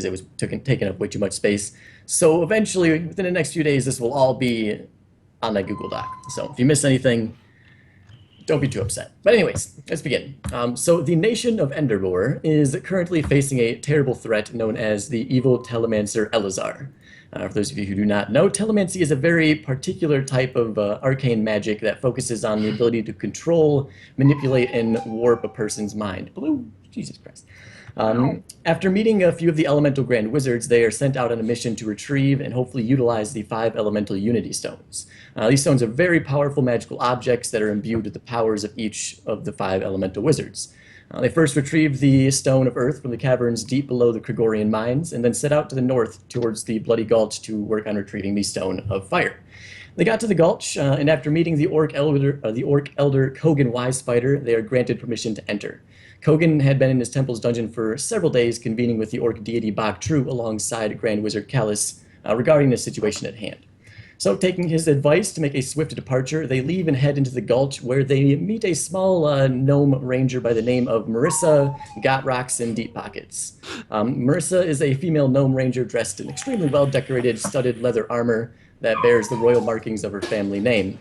because it was taking up way too much space. So eventually, within the next few days, this will all be on that Google Doc. So if you miss anything, don't be too upset. But anyways, let's begin. So the nation of Enderboar is currently facing a terrible threat known as the evil telemancer Elazar. For those of you who do not know, telemancy is a very particular type of arcane magic that focuses on the ability to control, manipulate, and warp a person's mind. Blue? Jesus Christ. After meeting a few of the elemental grand wizards, they are sent out on a mission to retrieve and hopefully utilize the 5 elemental unity stones. These stones are very powerful magical objects that are imbued with the powers of each of the 5 elemental wizards. They first retrieved the Stone of Earth from the caverns deep below the Krigorian mines, and then set out to the north towards the Bloody Gulch to work on retrieving the Stone of Fire. They got to the Gulch, and after meeting the Orc Elder Kogan Wisefighter, they are granted permission to enter. Kogan had been in his temple's dungeon for several days, convening with the Orc deity Baktru alongside Grand Wizard Callus regarding the situation at hand. So, taking his advice to make a swift departure, they leave and head into the Gulch, where they meet a small gnome ranger by the name of Marissa Gotrocks in Deep Pockets. Marissa is a female gnome ranger dressed in extremely well-decorated studded leather armor that bears the royal markings of her family name.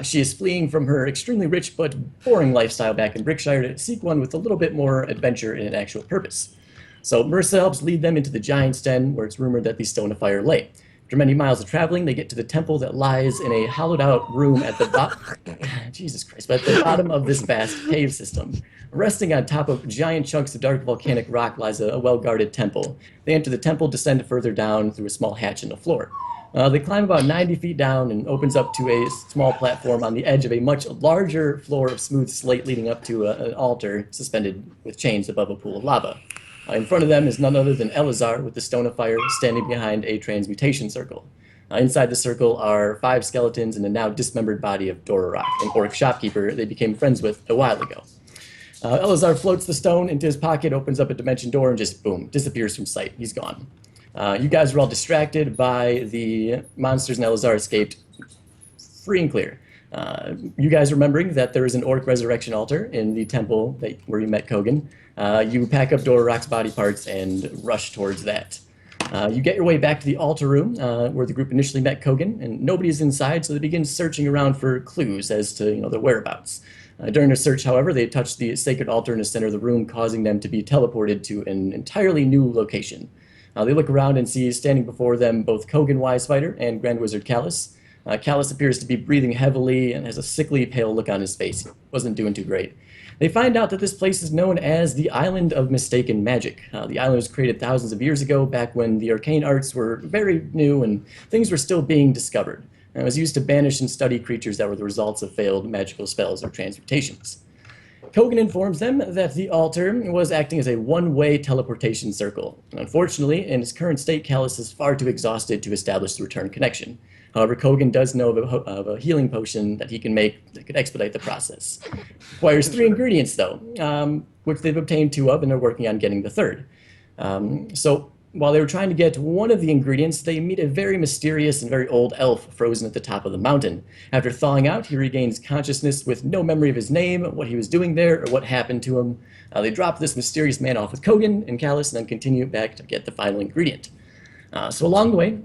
She is fleeing from her extremely rich but boring lifestyle back in Brickshire to seek one with a little bit more adventure and an actual purpose. So Marissa helps lead them into the Giant's Den, where it's rumored that the Stone of Fire lay. After many miles of traveling, they get to the temple that lies in a hollowed-out room at the Jesus Christ, but at the bottom of this vast cave system. Resting on top of giant chunks of dark volcanic rock lies a well-guarded temple. They enter the temple, descend further down through a small hatch in the floor. They climb about 90 feet down and opens up to a small platform on the edge of a much larger floor of smooth slate leading up to an altar suspended with chains above a pool of lava. In front of them is none other than Elazar with the Stone of Fire standing behind a transmutation circle. Inside the circle are 5 skeletons and a now dismembered body of Dororok, an orc shopkeeper they became friends with a while ago. Elazar floats the stone into his pocket, opens up a dimension door, and just boom, disappears from sight. He's gone. You guys are all distracted by the monsters, and Elazar escaped free and clear. You guys remembering that there is an orc resurrection altar in the temple where you met Kogan. You pack up Dororok's body parts and rush towards that. You get your way back to the altar room where the group initially met Kogan, and nobody's inside, so they begin searching around for clues as to their whereabouts. During their search, however, they touch the sacred altar in the center of the room, causing them to be teleported to an entirely new location. They look around and see standing before them both Kogan Wisefighter and Grand Wizard Callus. Callus appears to be breathing heavily and has a sickly, pale look on his face. He wasn't doing too great. They find out that this place is known as the Island of Mistaken Magic. The island was created thousands of years ago, back when the arcane arts were very new and things were still being discovered. And it was used to banish and study creatures that were the results of failed magical spells or transmutations. Kogan informs them that the altar was acting as a one-way teleportation circle. Unfortunately, in its current state, Callus is far too exhausted to establish the return connection. However, Kogan does know of a healing potion that he can make that could expedite the process. Requires 3 ingredients, though, which they've obtained 2 of, and they're working on getting the 3rd. So while they were trying to get one of the ingredients, they meet a very mysterious and very old elf frozen at the top of the mountain. After thawing out, he regains consciousness with no memory of his name, what he was doing there, or what happened to him. They drop this mysterious man off with Kogan and Callus, and then continue back to get the final ingredient. So along the way,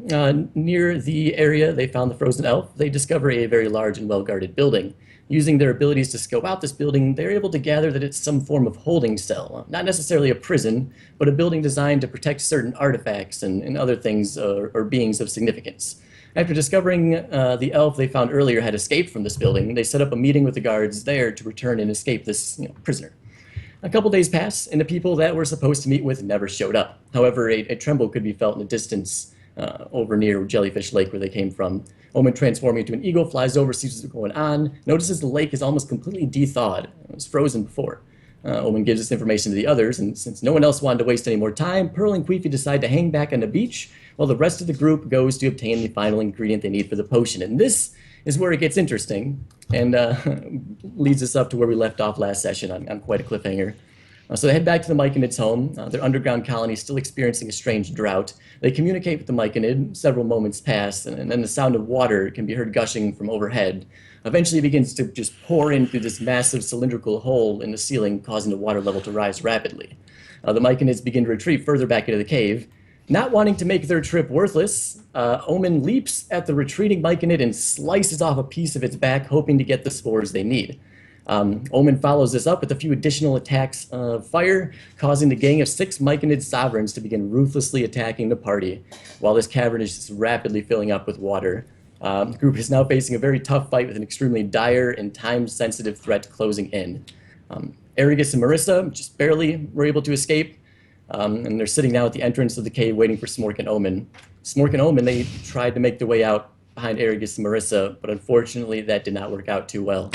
near the area they found the frozen elf, they discover a very large and well-guarded building. Using their abilities to scope out this building, they're able to gather that it's some form of holding cell. Not necessarily a prison, but a building designed to protect certain artifacts and other things or beings of significance. After discovering the elf they found earlier had escaped from this building, they set up a meeting with the guards there to return and escape this prisoner. A couple days pass, and the people that we're supposed to meet with never showed up. However, a tremble could be felt in the distance over near Jellyfish Lake where they came from. Omen, transforming into an eagle, flies over, sees what's going on, notices the lake is almost completely de-thawed. It was frozen before. Omen gives this information to the others, and since no one else wanted to waste any more time, Pearl and Queefy decide to hang back on the beach while the rest of the group goes to obtain the final ingredient they need for the potion. And this is where it gets interesting, and leads us up to where we left off last session on quite a cliffhanger. So they head back to the Myconid's home. Their underground colony is still experiencing a strange drought. They communicate with the Myconid. Several moments pass, and then the sound of water can be heard gushing from overhead. Eventually it begins to just pour in through this massive cylindrical hole in the ceiling, causing the water level to rise rapidly. The Myconids begin to retreat further back into the cave. Not wanting to make their trip worthless, Omen leaps at the retreating Myconid and slices off a piece of its back, hoping to get the spores they need. Omen follows this up with a few additional attacks of fire, causing the gang of 6 Myconid sovereigns to begin ruthlessly attacking the party, while this cavern is just rapidly filling up with water. The group is now facing a very tough fight with an extremely dire and time-sensitive threat closing in. Argus and Marissa just barely were able to escape, and they're sitting now at the entrance of the cave waiting for Smork and Omen. Smork and Omen, they tried to make their way out behind Argus and Marissa, but unfortunately that did not work out too well.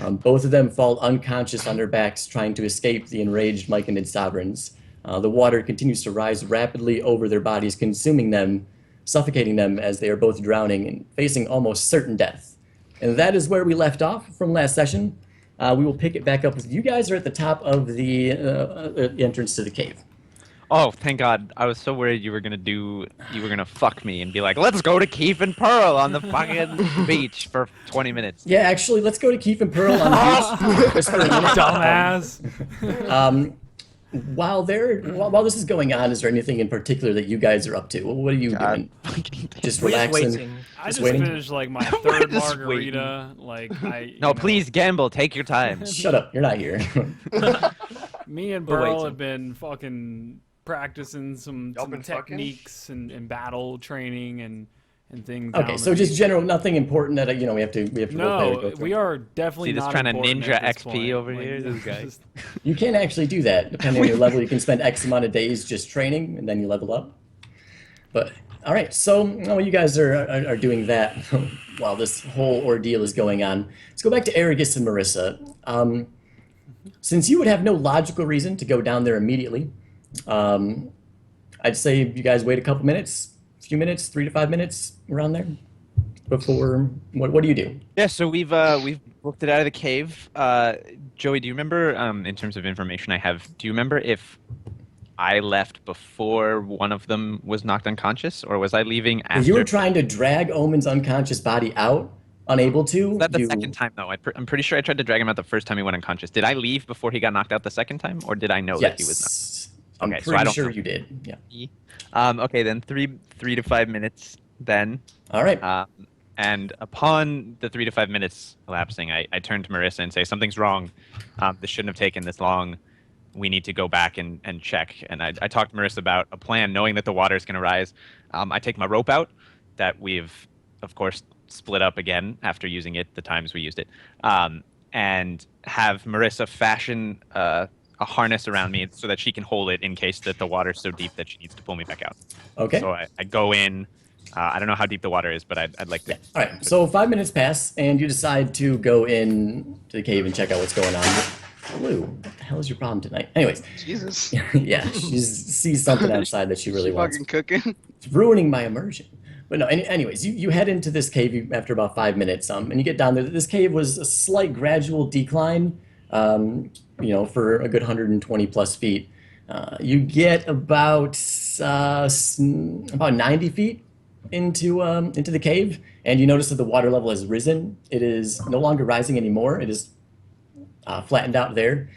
Both of them fall unconscious on their backs trying to escape the enraged Myconid sovereigns. The water continues to rise rapidly over their bodies, consuming them, suffocating them as they are both drowning and facing almost certain death. And that is where we left off from last session. We will pick it back up with you guys are at the top of the entrance to the cave. Oh, thank God. I was so worried you were gonna fuck me and be like, let's go to Keith and Pearl on the fucking beach for 20 minutes. Yeah, actually, let's go to Keith and Pearl on the beach. Dumbass. While this is going on, is there anything in particular that you guys are up to? What are you doing? Just relaxing. I just waiting? finished like my third just margarita. Like No, please gamble. Take your time. Shut up, you're not here. Me and Burl have been fucking practicing some techniques and battle training and things. Okay, so just general, nothing important that we have to No, we are definitely See this not trying to important ninja at this XP point. over Like, here, this guy. You can actually do that. Depending on your level, you can spend X amount of days just training, and then you level up. But, all right, so you guys are doing that while this whole ordeal is going on. Let's go back to Argus and Marissa. Since you would have no logical reason to go down there immediately, I'd say you guys wait a few minutes, 3 to 5 minutes, around there, before, what do you do? Yeah, so we've booked it out of the cave. Joey, do you remember, in terms of information I have, do you remember if I left before one of them was knocked unconscious, or was I leaving after? You were trying to drag Omen's unconscious body out, unable to. Was that the second time, though? I'm pretty sure I tried to drag him out the first time he went unconscious. Did I leave before he got knocked out the second time, or did I know that he was knocked? I'm Okay, pretty so sure you did. Yeah. Okay, then 3 to 5 minutes then. All right. And upon the 3 to 5 minutes elapsing, I turn to Marissa and say, something's wrong. This shouldn't have taken this long. We need to go back and check. And I talked to Marissa about a plan, knowing that the water is going to rise. I take my rope out that we've, of course, split up again after using it the times we used it, and have Marissa fashion a harness around me so that she can hold it in case that the water's so deep that she needs to pull me back out. Okay. So I go in. I don't know how deep the water is, but I'd like to. Yeah. All right. So 5 minutes pass, and you decide to go in to the cave and check out what's going on. Blue, what the hell is your problem tonight? Anyways. Jesus. Yeah, she sees something outside that she really wants. Fucking cooking. It's ruining my immersion. But no, anyways, you head into this cave after about 5 minutes, and you get down there. This cave was a slight gradual decline, for a good 120 plus feet. You get about 90 feet into the cave, and you notice that the water level has risen. It is no longer rising anymore. It is flattened out there.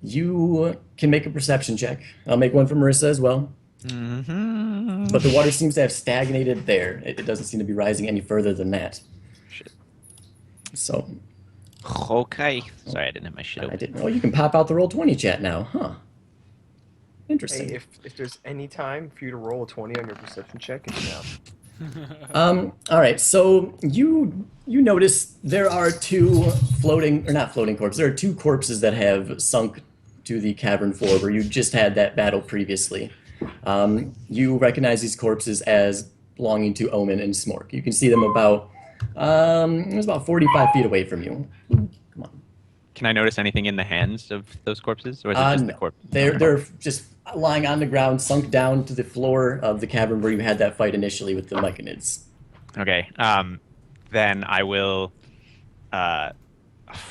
You can make a perception check. I'll make one for Marissa as well. Mm-hmm. But the water seems to have stagnated there. It doesn't seem to be rising any further than that. Shit. So. Okay. Sorry, I didn't have my shit I open. didn't know you can pop out the Roll20 chat now, huh? Interesting. Hey, if there's any time for you to roll a 20 on your perception check, it's now. All right, so you notice there are two not floating corpses. There are two corpses that have sunk to the cavern floor where you just had that battle previously. You recognize these corpses as belonging to Omen and Smork. You can see them about 45 feet away from you. Come on. Can I notice anything in the hands of those corpses, or is it just the No. corpse? They're just lying on the ground, sunk down to the floor of the cavern where you had that fight initially with the Myconids. Okay. Then I will.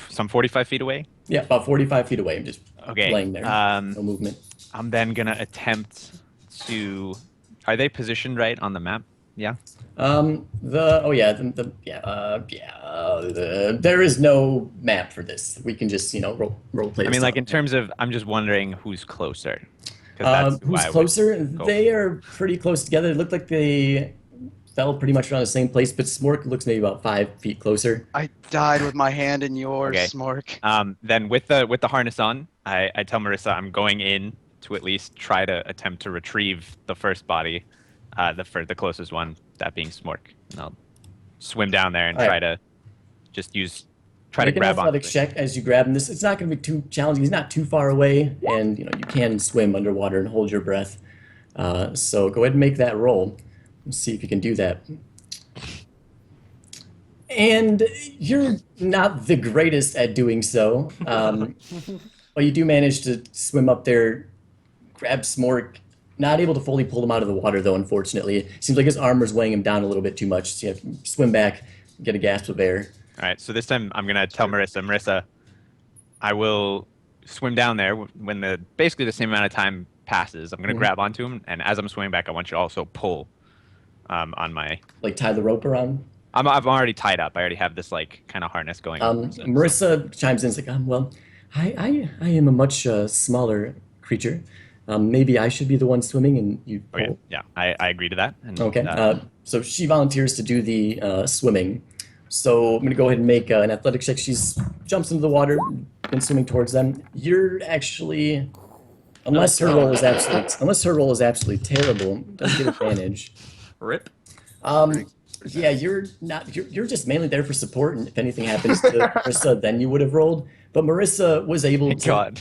Some 45 feet away. Yeah, about 45 feet away. I'm just Okay. laying there. No movement. I'm then gonna attempt to. Are they positioned right on the map? Yeah. There is no map for this. We can just, role play. I mean, like in terms of, I'm just wondering who's closer, Because that's who Who's I would closer? go They are pretty close together. It looked like they fell pretty much around the same place, but Smork looks maybe about 5 feet closer. I died with my hand in yours, Okay. Smork. Then with the harness on, I tell Marissa I'm going in to at least try to attempt to retrieve the first body, the closest one, that being Smork. And I'll swim down there and All right. try to just try to Make an grab on. athletics check as you grab him. It's not going to be too challenging. He's not too far away, and you can swim underwater and hold your breath. So go ahead and make that roll. Let's see if you can do that. And you're not the greatest at doing so, but you do manage to swim up there, grab Smork. Not able to fully pull him out of the water, though, unfortunately. It seems like his armor's weighing him down a little bit too much, so you have to swim back, get a gasp of air. All right, so this time I'm gonna tell Marissa, I will swim down there when basically the same amount of time passes. I'm gonna grab onto him, and as I'm swimming back, I want you to also pull on my. Like tie the rope around? I'm already tied up. I already have this like kind of harness going on. So- Marissa chimes in, it's like, well, I am a much smaller creature. Maybe I should be the one swimming and you pull. Okay, yeah, I agree to that. And, Okay, so she volunteers to do the swimming. So I'm going to go ahead and make an athletics check. She jumps into the water and swimming towards them. You're actually, unless her roll is absolutely terrible, doesn't get advantage. Rip. Yeah, you're not. You're just mainly there for support, and if anything happens to Marissa, then you would have rolled. But Marissa was able to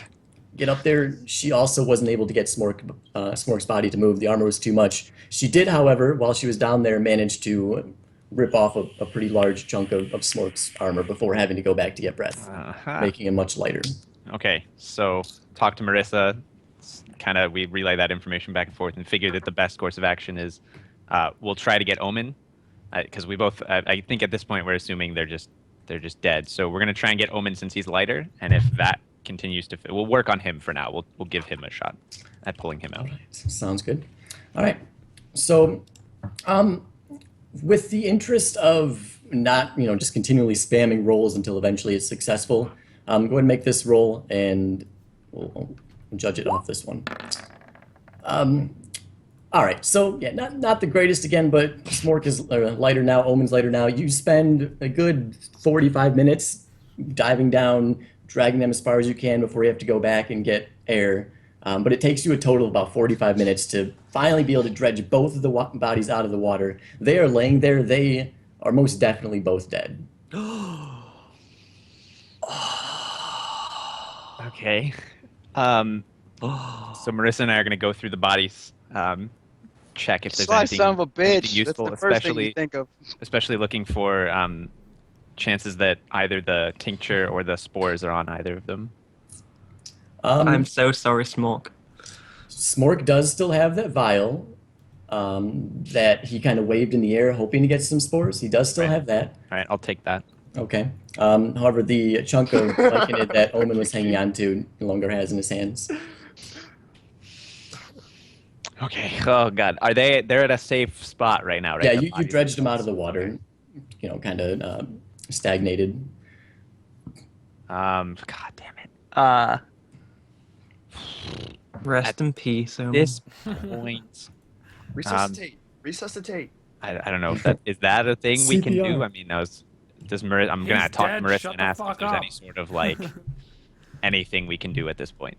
get up there. She also wasn't able to get Smork's body to move. The armor was too much. She did, however, while she was down there, manage to rip off a pretty large chunk of Smork's armor before having to go back to get breath, making him much lighter. Okay, so talk to Marissa. We relay that information back and forth and figure that the best course of action is we'll try to get Omen, because we both I think at this point we're assuming they're just dead. So we're gonna try and get Omen since he's lighter, and if that continues to we'll work on him for now. We'll give him a shot at pulling him out. All right, sounds good. All right, so with the interest of not just continually spamming rolls until eventually it's successful, go ahead and make this roll and we'll judge it off this one. All right, so yeah, not the greatest again, but Smork is lighter now, Omen's lighter now. You spend a good 45 minutes diving down, dragging them as far as you can before you have to go back and get air. But it takes you a total of about 45 minutes to finally be able to dredge both of the bodies out of the water. They are laying there. They are most definitely both dead. Okay. So Marissa and I are going to go through the bodies, check if there's Sly anything, son of a anything bitch. useful, That's the first thing you think of. especially looking for chances that either the tincture or the spores are on either of them. I'm so sorry, Smork. Smork does still have that vial that he kind of waved in the air hoping to get some spores. He does still have that. All right, I'll take that. Okay. However, the chunk of Lycanid that Omen was hanging on to no longer has in his hands. Okay. Oh God, they're at a safe spot right now, right? Yeah, The you bodies. dredged him out of the water, kind of stagnated. God damn it. Rest in peace. This point, Resuscitate. I don't know if is that a thing we can do. CPR. I mean, I'm gonna He's talk dead, to Marissa shut and the ask if fuck there's up. any sort of like anything we can do at this point.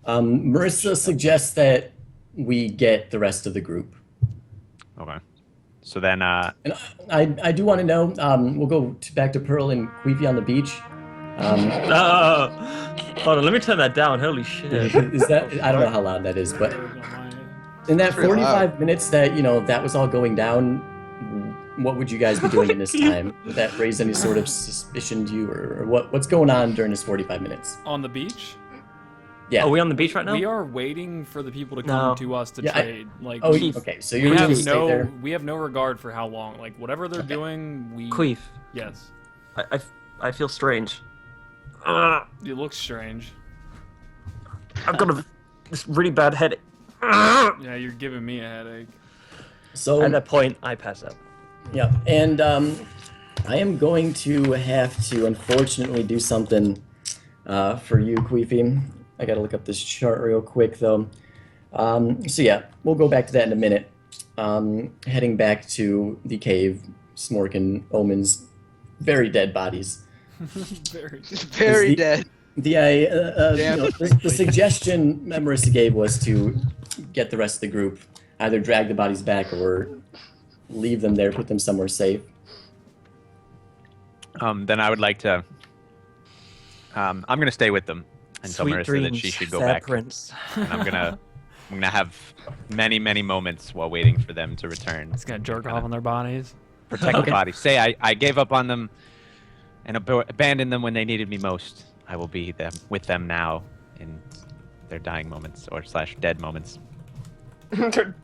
Marissa suggests that we get the rest of the group. Okay. So then, And I do want to know, we'll go back to Pearl and Queefy on the beach. Hold on, let me turn that down. Holy shit. Is that, I don't know how loud that is, but in that pretty 45 minutes that, that was all going down, what would you guys be doing in this time? Would that raise any sort of suspicion to you, or what's going on during this 45 minutes? On the beach? Yeah. Are we on the beach right now? We are waiting for the people to come No. to us to Yeah, trade. Oh, Queef. okay, so we you're have just stay there. we have no regard for how long. Like whatever they're doing, we Queef. Yes. I feel strange. It looks strange. I've got this really bad headache. Yeah, you're giving me a headache. So, At that point, I pass out. yeah, and I am going to have to unfortunately do something for you, Queefy. I gotta look up this chart real quick though. So yeah, we'll go back to that in a minute. Heading back to the cave, Smork and Omen's very dead bodies. Very. Very dead. The suggestion Marissa gave was to get the rest of the group, either drag the bodies back or leave them there, put them somewhere safe. Then I would like to. I'm gonna stay with them and tell Sweet Marissa dreams, that she should go sad back. prince. And I'm gonna have many moments while waiting for them to return. It's gonna jerk off on their bodies. Protect the body. Say I gave up on them and abandoned them when they needed me most. I will be with them now in their dying moments or / dead moments. Fucking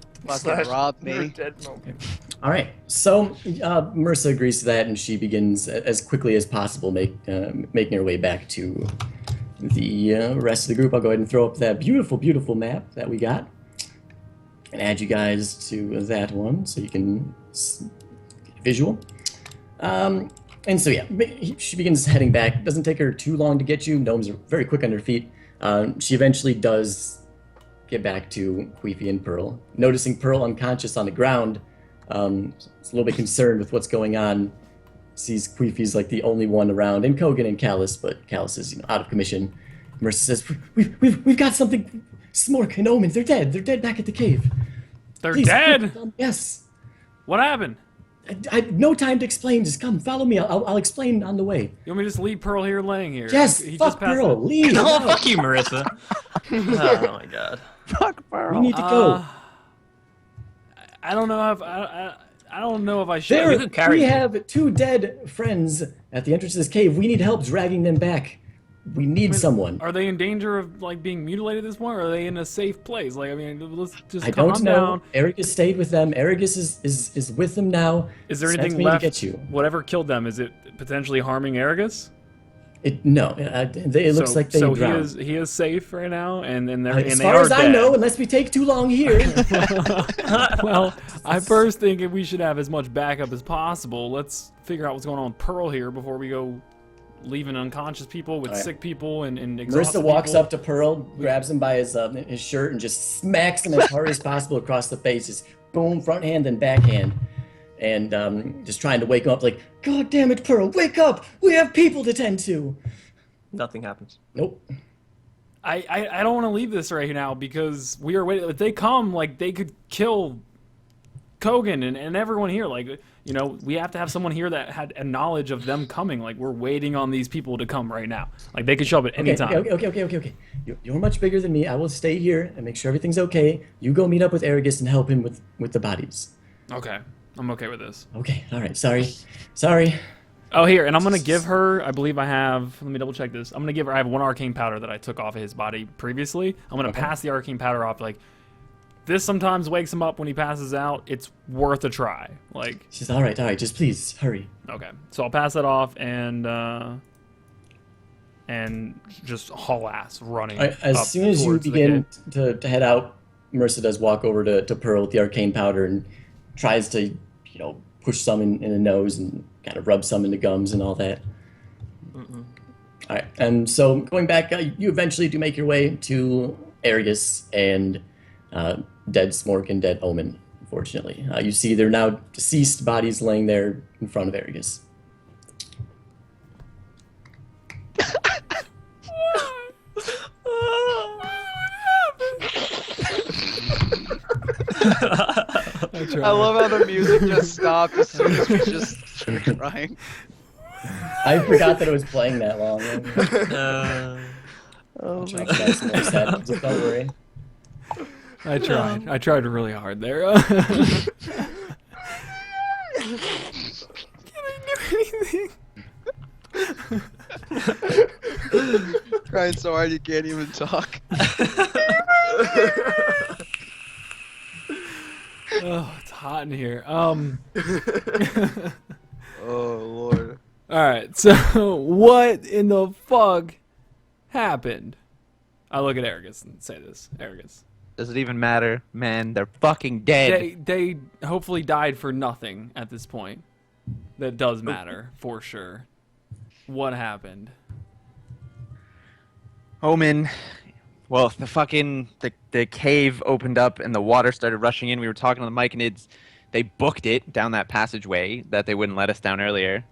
rob me. Dead moment. All right, so Marissa agrees to that, and she begins as quickly as possible making her way back to the rest of the group. I'll go ahead and throw up that beautiful map that we got and add you guys to that one so you can get a visual. And so yeah, she begins heading back. It doesn't take her too long to get you. Gnomes are very quick on their feet. She eventually does get back to Queefy and Pearl. Noticing Pearl unconscious on the ground, is a little bit concerned with what's going on. Sees Queefy's like the only one around, and Kogan and Callus, but Callus is out of commission. Marissa says, "We've got something. Smork and Omen, they're dead. They're dead back at the cave. They're Please, dead? Yes. What happened? I no time to explain. Just come, follow me. I'll explain on the way. You want me to just leave Pearl here laying here? Yes, He fuck just passed Pearl. out. Leave. No, No. fuck you, Marissa. Oh my god. Fuck Pearl. We need to go. I don't know if I don't know if I should. There, we could carry we you. have 2 dead friends at the entrance to this cave. We need help dragging them back. We need someone. Are they in danger of like being mutilated at this point, or are they in a safe place? Like, I mean, let's just I calm don't know. down. Erigus stayed with them. Erigus is with them now. Is there Sent anything me to left? get you. Whatever killed them, is it potentially harming Aragus? No, it looks like they so drowned. he is safe right now, and they're As and they far are as I dead. know, unless we take too long here. Well, I first think we should have as much backup as possible. Let's figure out what's going on with Pearl here before we go leaving unconscious people with All right. sick people and exhausted Marissa walks people. up to Pearl, grabs him by his shirt, and just smacks him as hard as possible across the face. Just boom, front hand and backhand. And just trying to wake him up like, God damn it, Pearl, wake up! We have people to tend to. Nothing happens. Nope. I don't want to leave this right now because we are waiting. If they come, like, they could kill Kogan and everyone here. Like, you know, we have to have someone here that had a knowledge of them coming. Like, we're waiting on these people to come right now. Like, they could show up at any time. Okay. You're much bigger than me. I will stay here and make sure everything's okay. You go meet up with Aragus and help him with the bodies. Okay, I'm okay with this. Okay, all right. Sorry. Oh, here, and I'm gonna give her. I believe I have. Let me double check this. I'm gonna give her. I have 1 arcane powder that I took off of his body previously. I'm gonna pass the arcane powder off. Like, this sometimes wakes him up when he passes out. It's worth a try. Like, She's all right. Just please hurry. okay, so I'll pass that off and just haul ass running. All right, as up soon as you towards the begin gate. to head out, Marissa does walk over to Pearl with the arcane powder and tries to, push some in the nose and kind of rub some in the gums and all that. All right, and so going back, you eventually do make your way to Aragus and dead Smork and dead Omen, unfortunately. You see they're now deceased bodies laying there in front of Aragus. I love how the music just stopped as soon as we just started crying. I forgot that it was playing that long. Oh I'll guys more sad, just don't worry. I tried. I tried really hard there. Can I do anything? Crying so hard you can't even talk. Oh, it's hot in here. Oh Lord. All right. So what in the fuck happened? I look at Aragus and say this. Aragus. Does it even matter, man? They're fucking dead. They hopefully died for nothing at this point. That does matter for sure. What happened? Omen Well, the cave opened up and the water started rushing in. We were talking to the Myconids. They booked it down that passageway that they wouldn't let us down earlier.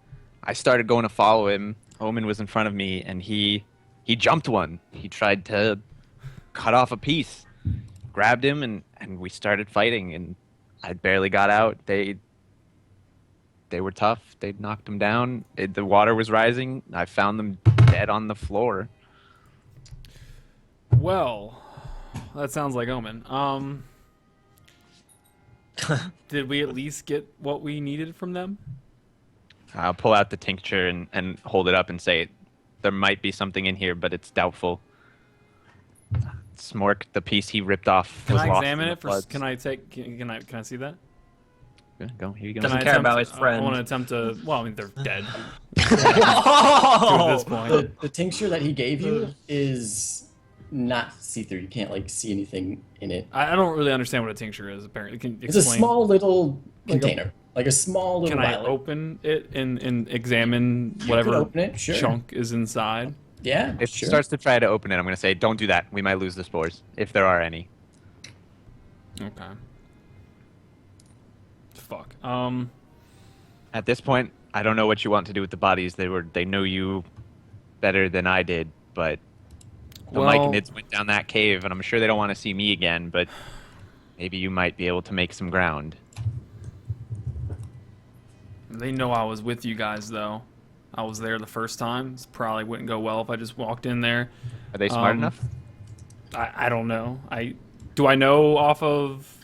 I started going to follow him. Omen was in front of me, and he jumped one. He tried to cut off a piece. Grabbed him, and we started fighting, and I barely got out. They were tough. They knocked him down. The water was rising. I found them dead on the floor. Well, that sounds like Omen. Did we at least get what we needed from them? I'll pull out the tincture and hold it up and say, there might be something in here, but it's doubtful. Smork, the piece he ripped off, Can was I lost examine in the it? For, floods. can I see that? Yeah, go, here you go. Can Doesn't I care attempt, about his friend. I want to attempt to. Well, I mean, they're dead Oh! at this point. The tincture that he gave you is not see-through. You can't like see anything in it. I don't really understand what a tincture is. Apparently, can It's a explain. small little Like a- container, like a small little Can I vial. open it and examine You whatever can open it, sure. chunk is inside? Yeah, If he sure. starts to try to open it, I'm going to say, don't do that. We might lose the spores, if there are any. Okay. Fuck. At this point, I don't know what you want to do with the bodies. They know you better than I did, but the Well- Myconids went down that cave, and I'm sure they don't want to see me again, but maybe you might be able to make some ground. They know I was with you guys, though. I was there the first time. This probably wouldn't go well if I just walked in there. Are they smart enough? I don't know. Do I know off of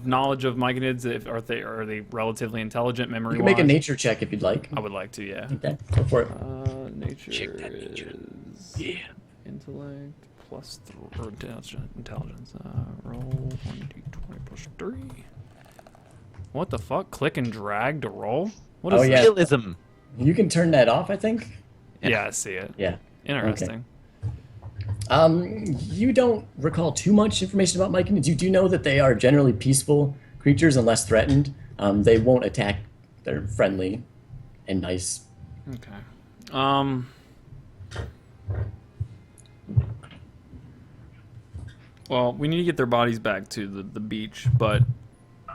knowledge of Myconids if are they relatively intelligent You memory can make a nature check if you'd like. I would like to, yeah. Okay, go for it. Nature Check that nature. is intellect plus or intelligence. Roll 1d20 plus 3. What the fuck? Click and drag to roll? What is Oh, yeah. that? Realism. You can turn that off, I think. Yeah, I see it. Yeah. Interesting. You don't recall too much information about Myconids. You do know that they are generally peaceful creatures unless threatened. They won't attack. They're friendly and nice. Okay. Well, we need to get their bodies back to the beach, but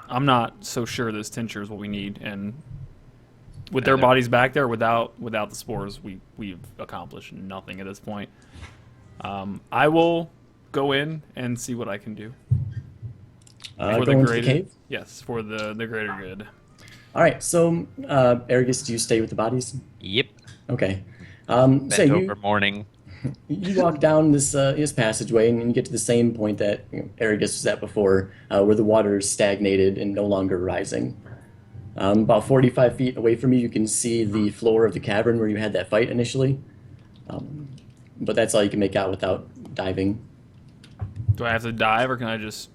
I'm not so sure this tincture is what we need. And with their bodies back there, without the spores, we've accomplished nothing at this point. I will go in and see what I can do. Go into the cave. Yes, for the greater good. All right. So, Aragus, do you stay with the bodies? Yep. Okay. Bent So over morning. you walk down this passageway, and you get to the same point that Aragus was at before, where the water is stagnated and no longer rising. About 45 feet away from you, you can see the floor of the cavern where you had that fight initially. But that's all you can make out without diving. Do I have to dive, or can I just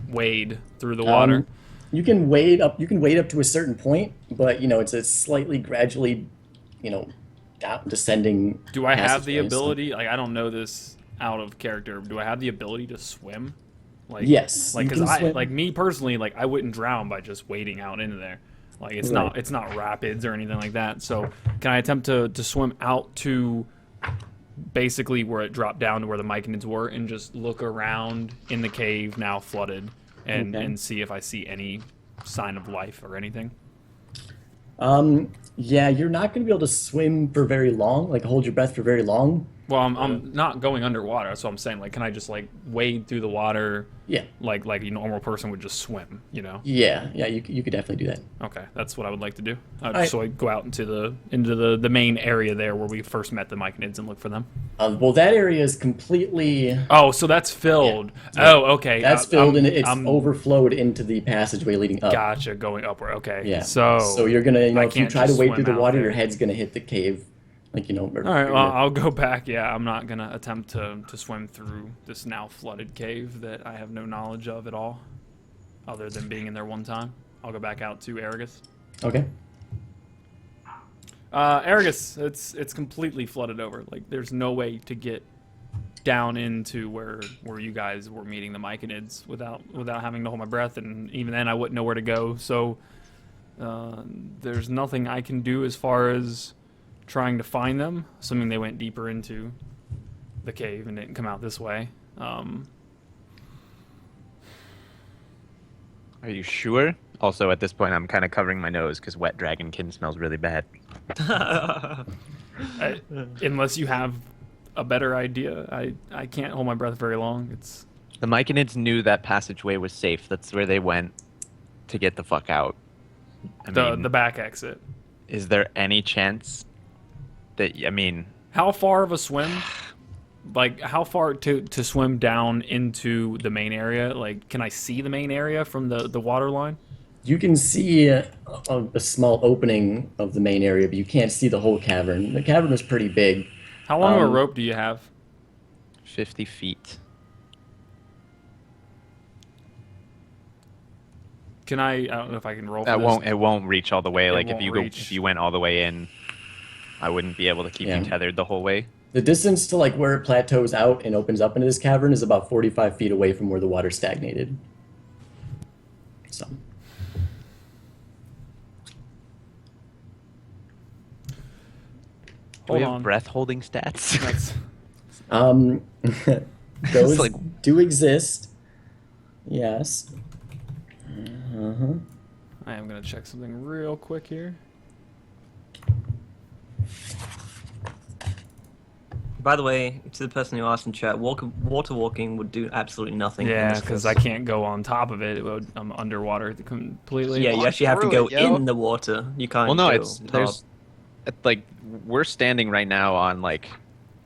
wade through the water? You can wade up. You can wade up to a certain point, but it's a slightly gradually, down descending. Do I have the passageway, so- ability? Like, I don't know this out of character. Do I have the ability to swim? Like, Yes, Like, you because can swim. like me personally, like I wouldn't drown by just wading out into there. Like, it's not rapids or anything like that. So, can I attempt to swim out to basically where it dropped down to where the Myconids were, and just look around in the cave now flooded, and Okay. and see if I see any sign of life or anything? Yeah, you're not going to be able to swim for very long, like hold your breath for very long. Well, I'm not going underwater. That's what I'm saying. Like, can I just like wade through the water? Yeah. Like a normal person would just swim, Yeah, you could definitely do that. Okay, that's what I would like to do. Alright. So I go out into the main area there where we first met the Myconids and look for them. Well, that area is completely. Oh, so that's filled. Yeah. Oh, okay. That's filled and it's I'm- overflowed into the passageway leading up. Gotcha, going upward. Okay. Yeah. So you're gonna, I if you can't try to just wade through swim the out water, there. your head's gonna hit the cave, or All right. Well, I'll go back. Yeah, I'm not gonna attempt to swim through this now flooded cave that I have no knowledge of at all, other than being in there one time. I'll go back out to Aragus. Okay. Aragus, it's completely flooded over. Like, there's no way to get down into where you guys were meeting the Myconids without having to hold my breath, and even then I wouldn't know where to go. So there's nothing I can do as far as trying to find them, assuming they went deeper into the cave and didn't come out this way. Are you sure? Also, at this point, I'm kind of covering my nose because wet dragonkin smells really bad. Unless you have a better idea, I can't hold my breath very long. It's The Myconids knew that passageway was safe. That's where they went to get the fuck out. I mean, the back exit. is there any chance that, I mean, How far of a swim? Like, how far to swim down into the main area? Like, can I see the main area from the water line? You can see a small opening of the main area, but you can't see the whole cavern. The cavern is pretty big. How long of a rope do you have? 50 feet? Can I don't know if I can roll for That this. won't. It won't reach all the way. Like if won't you reach. if you went all the way in, I wouldn't be able to keep Yeah. you tethered the whole way. The distance to like where it plateaus out and opens up into this cavern is about 45 feet away from where the water stagnated. So. Do we Hold have on. breath holding stats? That's, Those like- do exist. Yes. I am gonna check something real quick here. By the way, to the person who asked in chat, water walking would do absolutely nothing. in Yeah, this because case. I can't go on top of it. I'm underwater completely. Yeah, you Walk actually have to through go it, yo. in the water. You can't. Well, no, go it's top. there's like we're standing right now on like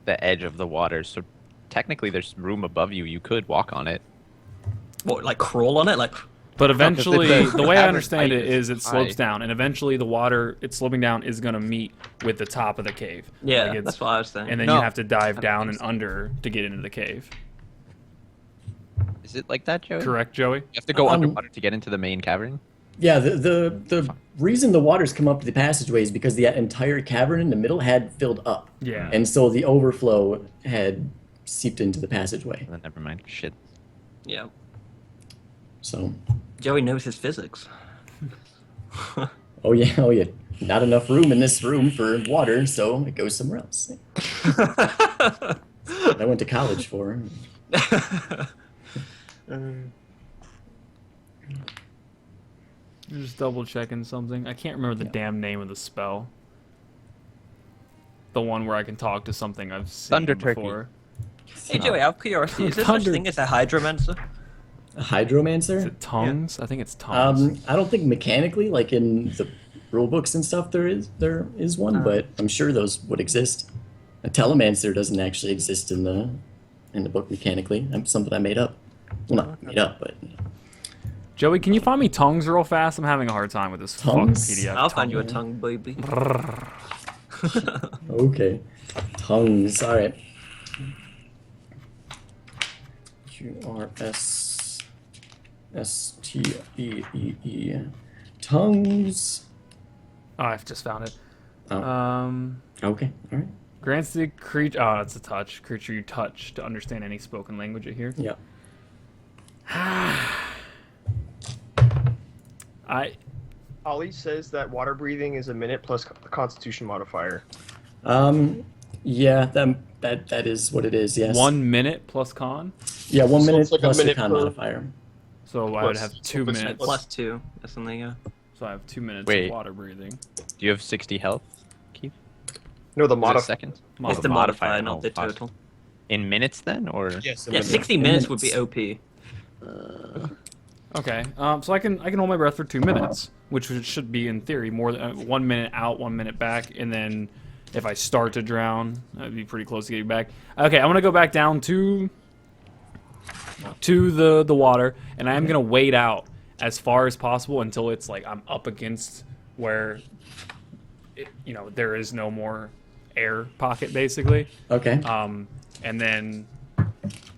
the edge of the water, so technically there's room above you. You could walk on it. What, like crawl on it, like. But eventually, the way I average understand height it is it slopes high. down, and eventually the water it's sloping down is gonna meet with the top of the cave. Yeah, Like, it's- that's what I was saying. And then No. you have to dive I don't down think and so. under to get into the cave. Is it like that, Joey? Correct, Joey? You have to go Um, underwater to get into the main cavern. Yeah, the reason the waters come up to the passageway is because the entire cavern in the middle had filled up. Yeah. And so the overflow had seeped into the passageway. Then never mind. Shit. Yeah, So, Joey knows his physics. oh yeah. Not enough room in this room for water, so it goes somewhere else. I went to college for. I'm just double checking something. I can't remember the damn name of the spell. The one where I can talk to something I've seen Thunder Turkey. before. Hey Joey, out of curiosity, is there such Thunder- thing as a hydromancer? A hydromancer? Is it tongues? I think it's tongues. I don't think mechanically, like in the rule books and stuff, there is one, but I'm sure those would exist. A telemancer doesn't actually exist in the book mechanically. That's something I made up. Well, not made up, but Joey, can you find me tongues real fast? I'm having a hard time with this Tongues? fucking PDF. I'll find you a tongue. tongue, baby. okay. Tongues. All right. QRSSTEE. Tongues. Oh, I've just found it. Oh. Okay. All right. Grants the creature. Oh, that's a touch. Creature you touch to understand any spoken language you hear. Yeah. Ollie says that water breathing is a minute plus the Constitution modifier. Yeah. That is what it is. Yes. 1 minute plus con. Yeah. 1 So minute it's like a plus the minute con per- modifier. So I would Plus- have 2 plus- minutes. Plus 2 or something, yeah. So I have 2 minutes Wait. of water breathing. Do you have 60 health, Keith? No, the Is it modifier. second? It's the modifier, not the total. In minutes then, or Yes. Yeah, 60 minutes would be OP. Okay. So I can hold my breath for 2 minutes, which should be in theory more than 1 minute out, 1 minute back, and then if I start to drown, I'd be pretty close to getting back. Okay, I'm gonna go back down to the water, and I am gonna wade out as far as possible until it's like I'm up against where there is no more air pocket basically. Okay. And then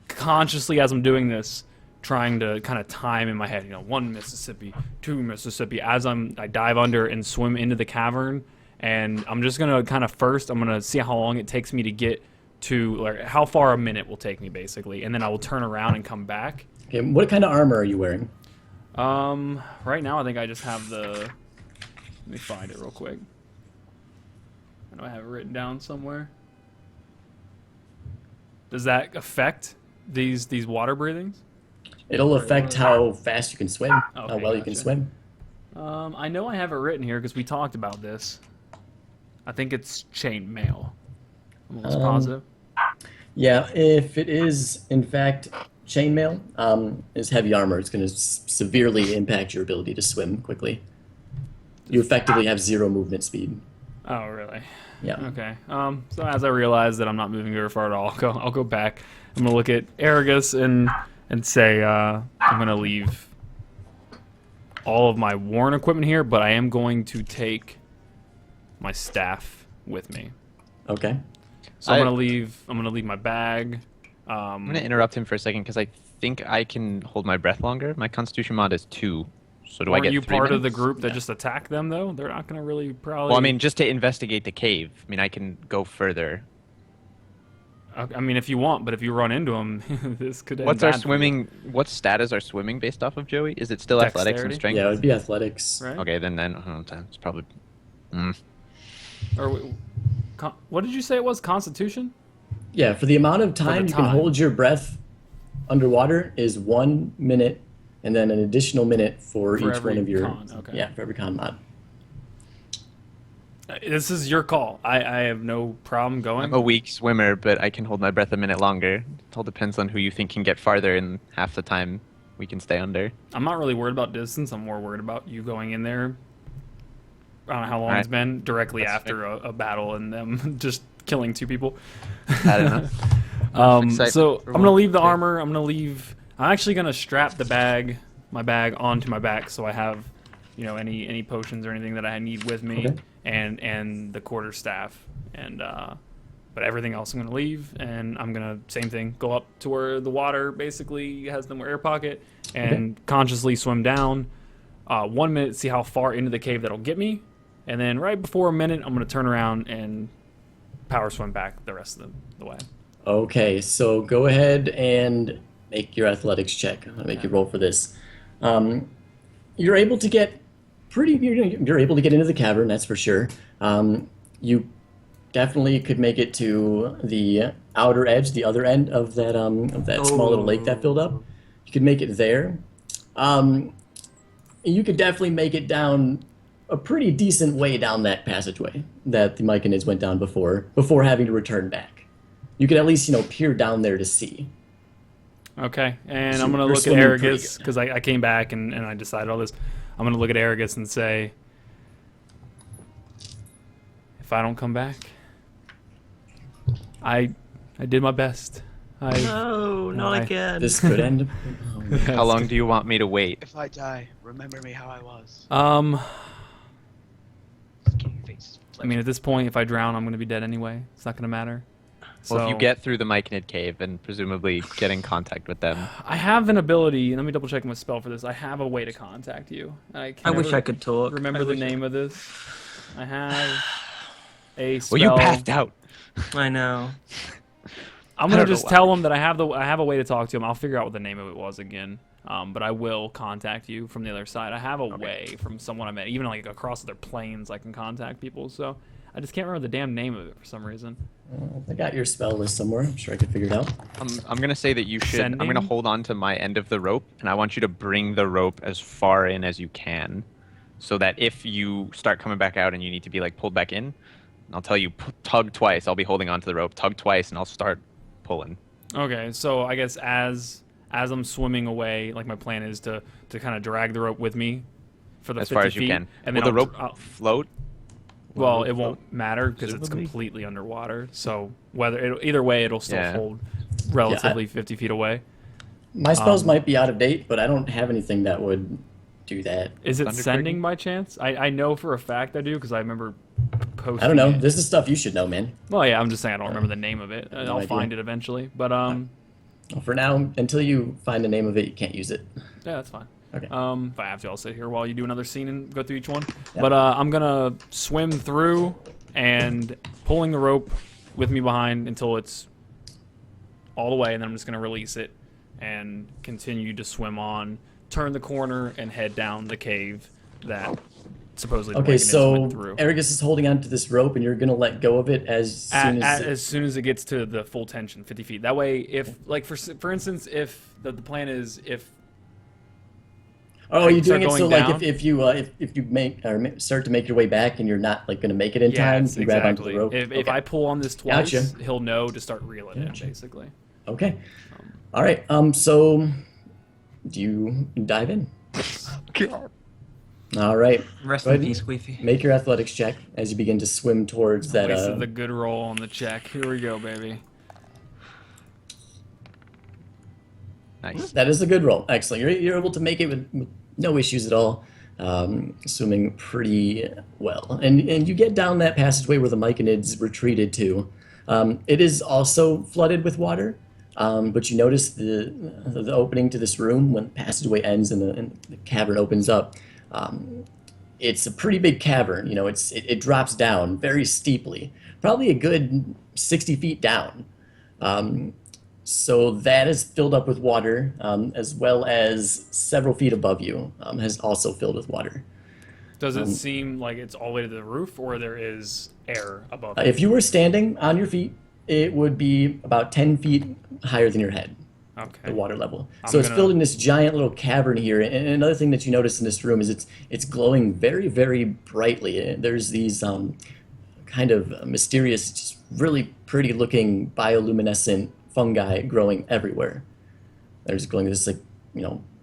consciously as I'm doing this, trying to kind of time in my head, 1 Mississippi, 2 Mississippi, as I dive under and swim into the cavern. And I'm just gonna kind of first, I'm gonna see how long it takes me to get to, like, how far a minute will take me basically, and then I will turn around and come back. Okay. What kind of armor are you wearing? Right now I think I just have let me find it real quick. I know I have it written down somewhere. Does that affect These water breathings? It'll affect how fast you can swim, how Okay, well you can gotcha. swim. I know I have it written here because we talked about this. I think it's chainmail. I'm almost positive. Yeah, if it is in fact chainmail, is heavy armor. It's going to severely impact your ability to swim quickly. You effectively have 0 movement speed. Oh, really? Yeah. Okay. So as I realize that I'm not moving very far at all, I'll go back. I'm gonna look at Aragus and say I'm gonna leave all of my worn equipment here, but I am going to take my staff with me. Okay. So I'm gonna leave my bag. I'm gonna interrupt him for a second because I think I can hold my breath longer. My Constitution mod is 2, so do I Weren't get you 3 part of the minutes? group that just attacked them though? They're not gonna really probably. Well, I mean, just to investigate the cave. I mean, I can go further. I mean, if you want, but if you run into them, this could end What's our bad for you. swimming? What stat is our swimming based off of, Joey? Is it still athletics and Dexterity? strength? Yeah, it would be athletics. Right? Okay, then it's probably. Or what did you say it was? Constitution? Yeah, for the amount of time you can time. hold your breath underwater is 1 minute, and then an additional minute for each every one of your con, okay. yeah, for every con mod. This is your call. I have no problem going. I'm a weak swimmer, but I can hold my breath a minute longer. It all depends on who you think can get farther in half the time we can stay under. I'm not really worried about distance. I'm more worried about you going in there. I don't know how long Alright. it's been. Directly That's after a battle and them just killing 2 people. I don't know. Excited So for I'm gonna one. leave the Okay. armor. I'm actually gonna strap my bag onto my back, so I have, any potions or anything that I need with me, Okay. and the quarterstaff, and but everything else I'm gonna leave, and I'm gonna same thing, go up to where the water basically has the air pocket, and consciously swim down. 1 minute, see how far into the cave that'll get me, and then right before a minute, I'm gonna turn around and power swim back the rest of the way. Okay, so go ahead and make your athletics check. I'm gonna make you roll for this. You're able to get you're able to get into the cavern, that's for sure. You definitely could make it to the outer edge, the other end of that small little lake that filled up. You could make it there. You could definitely make it down a pretty decent way down that passageway that the Myconids went down before having to return back. You could at least, peer down there to see. Okay, and So I'm gonna you're look at swimming pretty Aragus good. because I came back and I decided all this. I'm gonna look at Aragus and say, if I don't come back, I did my best. No, not I- again. This could end. How long do you want me to wait? If I die, remember me how I was. Getting your face. I mean, at this point, if I drown, I'm gonna be dead anyway. It's not gonna matter. Well, if you So- get through the Myconid cave and presumably get in contact with them. I have an ability. Let me double check my spell for this. I have a way to contact you. I wish I could talk. remember I the wish I name of this. I have a spell. Well, you passed out. I know. I'm I gonna don't know just why. tell them that I have a way to talk to him. I'll figure out what the name of it was again. But I will contact you from the other side. I have a way from someone I met, even like across other planes. I can contact people. So I just can't remember the damn name of it for some reason. I got your spell list somewhere. I'm sure I could figure it out. I'm gonna say that you should. I'm gonna Sending? hold on to my end of the rope, and I want you to bring the rope as far in as you can, so that if you start coming back out and you need to be like pulled back in, I'll tell you tug twice. I'll be holding onto the rope, tug twice, and I'll start pulling. Okay, so I guess as I'm swimming away, like my plan is to kind of drag the rope with me for the As 50 far as you feet, can. and Will then the rope I'll- float? well, rope it won't float? matter because it's Presumably? completely underwater. So either way, it'll still Yeah. hold relatively 50 feet away. My spells might be out of date, but I don't have anything that would do that. Is it Thunder sending Trigger? by chance? I know for a fact I do because I remember posting I don't know. it. This is stuff you should know, man. Well, yeah, I'm just saying I don't remember the name of it. I'll idea. find it eventually. But Well, for now, until you find the name of it, you can't use it. yeah, that's fine. Okay. If I have to, I'll sit here while you do another scene and go through each one. Yeah. But I'm gonna swim through and pulling the rope with me behind until it's all the way, and then I'm just gonna release it and continue to swim on, turn the corner, and head down the cave that supposedly the Okay, Myconids so went through. Argus is holding onto this rope, and you're gonna let go of it As soon as it gets to the full tension, 50 feet. That way, if like for instance, if the plan is if Oh, are you start doing it so going like down? if you make or start to make your way back and you're not like gonna make it in time, yes, you grab onto exactly. the rope. If Okay. I pull on this twice, Gotcha. he'll know to start reeling in, Gotcha. basically. Okay. All right. So do you dive in? All right. Rest Go in ahead. peace, Queefy. Make your athletics check as you begin to swim towards that. Wasted the good roll on the check. Here we go, baby. Nice. That is a good roll. Excellent. You're able to make it with no issues at all. Swimming pretty well, and you get down that passageway where the Myconids retreated to. It is also flooded with water, but you notice the opening to this room when the passageway ends and the cavern opens up. It's a pretty big cavern. You know, it drops down very steeply, probably a good 60 feet down. So that is filled up with water, as well as several feet above you has also filled with water. Does it seem like it's all the way to the roof, or there is air above it? If you were standing on your feet, it would be about 10 feet higher than your head, Okay. the water level. I'm So it's gonna- filled in this giant little cavern here. And another thing that you notice in this room is it's glowing very, very brightly. There's these kind of mysterious, just really pretty looking bioluminescent fungi growing everywhere. They're just glowing this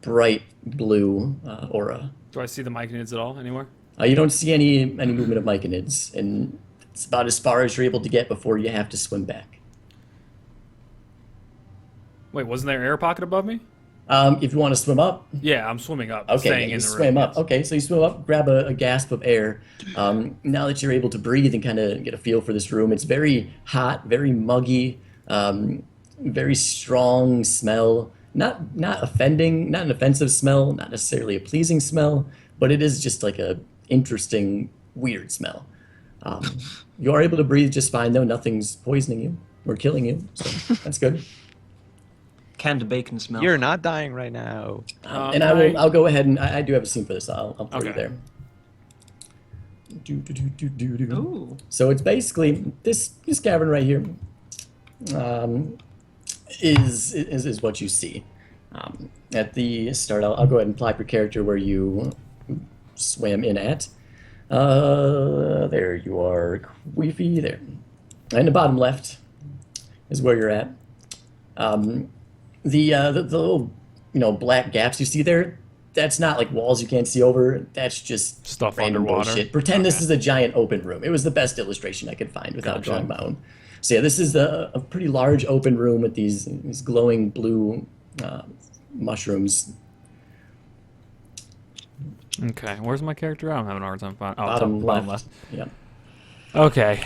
bright blue aura. Do I see the Myconids at all anywhere? You don't see any movement of Myconids, and it's about as far as you're able to get before you have to swim back. Wait, wasn't there an air pocket above me? If you want to swim up, Yeah, I'm swimming up. okay, staying you in the swim room, up. yes. Okay, so you swim up, grab a gasp of air. Now that you're able to breathe and kind of get a feel for this room, it's very hot, very muggy, very strong smell. Not offending, not an offensive smell, not necessarily a pleasing smell, but it is just like a interesting, weird smell. You are able to breathe just fine though. Nothing's poisoning you or killing you, so that's good. Canned bacon smell. You're not dying right now. And I'll go ahead and I do have a scene for this. I'll put it Okay. there. Do. Ooh. So it's basically this cavern right here. Is what you see. At the start, I'll go ahead and plot your character where you swam in at. There you are, Queefy, there. And the bottom left is where you're at. The little, black gaps you see there, that's not like walls you can't see over. That's just Stuff random underwater? bullshit. Pretend this Okay. is a giant open room. It was the best illustration I could find without Gotcha. drawing my own. So yeah, this is a pretty large open room with these glowing blue mushrooms. Okay, where's my character? I'm having a hard time finding. Oh, Bottom top, left. Yeah. Okay.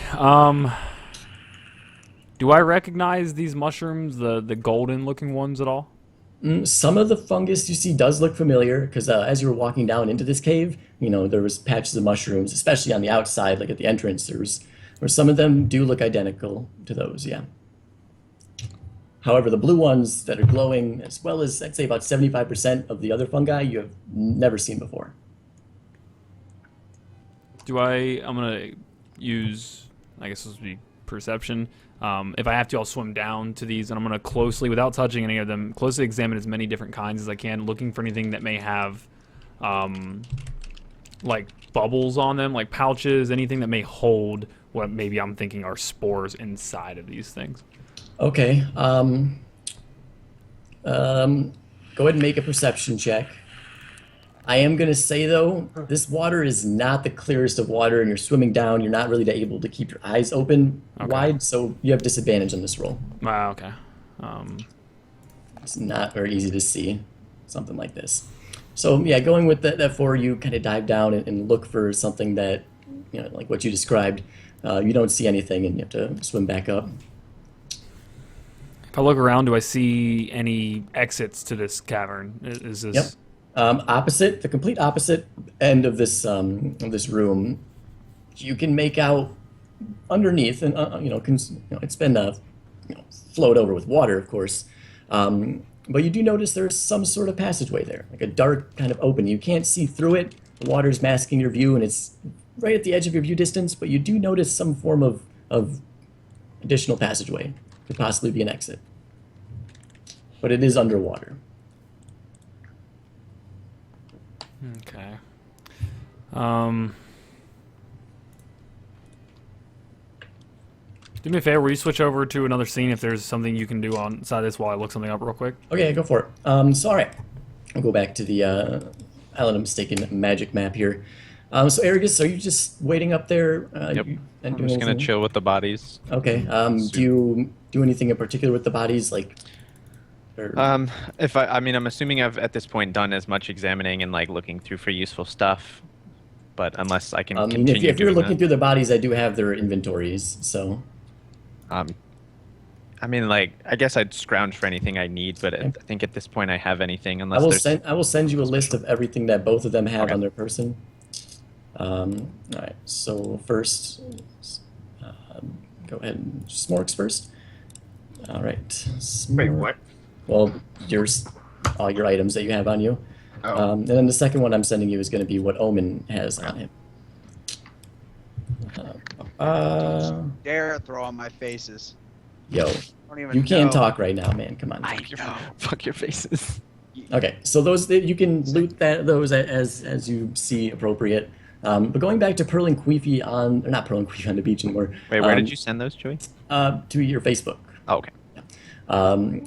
Do I recognize these mushrooms, the golden looking ones at all? Some of the fungus you see does look familiar because as you were walking down into this cave, there was patches of mushrooms, especially on the outside, like at the entrance. Where some of them do look identical to those, yeah. However, the blue ones that are glowing, as well as I'd say about 75% of the other fungi, you have never seen before. I'm gonna use, I guess this would be perception. If I have to, I'll swim down to these, and I'm gonna closely, without touching any of them, closely examine as many different kinds as I can, looking for anything that may have, like bubbles on them, like pouches, anything that may hold what maybe I'm thinking are spores inside of these things. Okay. Go ahead and make a perception check. I am going to say, though, this water is not the clearest of water, and you're swimming down. You're not really able to keep your eyes open wide, so you have disadvantage on this roll. Wow, okay. It's not very easy to see something like this. So, yeah, going with that four, you kind of dive down and look for something that, like what you described. You don't see anything, and you have to swim back up. If I look around, do I see any exits to this cavern? Is this... Yep. The complete opposite end of this room, you can make out underneath, and it's been flowed over with water, of course. But you do notice there's some sort of passageway there, like a dark kind of opening. You can't see through it, the water's masking your view, and it's right at the edge of your view distance, but you do notice some form of additional passageway. Could possibly be an exit. But it is underwater. Okay. Do me a favor, will you switch over to another scene if there's something you can do on side of this while I look something up real quick? Okay, go for it. So, all right. I'll go back to the Island of Mistaken Magic map here. So, Aragus, are you just waiting up there? Yep. And I'm doing just gonna anything? chill with the bodies. Okay. Do you do anything in particular with the bodies, like? Or... I mean, I'm assuming I've at this point done as much examining and like looking through for useful stuff. But unless I can I mean, continue if you're doing looking that. through the bodies, I do have their inventories. So. I mean, like, I guess I'd scrounge for anything I need, but I think at this point I have anything I unless will there's... I will send you a list of everything that both of them have Okay. on their person. All right. So first, go ahead and Smorks first. All right. Wait, what? Well, all your items that you have on you. Oh. And then the second one I'm sending you is going to be what Omen has on him. Dare throw on my faces. Yo, Don't even you can't know. talk right now, man. Come on. Fuck your faces. Okay, so those you can loot those as you see appropriate. But going back to Pearl and Queefy or not Pearl and Queefy on the beach anymore. Wait, where did you send those, Joey? To your Facebook. Oh, okay.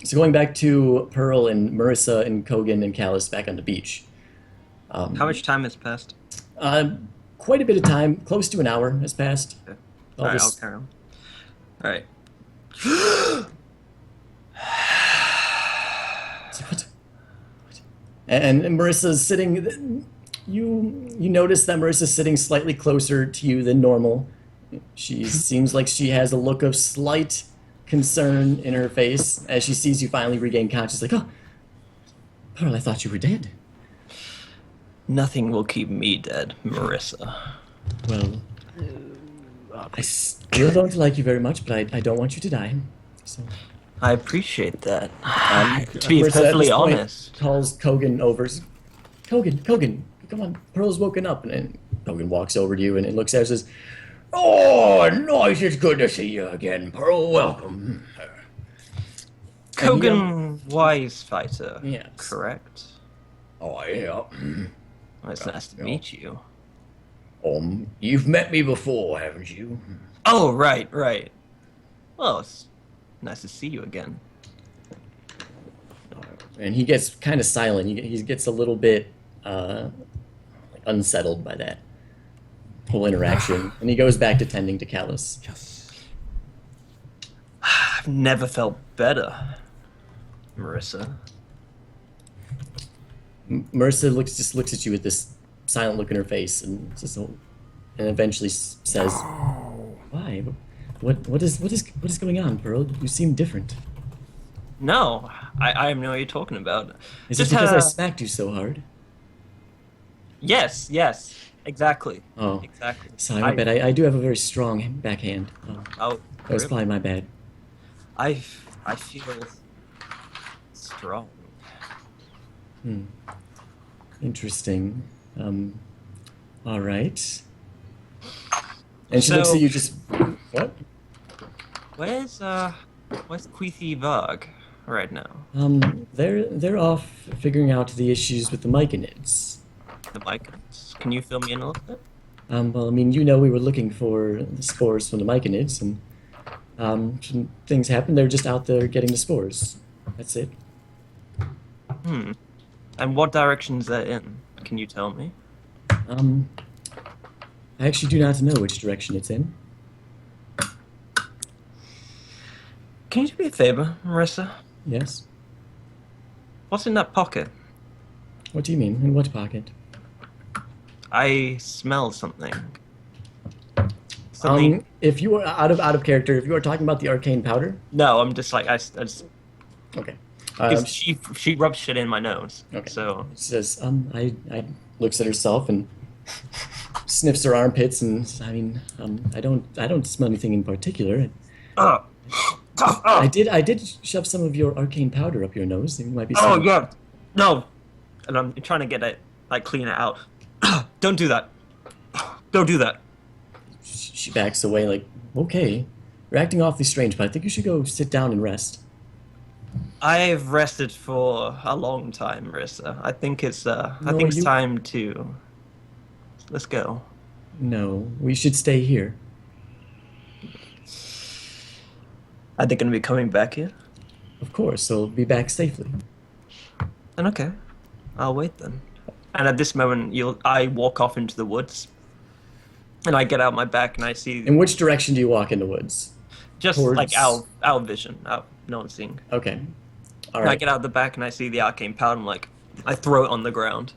So going back to Pearl and Marissa and Kogan and Callus back on the beach. How much time has passed? Quite a bit of time, close to an hour has passed. Okay. All Alright, this- I'll carry on. Alright. What? And Marissa's sitting. You notice that Marissa's sitting slightly closer to you than normal. She seems like she has a look of slight concern in her face as she sees you finally regain consciousness. Like, oh, Pearl, I thought you were dead. Nothing will keep me dead, Marissa. Well, I still don't like you very much, but I don't want you to die. So, I appreciate that. to To be perfectly honest. calls Kogan over. Kogan, come on. Pearl's woken up, and Kogan walks over to you and looks at her and says, "Oh, nice! It's good to see you again, Pearl. Welcome." Kogan Wise Fighter. Yes. Correct. Oh yeah. Well, it's nice to meet you. You've met me before, haven't you? Oh, right. Well, it's nice to see you again. And he gets kind of silent. He gets a little bit unsettled by that whole interaction, and he goes back to tending to Callus. Yes. I've never felt better, Marissa. Marissa just looks at you with this silent look in her face, and eventually says, "Why? What is going on, Pearl? You seem different. No, I have no idea what you're talking about. Is Just it because had I a- smacked you so hard?" Yes, exactly. Oh, Exactly. sorry, my bad. I do have a very strong backhand. Oh, Oh, that was really? probably my bad. I feel strong. Interesting. All right. And she looks So- at you just, what? Where's Queefy Varg right now? They're off figuring out the issues with the myconids. The Mycons. Can you fill me in a little bit? Well, I mean, we were looking for the spores from the myconids, and some things happened. They're just out there getting the spores. That's it. And what direction's that in? Can you tell me? I actually do not know which direction it's in. Can you do me a favor, Marissa? Yes. What's in that pocket? What do you mean? In what pocket? I smell something. Something. If you are out of character, if you are talking about the arcane powder, No, I'm just like I just. okay. 'Cause she rubs shit in my nose. Okay. So She says, I looks at herself and sniffs her armpits, and I mean, I don't smell anything in particular. I did shove some of your arcane powder up your nose. You might be. Oh yeah, no, and I'm trying to get it, like clean it out. Don't do that. Don't do that. She backs away like, okay, you're acting awfully strange, but I think you should go sit down and rest. I've rested for a long time, Marissa. I think it's No, it's time to let's go. No, we should stay here. Are they gonna be coming back here? Of course, so be back safely. Then okay. I'll wait then. And at this moment I walk off into the woods. And I get out my back and I see In which direction do you walk in the woods? just towards- like our vision. No one's seeing. Okay. All And I right. get out the back and I see the arcane powder and I throw it on the ground.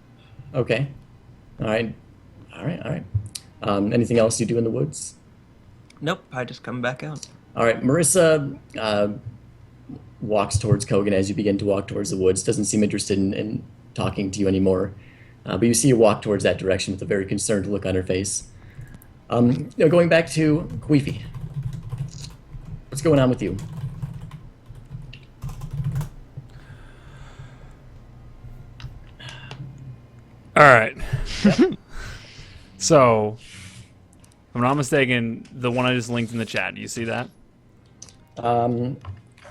Okay. All right. All right. All right. Anything else you do in the woods? Nope, I just come back out. All right. Marissa walks towards Kogan as you begin to walk towards the woods. Doesn't seem interested in talking to you anymore. But you see her walk towards that direction with a very concerned look on her face. Going back to Queefy. What's going on with you? All right. So, if I'm not mistaken, the one I just linked in the chat. Do you see that? The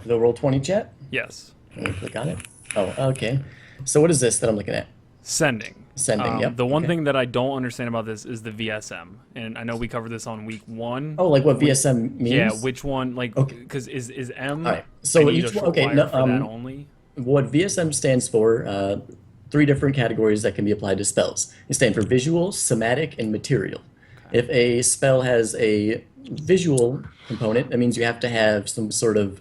Roll20 chat? Yes. Let me click on it. Oh, okay. So what is this that I'm looking at? Sending. Sending, yep. The one okay. thing that I don't understand about this is the VSM, and I know we covered this on week 1. Oh, like what VSM means? Yeah, which one? Like, Okay. because is M? All right. So I need each a one, okay, wire no, for that only. what VSM stands for, 3 different categories that can be applied to spells. They stand for visual, somatic, and material. Okay. If a spell has a visual component, that means you have to have some sort of,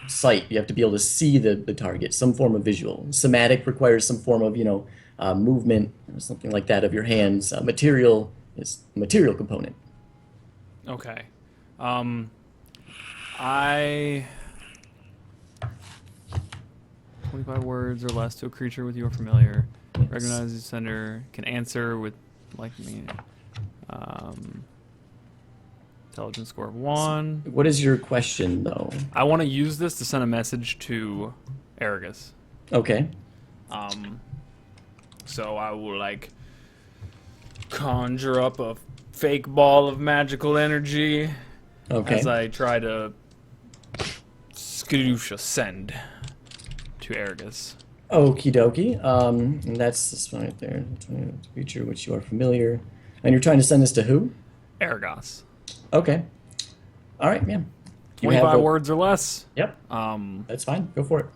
sight. You have to be able to see the target, some form of visual. Somatic requires some form of, movement or something like that of your hands. Material is a material component. Okay. 25 words or less to a creature with your familiar. Yes. Recognize the sender, can answer with like me. Intelligence score of 1. What is your question, though? I want to use this to send a message to Aragus. Okay. So I will like conjure up a fake ball of magical energy Okay. as I try to skadoosh send to Aragus. Okie dokie. And that's this one right there. Creature which you are familiar. And you're trying to send this to who? Aragos. Okay. All right, man. You 25 have a- words or less. Yep. That's fine. Go for it.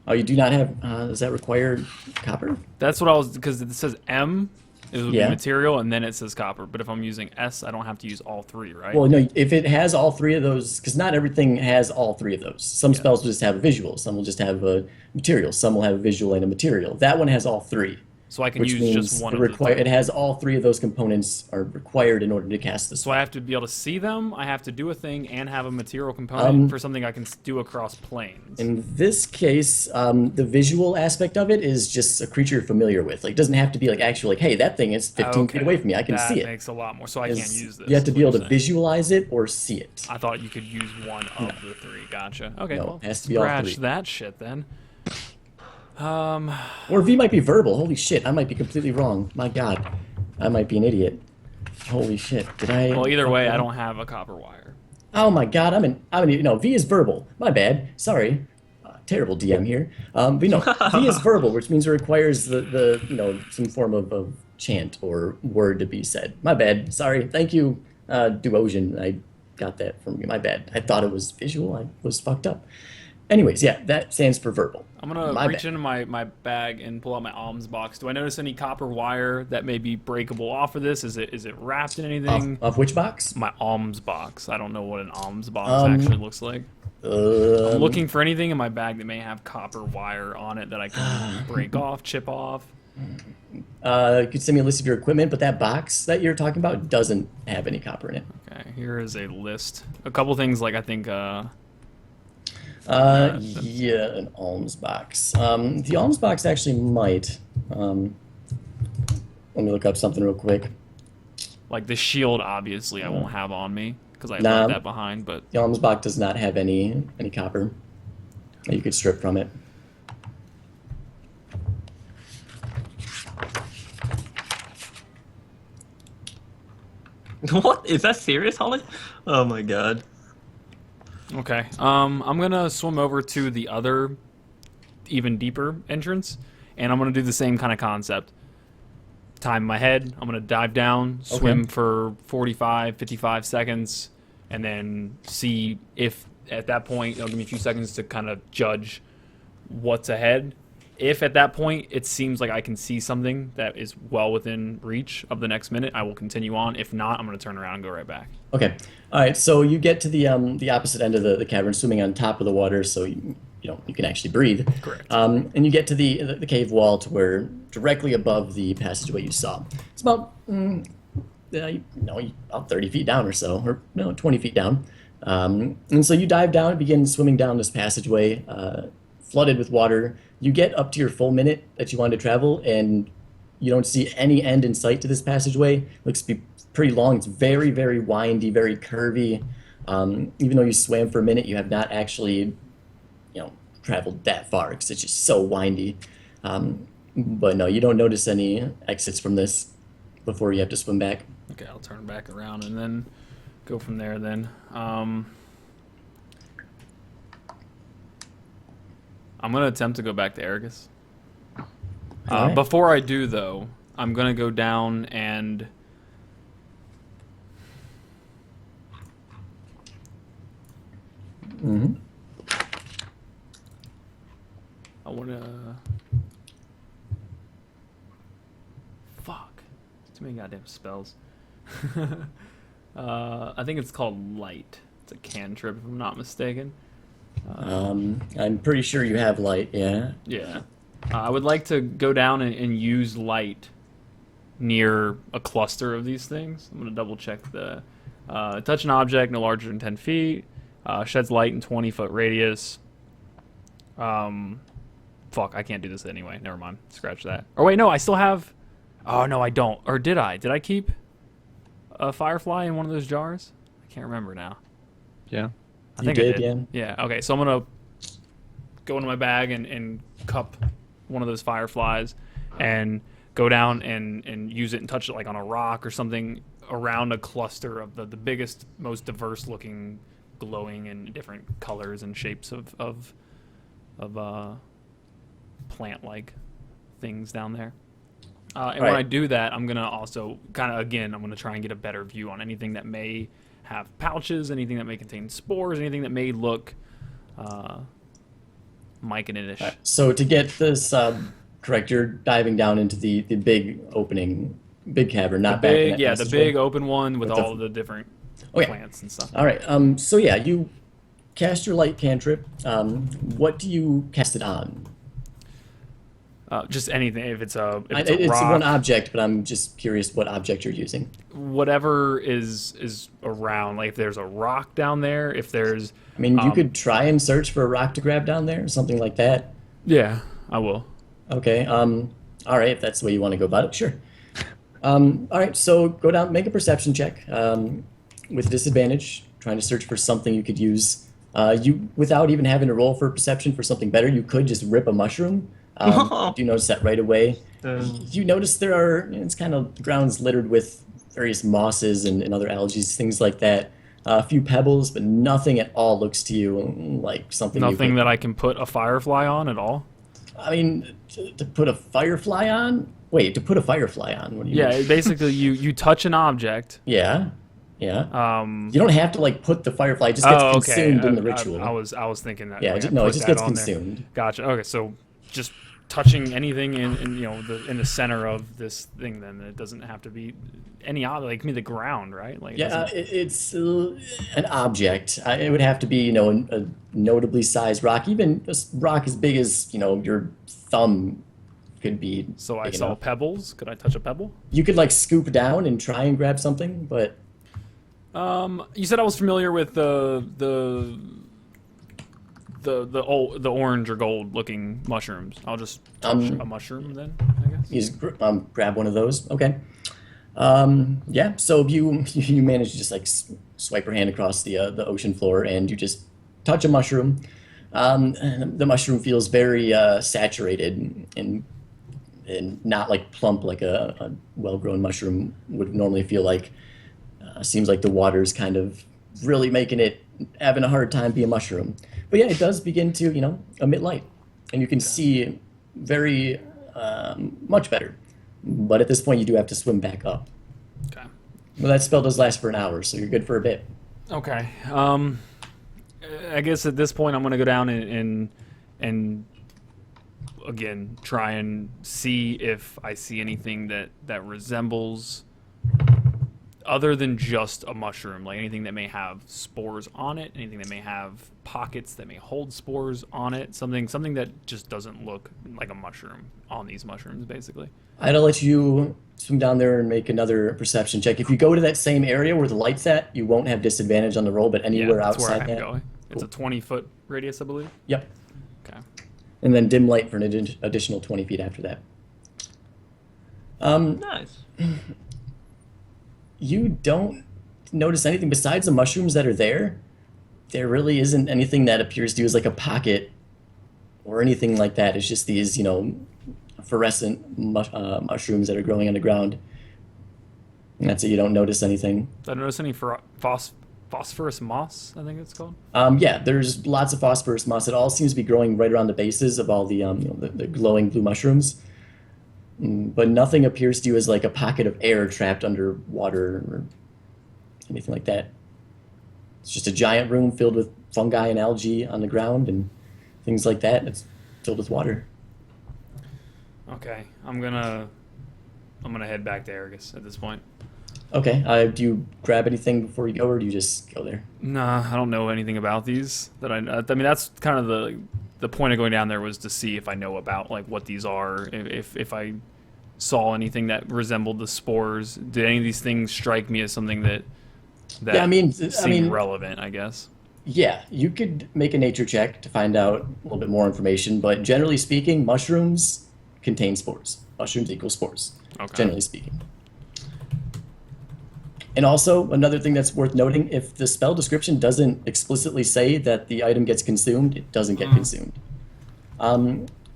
Oh, you do not have. Does that require copper? That's what I was, because it says M, it would Yeah. be material, and then it says copper. But if I'm using S, I don't have to use all 3, right? Well, no. If it has all 3 of those, because not everything has all 3 of those. Some Yeah. spells will just have a visual. Some will just have a material. Some will have a visual and a material. That one has all 3. So I can Which use means just one it of the require. 3. It has all 3 of those components are required in order to cast this. So I have to be able to see them, I have to do a thing, and have a material component for something I can do across planes. In this case, the visual aspect of it is just a creature you're familiar with. Like, it doesn't have to be like actual, like, hey, that thing is 15 feet Okay. away from me. I can that see it. makes a lot more. So I can't Is use this. You have to is be able what to you're saying. visualize it or see it. I thought you could use one of the 3. Gotcha. Okay, No, well, it has to be all scratch 3. that shit then. Or V might be verbal. Holy shit, I might be completely wrong. My god, I might be an idiot. Holy shit, did I? Well, either way, I don't have a copper wire. Oh my god, no, V is verbal. My bad. Sorry. Terrible DM here. But V is verbal, which means it requires the some form of chant or word to be said. My bad. Sorry. Thank you, Duosian. I got that from you. My bad. I thought it was visual. I was fucked up. Anyways, yeah, that stands for verbal. I'm gonna My reach bad. into my bag and pull out my alms box. Do I notice any copper wire that may be breakable off of this? Is it wrapped in anything? Of which box? My alms box. I don't know what an alms box actually looks like. I'm Um, looking for anything in my bag that may have copper wire on it that I can break off, chip off. You could send me a list of your equipment, but that box that you're talking about doesn't have any copper in it. Okay, here is a list. A couple things like I think Yeah, an alms box. The alms box actually might. Let me look up something real quick. like the shield obviously I won't have on me because I Nah. left that behind, but The alms box does not have any copper. that you could strip from it. What? Is that serious, Holly? Oh my god. Okay. I'm gonna swim over to the other, even deeper entrance, and I'm gonna do the same kind of concept. Time my head. I'm gonna dive down, swim for 45, 55 seconds, and then see if at that point it'll give me a few seconds to kind of judge what's ahead. If at that point it seems like I can see something that is well within reach of the next minute, I will continue on. If not, I'm going to turn around and go right back. Okay. All right. So you get to the opposite end of the cavern, swimming on top of the water, so you can actually breathe. Correct. And you get to the cave wall to where directly above the passageway you saw. It's about about 30 feet down or so, or no, 20 feet down. And so you dive down and begin swimming down this passageway, flooded with water. You get up to your full minute that you wanted to travel, and you don't see any end in sight to this passageway. It looks to be pretty long. It's very, very windy, very curvy. Even though you swam for a minute, you have not actually, traveled that far because it's just so windy. But no, you don't notice any exits from this before you have to swim back. Okay, I'll turn back around and then go from there then. I'm going to attempt to go back to Argus. Alright. Before I do, though, I'm going to go down and... Mm-hmm. I want to... Fuck. Too many goddamn spells. I think it's called Light. It's a cantrip, if I'm not mistaken. I'm pretty sure you have light, yeah. Yeah. I would like to go down and use light near a cluster of these things. I'm going to double check the... touch an object no larger than 10 feet. Sheds light in 20-foot radius. Fuck, I can't do this anyway. Never mind. Scratch that. Or wait, no, I still have... Oh, no, I don't. Or did I? Did I keep a firefly in one of those jars? I can't remember now. Yeah. I think You I did, did. Yeah, okay, so I'm going to go into my bag and cup one of those fireflies and go down and use it and touch it like on a rock or something around a cluster of the biggest, most diverse looking, glowing in different colors and shapes of plant-like things down there. And when Right. I do that, I'm going to also kind of, again, I'm going to try and get a better view on anything that may have pouches, anything that may contain spores, anything that may look myconidish. Right. So to get this correct, you're diving down into the big opening, big cavern, not back in that The passageway. big open one with With the- all the different Okay. plants and stuff. All right. So yeah, you cast your light cantrip. What do you cast it on? Just anything. If it's a It's rock, one object, but I'm just curious what object you're using. whatever is around. Like if there's a rock down there, if there's I mean, you could try and search for a rock to grab down there, something like that. yeah, I will. Okay. All right. If that's the way you want to go about it, sure. All right. So go down, make a perception check with disadvantage, trying to search for something you could use. You without even having to roll for perception for something better, you could just rip a mushroom. You notice that right away. You notice there are, it's kind of, the ground's littered with various mosses and other algae, things like that. A few pebbles, but nothing at all looks to you like something you Nothing could, that I can put a firefly on at all. I mean, to put a firefly on? Wait, to put a firefly on? What do you Yeah, mean? basically you touch an object. Yeah. Yeah. You don't have to like put the firefly, it just gets consumed in the ritual. I was thinking that. Yeah, like, no, I it put just that gets on there. consumed. Gotcha. Okay, so just touching anything in the center of this thing, then it doesn't have to be any like it can be the ground, right? Like it Yeah, doesn't- it's an object. It would have to be, a notably sized rock, even a rock as big as, your thumb could be. So I big saw enough. pebbles. Could I touch a pebble? You could like scoop down and try and grab something, but You said I was familiar with the orange or gold looking mushrooms. I'll just touch a mushroom then, I guess. you just grab one of those. Okay. Yeah. So if you manage to just like swipe your hand across the ocean floor and you just touch a mushroom, The mushroom feels very saturated and not like plump like a well-grown mushroom would normally feel like. Seems like the water's kind of really making it having a hard time being a mushroom. But yeah, it does begin to emit light, and you can see very much better. But at this point, you do have to swim back up. Okay. Well, that spell does last for an hour, so you're good for a bit. Okay. I guess at this point I'm gonna go down and again try and see if I see anything that resembles other than just a mushroom, like anything that may have spores on it, anything that may have pockets that may hold spores on it, something that just doesn't look like a mushroom on these mushrooms, basically. I'd let you swim down there and make another perception check. If you go to that same area where the light's at, you won't have disadvantage on the roll, but anywhere Yeah, that's where outside I'm that. going. It's a 20-foot radius, I believe. Yep. Okay. And then dim light for an additional 20 feet after that. Nice. You don't notice anything besides the mushrooms that are there. There really isn't anything that appears to you as like a pocket or anything like that. It's just these, fluorescent mushrooms that are growing on the ground. And that's it. You don't notice anything. Did I notice any phosphorus moss, I think it's called? Yeah, there's lots of phosphorus moss. It all seems to be growing right around the bases of all the, the glowing blue mushrooms. But nothing appears to you as like a pocket of air trapped under water or anything like that. It's just a giant room filled with fungi and algae on the ground and things like that. It's filled with water. Okay, I'm gonna head back to Argus at this point. Okay. Do you grab anything before you go, or do you just go there? Nah, I don't know anything about these. I mean, that's kind of the point of going down there, was to see if I know about like what these are. If I saw anything that resembled the spores, did any of these things strike me as something that seemed relevant? I guess. Yeah, you could make a nature check to find out a little bit more information, but generally speaking, mushrooms contain spores. Mushrooms equal spores, Okay. generally speaking. And also, another thing that's worth noting, if the spell description doesn't explicitly say that the item gets consumed, it doesn't get consumed.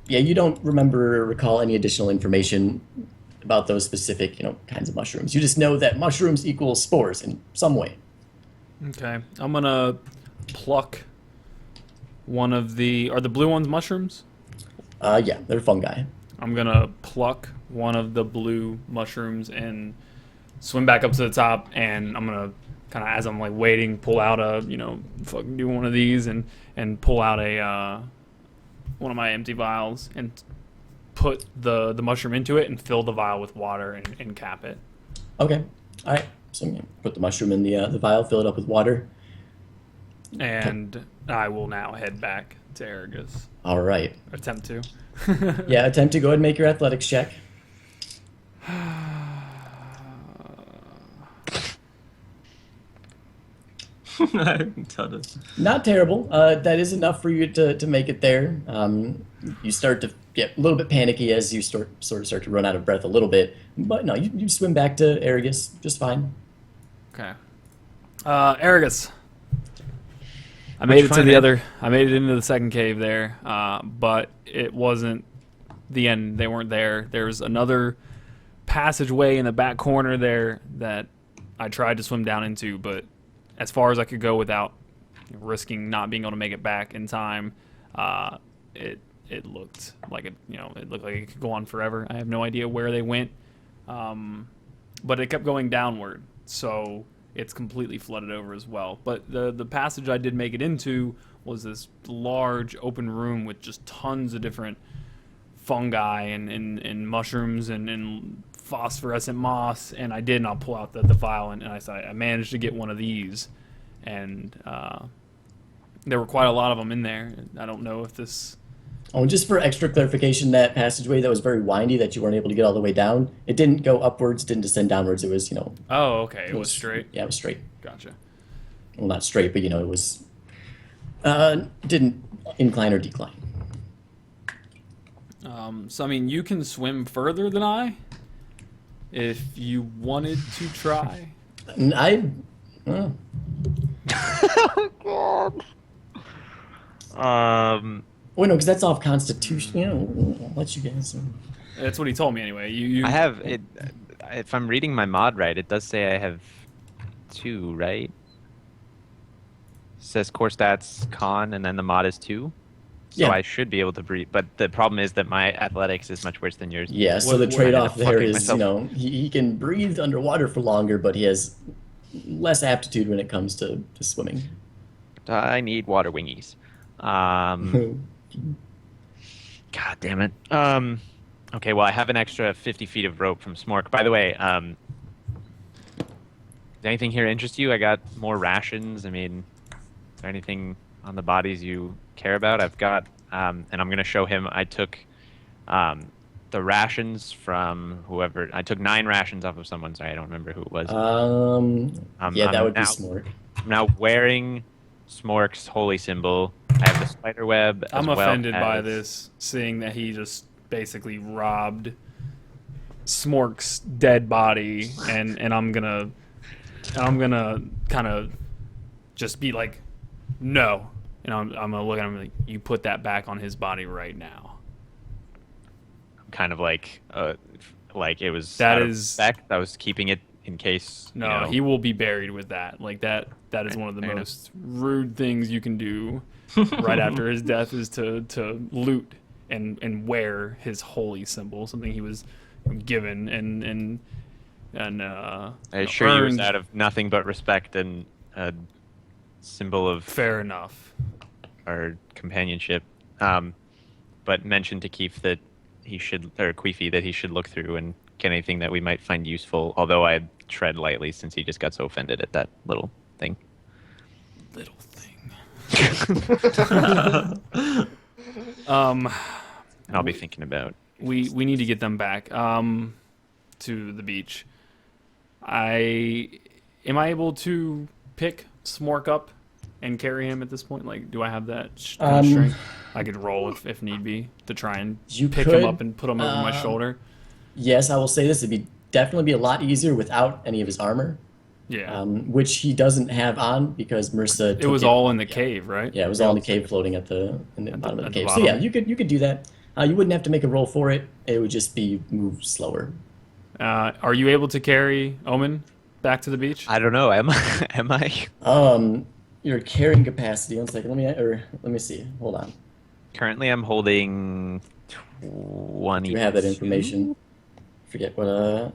Yeah, you don't remember or recall any additional information about those specific, kinds of mushrooms. You just know that mushrooms equal spores in some way. Okay, I'm gonna pluck one of are the blue ones mushrooms? Yeah, they're fungi. I'm gonna pluck one of the blue mushrooms and swim back up to the top, and I'm gonna kind of, as I'm like waiting, pull out fucking do one of these and pull out one of my empty vials and put the mushroom into it and fill the vial with water and cap it. Okay, all right. So I'm gonna put the mushroom in the vial, fill it up with water. And I will now head back to Argus. All right. Attempt to. Yeah, attempt to go ahead and make your athletics check. Not terrible. That is enough for you to make it there. You start to get a little bit panicky as you sort of start to run out of breath a little bit. But no, you swim back to Argus just fine. Okay. Argus. I made it into the second cave there, but it wasn't the end. They weren't there. There's another passageway in the back corner there that I tried to swim down into, but as far as I could go without risking not being able to make it back in time, it looked like it looked like it could go on forever. I have no idea where they went, but it kept going downward, so it's completely flooded over as well. But the passage I did make it into was this large open room with just tons of different fungi and mushrooms and phosphorescent moss, and I'll pull out the vial, and I managed to get one of these, and there were quite a lot of them in there. I don't know if this... Oh, and just for extra clarification, that passageway that was very windy that you weren't able to get all the way down, it didn't go upwards, didn't descend downwards. It was, Oh, okay. It was straight? Yeah, it was straight. Gotcha. Well, not straight, but, it was... didn't incline or decline. So, I mean, you can swim further than I, if you wanted to try. And I... Oh. Oh no, because that's off Constitution. You know, I'll let you guys. That's what he told me anyway. You I have it. If I'm reading my mod right, it does say I have 2, right? It says core stats con, and then the mod is 2. So Yeah. I should be able to breathe. But the problem is that my athletics is much worse than yours. Yeah, so What- the what- trade-off I ended up there fucking is, myself. you know, he can breathe underwater for longer, but he has less aptitude when it comes to swimming. I need water wingies. God damn it. Okay, well, I have an extra 50 feet of rope from Smork. By the way, does anything here interest you? I got more rations. I mean, is there anything on the bodies you care about? I've got, and I'm going to show him, I took the rations from whoever. I took 9 rations off of someone. Sorry, I don't remember who it was. Yeah, that I'm would be now- smart. I'm now wearing Smork's holy symbol. I have the spider web. As I'm well offended by as- this, seeing that he just basically robbed Smork's dead body, and I'm gonna kind of just be like, no, and I'm gonna look at him like, you put that back on his body right now. Kind of like it was That out of is- respect. I was keeping it in case. No, you know, he will be buried with that. Like that is one of the Fair enough. most rude things you can do right after his death is to loot and wear his holy symbol, something he was given and I assure you, it was earned. out of nothing but respect and a symbol of Fair enough. our companionship. But mentioned to Keith that he should, or Queefy, that he should look through and get anything that we might find useful. Although I'd tread lightly since he just got so offended at that little thing. Little thing. And I'll be thinking about. We need to get them back to the beach. Am I able to pick Smork up and carry him at this point? Like, do I have that kind of strength? I could roll if need be to try and You pick could, him up and put him over my shoulder. Yes, I will say this: definitely be a lot easier without any of his armor, Yeah, which he doesn't have on because Marissa. it took was all in the cave, right? Yeah, it was all in the cave, floating in the bottom of the at the cave. So yeah, bottom. you could do that. You wouldn't have to make a roll for it. It would just be move slower. Are you able to carry Omen back to the beach? I don't know. Am I? Am I? Your carrying capacity. 1 second. Let me see. Hold on. Currently, I'm holding 20. Do you have that information? Forget what.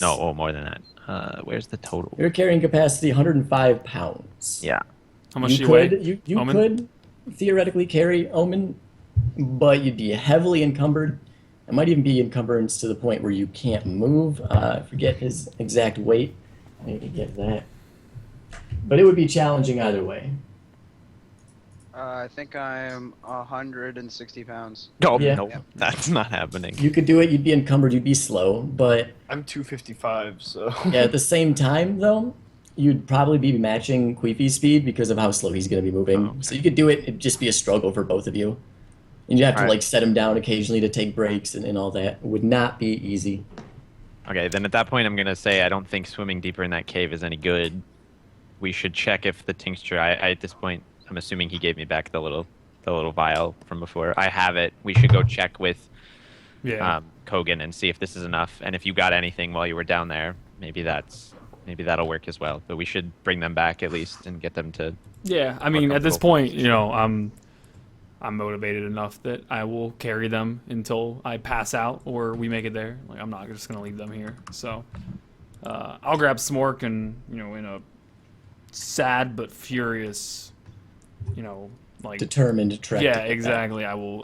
No, more than that. Where's the total? Your carrying capacity 105 pounds. Yeah. How much do You you weigh? could you Omen? could theoretically carry Omen, but you'd be heavily encumbered. It might even be encumbrance to the point where you can't move. I forget his exact weight. I need to get that. But it would be challenging either way. I think I'm 160 pounds. Oh, Yeah. no, that's not happening. You could do it. You'd be encumbered. You'd be slow. But I'm 255, so. yeah, at the same time, though, you'd probably be matching Queefy's speed because of how slow he's going to be moving. Oh, okay. So you could do it. It'd just be a struggle for both of you. And you'd have to Alright. like set him down occasionally to take breaks and all that. It would not be easy. Okay, then at that point, I'm gonna say I don't think swimming deeper in that cave is any good. We should check if the tincture. I at this point, I'm assuming he gave me back the little vial from before. I have it. We should go check with Yeah. Kogan and see if this is enough. And if you got anything while you were down there, maybe that'll work as well. But we should bring them back at least and get them to. Yeah, I mean, at this comfortable. point, you know, I'm motivated enough that I will carry them until I pass out or we make it there. Like, I'm not just gonna leave them here. So, I'll grab Smork and, you know, in a sad but furious, you know, like Determined to track. yeah, to get exactly. I will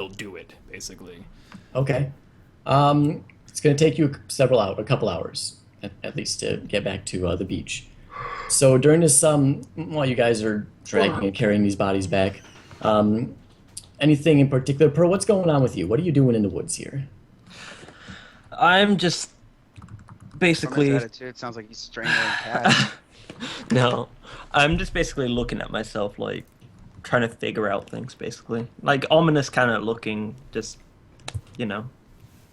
do it basically. back. Okay. It's going to take you a couple hours at least to get back to the beach. So during this, while you guys are dragging and carrying these bodies back, anything in particular? Pearl, what's going on with you? What are you doing in the woods here? I'm just From basically his attitude, sounds like he's strangling cats. no. I'm just basically looking at myself, like trying to figure out things. Basically, like ominous, kind of looking. Just no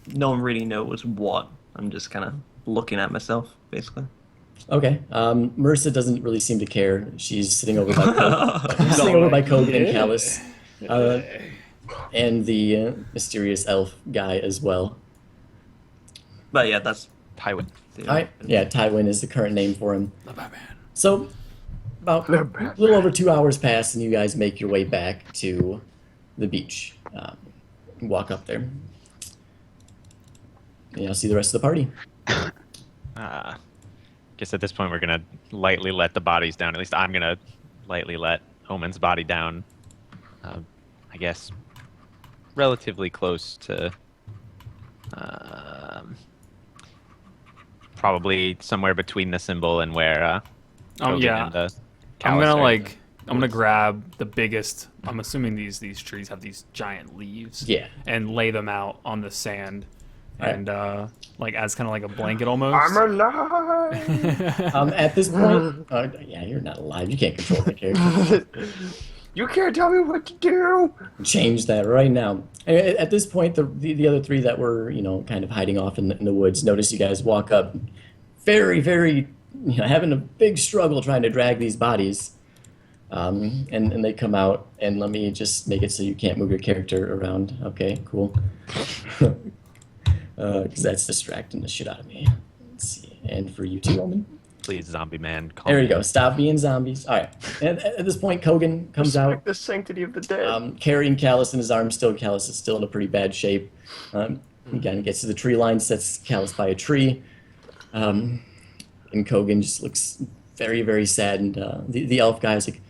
one really knows what. I'm just kind of looking at myself, basically. Okay. Marissa doesn't really seem to care. She's sitting over by sitting over by Kogan and Callus, and the mysterious elf guy as well. But yeah, that's Tywin. the All right. Yeah, Tywin is the current name for him. The Batman. So, about a little over 2 hours pass, and you guys make your way back to the beach. Walk up there. And you'll see the rest of the party. Guess at this point we're gonna lightly let the bodies down. At least I'm gonna lightly let Omen's body down. I guess relatively close to probably somewhere between the symbol and where Kogan Yeah. and the I'm Callus gonna are. I'm gonna grab the biggest. I'm assuming these trees have these giant leaves. Yeah. And lay them out on the sand, Alright. and like as kind of like a blanket almost. I'm alive. At this point, yeah, you're not alive. You can't control the character. You can't tell me what to do. Change that right now. At this point, the other three that were, kind of hiding off in the woods, notice you guys walk up, very, very, having a big struggle trying to drag these bodies. And they come out, and let me just make it so you can't move your character around. Okay, cool. Because that's distracting the shit out of me. Let's see. And for you too, Omen. Please, zombie man. Calm There you down. go. Stop being zombies. All right. And at this point, Kogan comes out. Respect the sanctity of the dead. Carrying Callus in his arms. Still, Callus is still in a pretty bad shape. He kind of gets to the tree line, sets Callus by a tree, and Kogan just looks very, very sad. And the elf guy is like,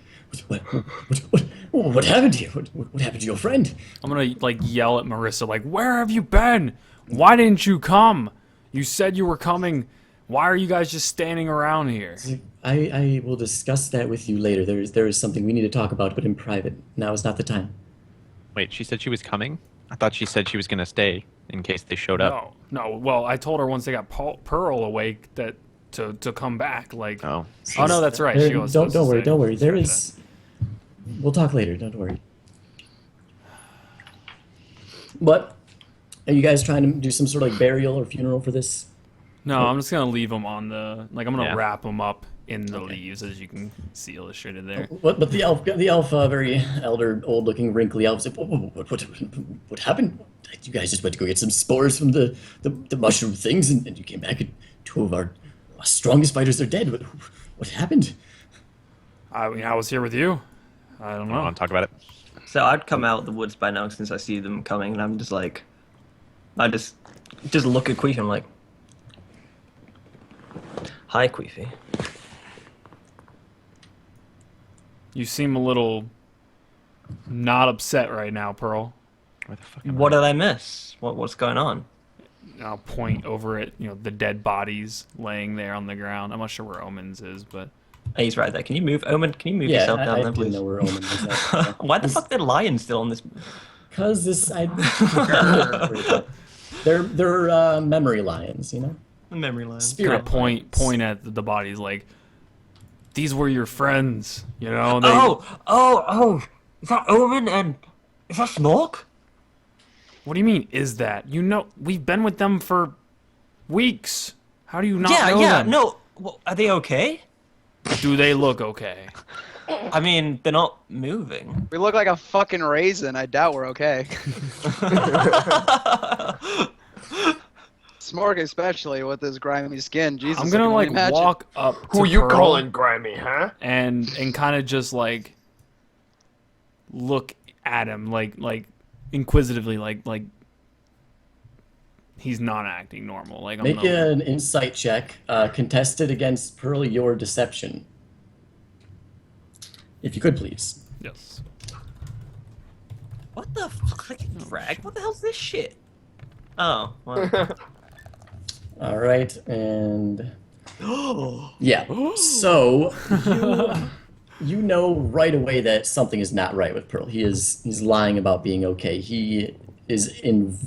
what happened to you? What happened to your friend? I'm gonna like yell at Marissa, like, "Where have you been? Why didn't you come? You said you were coming. Why are you guys just standing around here?" I will discuss that with you later. There is something we need to talk about, but in private. Now is not the time. Wait, she said she was coming? I thought she said she was gonna stay in case they showed up. No. Well, I told her once they got Pearl awake that to come back. Like, Oh. oh no, that's right. She was Don't supposed to don't worry. stay. There is. We'll talk later. Don't worry. But are you guys trying to do some sort of like burial or funeral for this? No, I'm just gonna leave them on the. Like, I'm gonna Yeah. wrap them up in the leaves, as you can see illustrated there. But the elf, very elder, old-looking, wrinkly elf, said, what happened? You guys just went to go get some spores from the mushroom things, and you came back, and two of our strongest fighters are dead. What happened? I was here with you. I don't I know. want to talk about it. So I'd come out the woods by now since I see them coming, and I'm just like, I just look at Queefy. I'm like, "Hi, Queefy." You seem a little not upset right now, Pearl. Where the fuck am What I? did I miss? What's going on? I'll point over at the dead bodies laying there on the ground. I'm not sure where Omens is, but Oh, he's right there. Can you move, Omen? Can you move Yeah, yourself I down there, didn't please? know where Omen was at. Why the fuck are lions still on this? Because they're memory lions, Memory line. kind Spirit of point at the bodies like, these were your friends, They, Oh! Is that Omen and is that Snork? What do you mean? Is that we've been with them for weeks? How do you not know them? No. Well, are they okay? Do they look okay? I mean, they're not moving. We look like a fucking raisin. I doubt we're okay. Smorg especially with his grimy skin. Jesus, I'm I gonna can only like imagine. walk up to Who you Pearl calling grimy, huh? and kind of just like look at him like inquisitively like he's not acting normal. Like, I'm Make gonna, an insight check, contested against Pearl your deception. If you could, please. yes. What the fucking frag? What the hell's this shit? Oh, well. All right, and yeah. So you know right away that something is not right with Pearl. He's lying about being okay. He is in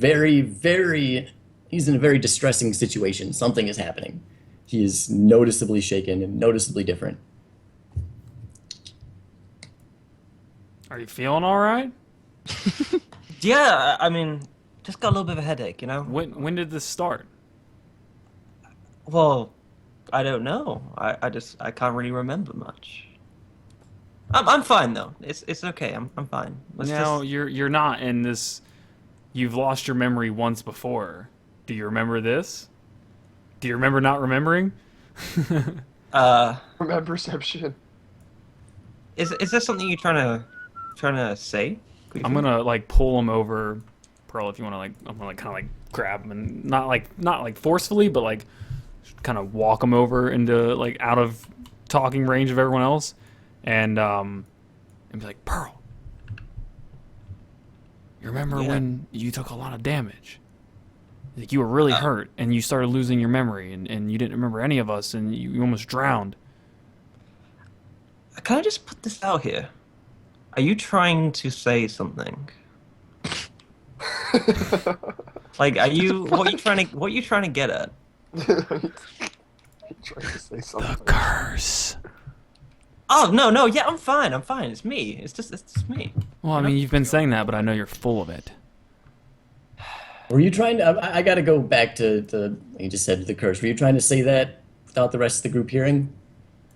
he's in a very distressing situation. Something is happening. He is noticeably shaken and noticeably different. Are you feeling all right? Yeah, I mean, just got a little bit of a headache, When did this start? Well, I don't know. I can't really remember much. I'm fine though. It's okay. I'm fine. Now you're not in this. You've lost your memory once before. Do you remember this? Do you remember not remembering? Remember perception. Is there something you're trying to say? I'm gonna like pull him over, Pearl. If you want to, like, I'm gonna like, kind of like grab him and not like forcefully, but like kind of walk him over into like out of talking range of everyone else, and be like, Pearl, you remember when you took a lot of damage? Like you were really hurt, and you started losing your memory, and you didn't remember any of us, and you almost drowned. Can I just put this out here? Are you trying to say something? Like, are you? What are you trying to get at? Trying to say something. The curse. Oh no, yeah, I'm fine. It's me. It's just me. Well, I mean, you've been saying that, but I know you're full of it. Were you trying to? I got to go back to you just said the curse. Were you trying to say that without the rest of the group hearing?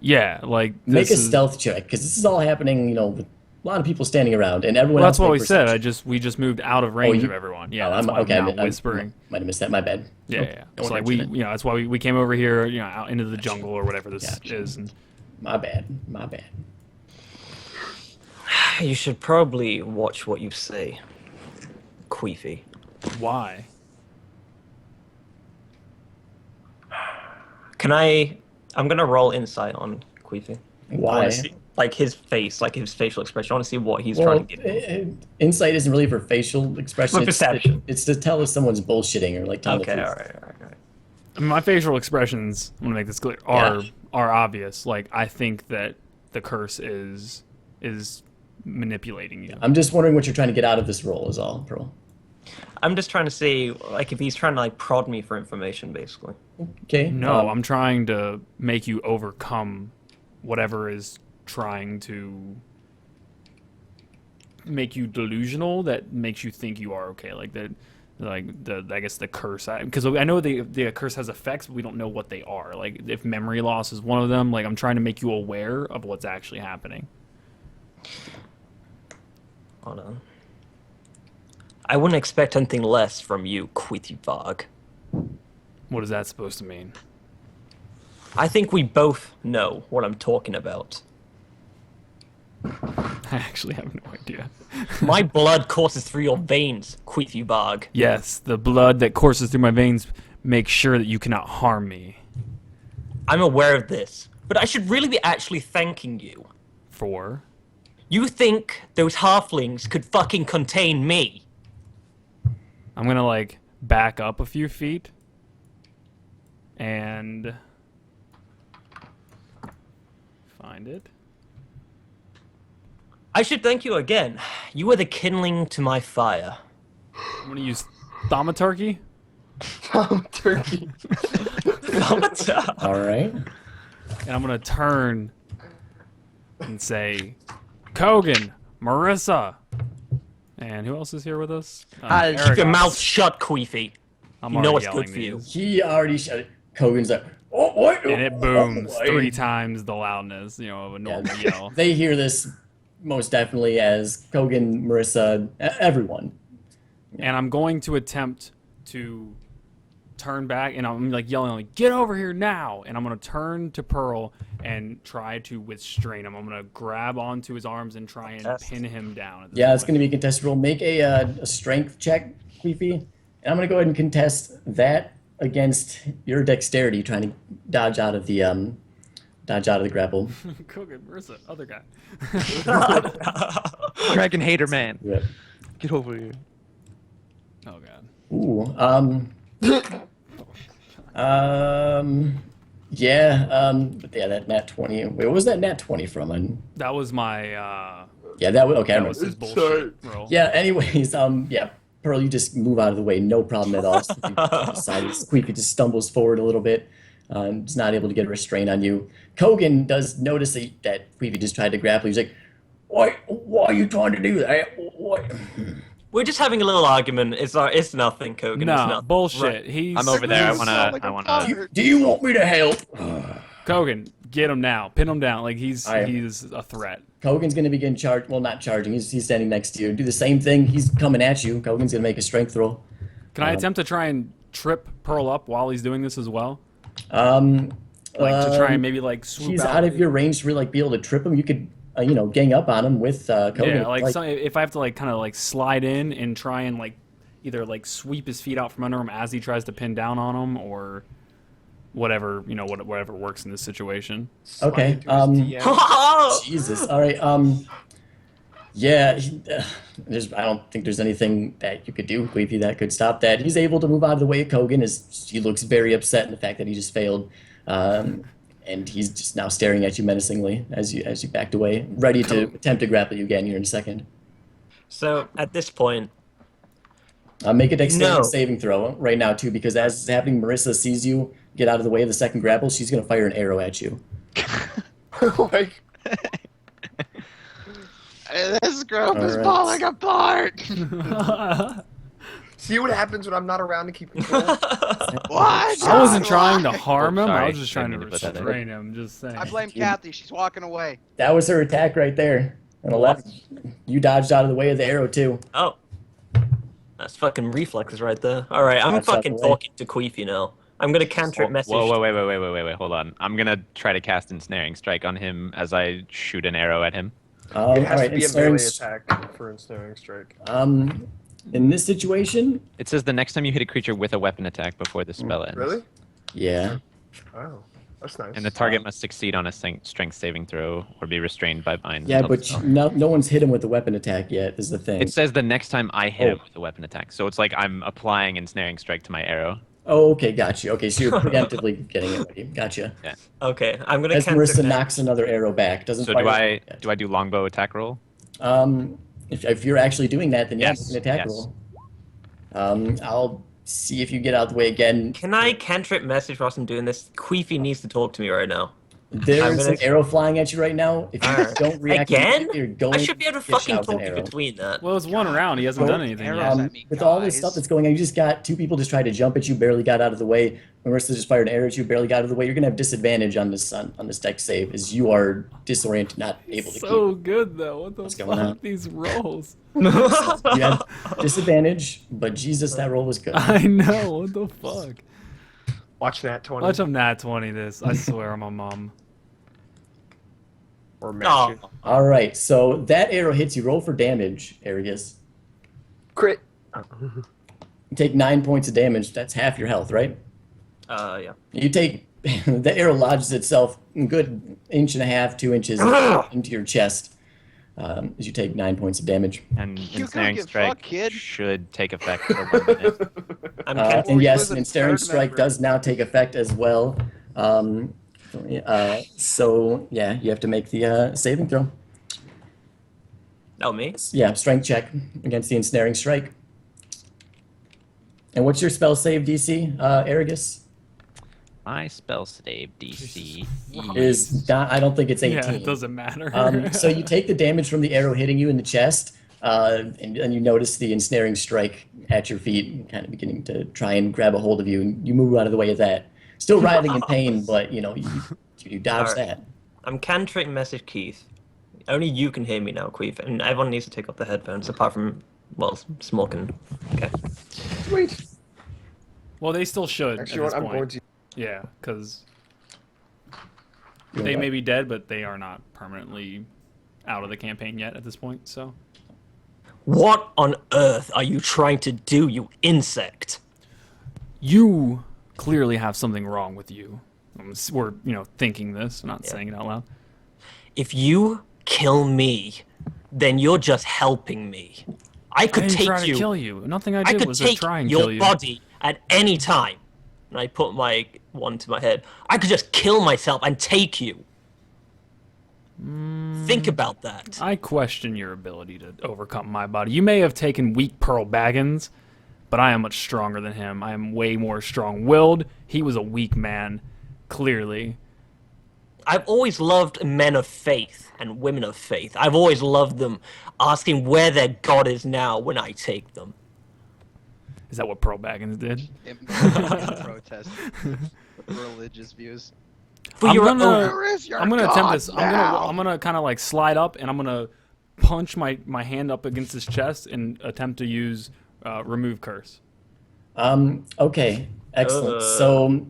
Yeah, like Make a stealth check because this is all happening. With a lot of people standing around and everyone. Well, that's else what make we said. perception. We just moved out of range of everyone. Yeah, that's why I'm now whispering. Might have missed that. My bad. Yeah. Don't So like mention it. that's why we came over here, out into the jungle or whatever this is. And My bad. You should probably watch what you say, Queefy. why? I'm gonna roll insight on Queefy. I Why? wanna see, like his face, like his facial expression. I want to see what he's trying to get. Insight isn't really for facial expression. For perception. It's to tell if someone's bullshitting or like telling Okay, the all truth. right. I mean, my facial expressions, I'm gonna make this clear, are obvious. Like I think that the curse is manipulating you. I'm just wondering what you're trying to get out of this role. Is all, Pearl. I'm just trying to see, like, if he's trying to like prod me for information, basically. Okay. No, I'm trying to make you overcome whatever is trying to make you delusional, that makes you think you are okay. Like that, I guess the curse. Because I know the curse has effects, but we don't know what they are. Like if memory loss is one of them, like I'm trying to make you aware of what's actually happening. Hold on. I wouldn't expect anything less from you, Queefy Varg. What is that supposed to mean? I think we both know what I'm talking about. I actually have no idea. My blood courses through your veins, Queefy Varg. Yes, the blood that courses through my veins makes sure that you cannot harm me. I'm aware of this, but I should really be actually thanking you. For? You think those halflings could fucking contain me? I'm gonna like back up a few feet and find it. I should thank you again. You were the kindling to my fire. I'm gonna use thaumaturgy. Turkey. All right. And I'm gonna turn and say, Kogan, Marissa, and who else is here with us? Keep your mouth shut, Queefy. I'm You know already what's good yelling for you. these. He already shouted. Kogan's like, oh, what? And it booms Oh, 3 times the loudness, of a normal yell. They hear this most definitely as Kogan, Marissa, everyone. And I'm going to attempt to turn back, and I'm like yelling, like, get over here now! And I'm gonna turn to Pearl and try to restrain him. I'm gonna grab onto his arms and try and pin him down. At this Yeah, it's point. going to be a contested roll. Make a strength check, Queefy. And I'm going to go ahead and contest that against your dexterity, trying to dodge out of the grapple. Kogan, Marissa, other guy. Dragon hater man. Yeah. Get over here. Oh god. Ooh. That nat 20. Wait, what was that nat 20 from? That was my Yeah, that was okay. I that remember. was his bullshit roll. Yeah. Anyways, Pearl, you just move out of the way, no problem at all. So you decided Squeaky just stumbles forward a little bit, is not able to get a restraint on you. Kogan does notice that Squeaky just tried to grapple. He's like, why are you trying to do that? What? We're just having a little argument. It's nothing, Kogan. It's No, nothing. bullshit. Right. He's. I'm over there. Like I a wanna. fart. Do you want me to help? Kogan, get him now. Pin him down. Like he's I am. a threat. Kogan's gonna begin well, not charging. He's standing next to you. Do the same thing. He's coming at you. Kogan's gonna make a strength roll. Can I attempt to try and trip Pearl up while he's doing this as well? Um, Like to try and maybe like swoop he's out. out of your range to really like be able to trip him. You could, gang up on him with Kogan. Yeah, like if I have to like kind of like slide in and try and like either like sweep his feet out from under him as he tries to pin down on him or whatever, whatever works in this situation. Okay. Slide into his DM. Jesus. All right. Yeah. I don't think there's anything that you could do, Queefy, that could stop that. He's able to move out of the way of Kogan. He looks very upset in the fact that he just failed, and he's just now staring at you menacingly as you backed away, ready to attempt to grapple you again here in a second. So at this point, Make a dexterity No. saving throw right now too, because as it's happening, Marissa sees you get out of the way of the second grapple. She's gonna fire an arrow at you. Like, This group is Alright. falling apart. see what happens when I'm not around to keep control? What? I wasn't trying to harm him. I sorry. was just trying to Didn't mean to put that in. restrain him. Just saying. I blame Kathy. She's walking away. That was her attack right there. On the left, you dodged out of the way of the arrow too. oh, that's fucking reflexes right there. All right, I'm That's out fucking the way. talking to Queefy now. I'm gonna cantrip message. Whoa, wait, hold on. I'm gonna try to cast Ensnaring Strike on him as I shoot an arrow at him. It All has right, to be a ensnaring melee s- attack for ensnaring strike. In this situation, It says the next time you hit a creature with a weapon attack before the spell ends. Really? yeah. Oh, that's nice. And the target must succeed on a strength saving throw or be restrained by binds. Yeah, until the but spell. no one's hit him with a weapon attack yet, is the thing. It says the next time I hit him Oh. with a weapon attack. So it's like I'm applying Ensnaring Strike to my arrow. Oh, okay, gotcha. Okay, so you're preemptively getting it ready. Gotcha. Okay, I'm gonna As cantrip. Marissa knocks another arrow back, doesn't So fire. do I do longbow attack roll? If you're actually doing that, then Yes, make an attack yes. roll. I'll see if you get out of the way again. Can I cantrip message whilst I'm doing this? Queefy needs to talk to me right now. There's gonna- an arrow flying at you right now. If you Alright. don't react, Again? you're going I should be able to get fucking shot with talk an in arrow. between that. Well, it's one round. He hasn't done anything arrows yet. at me, With all this guys. stuff that's going on, you just got two people just tried to jump at you, barely got out of the way. Marissa just fired an arrow at you, barely got out of the way. You're gonna have disadvantage on this deck save, as you are disoriented, not able to So good though. What the What's going on? fuck? These rolls. keep. You have disadvantage, but Jesus, that roll was good. I know. What the fuck? Watch that 20 Watch him nat 20 this. I swear on my mom. or match it. Oh, All right, so that arrow hits you. Roll for damage, Arigus. Crit. You take 9 points of damage. That's half your health, right? yeah. You take the arrow lodges itself a good inch and a half, 2 inches into your chest as you take 9 points of damage. And You Ensnaring gonna get Strike fucked, kid. should take effect for 1 minute. I'm And cantripping. yes, lose an a ensnaring third strike member. does now take effect as well. So yeah, you have to make the saving throw. Oh, me? Yeah, strength check against the ensnaring strike. And what's your spell save DC, Aragus? My spell save DC Is not, I don't think it's 18. Yeah, it doesn't matter. So you take the damage from the arrow hitting you in the chest, and you notice the ensnaring strike at your feet, kind of beginning to try and grab a hold of you, and you move out of the way of that. Still writhing in pain, but you dodge Alright. that. I'm cantripping message Keith. Only you can hear me now, Queef, and everyone needs to take off their headphones, apart from, well, Smolkin. Okay. Sweet. well, they still should. Actually, at what this I'm going point. to. Yeah, because You they know may what? be dead, but they are not permanently out of the campaign yet at this point. So What on earth are you trying to do, you insect? you clearly have something wrong with you. We're thinking this, not Yeah. saying it out loud. If you kill me, then you're just helping me. I I could didn't take try to you. kill you. Nothing I I did could was to take try and your kill you. body at any time. And I put my one to my head. I could just kill myself and take you. Think about that. I question your ability to overcome my body. You may have taken weak Pearl Baggins, but I am much stronger than him. I am way more strong-willed. He was a weak man, clearly. I've always loved men of faith and women of faith. I've always loved them, asking where their god is now when I take them. Is that what Pearl Baggins did? Protest religious views. For I'm your gonna- own. Where is your I'm gonna attempt god this. now? I'm gonna kind of like slide up, and I'm gonna punch my hand up against his chest and attempt to use remove curse. Okay, excellent. So,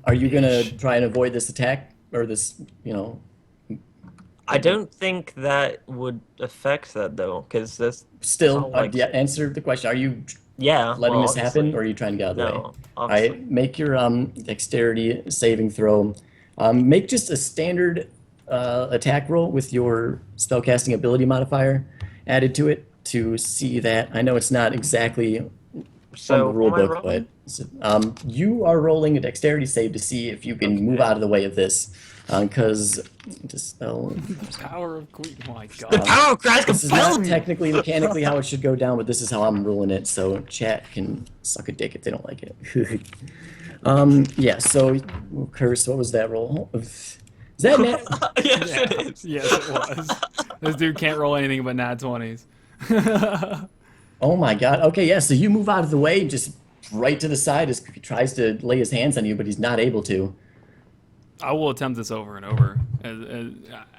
are you gonna try and avoid this attack or this, I don't think that would affect that though, because that's Still, like- yeah, answer the question. Are you yeah. letting well, this happen, obviously. or are you trying to get out of the way? No, All obviously. right, make your dexterity saving throw. Make just a standard attack roll with your spellcasting ability modifier added to it to see that. I know it's not exactly So, from the rule what am I book, rolling? but you are rolling a dexterity save to see if you can move out of the way of this. Because dispel. Power of Queen. Oh my The god. power of Christ This is not compelled me. technically mechanically how it should go down, but this is how I'm ruling it. So chat can suck a dick if they don't like it. Yeah. So curse. What was that roll? Is that net? Yes, it is. Yes, it was. This dude can't roll anything but nat 20s. Oh my god. Okay. Yeah. So you move out of the way, just right to the side as he tries to lay his hands on you, but he's not able to. I will attempt this over and over.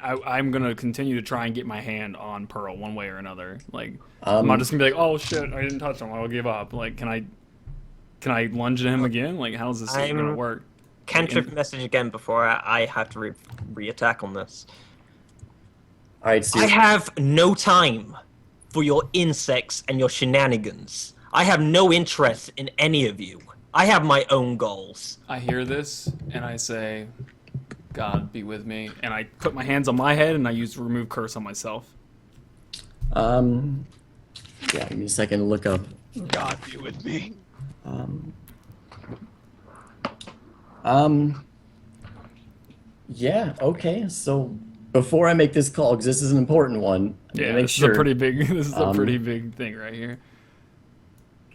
I'm gonna continue to try and get my hand on Pearl one way or another. Like I'm not just gonna be like, oh shit, I didn't touch him. I'll give up. Like, can I lunge at him again? Like, how's this gonna I'm- work? Cantrip message again before I have to re-attack on this. All right. So I have no time for your insects and your shenanigans. I have no interest in any of you. I have my own goals. I hear this and I say, God be with me, and I put my hands on my head and I use remove curse on myself. yeah. Give me a second to look up. God be with me. Yeah. Okay. So before I make this call, because this is an important one, I'm gonna Yeah, make this sure. is a pretty big. This is a Um, pretty big thing right here.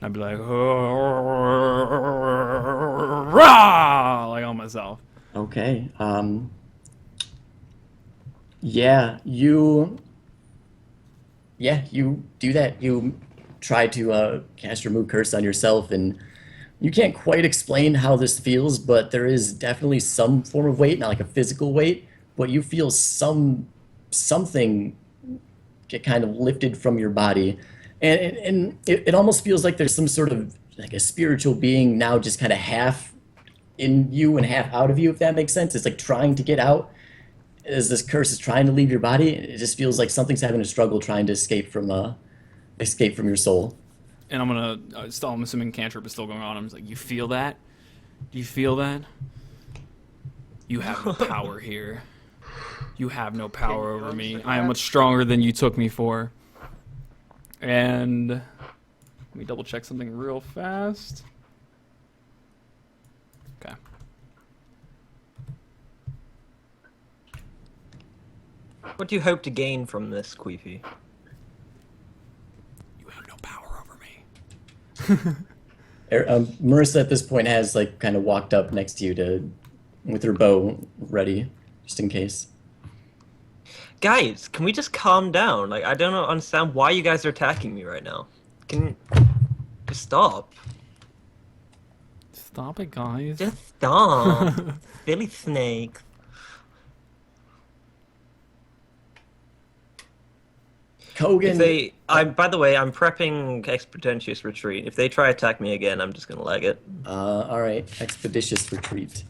I'd be like, rah, like on myself. Okay. Yeah, you do that. You try to cast remove curse on yourself, and you can't quite explain how this feels, but there is definitely some form of weight, not like a physical weight, but you feel something get kind of lifted from your body, and it almost feels like there's some sort of like a spiritual being now just kind of half in you and half out of you, if that makes sense. It's like trying to get out as this curse is trying to leave your body. It just feels like something's having a struggle trying to escape from your soul. And I'm gonna. I'm assuming cantrip is still going on. I'm just like, you feel that? Do you feel that? You have no power here. You have no power over me. I am much stronger than you took me for. And let me double check something real fast. Okay. What do you hope to gain from this, Queefy? You have no power over me. Marissa at this point has like kind of walked up next to you with her bow ready, just in case. Guys, can we just calm down? Like, I don't understand why you guys are attacking me right now. Can just stop? Stop it, guys. Just stop. Billy Snake. Kogan. By the way, I'm prepping Expeditious Retreat. If they try to attack me again, I'm just gonna leg it. All right, expeditious retreat.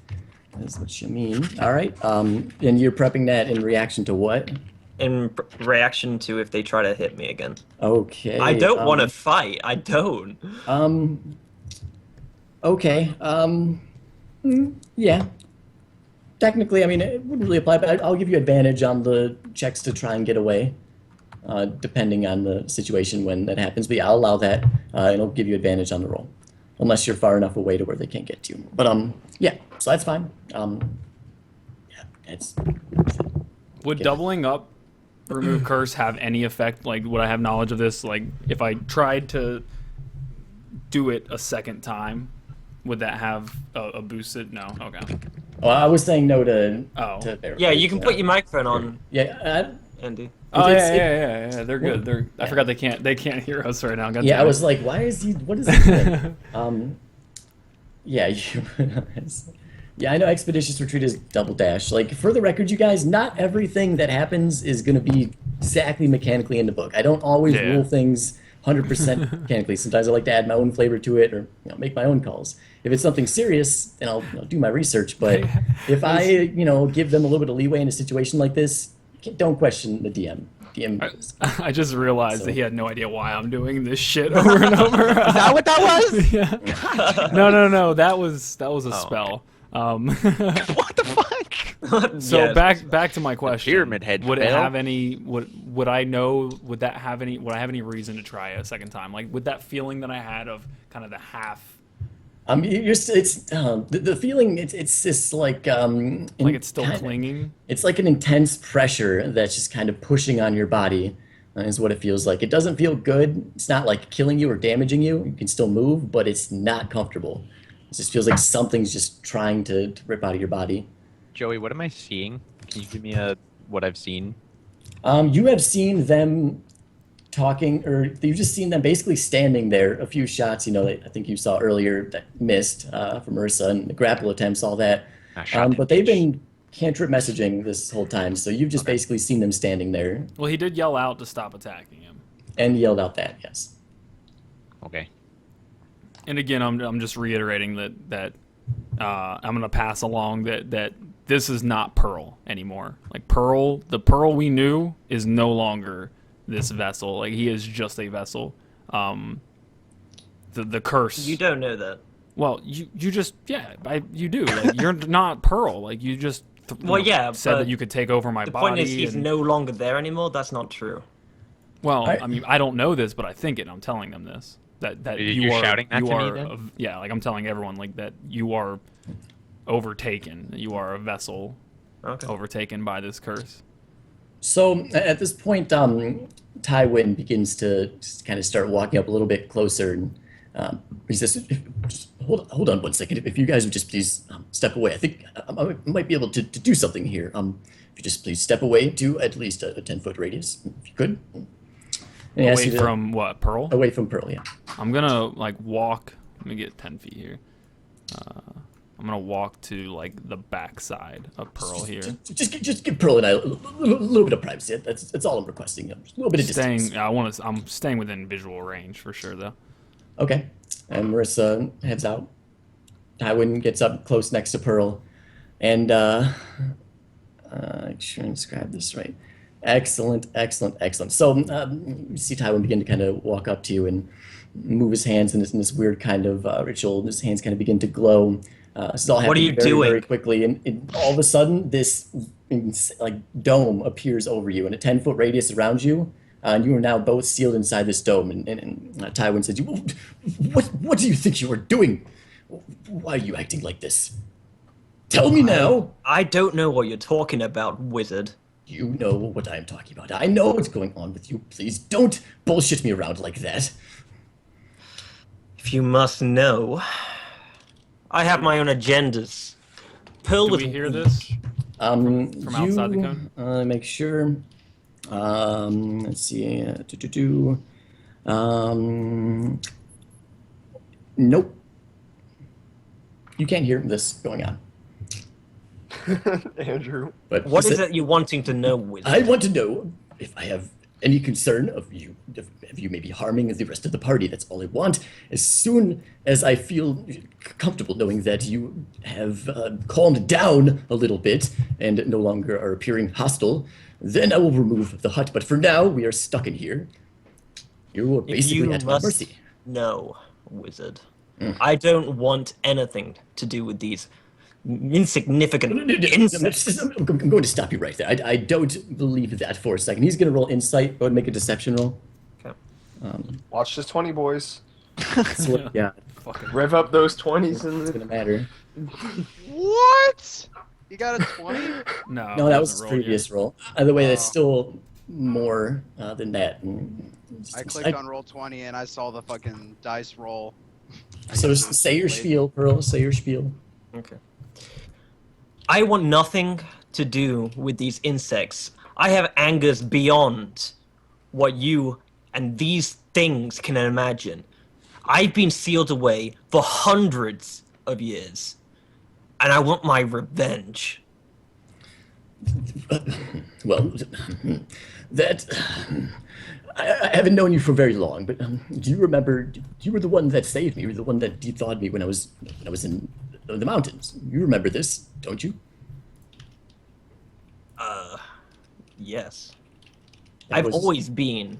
That's what you mean. All right. And you're prepping that in reaction to what? In reaction to if they try to hit me again. Okay. I don't want to fight. I don't. Okay. Yeah. Technically, I mean, it wouldn't really apply, but I'll give you advantage on the checks to try and get away, depending on the situation when that happens. But yeah, I'll allow that, and I'll give you advantage on the roll, unless you're far enough away to where they can't get to you. But yeah, so that's fine. Yeah, it's. Would doubling up remove curse have any effect? Like, would I have knowledge of this? Like, if I tried to do it a second time, would that have a boosted? No. Okay. Well, I was saying no to. Oh. To Barrows. Yeah, you can put your microphone on, Yeah. Andy. Oh It's- yeah. They're good. I forgot they can't hear us right now. God Yeah, damn I it. was like, why is he? What is he doing? Yeah, yeah, I know Expeditious Retreat is double dash. Like, for the record, you guys, not everything that happens is gonna be exactly mechanically in the book. I don't always Yeah. rule things 100% mechanically. Sometimes I like to add my own flavor to it, or make my own calls. If it's something serious, then I'll do my research. But if I give them a little bit of leeway in a situation like this, don't question the DM. I just realized that he had no idea why I'm doing this shit over and over. Is that what that was? Yeah. No. That was a spell. What the fuck? So Yeah. back to my question. Pyramid head Would it spell? have any? Would I know? Would that have any? Would I have any reason to try a second time? Like, with that feeling that I had of kind of the half. The feeling. It's just like Like it's still clinging. It's like an intense pressure that's just kind of pushing on your body, is what it feels like. It doesn't feel good. It's not like killing you or damaging you. You can still move, but it's not comfortable. It just feels like something's just trying to rip out of your body. Joey, what am I seeing? Can you give me what I've seen? You have seen them talking, or you've just seen them basically standing there. A few shots, I think you saw earlier that missed from Ursa, and the grapple attempts, all that. But they've been cantrip messaging this whole time, so you've just basically seen them standing there Well, he did yell out to stop attacking him. and yelled out that, yes. Okay. And again, I'm just reiterating that I'm gonna pass along that this is not Pearl anymore. Like the Pearl we knew is no longer this vessel. Like, he is just a vessel. The curse. You don't know that. Well, you just you do. Like, you're not Pearl. Like, you just said but that you could take over my The body. point is, he's and- no longer there anymore. That's not true. Well, I mean, I don't know this, but I think it. I'm telling them this. That You're you are shouting that you to me are then? yeah, like I'm telling everyone like that you are overtaken. You are a vessel Okay. overtaken by this curse. So at this point, Tywin begins to just kind of start walking up a little bit closer, and he says, just hold on one second. If you guys would just please step away. I think I might be able to do something here. If you just please step away to at least a 10-foot radius, if you could. And he asks Away you to- from what, Pearl? Away from Pearl, yeah. I'm gonna like walk. Let me get 10 feet here. I'm gonna walk to like the back side of Pearl here. Just give Pearl and I a little bit of privacy. That's all I'm requesting. Just a little bit of distance. I'm staying within visual range for sure though. Okay. And Marissa heads out. Tywin gets up close next to Pearl, and make sure and describe this right. Excellent. So you see Tywin begin to kind of walk up to you and move his hands in this weird kind of ritual. His hands kind of begin to glow. This is all happening are you very, doing? very quickly, and all of a sudden, this like dome appears over you in a 10-foot radius around you. And you are now both sealed inside this dome. And Tywin says, "What do you think you are doing? Why are you acting like this? Tell me now." I don't know what you're talking about, wizard. You know what I am talking about. I know what's going on with you. Please don't bullshit me around like that. If you must know, I have my own agendas. Pearl Do was we hear this? From outside the cone? Make sure. Let's see. Nope. You can't hear this going on. Andrew. But What he is said, it you're wanting to know, wizard? I want to know if I have any concern of you maybe harming the rest of the party. That's all I want. As soon as I feel comfortable knowing that you have calmed down a little bit and no longer are appearing hostile, then I will remove the hut. But for now, we are stuck in here. You are basically you at my must mercy. know, wizard. I don't want anything to do with these insignificant insects. I'm going to stop you right there. I don't believe that for a second. He's going to roll insight. Go ahead and make a deception roll. Okay. Watch this 20, boys. So, yeah, Rev up those 20s and it's going to matter. What? You got a 20? No. No, it that was hasn't his rolled previous yet. roll. Either way, that's still more than that. And I clicked on roll 20 and I saw the fucking dice roll. So say your spiel, Pearl. Say your spiel. Okay. I want nothing to do with these insects. I have angers beyond what you and these things can imagine. I've been sealed away for hundreds of years, and I want my revenge. Well, that I haven't known you for very long, but do you remember? You were the one that saved me. You were the one that thawed me when I was in the mountains. You remember this, don't you? Yes. That I've was- always been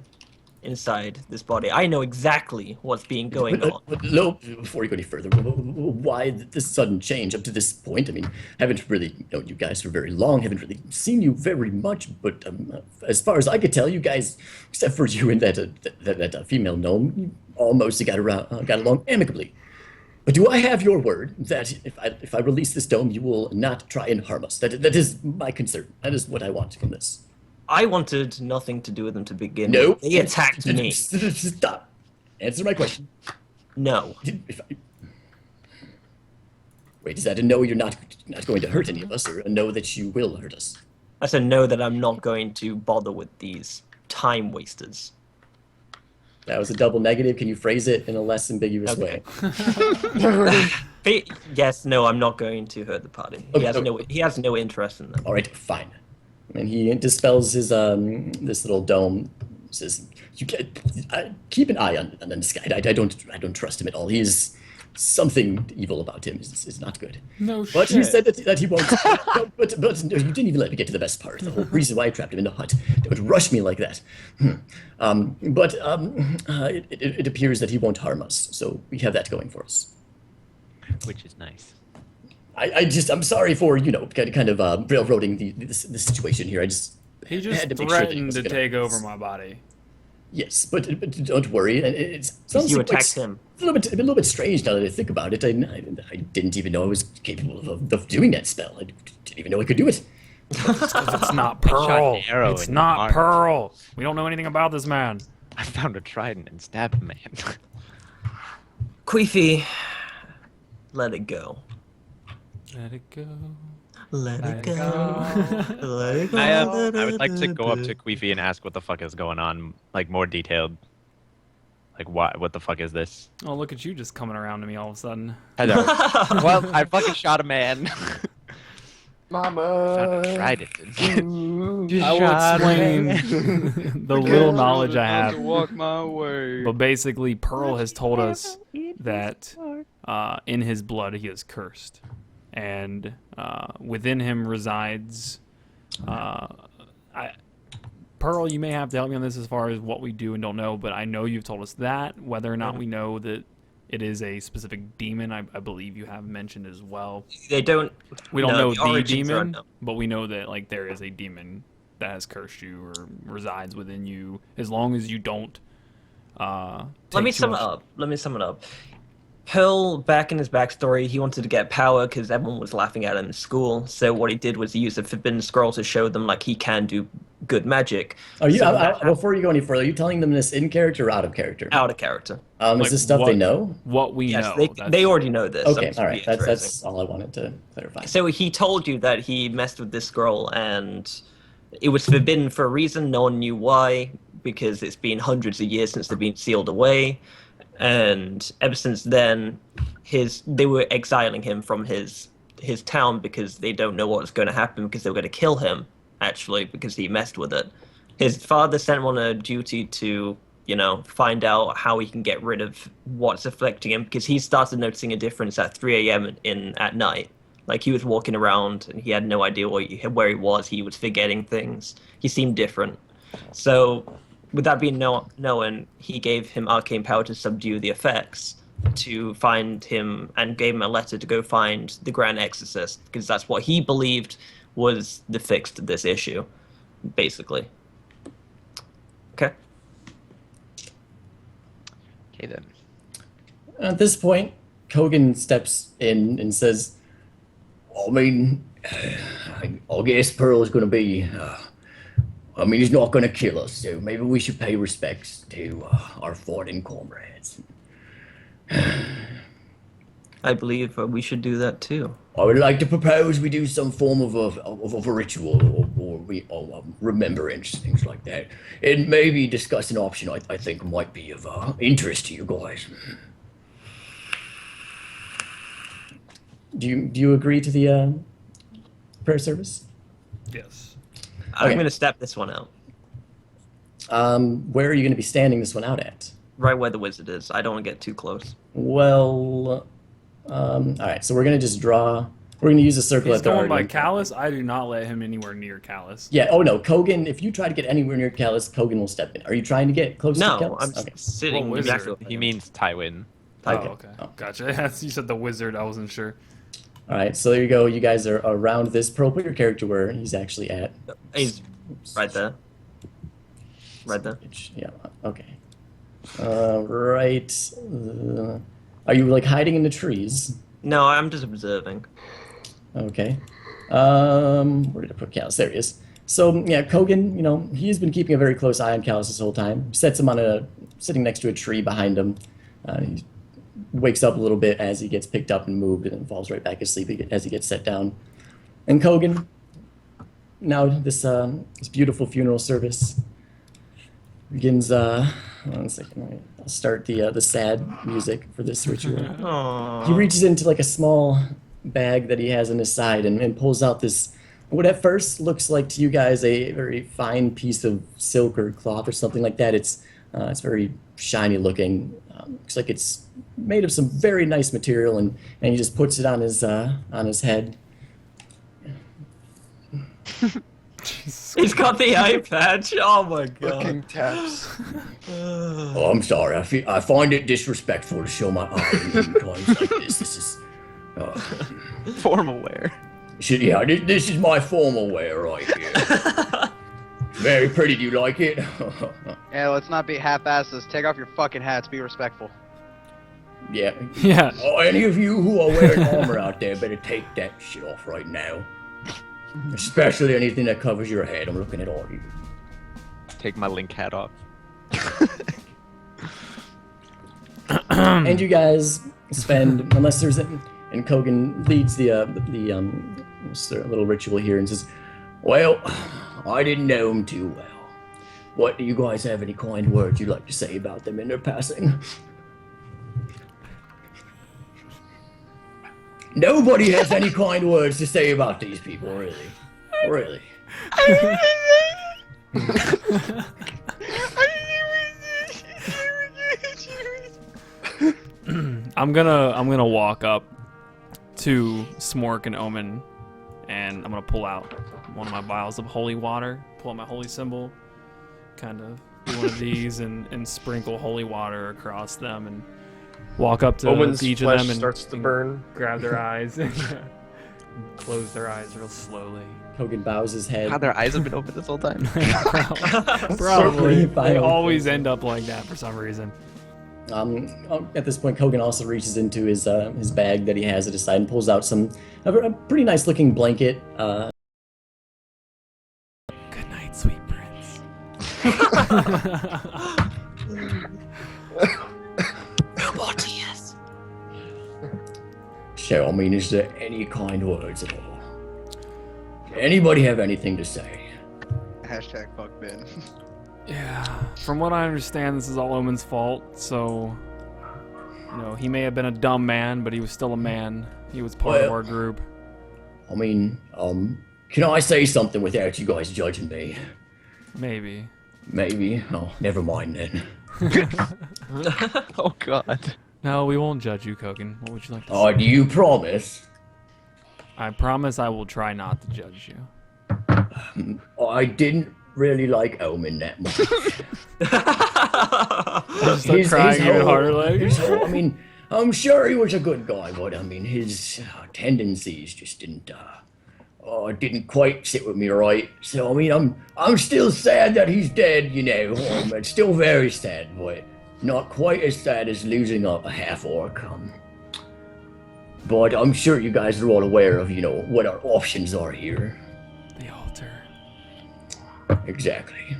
inside this body. I know exactly what's been going on. But no, before you go any further, why this sudden change up to this point? I mean, haven't really known you guys for very long, haven't really seen you very much, but as far as I could tell, you guys, except for you and that female gnome, you almost got along amicably. But do I have your word that if I release this dome, you will not try and harm us? That is my concern. That is what I want from this. I wanted nothing to do with them to begin No. with. They attacked me. Stop. Answer my question. No. Wait, is that a no you're not going to hurt any of us, or a no that you will hurt us? I said no, that I'm not going to bother with these time wasters. That was a double negative. Can you phrase it in a less ambiguous way? Yes, no, I'm not going to hurt the party. He has no interest in them. All right, fine. And he dispels his this little dome. Says, "You keep an eye on this guy. I don't trust him at all. He is something evil about him. Is not good." No But shit. he said that he won't. but no, you didn't even let me get to the best part. The whole reason why I trapped him in the hut. Don't rush me like that. It appears that he won't harm us. So we have that going for us. Which is nice. I'm sorry for kind of railroading the situation here. He just had to make sure that he threatened to wasn't gonna- take over my body. Yes, but don't worry. It sounds You like attacked him. a little bit strange now that I think about it. I didn't even know I was capable of doing that spell. I didn't even know I could do it. It's not shot Pearl. an arrow It's in not the arm. Pearl. We don't know anything about this man. I found a trident and stabbed a man. Queefy, let it go. Let it go. Let it it go. go. Let it go. I would like to go up to Queefy and ask what the fuck is going on, like more detailed. Like what the fuck is this? Oh, look at you just coming around to me all of a sudden. Hello. Well, I fucking shot a man. Found Mama. a trident. I will explain the little knowledge I have. Walk my way. But basically, Pearl has told us that in his blood he is cursed, and within him resides. Pearl, you may have to help me on this as far as what we do and don't know, but I know you've told us that. Whether or not we know that it is a specific demon, I believe you have mentioned as well. They don't. We don't no, know the the origins are demon, unknown. but we know that like there is a demon that has cursed you or resides within you. As long as you don't. Let me sum it up. Pearl, back in his backstory, he wanted to get power because everyone was laughing at him in school. So what he did was he used the Forbidden Scroll to show them like he can do good magic. Are you So before you go any further? Are you telling them this in character or out of character? out of character? Is this stuff they know? What we Yes, know. they that's- already know this. Okay, I'm all right. just That's all I wanted to clarify. So he told you that he messed with this scroll and it was forbidden for a reason. No one knew why, because it's been hundreds of years since they've been sealed away. And ever since then, they were exiling him from his town because they don't know what's going to happen because they were going to kill him, actually, because he messed with it. His father sent him on a duty to, find out how he can get rid of what's afflicting him because he started noticing a difference at 3 a.m. at night. Like he was walking around and he had no idea where he was. He was forgetting things. He seemed different. So with that being known, he gave him arcane power to subdue the effects, to find him, and gave him a letter to go find the Grand Exorcist, because that's what he believed was the fix to this issue, basically. Okay. Okay then. At this point, Kogan steps in and says, I mean, I guess Pearl is going to be... he's not going to kill us, so maybe we should pay respects to our fallen comrades. I believe we should do that too. I would like to propose we do some form of a ritual or remembrance, things like that. And maybe discuss an option I think might be of interest to you guys. Do you agree to the prayer service? Yes. I'm Okay. going to step this one out. Where are you going to be standing this one out at? Right where the wizard is. I don't want to get too close. Well, all right. So we're going to just draw. We're going to use a circle He's at the going by Arden. Callus. I do not let him anywhere near Callus. Yeah. Oh no, Kogan. If you try to get anywhere near Callus, Kogan will step in. Are you trying to get close to No, Callus? I'm Okay. sitting What wizard? exactly. He means Tywin. Oh, Okay. okay. Oh. Gotcha. You said the wizard. I wasn't sure. All right. So there you go. You guys are around this. Pearl, put your character where he's actually at. He's right there. Right there. Yeah. Okay. Right. Are you like hiding in the trees? No, I'm just observing. Okay. Where did I put Callus? There he is. So yeah, Kogan, you know, he's been keeping a very close eye on Callus this whole time. Sets him on sitting next to a tree behind him. He wakes up a little bit as he gets picked up and moved, and then falls right back asleep as he gets set down. And Kogan, now this beautiful funeral service begins. One second, all right. I'll start the sad music for this ritual. Aww. He reaches into like a small bag that he has on his side and pulls out this, what at first looks like to you guys a very fine piece of silk or cloth or something like that. It's very shiny looking. Looks like it's made of some very nice material, and he just puts it on his head. He's got the eye patch. Oh my god. Fucking taps. Oh, I'm sorry. I find it disrespectful to show my eye in times like this. This is. Formal wear. This is my formal wear right here. Very pretty. Do you like it? Yeah, let's not be half-asses. Take off your fucking hats. Be respectful. Yeah. Yeah. Oh, any of you who are wearing armor out there better take that shit off right now. Especially anything that covers your head. I'm looking at all of you. Take my link hat off. And you guys spend, unless there's, and Kogan leads the little ritual here and says, "Well, I didn't know him too well. What do you guys have any kind words you'd like to say about them in their passing?" Nobody has any kind words to say about these people, really. Really. I'm gonna walk up to Smork and Omen, and I'm gonna pull out one of my vials of holy water, pull out my holy symbol, kind of do one of these, and sprinkle holy water across them, and walk up to Owen's each of flesh them and starts to burn. grab their eyes and close their eyes real slowly. Kogan bows his head. God, their eyes have been open this whole time. Probably. They Finally. always end up like that for some reason. At this point, Kogan also reaches into his bag that he has at his side and pulls out a pretty nice looking blanket. Good night, sweet prince. So, I mean, is there any kind words at all? Anybody have anything to say? Hashtag fuck Ben. Yeah, from what I understand, this is all Omen's fault, so, you know, he may have been a dumb man, but he was still a man. He was part of Well- our group. I mean, can I say something without you guys judging me? Maybe. Maybe. Oh, never mind then. Oh God. No, we won't judge you, Kogan. What would you like to Oh, say? do you promise? I promise I will try not to judge you. I didn't really like Omen that much. Just start crying even harder, like. I mean, I'm sure he was a good guy, but I mean, his tendencies just didn't quite sit with me right. So I mean, I'm still sad that he's dead, you know. It's still very sad, but not quite as sad as losing a half orc. But I'm sure you guys are all aware of, you know, what our options are here. The altar. Exactly.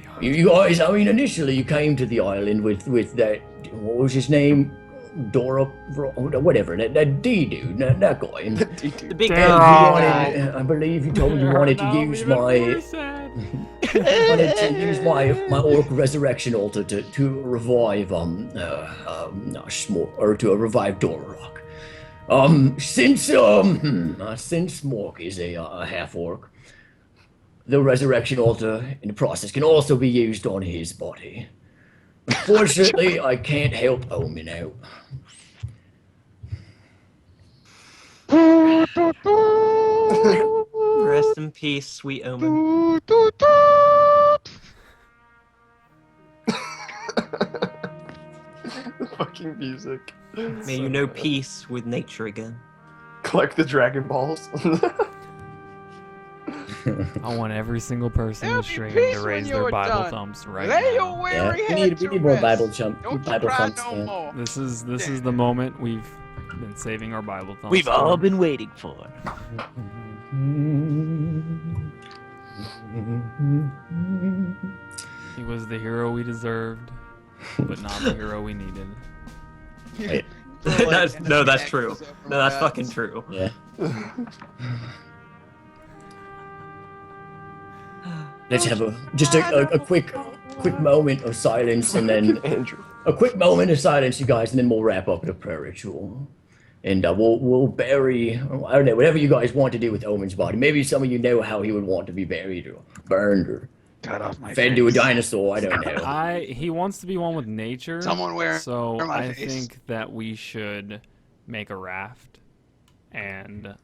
The altar. You guys, I mean, initially you came to the island with that, what was his name? Dora, whatever, that D dude, that guy. The big Damn. I believe you told me you wanted to use my my orc resurrection altar to revive revive Dororock. Since Mork is a half orc, the resurrection altar in the process can also be used on his body. Fortunately, I can't help Omen out. Rest in peace, sweet Omen. Fucking music. May you know peace with nature again. Collect the Dragon Balls. I want every single person in There'll the be stream peace to when raise you're their Bible done. thumbs right Lay now. your weary we head need to more rest. Bible Don't Bible you cry thumps. no Yeah. more. This is the moment we've been saving our Bible thumbs. We've for. all been waiting for. He was the hero we deserved, but not the hero we needed. Wait. That's true. No, that's fucking true. Yeah. Let's have a quick moment of silence, and then Andrew. a quick moment of silence, you guys, and then we'll wrap up the prayer ritual. And we'll bury, I don't know, whatever you guys want to do with Omen's body. Maybe some of you know how he would want to be buried or burned or Cut off my fed to a dinosaur. I don't know. He wants to be one with nature. Someone wear my I face. think that we should make a raft and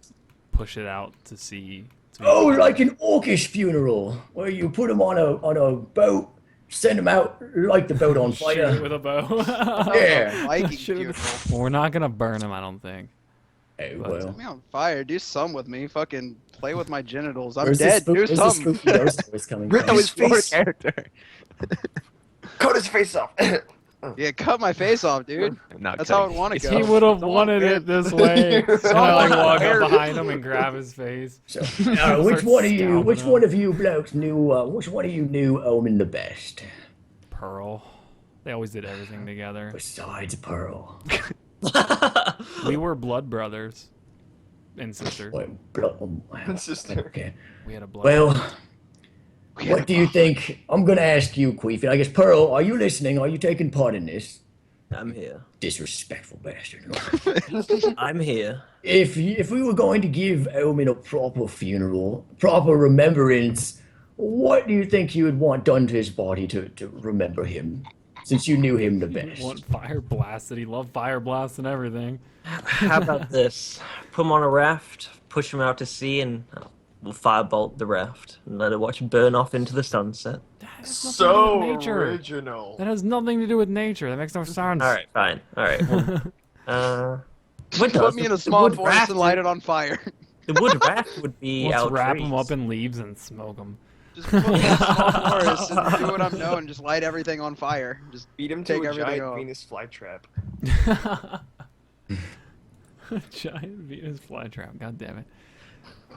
push it out to sea. Oh, like an orcish funeral, where you put him on a boat, send him out, light the boat on Shoot it fire. with a bow. Yeah. Viking Shoot it with- funeral. Well, we're not gonna burn him, I don't think. Oh, But- well. Set me on fire. Do some with me. Fucking play with my genitals. I'm Where's dead. Do where's the something. spooky ghost voice coming Rip from? his face. character. Cut his face off. Yeah, cut my face off, dude. Not That's how I cutting. want to He go. would have Someone wanted wear- it this way. So I like walk Hair. up behind him and grab his face. So, which Start one of you? scalping Which him. one of you blokes knew? Which one of you knew Omen the best? Pearl. They always did everything together. Besides Pearl. We were blood brothers and sisters. Wait, blood. Wow. Sister. Okay. We had a blood. Well, what do you think? I'm gonna ask you, Queefy. I guess Pearl, are you listening? Are you taking part in this? I'm here. Disrespectful bastard. I'm here. If we were going to give Omen a proper funeral, proper remembrance, what do you think you would want done to his body to remember him? Since you knew him the He best. want fire blasted. He loved fire blast and everything. How about this? Put him on a raft, push him out to sea, and we'll firebolt the raft and let it watch burn off into the sunset. That has nothing to do So with nature. original. That has nothing to do with nature. That makes no sense. All right, fine. All right. Well, what Put does? me in The a small wood forest raft and light it on fire. The wood raft would be Let's out wrap trees. him up in leaves and smoke him. Just put me in a small forest and do what I'm doing. Just light everything on fire. Just Beat him Take to a everything giant off. Venus flytrap. Giant Venus flytrap. God damn it.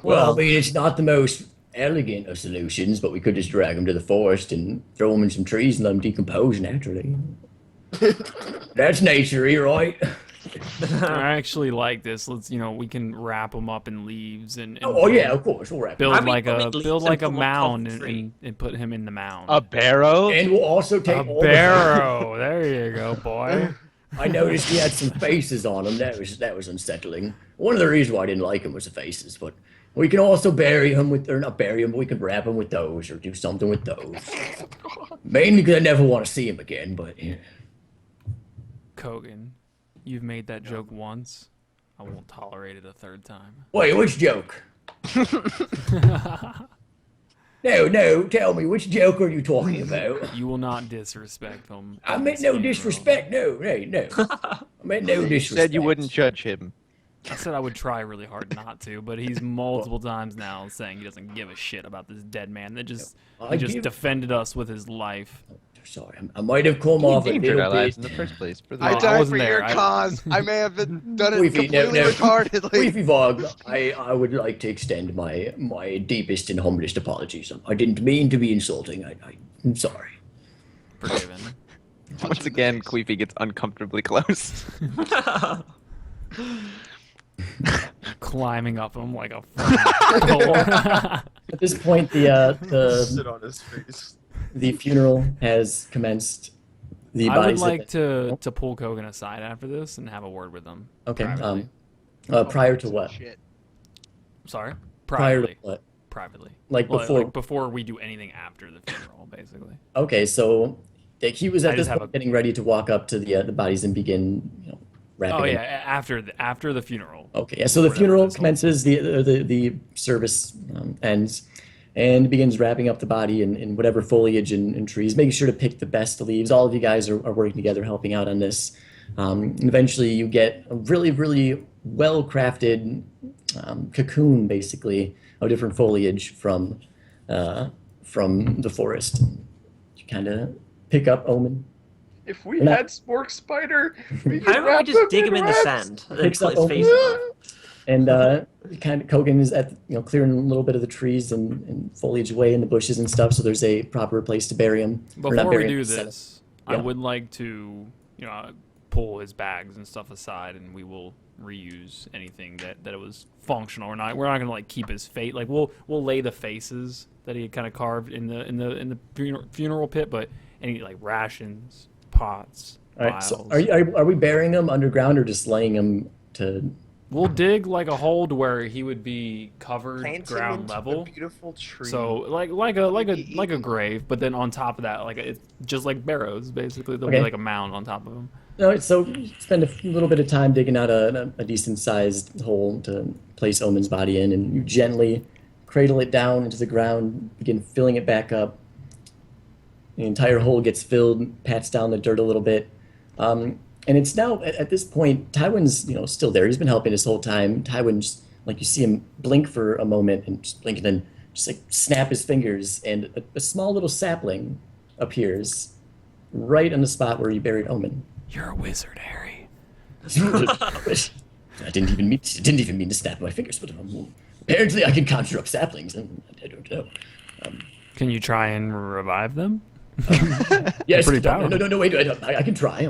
Well, I mean, it's not the most elegant of solutions, but we could just drag him to the forest and throw him in some trees and let him decompose naturally. That's nature, right? I actually like this. Let's, we can wrap them up in leaves and Oh, yeah, of course, we'll wrap him. build I mean, like I mean, a leaves build and like a put him on top of mound the tree. and put him in the mound. A barrow? And we'll also take A all barrow. There you go, boy. I noticed he had some faces on him. That was unsettling. One of the reasons why I didn't like him was the faces, but we can also bury him with, or not bury him, but we can wrap him with those or do something with those. Mainly because I never want to see him again, but yeah. Kogan, you've made that joke once. I won't tolerate it a third time. Wait, which joke? No, tell me, which joke are you talking about? You will not disrespect them. I meant no disrespect, no. I meant no disrespect. You said you wouldn't judge him. I said I would try really hard not to, but he's multiple times now saying he doesn't give a shit about this dead man that just I he just give- defended us with his life. Sorry, I might have come off a endangered little our lives in bit. the first place. For the I I died wasn't for there. your cause. I may have done it Queefy, no, completely no. retardedly. Queefy Vog, I would like to extend my deepest and humblest apologies. I didn't mean to be insulting. I'm sorry. Forgiven. Once again, Queefy gets uncomfortably close. Climbing up him like a pole. At this point, Sit on his face. the funeral has commenced. The I would bodies have like been- to pull Kogan aside after this and have a word with him. Okay. privately. Prior to what? Shit. Sorry? Prior to Privately. what? Privately. Like Well, before. like before we do anything after the funeral, basically. Okay, so like, he was I at this just have point getting ready to walk up to the bodies and begin, wrapping. Oh them. yeah, after the funeral. Okay, yeah. So the Whatever funeral it is. commences. The service ends, and begins wrapping up the body in whatever foliage and trees, making sure to pick the best leaves. All of you guys are working together, helping out on this. And eventually, you get a really, really well crafted cocoon, basically, of different foliage from the forest. You kind of pick up Omen. If we And I- had Spork Spider, we could How about we wrap just them dig him in the uh, wraps. sand and Picks put up his face Omen. above? And kind of Kogan is at clearing a little bit of the trees and foliage away in the bushes and stuff, so there's a proper place to bury him. Or not Before we bury him, do set him. this, I Yeah. would like to, pull his bags and stuff aside, and we will reuse anything that it was functional or not. We're not gonna keep his fate. Like we'll lay the faces that he had kind of carved in the funeral pit, but any rations, pots, All right. So vials. are we burying him underground or just laying him to? We'll dig a hole to where he would be covered Plant him ground into level. a beautiful tree. So like a grave, but then on top of that, it's just like Barrows basically. There'll Okay. be a mound on top of him. No. So you spend a little bit of time digging out a decent sized hole to place Omen's body in, and you gently cradle it down into the ground, begin filling it back up. The entire hole gets filled, pats down the dirt a little bit. And it's now, at this point, Tywin's, still there. He's been helping this whole time. Tywin, just, you see him blink for a moment and just blink and then just, snap his fingers, and a small little sapling appears right on the spot where he buried Omen. You're a wizard, Harry. I didn't even mean to snap my fingers, but apparently I can conjure up saplings, and I don't know. Can you try and revive them? Yes, pretty no, powerful. no, wait, I can try.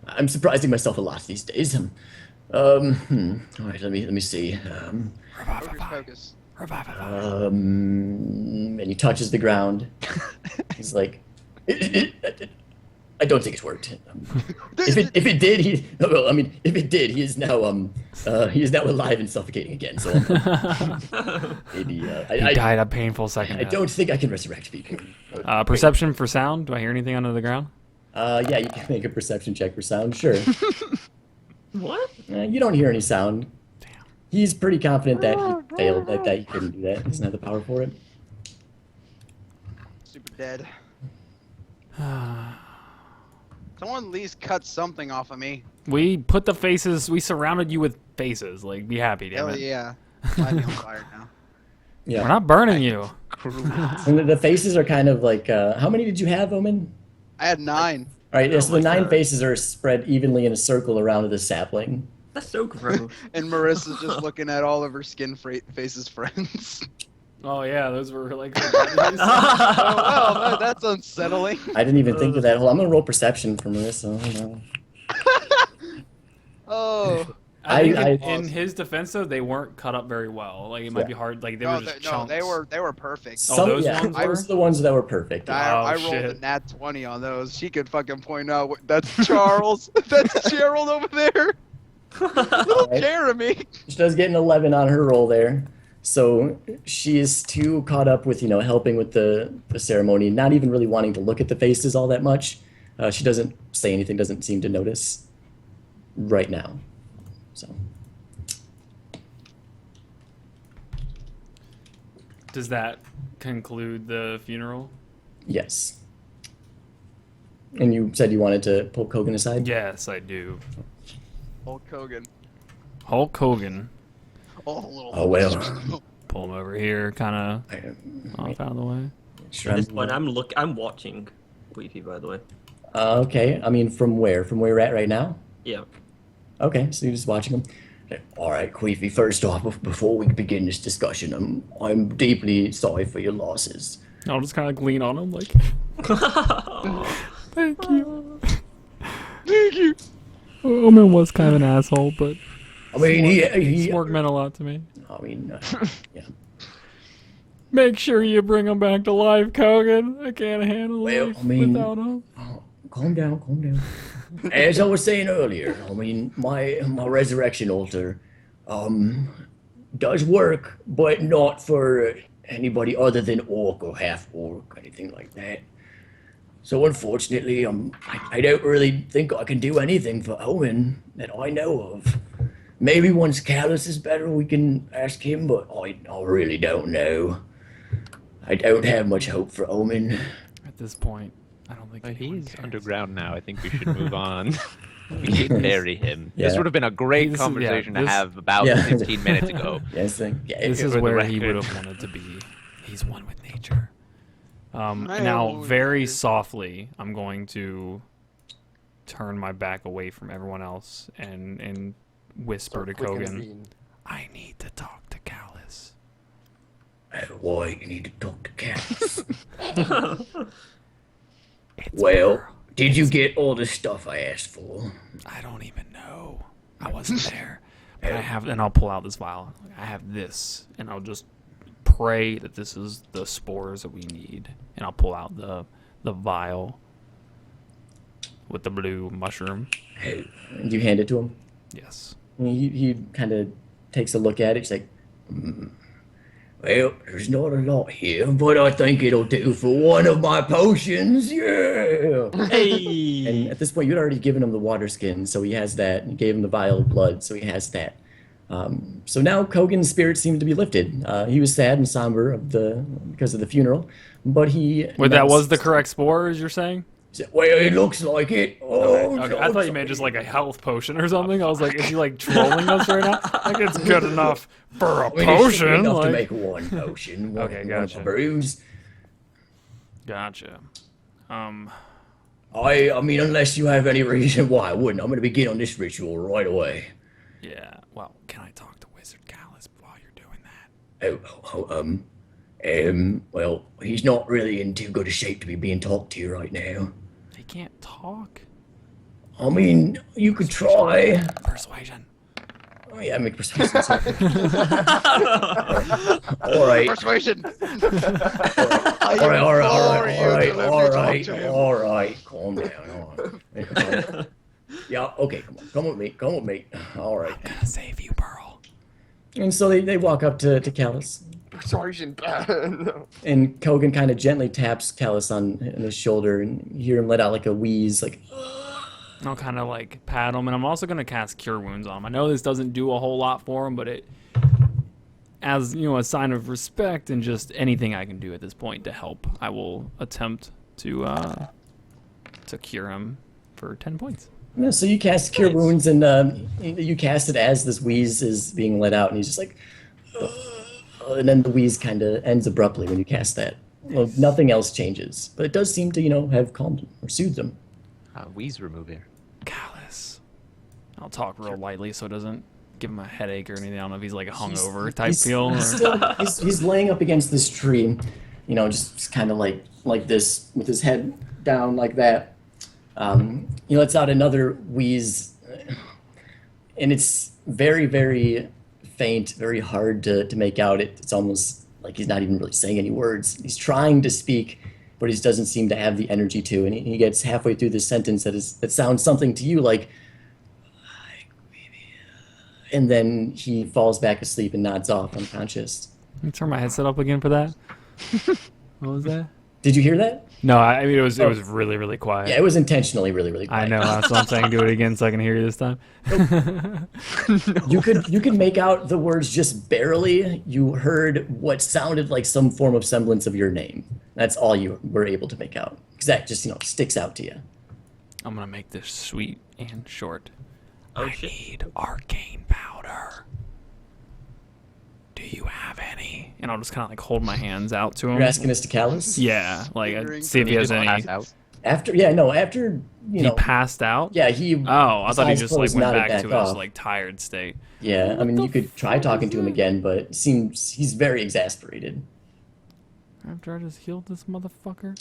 I'm surprising myself a lot these days. All right, let me see. Focus, focus. Revive. And he touches the ground. He's like, I don't think it worked. If it did, if it did, he is now alive and suffocating again. So maybe He I died a painful second I death. don't think I can resurrect people. Perception for sound. Do I hear anything under the ground? Yeah, you can make a perception check for sound. Sure. What? You don't hear any sound. Damn. He's pretty confident that he failed, that he couldn't do that. He doesn't have the power for it. Super dead. Someone at least cut something off of me. We put the faces. We surrounded you with faces. Be happy, damn Hell it. yeah. Light me on fire now. Yeah. We're not burning you. And the faces are kind of like, how many did you have, Omen? I had 9. All right, yeah, so the my 9 God. faces are spread evenly in a circle around the sapling. That's so gross. And Marissa's just looking at all of her face's friends. Oh yeah, those were Oh, well, that's unsettling. I didn't even think of that. Hold on, I'm gonna roll perception for Marissa. Hold on. Oh. I think I- in his defense though, they weren't cut up very well. It might be hard. They No, were just chunks. they were perfect. Oh, those yeah, ones those were? are the ones that were perfect. I Oh, rolled a shit. nat 20 on those. She could fucking point out that's Charles. That's Gerald over there. Little Right. Jeremy. She does get an 11 on her roll there. So she is too caught up with, helping with the ceremony, not even really wanting to look at the faces all that much. She doesn't say anything, doesn't seem to notice right now. So, Does that conclude the funeral? yes. And you said you wanted to pull Kogan aside? Yes, I do. Hulk Hogan. Hulk Hogan. Oh, little. Oh, well. Pull him over here, kind of off out of the way. Sure. At this point, I'm watching Queefy, by the way. Okay, I mean, from where? From where we're at right now? Yeah. Okay, so you're just watching him. All right, Queefy, first off, before we begin this discussion, I'm deeply sorry for your losses. I'll just kind of lean on him, like, thank you. Thank you. Omen was kind of an asshole, but I mean, he Swarg meant a lot to me. I mean, yeah. Make sure you bring him back to life, Kogan. I can't handle Well, life I mean- without him. Oh, calm down. As I was saying earlier, I mean, my resurrection altar, does work, but not for anybody other than orc or half orc, anything like that. So unfortunately, I don't really think I can do anything for Owen that I know of. Maybe once Callus is better, we can ask him, but I really don't know. I don't have much hope for Omen. At this point, I don't think anyone He's cares. underground now. I think we should move on. We can bury him. Yeah. This would have been a great This is- yeah, conversation to this- have about Yeah. 15 minutes ago. Yes, yeah, This it- is for the where he record. would have wanted to be. He's one with nature. I Now, always very wondered. softly, I'm going to turn my back away from everyone else and whisper to Quick and Kogan, mean. I need to talk to Callus. Why you need to talk to Callus? It's Well, Burrow. did you get all the stuff I asked for? I don't even know. I wasn't there. But I have, and I'll pull out this vial. I have this, and I'll just pray that this is the spores that we need. And I'll pull out the vial with the blue mushroom. Hey, and you hand it to him? Yes. And he kind of takes a look at it. He's like, well, there's not a lot here, but I think it'll do for one of my potions. Yeah. Hey. And at this point, you'd already given him the water skin, so he has that. You gave him the vial of blood, so he has that. So now Kogan's spirit seemed to be lifted. He was sad and somber because of the funeral, but he. Wait, that was the correct spores, you're saying? Well, it looks like it. Oh, Okay, I thought you meant just like a health potion or something. I was like, is he like trolling us right now? Like it's good enough for a I mean, potion. It's enough like- to make one potion. Okay, one gotcha. brews. Gotcha. I mean, unless you have any reason why I wouldn't, I'm going to begin on this ritual right away. Yeah. Well, can I talk to Wizard Callus while you're doing that? Well, he's not really in too good a shape to be being talked to right now. He can't talk. I mean, you could try. Persuasion. Oh, yeah, make persuasion. All right. Persuasion. All right. Calm down. All right. Yeah, okay, come with me. All right. I'm gonna save you, Pearl. And so they walk up to Callus, Persuasion. No. and Kogan kind of gently taps Callus on his shoulder, and you hear him let out like a wheeze, like, I'll kind of like pat him, and I'm also gonna cast Cure Wounds on him. I know this doesn't do a whole lot for him, but it, as you know, a sign of respect and just anything I can do at this point to help, I will attempt to cure him for 10 points. yeah, so you cast Cure Wounds, and you cast it as this wheeze is being let out, and he's just like, and then the wheeze kind of ends abruptly when you cast that. Well, nothing else changes, but it does seem to, have calmed him or soothed him. Wheeze remover. Callus. I'll talk real lightly so it doesn't give him a headache or anything. I don't know if he's like a hungover type feel. He's laying up against this tree, just kind of like this with his head down like that. He lets out another wheeze, and it's very, very faint, very hard to make out. It's almost like he's not even really saying any words. He's trying to speak, but he doesn't seem to have the energy to. And he gets halfway through this sentence that sounds something to you like, and then he falls back asleep and nods off unconscious. Let me turn my headset up again for that. What was that? Did you hear that? No, I mean it was really, really quiet. Yeah, it was intentionally really, really I quiet. know, that's what I'm saying. Do it again so I can hear you this time. You could make out the words just barely. You heard what sounded like some form of semblance of your name. That's all you were able to make out. Because that just, sticks out to you. I'm gonna make this sweet and short. Oh, I shit. need arcane powder. Do you have any? And I'll just kind of like hold my hands out to him. You're asking us to Callus? Yeah, like Fingering. see if he has any. Pass out. After, He passed out. yeah, he. Oh, I his thought he eyes just like closed, went nodded back to his off. like tired state. Yeah, I mean, the you could try fuck talking is to him that? again, but it seems he's very exasperated. After I just healed this motherfucker.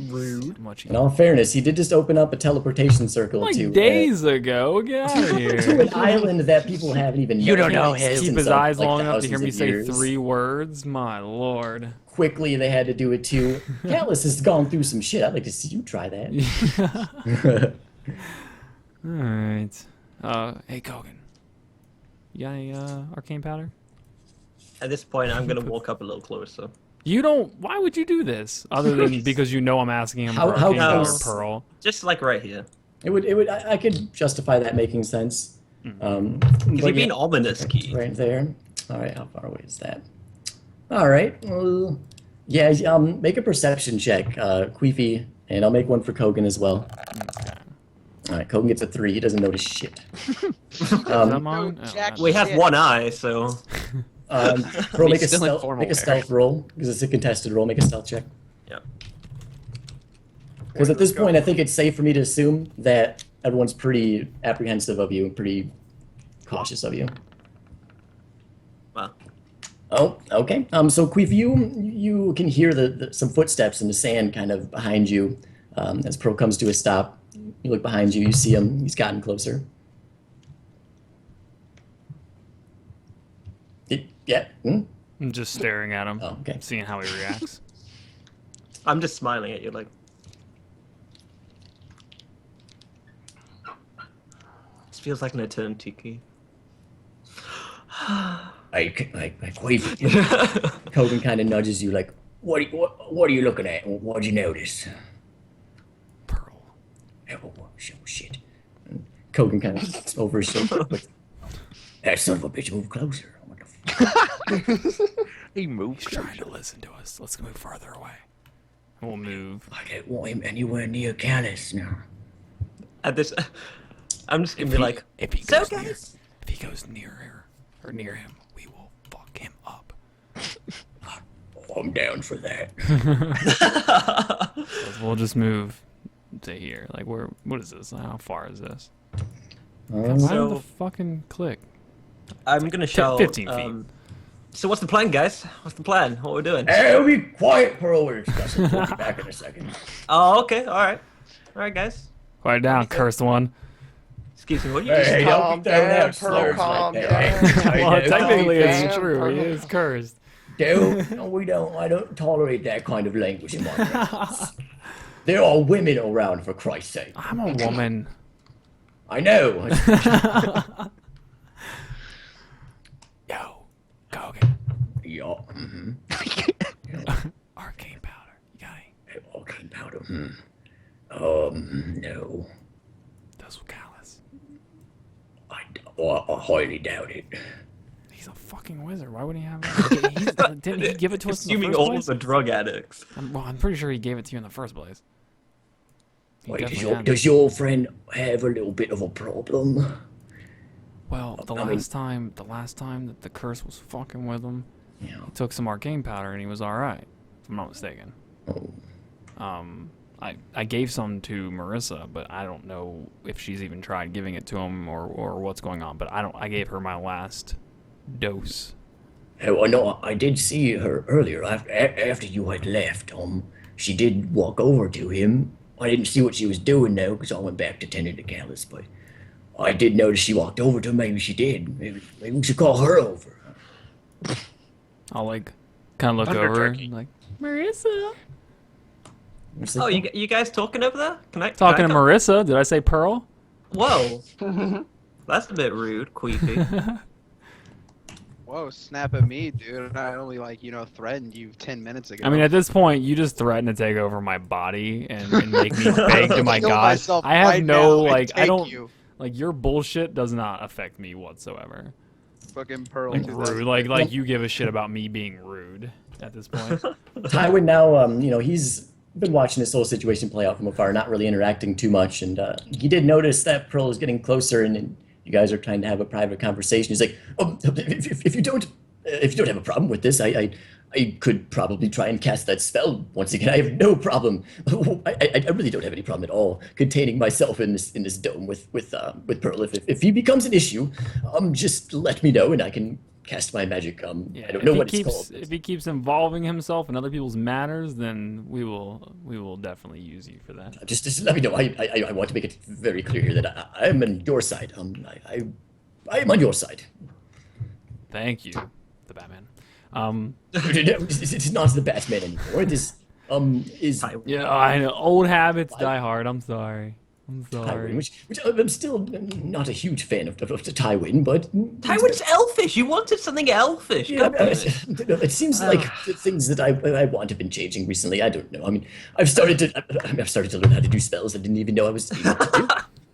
Rude. Much In all fairness, he did just open up a teleportation circle like to days ago. Get out of to here. an island that people haven't even You don't know the him. Keep existence his of, eyes like, long enough to hear thousands me of say years. 3 words. My lord. Quickly, they had to do it too. Callus has gone through some shit. I'd like to see you try that. All right. Hey Kogan. You got any arcane powder? At this point, I'm gonna walk up a little closer. You don't. Why would you do this? Other than because you know I'm asking him How- for how arcane powder, close? Pearl. Just like right here. I could justify that making sense. Because But you're being yeah, ominous, Key. right there. All right, how far away is that? All right. Well, yeah. Make a perception check, Queefy, and I'll make one for Kogan as well. Okay. All right, Kogan gets a 3. He doesn't notice shit. Is that mine? Oh, Jack- that's- We have Shit. one eye, so Roll, make a still in stealth, formal make a wear. stealth roll because it's a contested roll. Make a stealth check. yeah. Because at this point, I think it's safe for me to assume that everyone's pretty apprehensive of you, pretty cautious of you. Well, Oh, okay. So Queef, you can hear some footsteps in the sand kind of behind you. As Pearl comes to a stop, you look behind you. You see him. He's gotten closer. Yeah. I'm just staring at him, Oh, okay. seeing how he reacts. I'm just smiling at you like. This feels like an eternity, Key. I Queef. Kogan kind of nudges you, like, what are you looking at? What'd you notice? Pearl. Oh, shit. And Kogan kind of over his shoulder. Like, that son of a bitch, move closer. What the He moved. He's trying to listen to us. Let's move farther away. We'll move. I don't want him anywhere near Callus now. At this, I'm just gonna be like, if he so goes near, guys. if he goes near her or near him, we will fuck him up. I'm down for that. We'll just move to here. Like, what is this? How far is this? Why did So- the fucking click? I'm gonna shout. 15 feet. So what's the plan, guys? What's the plan? What we're doing? Hey, be quiet, Pearl. We're discussing. We'll be back in a second. Oh, okay, all right, guys. Quiet down, cursed one. Excuse me. What do you Hey, just? Calm don't be throwing down, out Pearl, slurs calm like that. down. Well, technically it's Damn, true. He Pearl. is cursed. I don't tolerate that kind of language in my presence. There are women around, for Christ's sake. I'm a woman. I know. Yo, Kogan. Yeah. Arcane powder. You got any? Arcane powder. No. Those were Callus. I highly doubt it. He's a fucking wizard. Why would he have that? Didn't he give it to us in the Assuming first all place? the drug addicts. I'm pretty sure he gave it to you in the first place. He Wait, definitely had it. does your friend have a little bit of a problem? Well, the I mean- last time that the curse was fucking with him, Yeah. he took some arcane powder and he was all right, if I'm not mistaken. Oh. I gave some to Marissa, but I don't know if she's even tried giving it to him or what's going on. But I gave her my last dose. Oh, no, I did see her earlier after you had left. She did walk over to him. I didn't see what she was doing though, because I went back to tending to Callus. But I did notice she walked over to him. Maybe she did. Maybe we should call her over. I'll like kind of look Thunder over turkey. and like Marissa. It's Oh, like, you guys talking over there? Can I Talking can to I come- Marissa. Did I say Pearl? Whoa. That's a bit rude, Queefy. Whoa, snap at me, dude. I only threatened you 10 minutes ago. I mean, at this point, you just threaten to take over my body and make me beg to my Kill god. myself I have right no now and like. I take don't you. like your bullshit. Does not affect me whatsoever. Fucking Pearl. Like 2000. rude. Like you give a shit about me being rude at this point. Tywin now, he's been watching this whole situation play out from afar, not really interacting too much, and he did notice that Pearl is getting closer, and you guys are trying to have a private conversation. He's like, "Oh, if you don't have a problem with this, I could probably try and cast that spell once again. I have no problem. I really don't have any problem at all containing myself in this dome with Pearl. If he becomes an issue, just let me know, and I can cast my magic. Yeah, I don't know if what he it's keeps called. if he keeps involving himself in other people's matters, then we will definitely use you for that. Just let me know. I want to make it very clear here that I'm on your side. I am on your side. Thank you, the Batman. It's not the Batman anymore. It is Yeah, I know. Old habits die hard. I'm sorry. I'm Tywin, sorry. which I'm still not a huge fan of Tywin, but Tywin's elfish. You wanted something elfish. yeah, God damn it. it seems like the things that I want have been changing recently. I don't know. I mean, I've started to learn how to do spells I didn't even know I was able to do.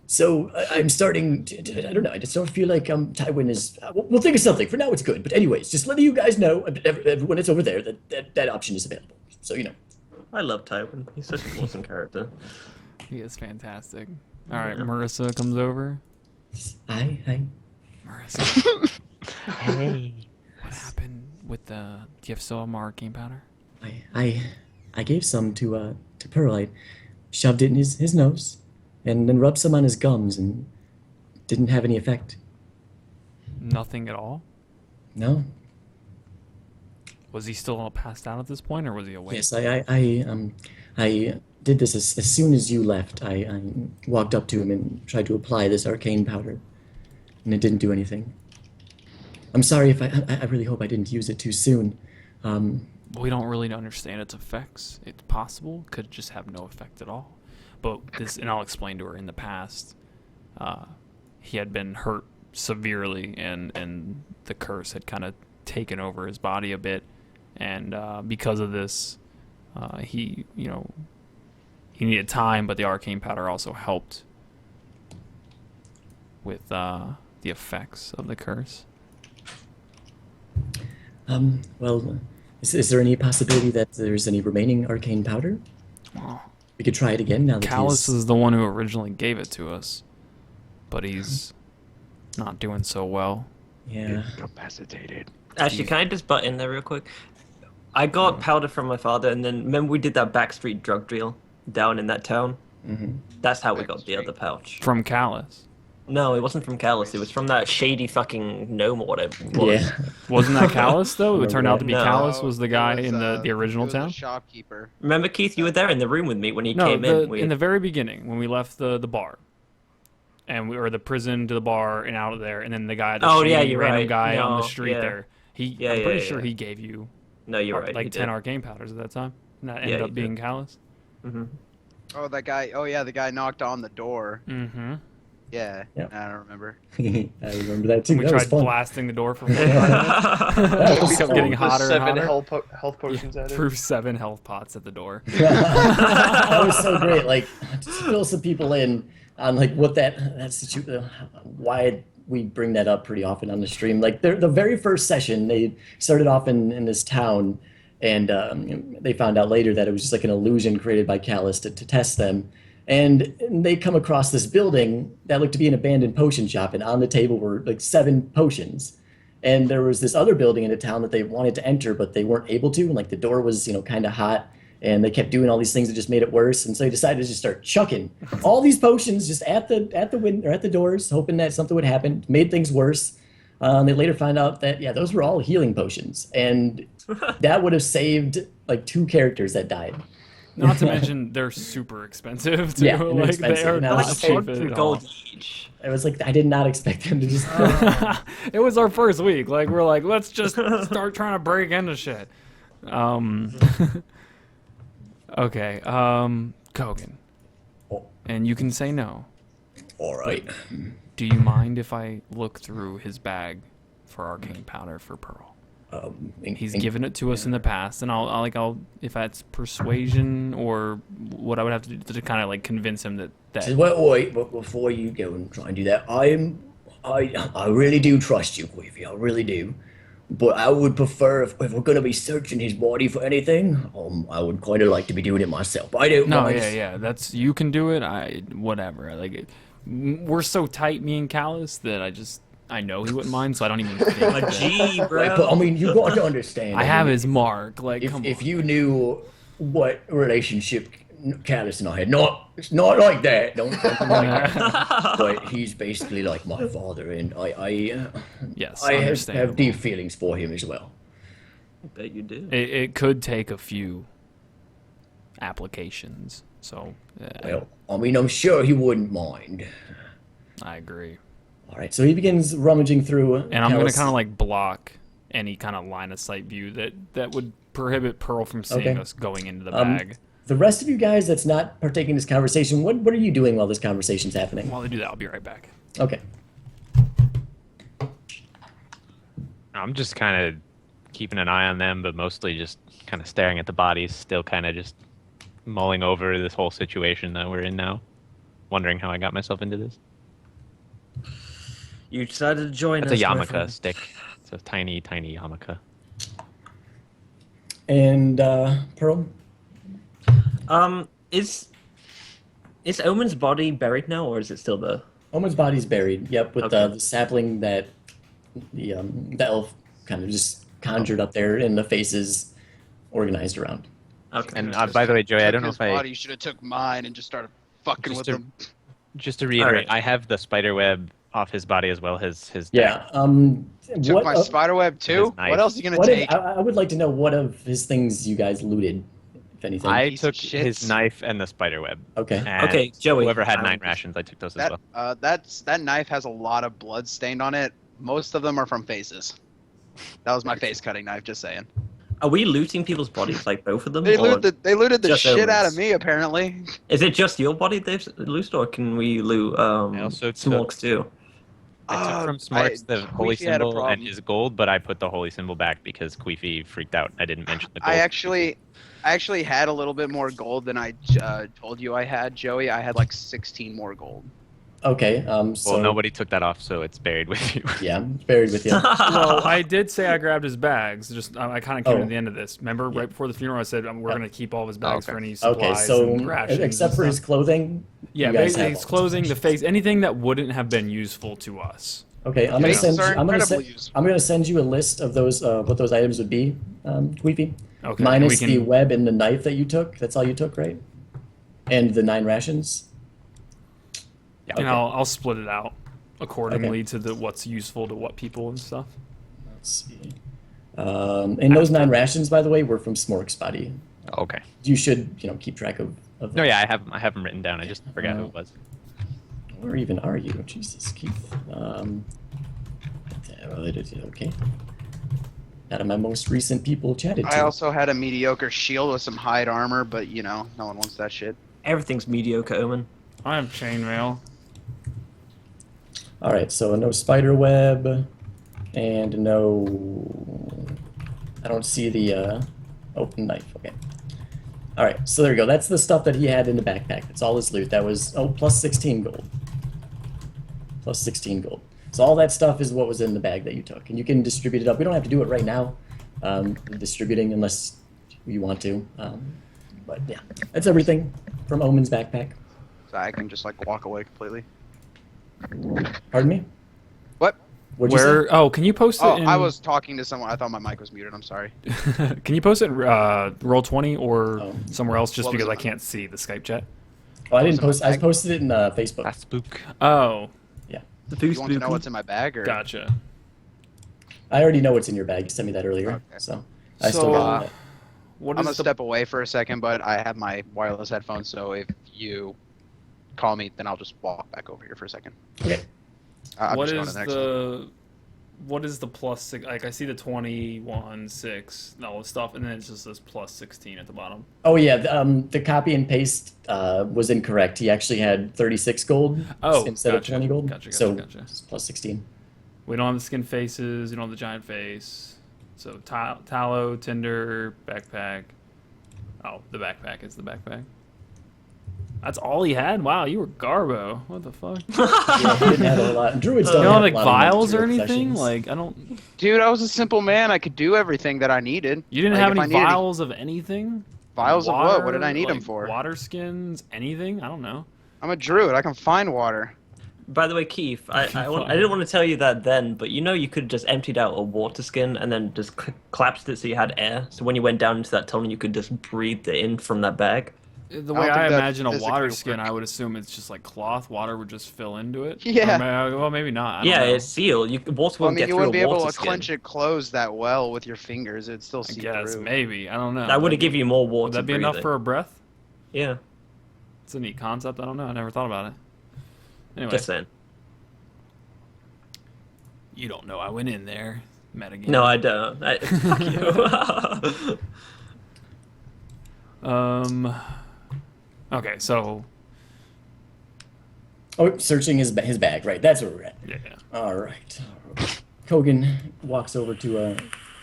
So I'm starting to, I don't know. I just don't feel like Tywin is. We'll think of something. For now, it's good. But anyways, just letting you guys know, everyone that's over there, that option is available. So you know. I love Tywin. He's such an awesome character. He is fantastic. All right, Marissa comes over. Hi. Marissa, Hey. what happened with the? Do you have still more arcane powder? I gave some to Pearl. I shoved it in his nose, and then rubbed some on his gums, and didn't have any effect. Nothing at all. No. Was he still passed out at this point, or was he awake? Yes, I did this as soon as you left. I walked up to him and tried to apply this arcane powder, and it didn't do anything. I'm sorry if I really hope I didn't use it too soon. We don't really understand its effects. It's possible, could just have no effect at all. But this, and I'll explain to her. In the past, he had been hurt severely, and the curse had kind of taken over his body a bit, and because of this, he needed time. But the arcane powder also helped with the effects of the curse. Well, is there any possibility that there's any remaining arcane powder? Oh. We could try it again now that Callus he's... is the one who originally gave it to us, but he's not doing so well. Yeah. Incapacitated. Actually, can I just butt in there real quick? I got powder from my father, and then remember we did that backstreet drug deal down in that town? Mm-hmm. That's how we got the other pouch. From Callus. No, it wasn't from Callus. It was from that shady fucking gnome or whatever it was. Yeah. Wasn't that Callus, though? It turned out to be No. Callus was the guy It was, in the original it was town? The shopkeeper. Remember, Keith, you were there in the room with me when he No, came in. in the very beginning, when we left the bar. And we were the prison to the bar and out of there, and then the guy, Oh, yeah, shady you're random right. guy on the No, street yeah. there. I'm Yeah, pretty yeah, sure yeah. he gave you No, you're right. like he 10 did. arcane powders at that time. And that Yeah, ended he up being did. Callus. Mm-hmm. Oh, that guy. Oh, yeah, the guy knocked on the door. Mm-hmm. Yeah, Yeah. I don't remember. I remember that too. We That was tried fun. blasting the door for 45 minutes. That was Kept fun. getting hotter and 7 hotter. health potions Yeah, at it. threw 7 health pots at the door. That was so great. Like, to fill some people in on like what why we bring that up pretty often on the stream. Like the very first session, they started off in this town, and they found out later that it was just like an illusion created by Callus to test them. And they come across this building that looked to be an abandoned potion shop, and on the table were like 7 potions. And there was this other building in the town that they wanted to enter, but they weren't able to. And like the door was, kind of hot, and they kept doing all these things that just made it worse. And so they decided to just start chucking all these potions just at the window or at the doors, hoping that something would happen. Made things worse. They later found out that those were all healing potions, and that would have saved like 2 characters that died. Not to mention, they're super expensive, too. Yeah, and they're like, they expensive. are And I not was cheap like, at all. gold each. I was like, I did not expect them to just. It was our first week. Like, we're like, let's just start trying to break into shit. Okay, Kogan. Oh. And you can say no. All right. Do you mind if I look through his bag for arcane powder for Pearl? He's given it to us in the past, and I'll if that's persuasion or what I would have to do to kind of like convince him that Wait, but before you go and try and do that, I really do trust you, Queefy. I really do. But I would prefer if we're gonna be searching his body for anything, I would kind of like to be doing it myself. I don't. no, mind. yeah, that's you can do it. Whatever. Like, we're so tight, me and Callus, that I know he wouldn't mind, so I don't even think. A that- G, bro. Right, but I mean, you got to understand. I have mean, his mark. Like, come if on. you knew what relationship Callus and I had it's not like that. Don't like that. But he's basically like my father, and Yes, I have understandable. deep feelings for him as well. I bet you do. It could take a few applications, so Well, I mean, I'm sure he wouldn't mind. I agree. All right, so he begins rummaging through. And I'm gonna Callus. kind of like block any kind of line of sight view that would prohibit Pearl from seeing Okay. us going into the bag. The rest of you guys that's not partaking in this conversation, what are you doing while this conversation's happening? While they do that, I'll be right back. Okay. I'm just kind of keeping an eye on them, but mostly just kind of staring at the bodies, still kind of just mulling over this whole situation that we're in now, wondering how I got myself into this. You decided to join It's us. a my yarmulke friend. stick. It's a tiny, tiny yarmulke. And Pearl? Is Omen's body buried now, or is it still there? Omen's body's buried. Yep, with Okay. the sapling that the elf kind of just conjured up there, and the faces organized around. Okay. And by the way, Joey, I don't know if I You should have took mine and just started fucking with Just him. just to reiterate, Alright. I have the spider web off his body as well as his Yeah. Took What? my spider web too. His knife. What else are you gonna What if, take? I would like to know what of his things you guys looted, if anything. I Piece of took his shits. knife and the spider web. Okay. And Okay, Joey, whoever had um, 9 rations, I took those as That well. that knife has a lot of blood stained on it. Most of them are from faces. That was my face cutting knife. Just saying. Are we looting people's bodies, like both of them? They or looted the just shit out of Omen's? me. Apparently. Is it just your body they've looted, or can we loot also took- Smorks too? I took from Smarts the holy Queefy had a symbol and problem. his gold, but I put the holy symbol back because Queefy freaked out. I didn't mention the gold. I actually had a little bit more gold than I told you I had, Joey. I had like 16 more gold. Okay. So Well, nobody took that off, so it's buried with you. Yeah, it's buried with you. Well, I did say I grabbed his bags. Just I kind of came Oh. to the end of this. Remember, right before the funeral, I said we're Yeah. gonna keep all of his bags okay. for any supplies Okay, so and rations. except and for his stuff. clothing. Yeah, you guys basically have his all his clothing, the possessions. face, anything that wouldn't have been useful to us. Okay, I'm gonna Faces send. are I'm gonna incredibly send. useful. I'm gonna send you a list of those what those items would be, Queefy. Okay, Minus we the can- web and the knife that you took. That's all you took, right? And the 9 rations. Yeah. And Okay. I'll split it out accordingly to the what's useful to what people and stuff. Let's see. And those 9 rations, by the way, were from Smork's body. Okay. You should, keep track of. No, yeah, I have them written down. I just forgot who it was. Where even are you? Jesus, Keith. Okay. Out of my most recent people chatted to. I also had a mediocre shield with some hide armor, but no one wants that shit. Everything's mediocre, Omen. I have chainmail. All right, so no spider web, and no. I don't see the open knife. Okay. All right, so there we go. That's the stuff that he had in the backpack. That's all his loot. That was plus 16 gold. Plus 16 gold. So all that stuff is what was in the bag that you took, and you can distribute it up. We don't have to do it right now, distributing unless you want to. But yeah, that's everything from Omen's backpack. So I can just like walk away completely. Pardon me. What? What'd you say? Where? Oh, can you post it? Oh, in, I was talking to someone. I thought my mic was muted. I'm sorry. Can you post it in Roll20 or Oh. somewhere else? Just What was because I it? can't see the Skype chat. Oh, I didn't was in my post. I bag? posted it in Facebook. That's spook. Oh, Too You want to know spooky. what's in my bag, or? gotcha. I already know what's in your bag. You sent me that earlier, Okay. so I So, still got that. What I'm is gonna the step away for a second, but I have my wireless headphones, so if you call me, then I'll just walk back over here for a second. Okay. I'm what just going is to the next one. what is the plus 6? Like I see the 21, 6, all this stuff, and then it just says plus 16 at the bottom. Oh yeah, the copy and paste was incorrect. He actually had 36 gold Oh, instead gotcha. of 20 gold. Gotcha, so gotcha. it's plus 16. We don't have the skin faces. We don't have the giant face. So tallow, tinder, backpack. Oh, the backpack is the backpack. That's all he had. Wow, you were Garbo. What the fuck? Yeah, he didn't have a lot. Druids You don't don't have have like a lot vials of or material anything? possessions. Like I don't. Dude, I was a simple man. I could do everything that I needed. You didn't Like, have if I any needed vials of anything. Vials of what? What did I Water, need them like, for? Water skins, anything? I don't know. I'm a druid. I can find water. By the way, Keith, I didn't want to tell you that then, but you could just emptied out a water skin and then just collapsed it so you had air. So when you went down into that tunnel, you could just breathe it in from that bag. The I way don't I think that imagine a water physically skin, work. I would assume it's just like cloth. Water would just fill into it. Yeah. Well, maybe not. I Yeah, don't know. it's sealed. Water Well, I won't mean, get you through wouldn't be a able water to skin. clench it closed that well with your fingers. It'd still I see guess through. maybe. I don't know. That would That'd give be- you more Would water that be enough breathing. for a breath? Yeah, It's a neat concept. I don't know. I never thought about it. Anyway, just saying. you don't know. I went in there. Metagame. No, I don't. Fuck you. Okay, so Oh, searching his bag. Right, that's where we're at. yeah. All right. Kogan walks over to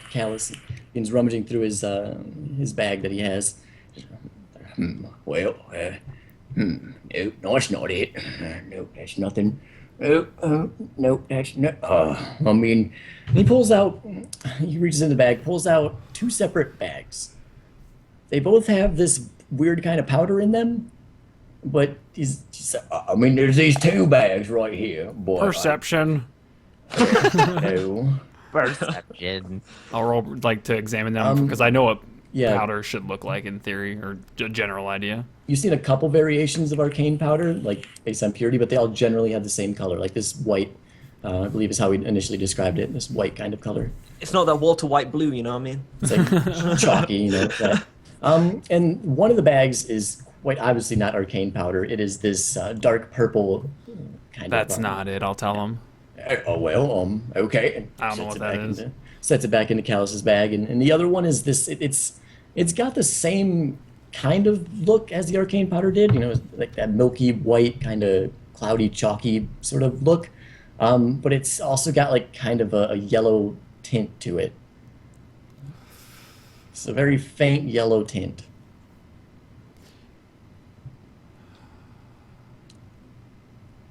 Callus. Begins rummaging through his bag that he has. Well, no, that's not it. No, that's nothing. No, that's not. I mean, he pulls out. He reaches in the bag, pulls out two separate bags. They both have this weird kind of powder in them, but he's I mean, there's these two bags right here, boy. Perception. No. Perception. I'll roll like to examine them because I know what yeah. powder should look like in theory or a general idea. You've seen a couple variations of arcane powder, like based on purity, but they all generally have the same color, like this white. I believe is how we initially described it. This white kind of color. It's not that Walter White blue, you know what I mean? It's like chalky, you know. That. And one of the bags is quite obviously not arcane powder. It is this dark purple kind That's of. not it. I'll tell them. Oh well, okay. I don't know what that is. Sets it back into Callus's bag, and the other one is this. It's got the same kind of look as the arcane powder did. You know, like that milky white, kind of cloudy, chalky sort of look. But it's also got like kind of a yellow tint to it. It's a very faint yellow tint.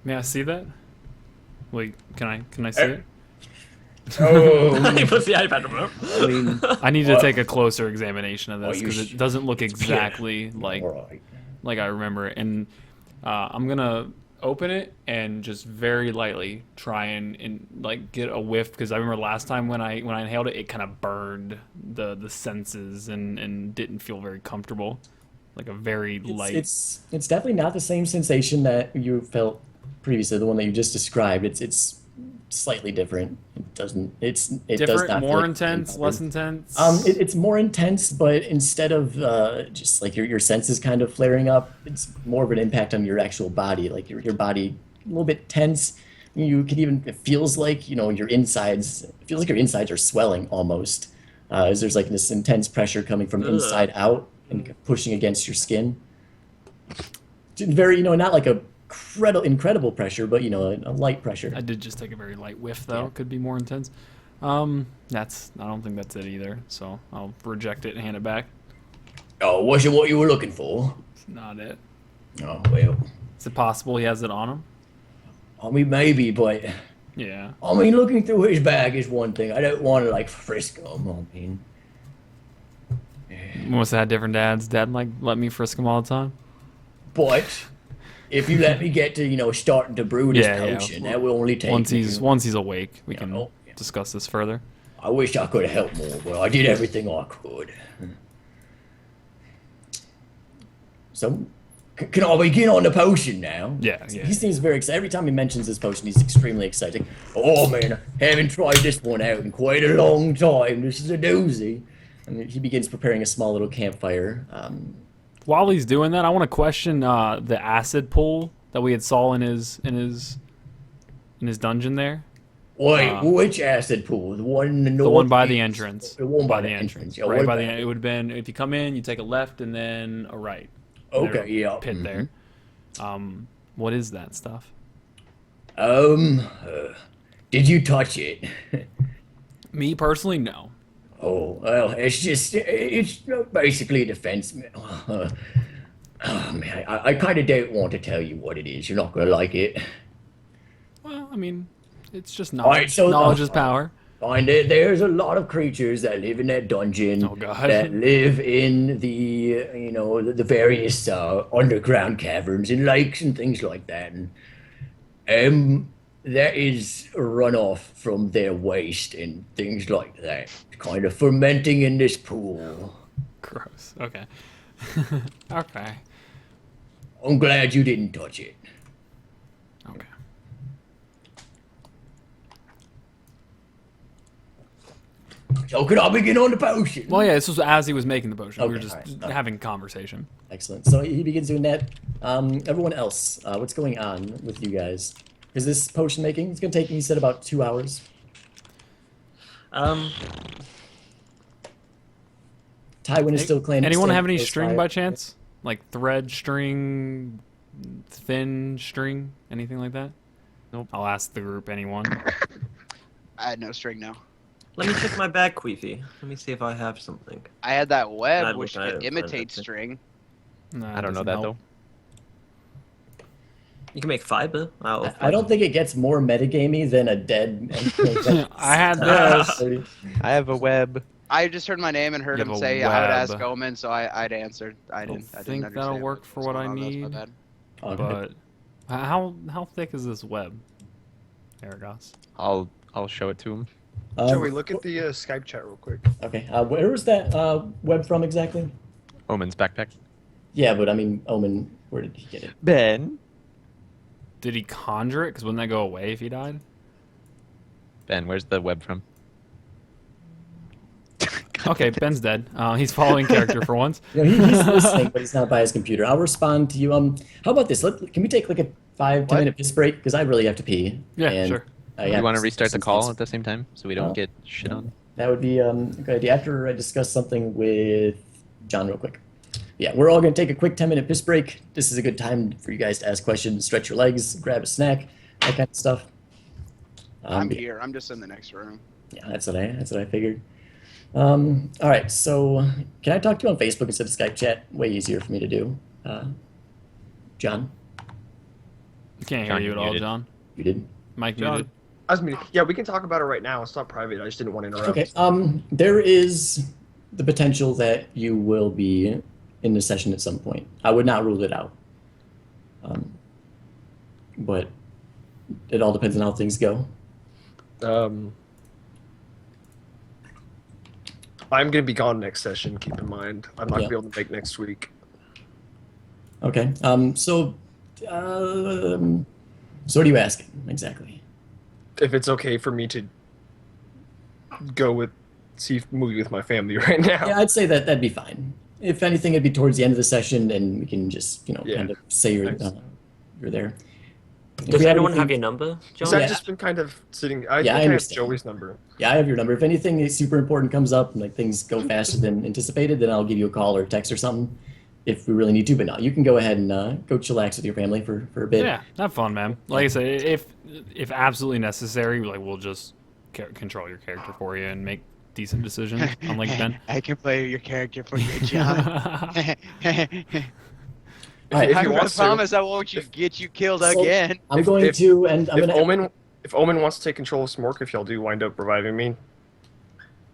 May I see that? Wait, can I see it? Oh, He puts the iPad remote. I mean, I need to take a closer examination of this you because sh- it doesn't look exactly like alright. I remember it. And I'm gonna open it and just very lightly try and like get a whiff because I remember last time when I inhaled it, it kind of burned the senses and didn't feel very comfortable. Like a very light. It's definitely not the same sensation that you felt previously, the one that you just described. It's slightly different. It doesn't. It does different, not feel more like intense, powder. less intense. It's more intense, but instead of just like your senses kind of flaring up, it's more of an impact on your actual body. Like your body a little bit tense. You can even it feels like your insides. It feels like your insides are swelling almost. As there's like this intense pressure coming from inside out and pushing against your skin. Very not like a incredible pressure, but a light pressure. I did just take a very light whiff though. Yeah. Could be more intense. I don't think that's it either. So I'll reject it and hand it back. Oh, wasn't what you were looking for? It's not it. Oh well. Is it possible he has it on him? I mean, maybe, but Yeah. I mean, looking through his bag is one thing. I don't want to like frisk him. I mean, Must have had different dads. Dad like let me frisk him all the time. but if you let me get to starting to brew this Yeah, yeah. potion, that will only take Once he's awake, we Yeah, can oh, yeah. discuss this further. I wish I could have helped more, but I did everything I could. So, can I begin on the potion now? Yeah, yeah. He seems very excited. Every time he mentions this potion, he's extremely excited. Oh man, I haven't tried this one out in quite a long time. This is a doozy. And he begins preparing a small little campfire. While he's doing that, I want to question the acid pool that we had saw in his dungeon there. Wait, which acid pool? The one in the north? The one by the entrance. The one by the entrance. Yeah, right what by the. about- It would have been if you come in, you take a left and then a right. Okay, There's a yeah. Pit there. What is that stuff? Did you touch it? Me personally, no. Oh, well, it's basically a defense. Oh, man, I kind of don't want to tell you what it is. You're not going to like it. Well, I mean, it's just right, knowledge. so- Knowledge is power. Find it. There's a lot of creatures that live in that dungeon. Oh, God. That live in the the various underground caverns and lakes and things like that. And there is runoff from their waste and things like that, kind of fermenting in this pool. Gross. Okay. Okay. I'm glad you didn't touch it. Okay. So could I begin on the potion? Well, yeah, this was as he was making the potion. We were Okay, just alright. having conversation. Excellent. So he begins doing that. Everyone else, what's going on with you guys? Is this potion making? It's gonna take me, you said, about 2 hours. Tywin is still claiming. Anyone have any close string by. by chance? Like thread, string, thin string, anything like that? Nope. I'll ask the group. Anyone? I had no string, no. Let me check my bag, Queefy. Let me see if I have something. I had that web, I which look- I- could imitate I- string. No, I don't know doesn't that help. You can make fiber out of. I don't think it gets more metagamey than a dead. I had this. I have a web. I just heard my name and heard You him have a say I would ask web. Omen, so I'd answered. I didn't think that'll understand work what for was what going I on, that's my need. bad. Okay. But how thick is this web, Aragos? I'll show it to him. Joey, look at the Skype chat real quick. Okay. Where was that web from exactly? Omen's backpack. Yeah, but I mean, Omen. Where did he get it? Ben. Did he conjure it? Because wouldn't that go away if he died? Ben, where's the web from? Okay, Ben's dead. He's following character for once. You know, he's listening, but he's not by his computer. I'll respond to you. How about this? Can we take like a 5-10 minute piss break? Because I really have to pee. Yeah, and sure. I Do you have want to restart the some call things- at the same time so we don't get shit on? That would be a good idea. After I discuss something with John real quick. Yeah, we're all going to take a quick 10-minute piss break. This is a good time for you guys to ask questions, stretch your legs, grab a snack, that kind of stuff. I'm Yeah. here. I'm just in the next room. Yeah, that's what I figured. All right, so can I talk to you on Facebook instead of Skype chat? Way easier for me to do. John, Can't hear John, you you're at all, muted. John. you did? Mike John. muted. I was muted. Yeah, we can talk about it right now. It's not private. I just didn't want to interrupt. Okay. There is the potential that you will be in the session at some point. I would not rule it out. But it all depends on how things go. I'm gonna be gone next session. Keep in mind, I'm not Yeah. gonna be able to make next week. Okay. So what are you asking exactly? If it's okay for me to go see a movie with my family right now. Yeah, I'd say that'd be fine. If anything, it'd be towards the end of the session, and we can just Yeah. kind of say you're Thanks. you're there. If Does we have anyone anything- have your number, Because John? Yeah. I've just been kind of sitting. I Yeah, think I I have understand. Joey's number. Yeah, I have your number. If anything is super important comes up and like things go faster than anticipated, then I'll give you a call or a text or something if we really need to. But no, you can go ahead and go chillax with your family for a bit. Yeah, have fun, man. Like I say, if absolutely necessary, like we'll just control your character for you and make decent decisions. Unlike Ben. I can play your character for you, John. All right, If I he wants to. promise I won't get you killed So- again. I'm going to, and I'm If gonna. Omen wants to take control of Smork, if y'all do wind up reviving me,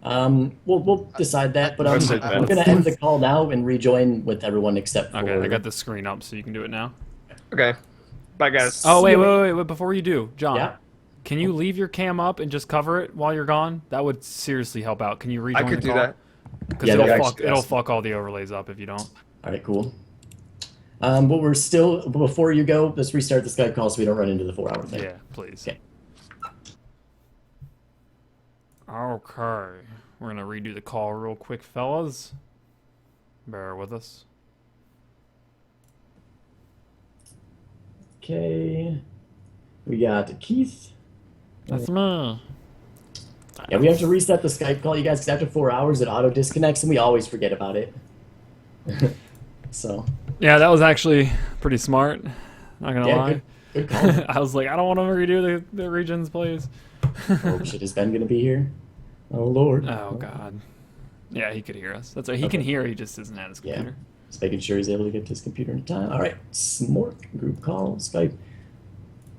We'll decide that, but I I'm said Ben. gonna end the call now and rejoin with everyone except for. Okay, I got the screen up so you can do it now. okay. Bye, guys. Oh wait! Before you do, John, Yeah. can you leave your cam up and just cover it while you're gone? That would seriously help out. Can you I rejoin could the do call? that. Because Yeah, it'll yeah, fuck actually, it'll yes. fuck all the overlays up if you don't. All right, cool. But we're still before you go. Let's restart the Skype call so we don't run into the 4-hour thing. Yeah, please. Okay. Okay, we're gonna redo the call real quick, fellas. Bear with us. Okay. We got Keith. That's me. Yeah, we have to reset the Skype call, you guys, because after 4 hours it auto disconnects and we always forget about it. So. Yeah, that was actually pretty smart. Not gonna Yeah, lie. good call. I was like, I don't want to redo the regions, please. Oh shit, is Ben gonna be here? Oh lord. Oh god. Yeah, he could hear us. That's what he can Okay. hear. He just isn't at his Yeah. computer. Just making sure he's able to get to his computer in time. All right, Smork group call Skype.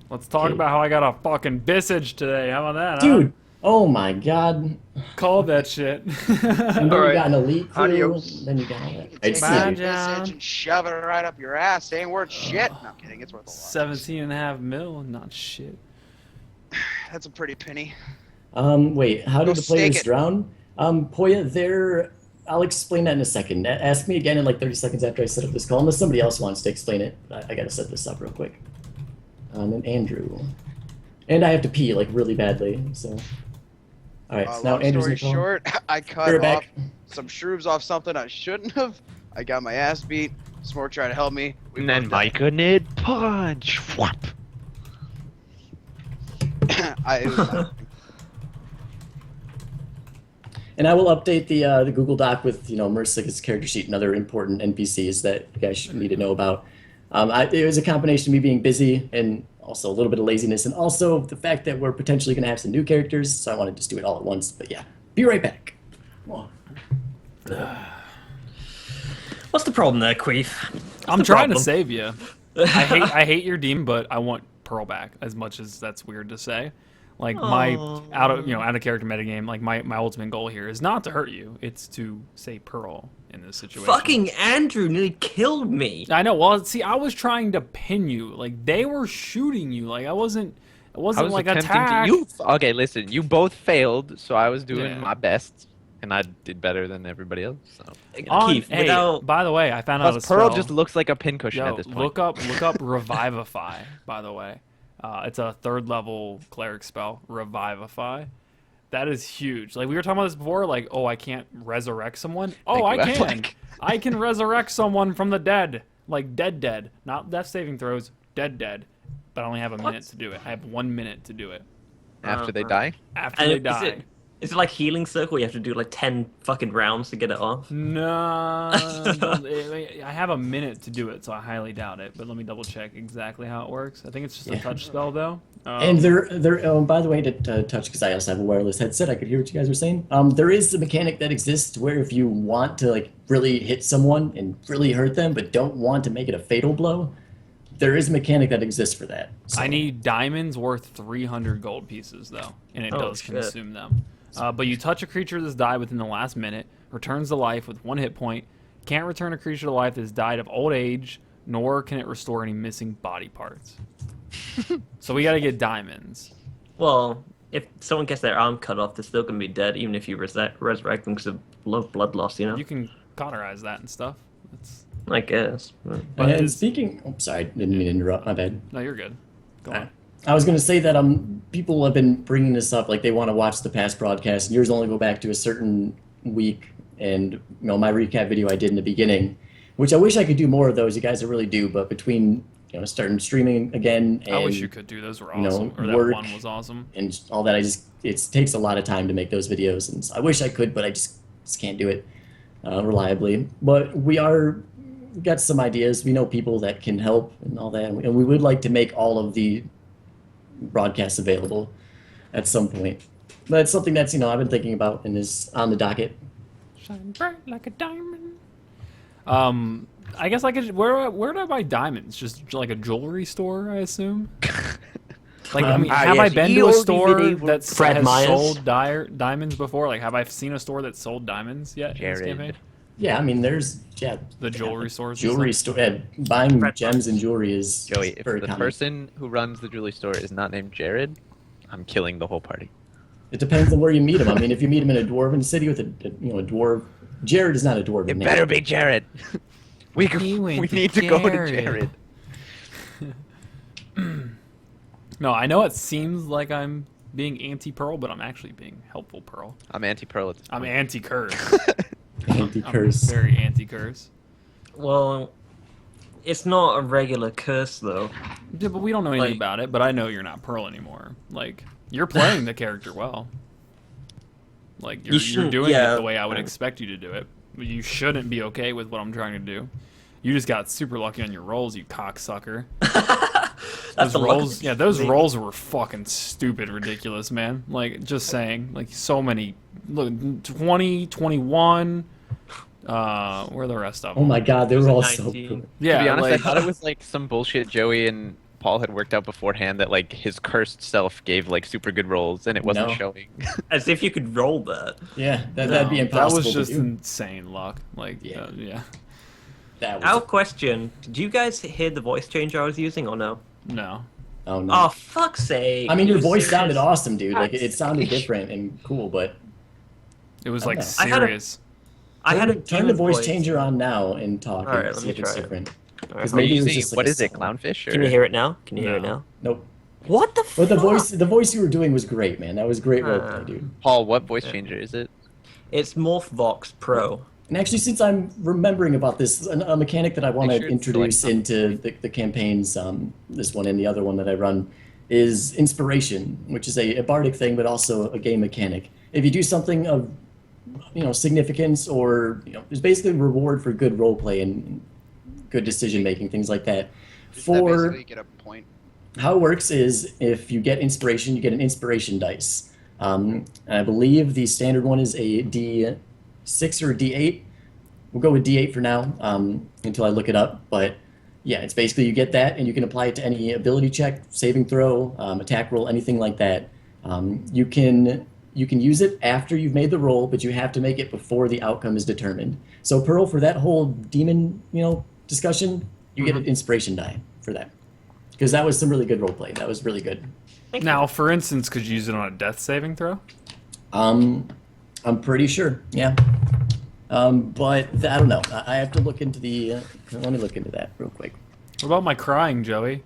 Let's talk Okay. about how I got a fucking bissage today. How about that, Dude, oh my god. huh? Called that shit. And then All you right. got an elite crew. Adios. Then you got all that. You Right, can take see Bye, you, that dude. John. message and shove it right up your ass. Ain't worth shit. No, I'm kidding. It's worth a lot. 17.5 mil, not shit. That's a pretty penny. Wait, how Go did the players stake it. drown? Poya, they're I'll explain that in a second. Ask me again in like 30 seconds after I set up this call, unless somebody else wants to explain it. I gotta set this up real quick. And Andrew. And I have to pee like really badly, so. Alright, so now Long Andrew's story in call. short, I Be cut right back. off some shrooms off something I shouldn't have. I got my ass beat. Smork tried to help me. We And then both died. Micah need punch. Whap. it was And I will update the Google Doc with Marисsa's character sheet and other important NPCs that you guys should need to know about. It was a combination of me being busy and also a little bit of laziness, and also the fact that we're potentially going to have some new characters, so I want to just do it all at once. But yeah, be right back. Come on. What's the problem there, Queef? I'm the trying to problem? save you. I hate your demon, but I want Pearl back. As much as that's weird to say, like my out of character metagame, like my ultimate goal here is not to hurt you. It's to save Pearl in this situation. Fucking Andrew nearly killed me. I know. Well, see, I was trying to pin you. Like they were shooting you. Like I wasn't. It I wasn't was like attempting attack. to. Okay, listen. You both failed, so I was doing Yeah. my best, and I did better than everybody else. So. Keith, Hey, without... by the way, I found out a Plus, Pearl spell. just looks like a pincushion Yo, at this point. look up Revivify. By the way, it's a 3rd level cleric spell. Revivify. That is huge. Like we were talking about this before. Like, oh, I can't resurrect someone. Oh, I Thank you. can. I can resurrect someone from the dead. Like dead. Not death saving throws. Dead. But I only have a minute to do it. I have 1 minute to do it. After they die. After And they die. Is it like healing circle? You have to do like 10 fucking rounds to get it off. No, I have a minute to do it, so I highly doubt it. But let me double check exactly how it works. I think it's just a touch spell, though. And by the way, to touch, because I also have a wireless headset, I could hear what you guys were saying. There is a mechanic that exists where if you want to like really hit someone and really hurt them, but don't want to make it a fatal blow, there is a mechanic that exists for that. So. I need diamonds worth 300 gold pieces, though, and it Oh, does shit. consume them. But you touch a creature that's died within the last minute, returns to life with 1 hit point, can't return a creature to life that has died of old age, nor can it restore any missing body parts. So we gotta get diamonds. Well, if someone gets their arm cut off, they're still going to be dead, even if you resurrect them because of blood loss, you know? You can cauterize that and stuff. That's... I guess. But And it's- speaking, oh, sorry, didn't mean to interrupt. My bad. No, you're good. Go on. I was going to say that people have been bringing this up, like they want to watch the past broadcasts. Yours only go back to a certain week, and my recap video I did in the beginning, which I wish I could do more of those. You guys really do, but between starting streaming again and I wish you could do those. Were know, awesome. Or that work. one was awesome. and all that, it takes a lot of time to make those videos, and I wish I could, but I just can't do it reliably. But we got some ideas. We know people that can help and all that, and we would like to make all of the broadcasts available at some point. But it's something that's I've been thinking about and is on the docket. Shine bright like a diamond. I guess I could. Where do I buy diamonds? Just like a jewelry store, I assume. Like, I mean, have I yes, been to a EOD store video that Fred has Myers. sold diamonds before? Like, have I seen a store that sold diamonds yet in this Jared. campaign? Yeah, I mean, there's The jewelry stores. and jewelry stuff? store. Buying Fred gems and jewelry is Joey, if very the common. person who runs the jewelry store is not named Jared, I'm killing the whole party. It depends on where you meet him. I mean, if you meet him in a dwarven city with a dwarf, Jared is not a dwarven It name. better be Jared. we He went we to need to go to Jared. Jared. No, I know it seems like I'm being anti-Pearl, but I'm actually being helpful Pearl. I'm anti-pearl at this I'm point. anti-curse. I'm Anti-curse. very anti-curse. Well, it's not a regular curse, though. Yeah, but we don't know anything Like- about it. But I know you're not Pearl anymore. Like, you're playing the character well. Like, you're shouldn't- doing yeah. it the way I would expect you to do it. But you shouldn't be okay with what I'm trying to do. You just got super lucky on your rolls, you cocksucker. That's Those the rolls, luckiest yeah, those thing. rolls were fucking stupid, ridiculous, man. Like, just saying, like, so many. Look, 20, 21. Where are the rest of Oh them? my god, they were all so 19. good. Yeah, To be honest, like, I thought it was like some bullshit Joey and Paul had worked out beforehand that like his cursed self gave like super good rolls and it wasn't No. showing. As if you could roll that. Yeah, that'd be no, impossible. That was just to do. insane luck. Like, Yeah. yeah. That was Our question, did you guys hear the voice changer I was using or no? No. oh no. Oh, fuck's sake. I mean, your You voice sounded serious? awesome, dude. Like it sounded different and cool, but It was I like know. I had a- serious. I had a turn the demon voice changer on now and talk Alright, and let see me if it's try it. different. Alright, Because Are you maybe it was using, just like what a is it, song. clownfish? Or? Can you hear it now? Can you hear it No. now? Nope. What the But fuck? the voice you were doing was great, man. That was great roleplay, dude. Paul, what voice changer is it? It's Morphvox Pro. And actually, since I'm remembering about this, a mechanic that I want Make to sure it's introduce select into the campaigns, this one and the other one that I run, is inspiration, which is a bardic thing, but also a game mechanic. If you do something of, significance, or there's basically a reward for good roleplay and good decision making, things like that. Does that For basically get a point? how it works is if you get inspiration, you get an inspiration dice. And I believe the standard one is a D6 or a D8. We'll go with D8 for now until I look it up. But yeah, it's basically you get that and you can apply it to any ability check, saving throw, attack roll, anything like that. You can use it after you've made the roll, but you have to make it before the outcome is determined. So Pearl, for that whole demon, discussion, you get an inspiration die for that. Because that was some really good roleplay. That was really good. Now, for instance, could you use it on a death saving throw? I'm pretty sure, yeah. But I don't know. I have to look into the. Let me look into that real quick. What about my crying, Joey?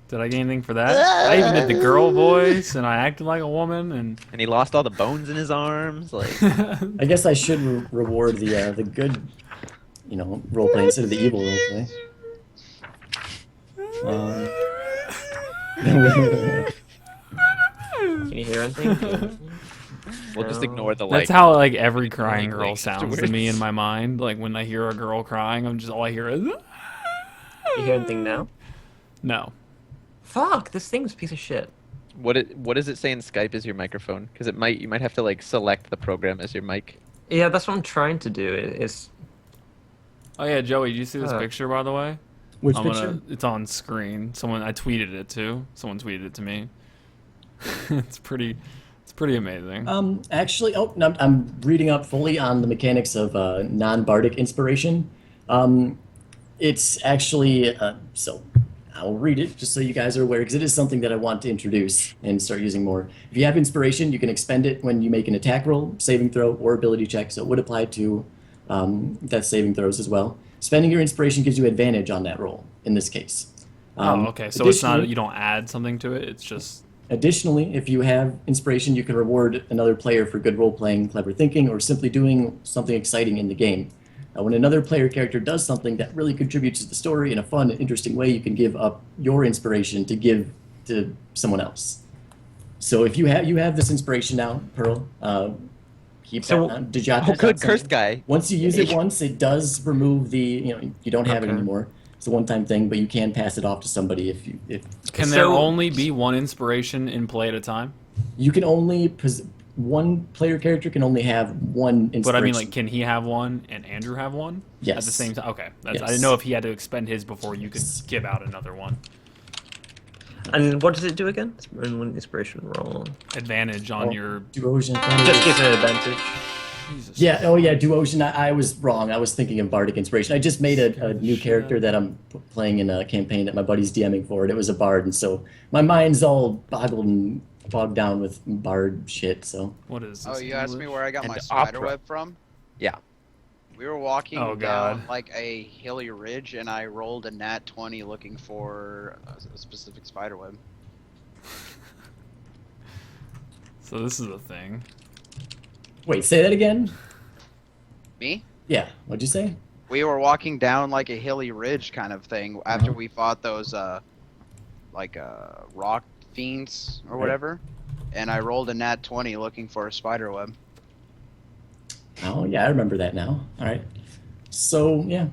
Did I get anything for that? I even did the girl voice, and I acted like a woman, and And he lost all the bones in his arms. Like, I guess I should reward the good, roleplay instead of the evil roleplay. Can you hear anything? we'll just No. ignore the that's like. how like every crying like, girl sounds to me in my mind. Like when I hear a girl crying, I'm just all I hear is. You hear anything now? No. Fuck, this thing's a piece of shit. What does it say in Skype is your microphone? Because you might have to like select the program as your mic. Yeah, that's what I'm trying to do. It's Oh yeah, Joey, did you see this picture by the way? Which picture? It's on screen. I tweeted it too. Someone tweeted it to me. It's pretty amazing. Actually, I'm reading up fully on the mechanics of non-bardic inspiration. It's actually so. I'll read it just so you guys are aware, because it is something that I want to introduce and start using more. If you have inspiration, you can expend it when you make an attack roll, saving throw, or ability check, so it would apply to death saving throws as well. Spending your inspiration gives you advantage on that roll, in this case. Oh, okay. So it's not, additionally- you don't add something to it, it's just... Additionally, if you have inspiration, you can reward another player for good role-playing, clever thinking, or simply doing something exciting in the game. When another player character does something that really contributes to the story in a fun and interesting way, you can give up your inspiration to give to someone else. So if you have this inspiration now, Pearl, keep that on. Did you jot Oh, that good, down? cursed guy. Once you use it once, it does remove the, you don't have it Okay. anymore. It's a one-time thing, but you can pass it off to somebody if Can there So- only be one inspiration in play at a time? you can only one player character can only have one inspiration. But I mean, like, can he have one and Andrew have one? Yes. At the same time? Okay. I Yes. didn't know if he had to expend his before you could give out another one. And what does it do again? One inspiration roll. Advantage on your... Duosion. Just gives an advantage. Jesus. Yeah, oh yeah, Duosion. I was wrong. I was thinking of Bardic Inspiration. I just made a new character that I'm playing in a campaign that my buddy's DMing for, and it was a bard, and so my mind's all bogged down with bard shit, so. What is this? Oh, you asked me where I got my And spider opera. web from? Yeah. We were walking Oh, down God. like a hilly ridge, and I rolled a nat 20 looking for a specific spider web. So this is a thing. Wait, say that again? Me? Yeah, what'd you say? We were walking down like a hilly ridge kind of thing after Uh-huh. we fought those rock fiends or Right. whatever, and I rolled a nat 20 looking for a spider web. Oh yeah, I remember that now. Alright. So, yeah.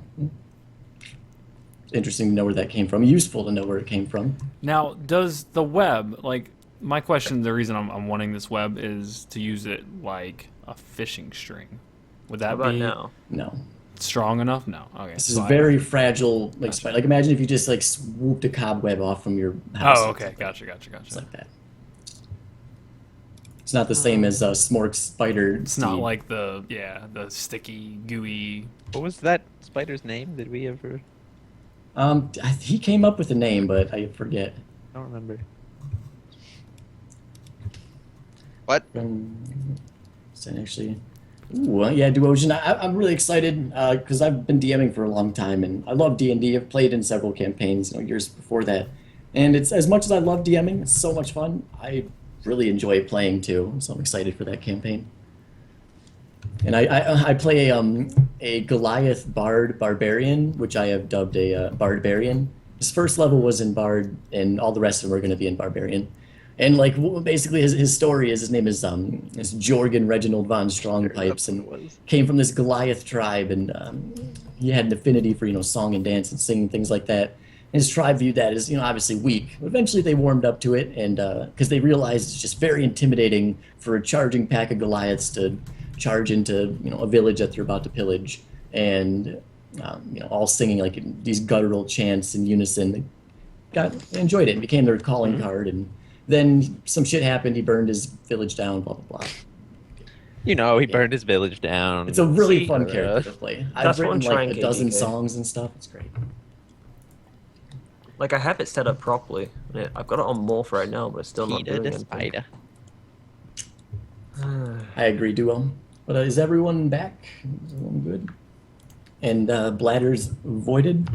Interesting to know where that came from. Useful to know where it came from. Now, does the web, like, my question, the reason I'm wanting this web is to use it like a fishing string. Would How that about be now? No. strong enough? No. Okay. This is so I- very fragile, like, Gotcha. spider. Like, imagine if you just, like, swooped a cobweb off from your house. Oh, or okay. something. Gotcha. It's like that. It's not the same as Smork's spider. It's not like the sticky, gooey. What was that spider's name? Did we ever? He came up with a name, but I forget. I don't remember. What? So actually, Ooh, yeah, Duosion. I'm really excited because I've been DMing for a long time, and I love D&D. I've played in several campaigns, years before that. And it's as much as I love DMing, it's so much fun. I really enjoy playing too, so I'm excited for that campaign. And I play a Goliath Bard Barbarian, which I have dubbed a Barbarian. His first level was in Bard, and all the rest of them are going to be in Barbarian. And like basically his story is his name is Jorgen Reginald von Strongpipes, and came from this Goliath tribe, and he had an affinity for song and dance and singing, things like that. And his tribe viewed that as obviously weak. But eventually they warmed up to it, and because they realized it's just very intimidating for a charging pack of Goliaths to charge into a village that they're about to pillage, and all singing like these guttural chants in unison. They enjoyed it and became their calling card. And then some shit happened. He burned his village down. Blah blah blah. He burned his village down. It's a really fun character to play. I've That's what written I'm like trying a dozen to do. songs and stuff. It's great. Like I have it set up properly. I've got it on morph right now, but it's still not doing anything. I agree, Duo. But is everyone back? Is everyone good? And Bladder's voided?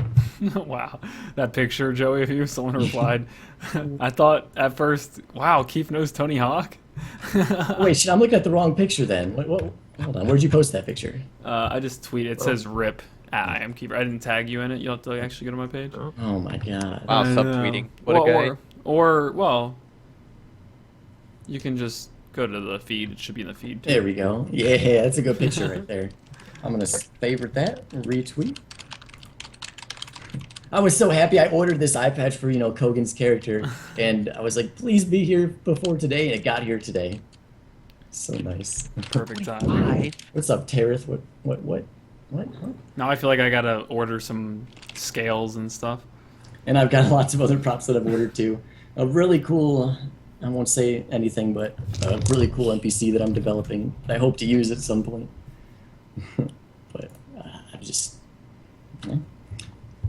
Wow, that picture, Joey, of you, someone replied. I thought at first, wow, Keith knows Tony Hawk? Wait, shit, I'm looking at the wrong picture then. What, hold on, where'd you post that picture? I just tweeted, it says RIP at IamKeeper. I didn't tag you in it. You'll have to actually go to my page. Oh my god. Wow, I subtweeting. know. What a guy. Well, you can just go to the feed. It should be in the feed, too. There we go. Yeah, that's a good picture right there. I'm gonna favorite that and retweet. I was so happy I ordered this eye patch for Kogan's character, and I was like, please be here before today, and it got here today. So nice. Perfect time. What's up, Tarith? What? Now I feel like I gotta order some scales and stuff. And I've got lots of other props that I've ordered too. A really cool, I won't say anything, but a really cool NPC that I'm developing. I hope to use at some point. But I just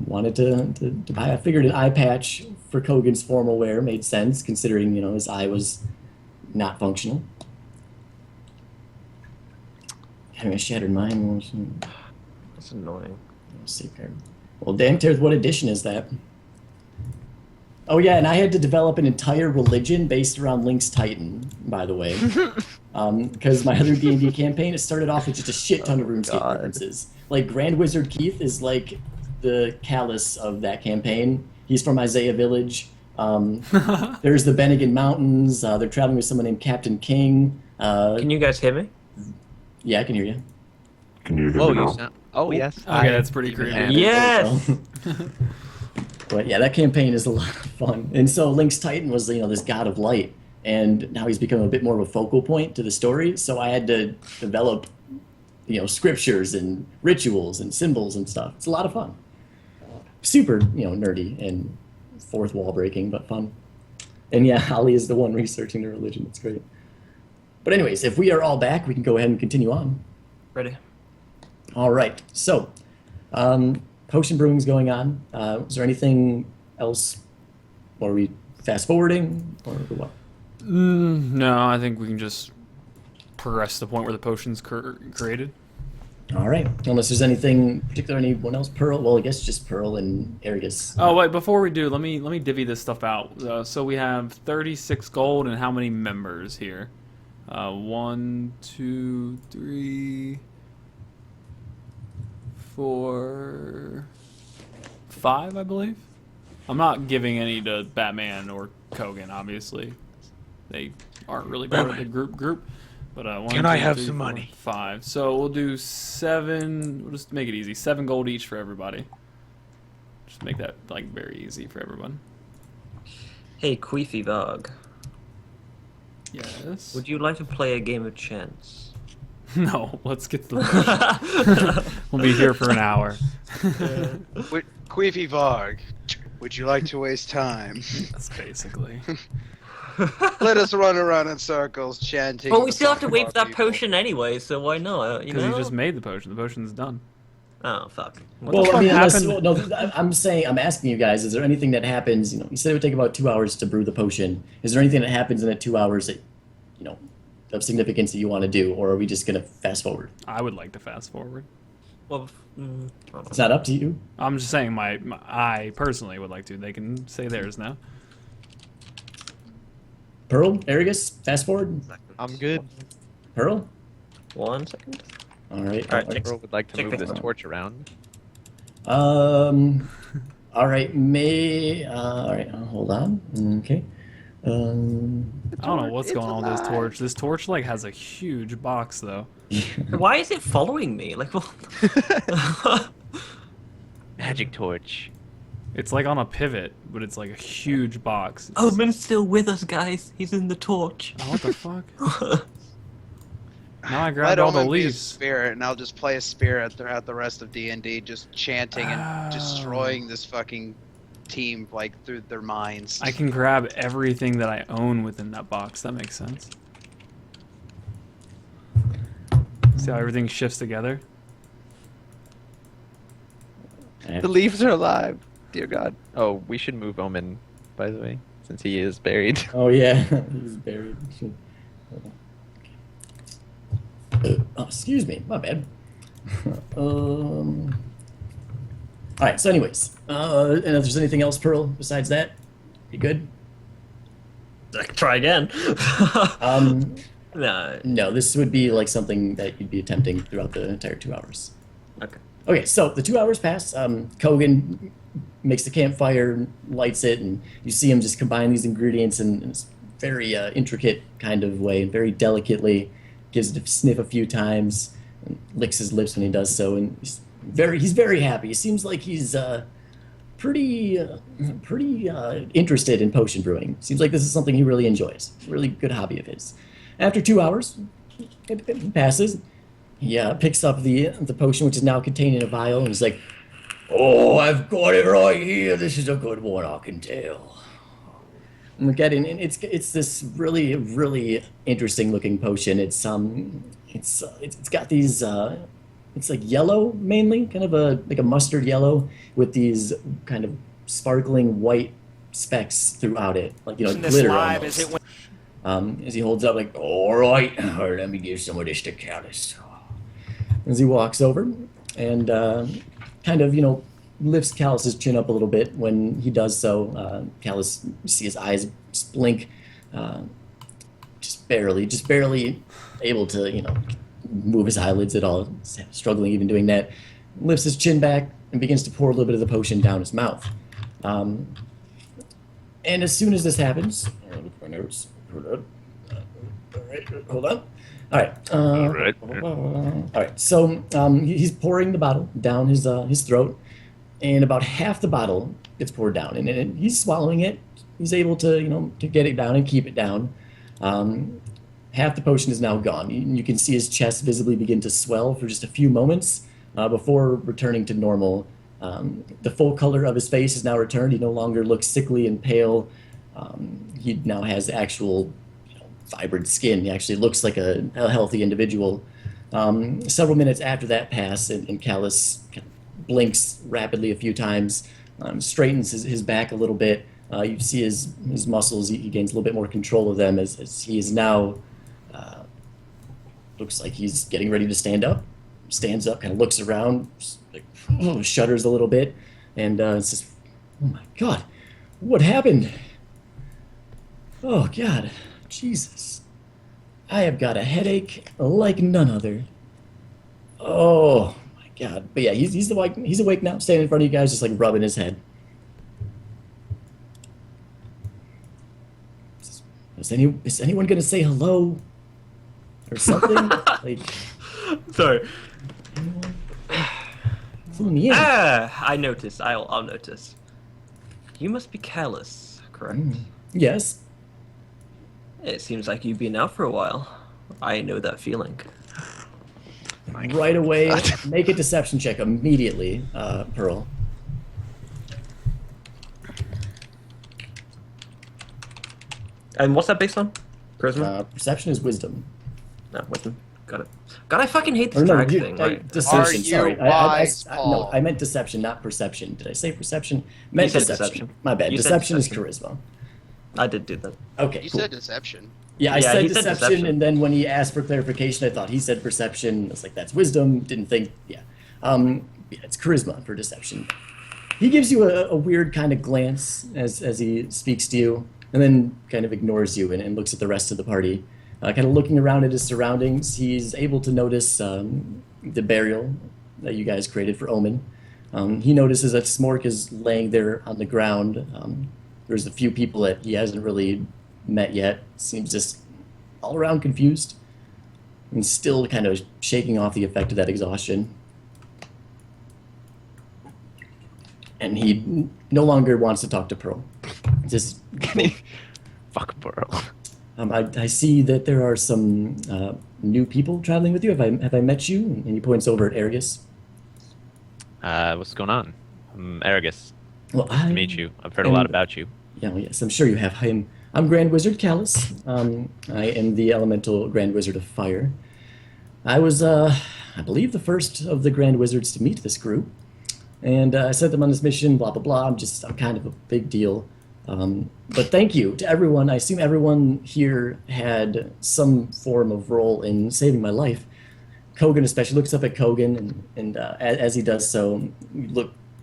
wanted to buy. I figured an eye patch for Kogan's formal wear made sense, considering his eye was not functional. Having a shattered mind. That's annoying. Let's see here. Well, damn, Tareth, what edition is that? Oh yeah, and I had to develop an entire religion based around Link's Titan, by the way. Because my other D&D campaign, it started off with just a shit ton of RuneScape references. Like, Grand Wizard Keith is like the callus of that campaign. He's from Isaiah Village. There's the Bennigan Mountains. They're traveling with someone named Captain King. Can you guys hear me? Yeah, I can hear you. Can you hear Oh, me you now? sound. Oh, yes. Okay, that's pretty creepy. Yes! But yeah, that campaign is a lot of fun. And so Link's Titan was, this god of light, and now he's become a bit more of a focal point to the story. So I had to develop, scriptures and rituals and symbols and stuff. It's a lot of fun. Super, nerdy and fourth wall breaking, but fun. And yeah, Ali is the one researching the religion. It's great. But anyways, if we are all back, we can go ahead and continue on. Ready? All right. So, potion brewing's going on. Is there anything else? Or are we fast forwarding, or what? No, I think we can just progress to the point where the potion's created. All right. Unless there's anything particular, anyone else? Pearl? Well, I guess just Pearl and Argus. Oh wait, before we do, let me divvy this stuff out. So we have 36 gold, and how many members here? 1, 2, 3, 4, 5, I believe. I'm not giving any to Batman or Kogan, obviously. They aren't really part of the group. But 1, Can 2, I have 3, some 4, money? 5. So we'll do 7. We'll just make it easy. 7 gold each for everybody. Just make that like very easy for everyone. Hey, Queefy Varg. Yes. Would you like to play a game of chance? No, let's get to the We'll be here for an hour. Queefy Varg, would you like to waste time? That's basically. Let us run around in circles chanting. Well, we still have to the wait for that people. potion anyway, so why not? Because you just made the potion. The potion's done. Oh, fuck. What the fuck unless, happened? no, I'm asking you guys, is there anything that happens, you said it would take about 2 hours to brew the potion. Is there anything that happens in the 2 hours that, of significance that you want to do, or are we just gonna fast forward? I would like to fast forward. Well, It's not up to you. I'm just saying I personally would like to. They can say theirs now. Pearl, Aragus, fast forward. I'm good. Pearl. 1 second. All right. All right, Earl would like to Check move this this out. torch around. All right. All right. Hold on. Okay. I don't know what's going on with this torch. This torch like has a huge box though. Why is it following me? Like, what? Magic torch. It's like on a pivot, but it's like a huge box. It's- Omen's still with us, guys. He's in the torch. Oh, what the fuck? Now I Let grabbed all the Omen be a leaves. spirit, and I'll just play a spirit throughout the rest of D&D, just chanting and destroying this fucking team like through their minds. I can grab everything that I own within that box. That makes sense. See how everything shifts together? The leaves are alive. Dear God. Oh, we should move Omen, by the way, since he is buried. Oh yeah, he's buried. Hold on. Oh, excuse me, my bad. All right. So, anyways, and if there's anything else, Pearl, besides that, you good? I can try again. No. No, this would be like something that you'd be attempting throughout the entire 2 hours. Okay. Okay, so the 2 hours pass. Kogan makes the campfire, lights it, and you see him just combine these ingredients in this very intricate kind of way, very delicately. Gives it a sniff a few times, and licks his lips when he does so, and he's very happy. He seems like he's pretty interested in potion brewing. Seems like this is something he really enjoys. Really good hobby of his. After 2 hours, it passes. He picks up the potion, which is now contained in a vial, and he's like, "Oh, I've got it right here. This is a good one, I can tell." And look at it, and it's this really interesting looking potion. It's got these it's like yellow mainly, kind of like a mustard yellow with these kind of sparkling white specks throughout it, like glitter almost. As he holds up, like, "All right, let me give some of this to Callus." As he walks over and kind of lifts Callus's chin up a little bit. When he does so, Callus, you see his eyes blink, just barely able to move his eyelids at all, struggling even doing that. Lifts his chin back and begins to pour a little bit of the potion down his mouth. And as soon as this happens, look at my notes. All right, hold on. All right. All right. So he's pouring the bottle down his throat, and about half the bottle gets poured down, and he's swallowing it. He's able to to get it down and keep it down. Half the potion is now gone. You can see his chest visibly begin to swell for just a few moments before returning to normal. The full color of his face has now returned. He no longer looks sickly and pale. He now has actual vibrant skin. He actually looks like a healthy individual. Several minutes after that pass, and Callus blinks rapidly a few times, straightens his back a little bit. You see his muscles, he gains a little bit more control of them as he is now, looks like he's getting ready to stand up. Stands up, kind of looks around, shudders a little bit, and says, "Oh my God, what happened? Oh God, Jesus. I have got a headache like none other. Oh my God." But yeah, he's awake now, standing in front of you guys, just like rubbing his head. Is anyone gonna say hello or something? Like, Sorry. fill me in. I noticed. I'll notice. You must be Callus, correct? Yes. It seems like you've been out for a while. I know that feeling. Right away, make a deception check immediately, Pearl. And what's that based on? Charisma? Perception is wisdom. No, wisdom. Got it. God, I fucking hate Or this no, drag thing. Right? deception. Are you Sorry, wise, no, Paul? I meant deception, not perception. Did I say perception? Meant said deception. deception. My bad. You said Deception is deception. charisma. I did do that. Okay, You cool. said deception. Yeah, I Yeah, said he said deception, deception. and then when he asked for clarification, I thought he said perception. I was like, that's wisdom. Didn't think, yeah. Yeah, it's charisma for deception. He gives you a weird kind of glance as he speaks to you, and then kind of ignores you and looks at the rest of the party. Kind of looking around at his surroundings, he's able to notice the burial that you guys created for Omen. He notices that Smork is laying there on the ground. There's a few people that he hasn't really met yet. Seems just all around confused and still kind of shaking off the effect of that exhaustion. And he no longer wants to talk to Pearl. Just Fuck Burrow. I see that there are some new people traveling with you. Have I met you? And he points over at Argus. What's going on? I'm Aragus. Well, Nice to meet you. I've heard a lot about you. Yeah, well, yes, I'm sure you have. I'm Grand Wizard Callus. I am the Elemental Grand Wizard of Fire. I was, I believe, the first of the Grand Wizards to meet this group. And I sent them on this mission, blah, blah, blah. I'm kind of a big deal. But thank you to everyone. I assume everyone here had some form of role in saving my life. Kogan especially looks up at Kogan, and as he does so,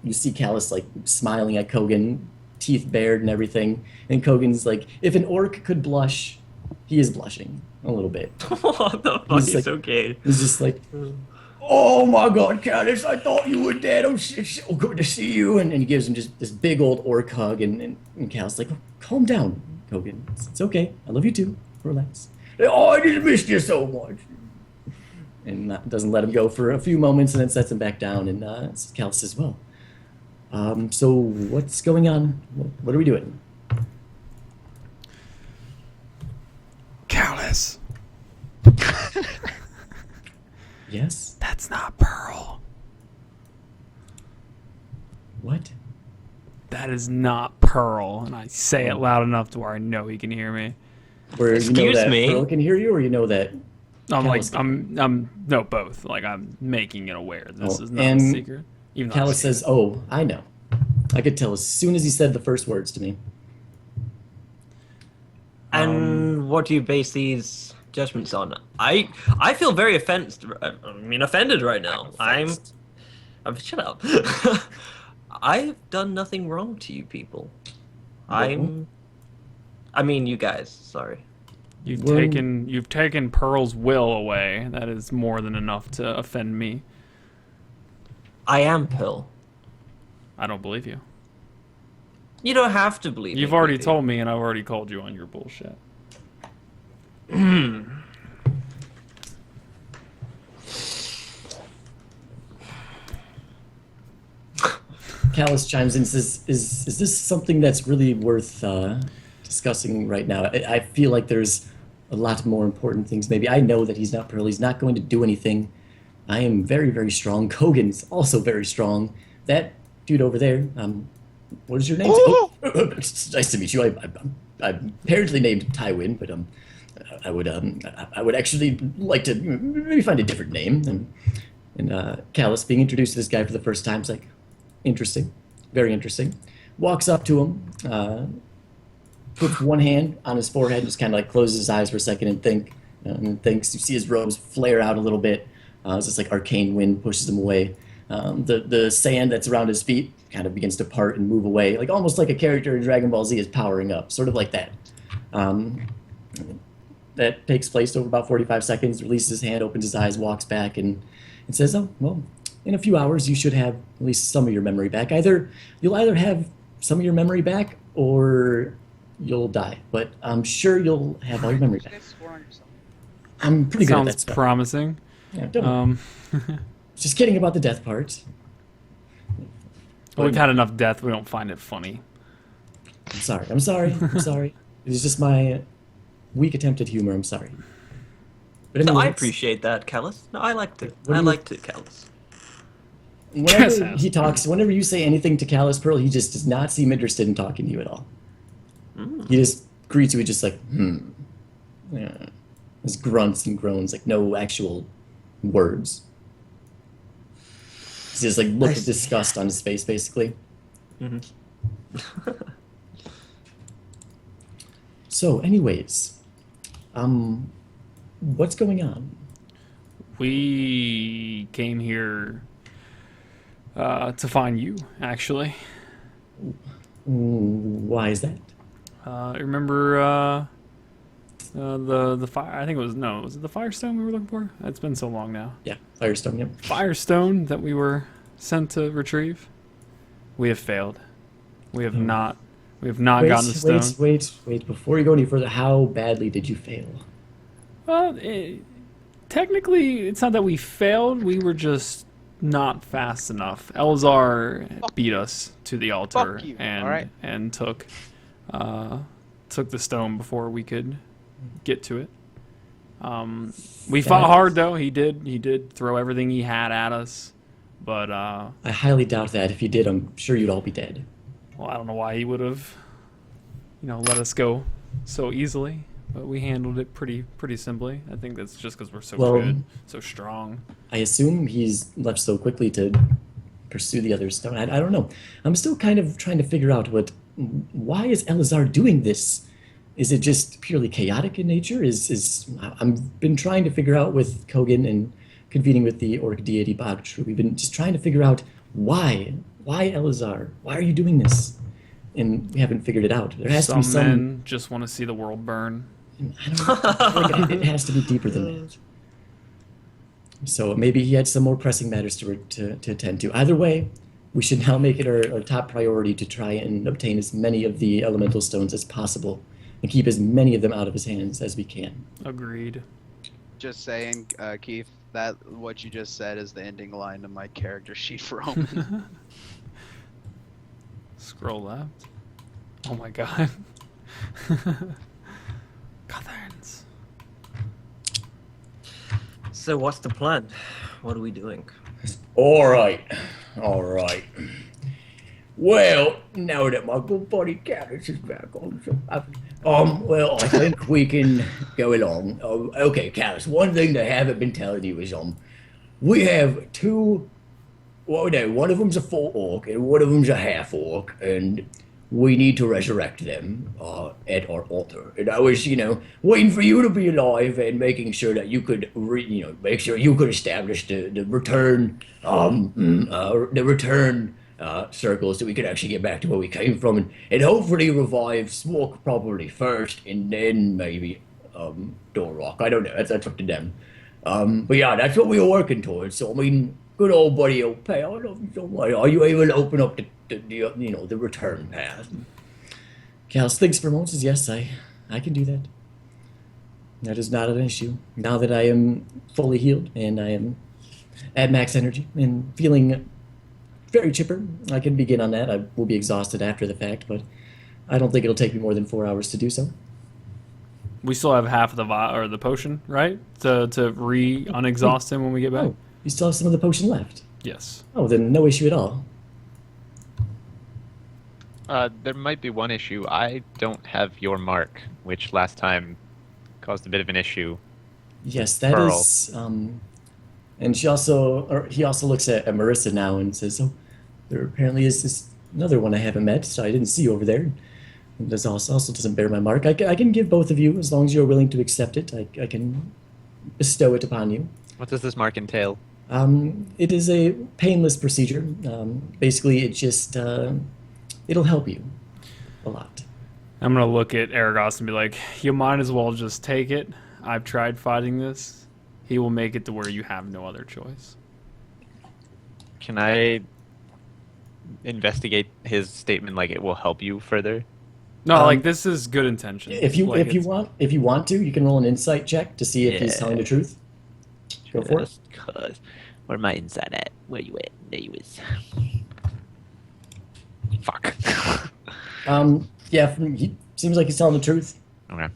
you see Callus like smiling at Kogan, teeth bared and everything. And Kogan's like, if an orc could blush, he is blushing a little bit. What the fuck? He's It's like- okay. He's just like, oh my God, Callus, I thought you were dead. Oh, it's so good to see you. And he gives him just this big old orc hug. And Callus is like, oh, calm down, Kogan. It's okay. I love you too. Relax. Oh, I just missed you so much. And doesn't let him go for a few moments and then sets him back down. And Callus says, well, so what's going on? What are we doing? Callus, Yes? that's not Pearl. What? That is not Pearl. And I say it loud enough to where I know he can hear me. Where you know Excuse that me? Pearl can hear you, or you know that I'm like, Callus- I'm no, both. Like, I'm making it aware. This Oh, is not a and secret. Even though I Callus see it. says, oh, I know. I could tell as soon as he said the first words to me. And what do you base these judgments on? I feel very offended right now. Shut up. I've done nothing wrong to you people. I mean, you guys. Sorry. Well- You've taken Pearl's will away. That is more than enough to offend me. I am Pearl. I don't believe you. You don't have to believe You've me, already Ruby. told me, and I've already called you on your bullshit. Callus chimes in and says, is this something that's really worth discussing right now? I feel like there's a lot more important things. Maybe I know that he's not Pearl. He's not going to do anything. I am very, very strong. Kogan's also very strong. That dude over there, what is your name? Oh, it's nice to meet you. I'm apparently named Tywin, but I would actually like to maybe find a different name. And Callus being introduced to this guy for the first time is like, interesting, very interesting. Walks up to him, puts one hand on his forehead, just kind of like closes his eyes for a second and thinks. You see his robes flare out a little bit. It's just like arcane wind pushes him away. The sand that's around his feet kind of begins to part and move away, like almost like a character in Dragon Ball Z is powering up, sort of like that. That takes place over about 45 seconds. Releases his hand, opens his eyes, walks back, and says, "Oh well, in a few hours you should have at least some of your memory back. You'll either have some of your memory back or you'll die. But I'm sure you'll have all your memory back." I'm pretty good at that Sounds stuff. promising. Yeah, don't just kidding about the death part. We've had enough death. We don't find it funny. I'm sorry. It was just my weak attempt at humor. I'm sorry. But No, I anyways, appreciate that, Callus. No, I liked it. What do I you- liked it, Callus. Whenever Yes. he talks, whenever you say anything to Callus Pearl, he just does not seem interested in talking to you at all. He just greets you with just like, yeah. His grunts and groans, like no actual words. He's just like look of disgust on his face, basically. So, anyways, What's going on? We came here to find you, actually. Why is that? Remember the fire? I think it was was it the Firestone we were looking for? It's been so long now. Yeah, Firestone, yep. Firestone that we were sent to retrieve. We have failed. We have not. We have not gotten the stone. Wait. Before you go any further, how badly did you fail? Well, technically, it's not that we failed. We were just not fast enough. Elzar beat us to the altar Fuck you, and alright? and took the stone before we could get to it. We fought hard though. He did throw everything he had at us, but I highly doubt that. If you did, I'm sure you'd all be dead. well, I don't know why he would have, let us go so easily. But we handled it pretty simply. I think that's just because we're so good, so strong. I assume he's left so quickly to pursue the other stone. I don't know. I'm still kind of trying to figure out why is Elazar doing this? Is it just purely chaotic in nature? I've been trying to figure out with Kogan and convening with the orc deity Bagtru. We've been just trying to figure out why Elazar? Why are you doing this? And we haven't figured it out. There has to be some men just want to see the world burn. I don't know. I feel like it has to be deeper than that. So maybe he had some more pressing matters to attend to. Either way, we should now make it our top priority to try and obtain as many of the elemental stones as possible and keep as many of them out of his hands as we can. Agreed. Just saying, Keith, that what you just said is the ending line of my character sheet for Omen. Scroll left. Oh my god. Governs. So what's the plan? What are we doing? All right. Well, now that my good buddy Callus is back on, well, I think we can go along. Okay, Callus, one thing they haven't been telling you is, we have two, well, no, one of them's a full orc and one of them's a half orc, and we need to resurrect them at our altar. And I was, waiting for you to be alive and making sure that you could, make sure you could establish the return, circles so we could actually get back to where we came from and hopefully revive Smoke properly first and then maybe Dorrock. I don't know. That's up to them. But yeah, that's what we were working towards. So I mean, good old buddy Opay, I love you so much. Are you able to open up the return path? Cal's thinks for moments says, yes, I can do that. That is not an issue. Now that I am fully healed and I am at max energy and feeling very chipper, I can begin on that. I will be exhausted after the fact, but I don't think it'll take me more than 4 hours to do so. We still have half of the potion, right? To unexhaust him when we get back. Oh, you still have some of the potion left. Yes. Oh, then no issue at all. There might be one issue. I don't have your mark, which last time caused a bit of an issue. Yes, that Pearl. is. And he also looks at Marissa now and says, "Oh, there apparently is this another one I haven't met, so I didn't see over there. And this also doesn't bear my mark. I can give both of you as long as you're willing to accept it. I can bestow it upon you. What does this mark entail? It is a painless procedure. Basically, it just it'll help you a lot." I'm gonna look at Aragos and be like, "You might as well just take it. I've tried fighting this. He will make it to where you have no other choice." Can I investigate his statement like it will help you further? No, this is good intention. If you want to, you can roll an insight check to see if he's telling the truth. Go for it. Cause where my insight at? Where you at? There you is. Fuck. Yeah, he seems like he's telling the truth. Okay.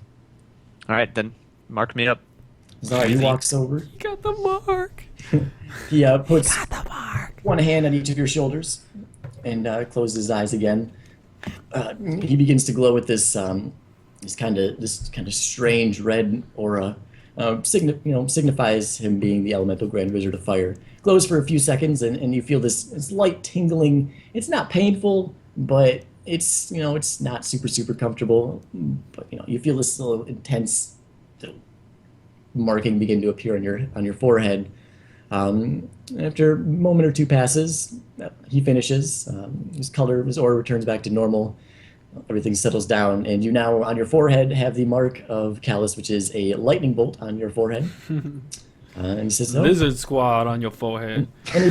All right then. Mark me up. So he walks over. You got the mark. He puts one hand on each of your shoulders and closes his eyes again. He begins to glow with this kind of strange red aura. Signifies him being the elemental grand wizard of fire. Glows for a few seconds, and you feel this light tingling. It's not painful, but it's not super comfortable. But you feel this little intense marking begin to appear on your forehead. After a moment or two passes, he finishes. His aura returns back to normal. Everything settles down, and you now on your forehead have the mark of Callus, which is a lightning bolt on your forehead. And he says, "No." Lizard squad on your forehead. And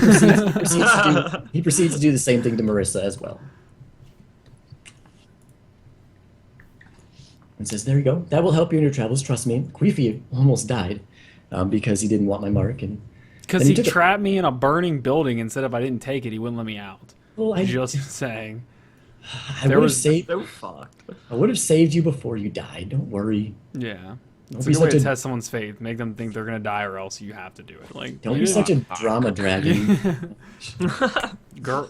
he proceeds to do the same thing to Marissa as well. And says, "There you go. That will help you in your travels. Trust me." Queefy almost died because he didn't want my mark, and Because then he took it. trapped me in a burning building and said if I didn't take it, he wouldn't let me out. Well, Just saying. I there would have was- saved. So fucked. I would have saved you before you died. Don't worry. Yeah. Don't It's a be good way such to a test someone's faith. Make them think they're going to die or else you have to do it. Like, don't you be such a didn't- drama dragon. Girl.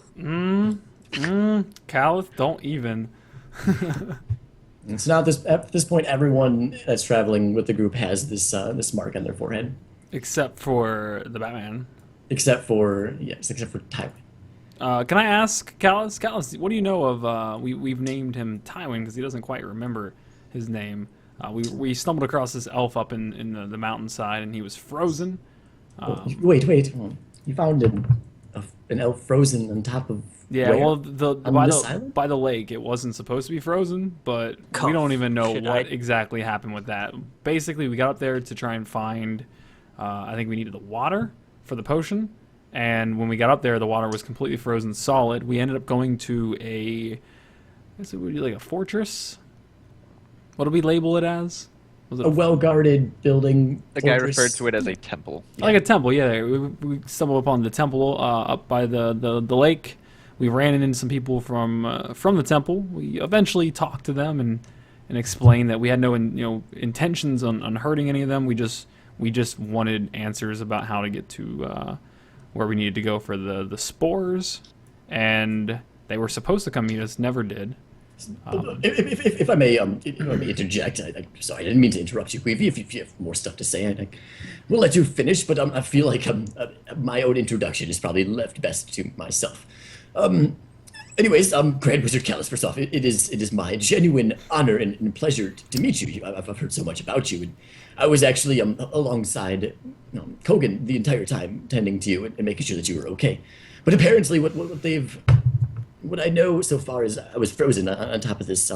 Callus, don't even. And so now at this point, everyone that's traveling with the group has this mark on their forehead, Except for the Batman. except for Tywin. Can I ask Callus? Callus, what do you know of? We've named him Tywin because he doesn't quite remember his name. We stumbled across this elf up in the mountainside, and he was frozen. Wait. You found an elf frozen on top of. Yeah, where? well, On this island? by the lake, it wasn't supposed to be frozen, but we don't even know Should what I- exactly happened with that. Basically, we got up there to try and find. I think we needed the water for the potion, and when we got up there, the water was completely frozen solid. We ended up going to I guess it would be like a fortress. What do we label it as? Was it A well-guarded building. The guy fortress. referred to it as a temple. like a temple? Yeah, we stumbled upon the temple up by the lake. We ran into some people from the temple. We eventually talked to them and explained that we had no intentions on hurting any of them. We just wanted answers about how to get to where we needed to go for the spores, and they were supposed to come meet us, never did. If I may interject, sorry, I didn't mean to interrupt you, Queevy. If you have more stuff to say, we'll let you finish. But I feel like my own introduction is probably left best to myself. Anyways, Grand Wizard Callus, first off, it is my genuine honor and pleasure to meet you. I've heard so much about you, and I was actually alongside Kogan the entire time, tending to you and making sure that you were okay. But apparently, what I know so far is I was frozen on top of this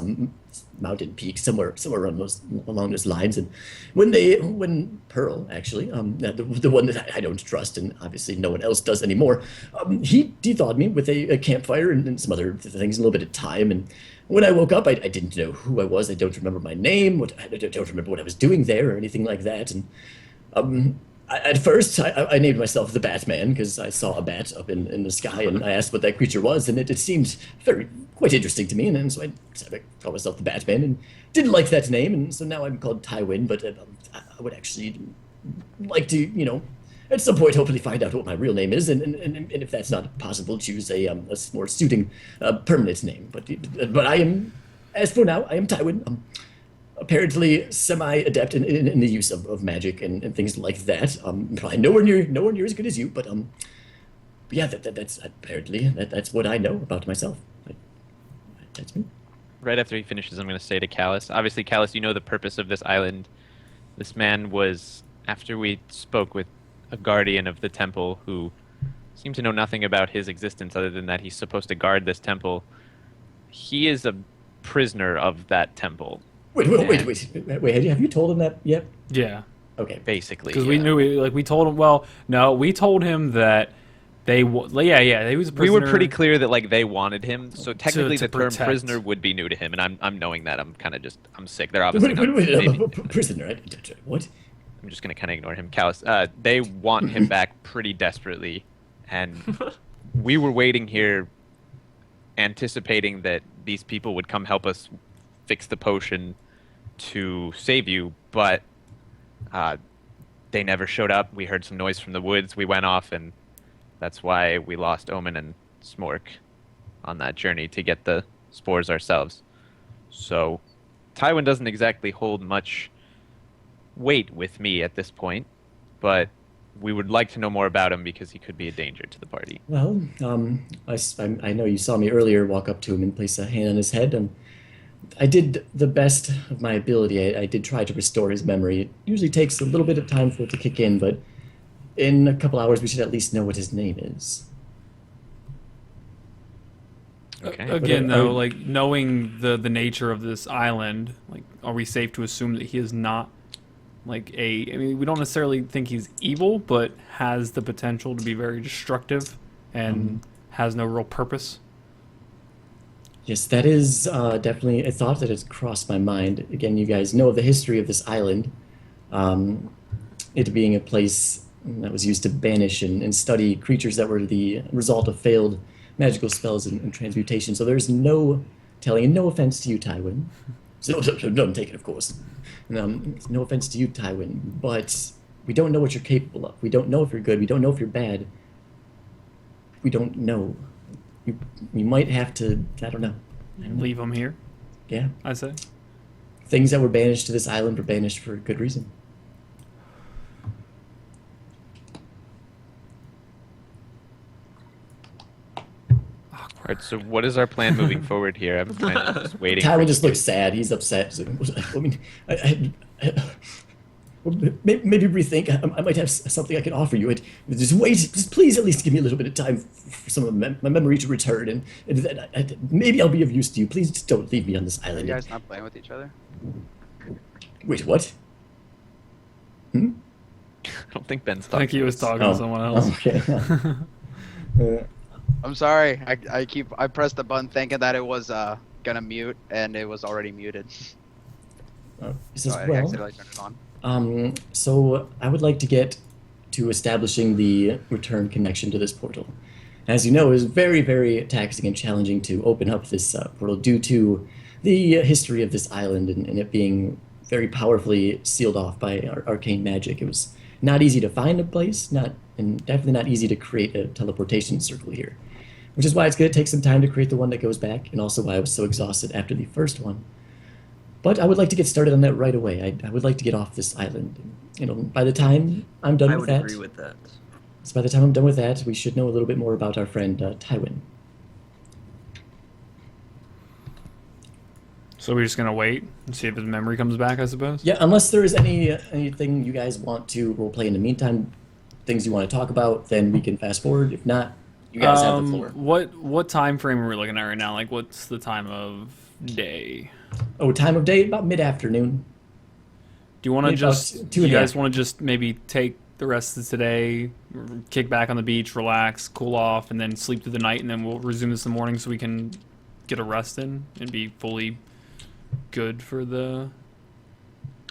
mountain peak somewhere along those lines, and when Pearl actually the one that I don't trust and obviously no one else does anymore, he thawed me with a campfire and some other things, a little bit of time, and when I woke up I didn't know who I was. I don't remember my name. I don't remember what I was doing there or anything like that, and at first, I named myself the Batman because I saw a bat up in the sky, and I asked what that creature was, and it seemed quite interesting to me, and then so I decided to call myself the Batman, and didn't like that name, and so now I'm called Tywin, but I would actually like to, at some point, hopefully find out what my real name is, and if that's not possible, choose a more suiting permanent name. But I am, as for now, I am Tywin. Apparently semi-adept in the use of magic and things like that. Probably nowhere near as good as you, but yeah, that's apparently that's what I know about myself. That's me. Right after he finishes, I'm going to say to Callus, obviously, Callus, you know the purpose of this island. This man was, after we spoke with a guardian of the temple who seemed to know nothing about his existence other than that he's supposed to guard this temple, he is a prisoner of that temple. Wait, have you told him that yet? Yeah. Okay. Basically. Because we knew, we told him, well, no, we told him that he was a prisoner. We were pretty clear that they wanted him, so technically to the term protect. prisoner would be new to him, and I'm knowing that I'm kind of just, I'm sick. They're obviously not, maybe- Prisoner. What? I'm just going to kind of ignore him. Callus, they want him back pretty desperately, and we were waiting here anticipating that these people would come help us fix the potion to save you, but they never showed up. We heard some noise from the woods. We went off, and that's why we lost Omen and Smork on that journey to get the spores ourselves. So Tywin doesn't exactly hold much weight with me at this point, but we would like to know more about him because he could be a danger to the party. Well, I know you saw me earlier walk up to him and place a hand on his head, and I did the best of my ability. I did try to restore his memory. It usually takes a little bit of time for it to kick in, but in a couple hours we should at least know what his name is. Okay. Again, But, though, like knowing the nature of this island, like, are we safe to assume that he is not like a? I mean, we don't necessarily think he's evil, but has the potential to be very destructive and has no real purpose. Yes, that is definitely a thought that has crossed my mind. Again, you guys know of the history of this island, it being a place that was used to banish and study creatures that were the result of failed magical spells and transmutation. So there's no telling, and no offense to you, Tywin. So, don't take it, of course. No offense to you, Tywin, but we don't know what you're capable of. We don't know if you're good. We don't know if you're bad. We don't know. We might have to, I don't know. Leave him here, Yeah. I say. Things that were banished to this island were banished for a good reason. All right, so what is our plan moving forward here? I'm kind of just waiting. Tywin just looks sad. He's upset. He's like, I mean, maybe rethink. I might have something I can offer you. Just wait. Just please at least give me a little bit of time for some of my memory to return, and then maybe I'll be of use to you. Please just don't leave me on this Are island. you guys not playing with each other? Wait, what? Hmm? I don't think Ben's I talking. think he was talking Oh. to someone else. Oh, okay. I'm sorry. I pressed the button thinking that it was gonna mute, and it was already muted. He says, So I well, accidentally turned it on. so I would like to get to establishing the return connection to this portal. As you know, it is very, very taxing and challenging to open up this portal due to the history of this island and it being very powerfully sealed off by arcane magic. It was not easy to find a place, and definitely not easy to create a teleportation circle here. Which is why it's going to take some time to create the one that goes back, and also why I was so exhausted after the first one. But I would like to get started on that right away. I would like to get off this island. By the time I'm done I with would that, agree with that. so by the time I'm done with that, we should know a little bit more about our friend Tywin. So we're just gonna wait and see if his memory comes back, I suppose. Yeah, unless there is anything you guys want to roleplay in the meantime, things you want to talk about, then we can fast forward. If not, you guys have the floor. What time frame are we looking at right now? Like, what's the time of day? Oh, time of day? About mid-afternoon. Do you want to Maybe about just? two Do and you a guys half. want to just maybe take the rest of today, kick back on the beach, relax, cool off, and then sleep through the night, and then we'll resume this in the morning so we can get a rest in and be fully good for the.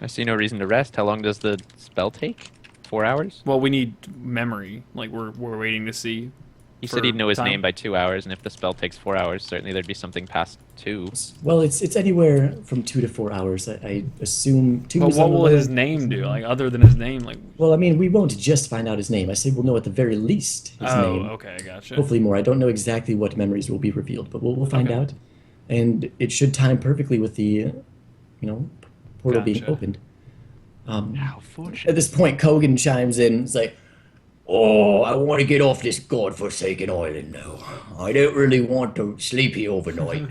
I see no reason to rest. How long does the spell take? 4 hours? Well, we need memory. Like we're waiting to see. He for said he'd know his time. name by 2 hours, and if the spell takes 4 hours, certainly there'd be something past 2. Well, it's anywhere from 2 to 4 hours. I assume 2 But is what on the will lower- his name do? Like other than his name, like. Well, I mean, we won't just find out his name. I say we'll know at the very least his Oh, name. okay, gotcha. Hopefully more. I don't know exactly what memories will be revealed, but we'll find Okay. out. And it should time perfectly with the, portal being Gotcha. opened. How At fortunate. this point, Kogan chimes in. It's like, "Oh, I want to get off this godforsaken island now. I don't really want to sleep here overnight.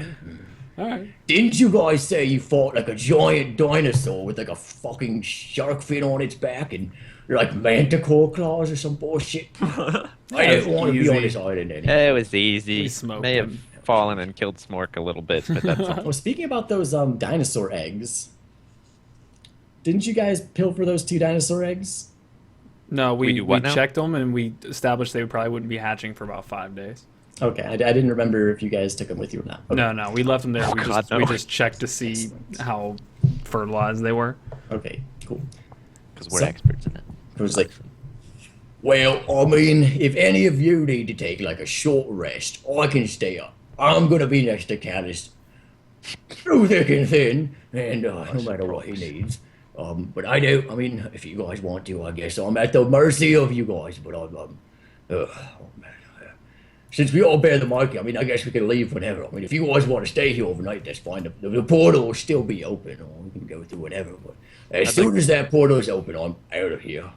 All right. Didn't you guys say you fought like a giant dinosaur with like a fucking shark fin on its back and like manticore claws or some bullshit? I don't want to be on easy. this island anymore." It was easy. We smoked May have him. fallen and killed Smork a little bit, but that's all. Well, speaking about those dinosaur eggs, didn't you guys pilfer those 2 dinosaur eggs? No, We we do what now? checked them and we established they probably wouldn't be hatching for about 5 days. Okay, I didn't remember if you guys took them with you or not. Okay. No, we left them there. Oh, we God, we no. just checked to see how fertilized they were. Okay, cool. Because we're So- experts in it. It was like, well, I mean, if any of you need to take like a short rest, I can stay up. I'm gonna be next to Callus through thick and thin, and no matter what he needs. But I mean, if you guys want to, I guess I'm at the mercy of you guys. But oh man, since we all bear the market, I mean, I guess we can leave whenever. I mean, if you guys want to stay here overnight, that's fine. The portal will still be open, or we can go through whenever. But as soon as that portal is open, I'm out of here.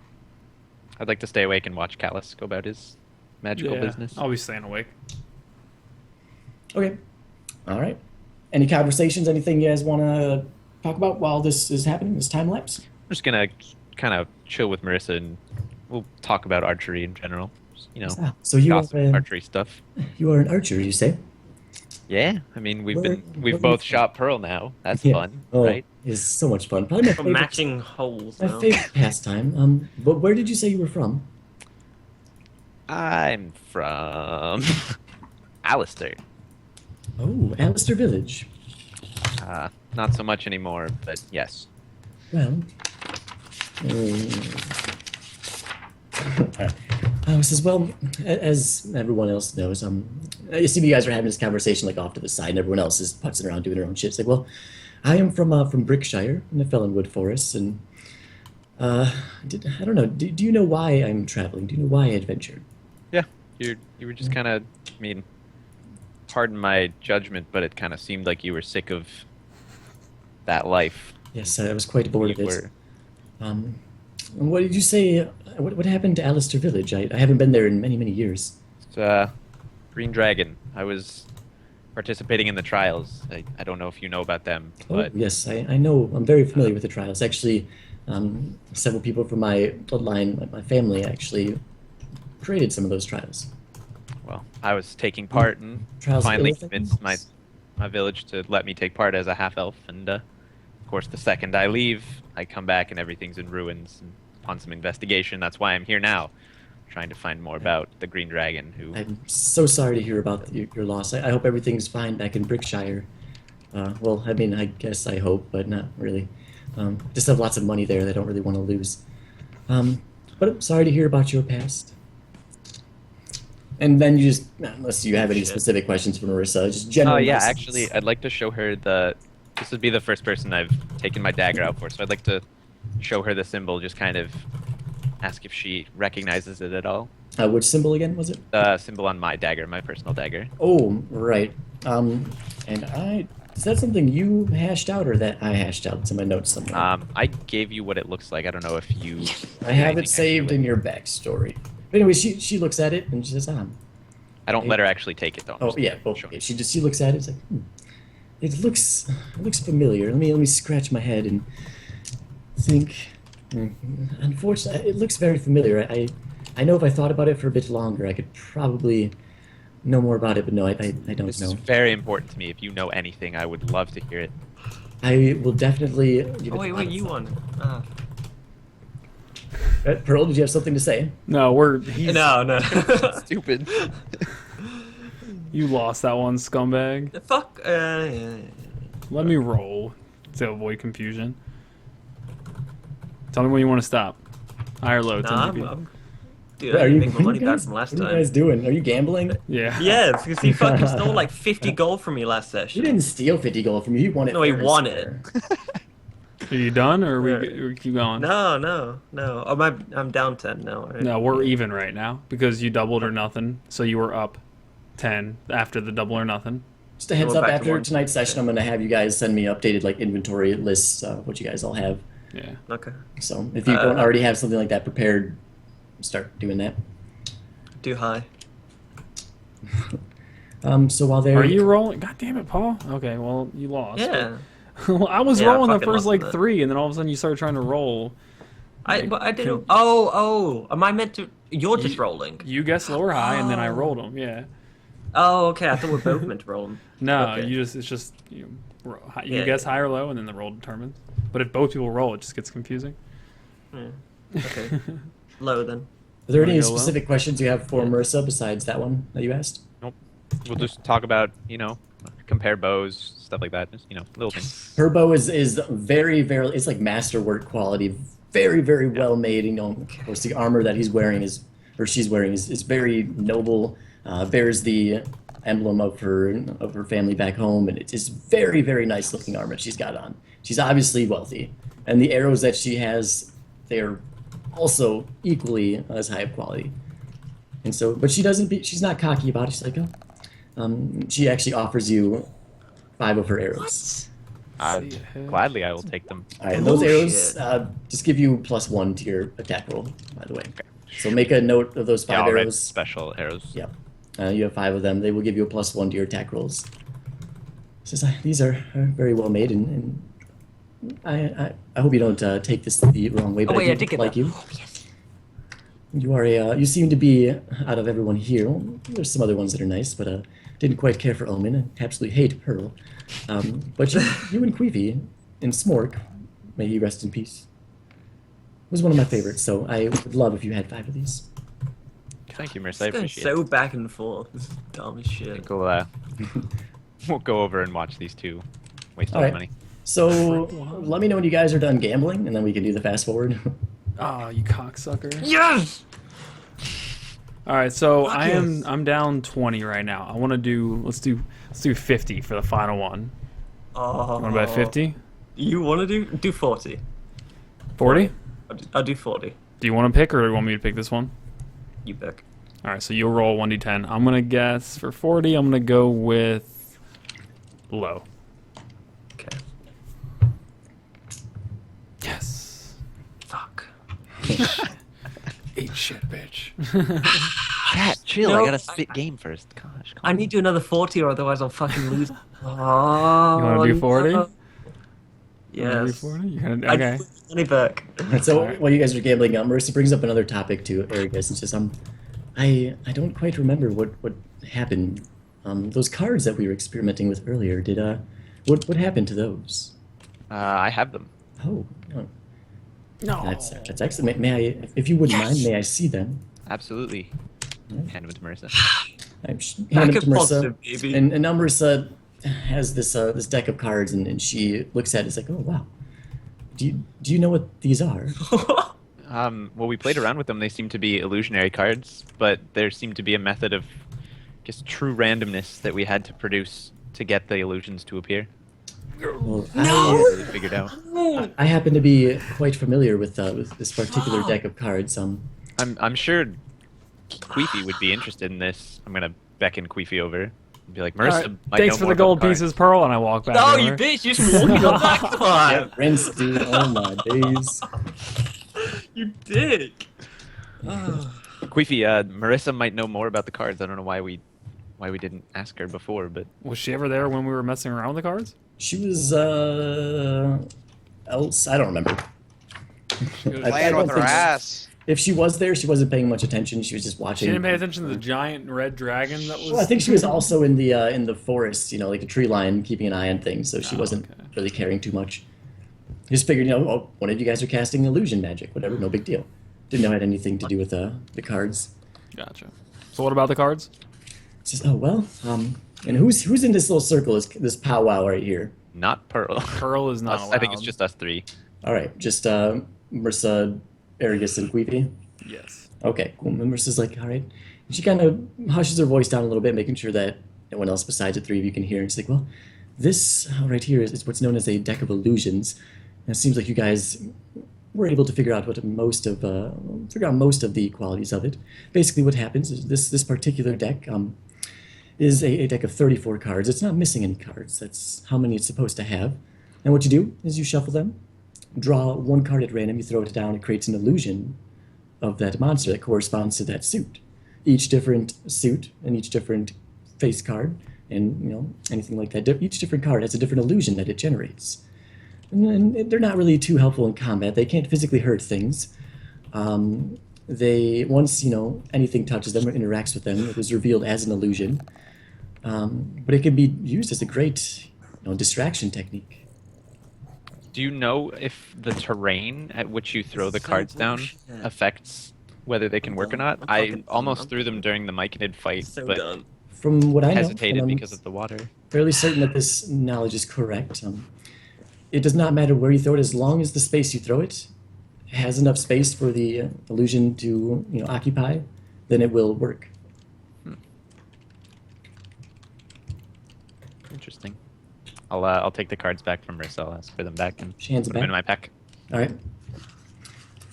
I'd like to stay awake and watch Callus go about his magical business. I'll be staying awake. Okay. All right. any conversations, anything you guys want to talk about while this is happening, this time lapse? I'm just gonna kind of chill with Marissa, and we'll talk about archery in general. Just, So you gossip are, archery stuff. you are an archer, you say? Yeah, I mean we've Where- both shot Pearl now. That's Yeah. fun, Oh, right? it's so much fun. Probably my For favorite, matching holes. my now. favorite pastime. But where did you say you were from? I'm from Alistair. Oh, Alistair Village. Not so much anymore, but yes. Well, says, well, as everyone else knows, you see, you guys are having this conversation like off to the side, and everyone else is putzing around doing their own shit. It's like, well, I am from Brickshire in the Felonwood Forest, and I don't know. Do you know why I'm traveling? Do you know why I adventured? Yeah, you were just kind of, I mean, pardon my judgment, but it kind of seemed like you were sick of that life. Yes, I was quite bored of You it. were. What did you say? What happened to Alistair Village? I haven't been there in many, many years. It's, Green Dragon. I was participating in the trials. I don't know if you know about them, but Oh, yes, I know. I'm very familiar with the trials. Actually, several people from my bloodline, my family, actually created some of those trials. well, I was taking part and Trials of finally ill convinced my village to let me take part as a half elf. And of course, the second I leave, I come back and everything's in ruins. And upon some investigation, that's why I'm here now, trying to find more about the Green Dragon. Who I'm so sorry to hear about your loss. I hope everything's fine back in Brickshire. Well, I mean, I guess I hope, but not really. Just have lots of money there that I don't really want to lose. But I'm sorry to hear about your past. And then you just, unless you have any specific questions for Marissa, just general. Oh yeah, lessons. actually, I'd like to show her the. This would be the first person I've taken my dagger out for, so I'd like to show her the symbol. Just kind of ask if she recognizes it at all. Which symbol again was it? The symbol on my dagger, my personal dagger. Oh, right. Is that something you hashed out or that I hashed out? It's in my notes somewhere. I gave you what it looks like. I don't know if you. I have it saved in your backstory. But anyway, she looks at it and she says, I don't let her actually take it though. I'm Oh just yeah, well, showing. okay. She looks at it. It's like, it looks familiar. Let me scratch my head and think. Unfortunately, it looks very familiar. I know if I thought about it for a bit longer, I could probably know more about it. But no, I don't This know. is very important to me. If you know anything, I would love to hear it. I will definitely give it. Oh, wait, you won. Ah. Pearl, did you have something to say? No, he's, No. Stupid. You lost that one, scumbag. Fuck. Let me roll to avoid confusion. Tell me when you want to stop. High or low? 10 Nah, GP. dude, I didn't make my money back from last What are you guys time. doing? Are you gambling? Yeah. Yes, because he fucking stole like 50 gold from me last He session. didn't steal 50 gold from you. He won it. No, he fair and won square. Are you done, or Yeah. we keep going? No. Oh, I'm down 10 now. Right? No, we're even right now because you doubled or nothing, so you were up 10 after the double or nothing. Just a heads Go up, back to after one. tonight's session, I'm going to have you guys send me updated like inventory lists of what you guys all have. Yeah. Okay. So if you don't already have something like that prepared, start doing that. Do high. So while they're... Are you rolling? God damn it, Paul. Okay, well, you lost. Yeah. Well, I was Yeah, I rolling the fucking first lost like that. 3, and then all of a sudden you started trying to roll. But I didn't. Oh. Am I meant to? You're just rolling. You guessed low or high, and then I rolled them. Yeah. Oh, okay. I thought we were both meant to roll them. No, Okay. it's just you Yeah, guess yeah. high or low, and then the roll determines. But if both people roll, it just gets confusing. Yeah. Okay. Low then. Are there Wanna any go low? specific questions you have for Marissa besides that one that you asked? We'll just talk about, compare bows, stuff like that. Just, little things. Her bow is very, very... It's like masterwork quality. Very, very well made. Of course, the armor that she's wearing is very noble. Bears the emblem of her family back home, and it's very, very nice looking armor she's got on. She's obviously wealthy, and the arrows that she has, they're also equally as high of quality. And so, but she's not cocky about it. She's like, she actually offers you 5 of her arrows. Gladly, I will take them. All right, and those Bullshit. arrows just give you +1 to your attack roll, by the way. So make a note of those 5 Yeah, I'll write arrows. special arrows. Yep. You have 5 of them. They will give you a +1 to your attack rolls. Says, these are very well made, and I hope you don't take this the wrong way, but Oh wait, I I did do get like that. you. Oh, yes. You are you seem to be, out of everyone here, well, there's some other ones that are nice, but didn't quite care for Omen and absolutely hate Pearl. But you and Queefy and Smork, may he rest in peace, was one of my favorites, so I would love if you had 5 of these. Thank you, Marissa. I It's going appreciate so it. back and forth. This is dumb as I shit. think we'll go over and watch these two waste all All the right. money. So let me know when you guys are done gambling, and then we can do the fast forward. Oh, you cocksucker. Yes! All right, so Fuck I'm down 20 right now. I want to do let's do 50 for the final one. Oh. Want to bet 50? You want to do 40? 40? I'll do 40. Do you want to pick or do you want me to pick this one? You pick. All right, so you'll roll 1d10. I'm going to guess for 40, I'm going to go with low. Okay. Yes. Fuck. Eat shit, bitch. Chat, chill. No, I gotta spit game first. Gosh, come I on. need to do another 40 or otherwise I'll fucking lose. Oh, You want to do 40? no. You wanna do Yes. 40? You're gonna, I okay. put the money back. So while you guys are gambling, Marissa brings up another topic to Erigus and says, I don't quite remember what happened. Those cards that we were experimenting with earlier, did what happened to those? I have them. Oh, No. that's excellent. May I, if you wouldn't mind, may I see them? Absolutely. Hand them to Marissa. I'm Back handing of them to Marissa, positive, baby. and now Marissa has this deck of cards, and she looks at it. It's like, oh wow, do you know what these are? Well, we played around with them. They seem to be illusionary cards, but there seemed to be a method of just true randomness that we had to produce to get the illusions to appear. Well, Really figured out. I happen to be quite familiar with this particular deck of cards. I'm sure Queefy would be interested in this. I'm gonna beckon Queefy over and be like, All Marissa, right, might thanks know for more the gold about cards." pieces, Pearl, and I walk back. No, over. you bitch! You just walking on that card. Rinse, dude. Oh my days. You dick. Queefy, Marissa might know more about the cards. I don't know why we didn't ask her before, but Was she ever there when we were messing around with the cards? She was else. I don't remember. was I Playing don't with her think- ass. If she was there, she wasn't paying much attention. She was just watching. She didn't pay attention to the giant red dragon that was. Well, I think she was also in the forest, like a tree line, keeping an eye on things. So she Oh, wasn't okay. really caring too much. Just figured, oh, one of you guys are casting illusion magic, whatever, no big deal. Didn't know it had anything to do with the cards. Gotcha. So what about the cards? It's just, oh well, and who's in this little circle? This powwow right here. not Pearl. Pearl is not I think it's allowed. just us three. All right, just Marissa, Aragus, and Queefy. Yes. Okay, cool. And Marissa's like, all right. And she kind of hushes her voice down a little bit, making sure that no one else besides the 3 of you can hear. And she's like, well, this right here is what's known as a deck of illusions. And it seems like you guys were able to figure out most of the qualities of it. Basically, what happens is this particular deck is a deck of 34 cards. It's not missing any cards. That's how many it's supposed to have. And what you do is you shuffle them, draw 1 card at random, you throw it down, it creates an illusion of that monster that corresponds to that suit. Each different suit and each different face card and anything like that, each different card has a different illusion that it generates. And they're not really too helpful in combat. They can't physically hurt things. They once anything touches them or interacts with them, it is revealed as an illusion. But it can be used as a great distraction technique. Do you know if the terrain at which you throw the cards down affects whether they can work or not? I almost threw them during the Myconid fight, So but done. From what I know, hesitated and I'm because of the water. fairly certain that this knowledge is correct. It does not matter where you throw it, as long as the space you throw it has enough space for the illusion to occupy, then it will work. Interesting. I'll take the cards back from Marissa. I'll ask for them back and She hands put it them in back. my pack. All right.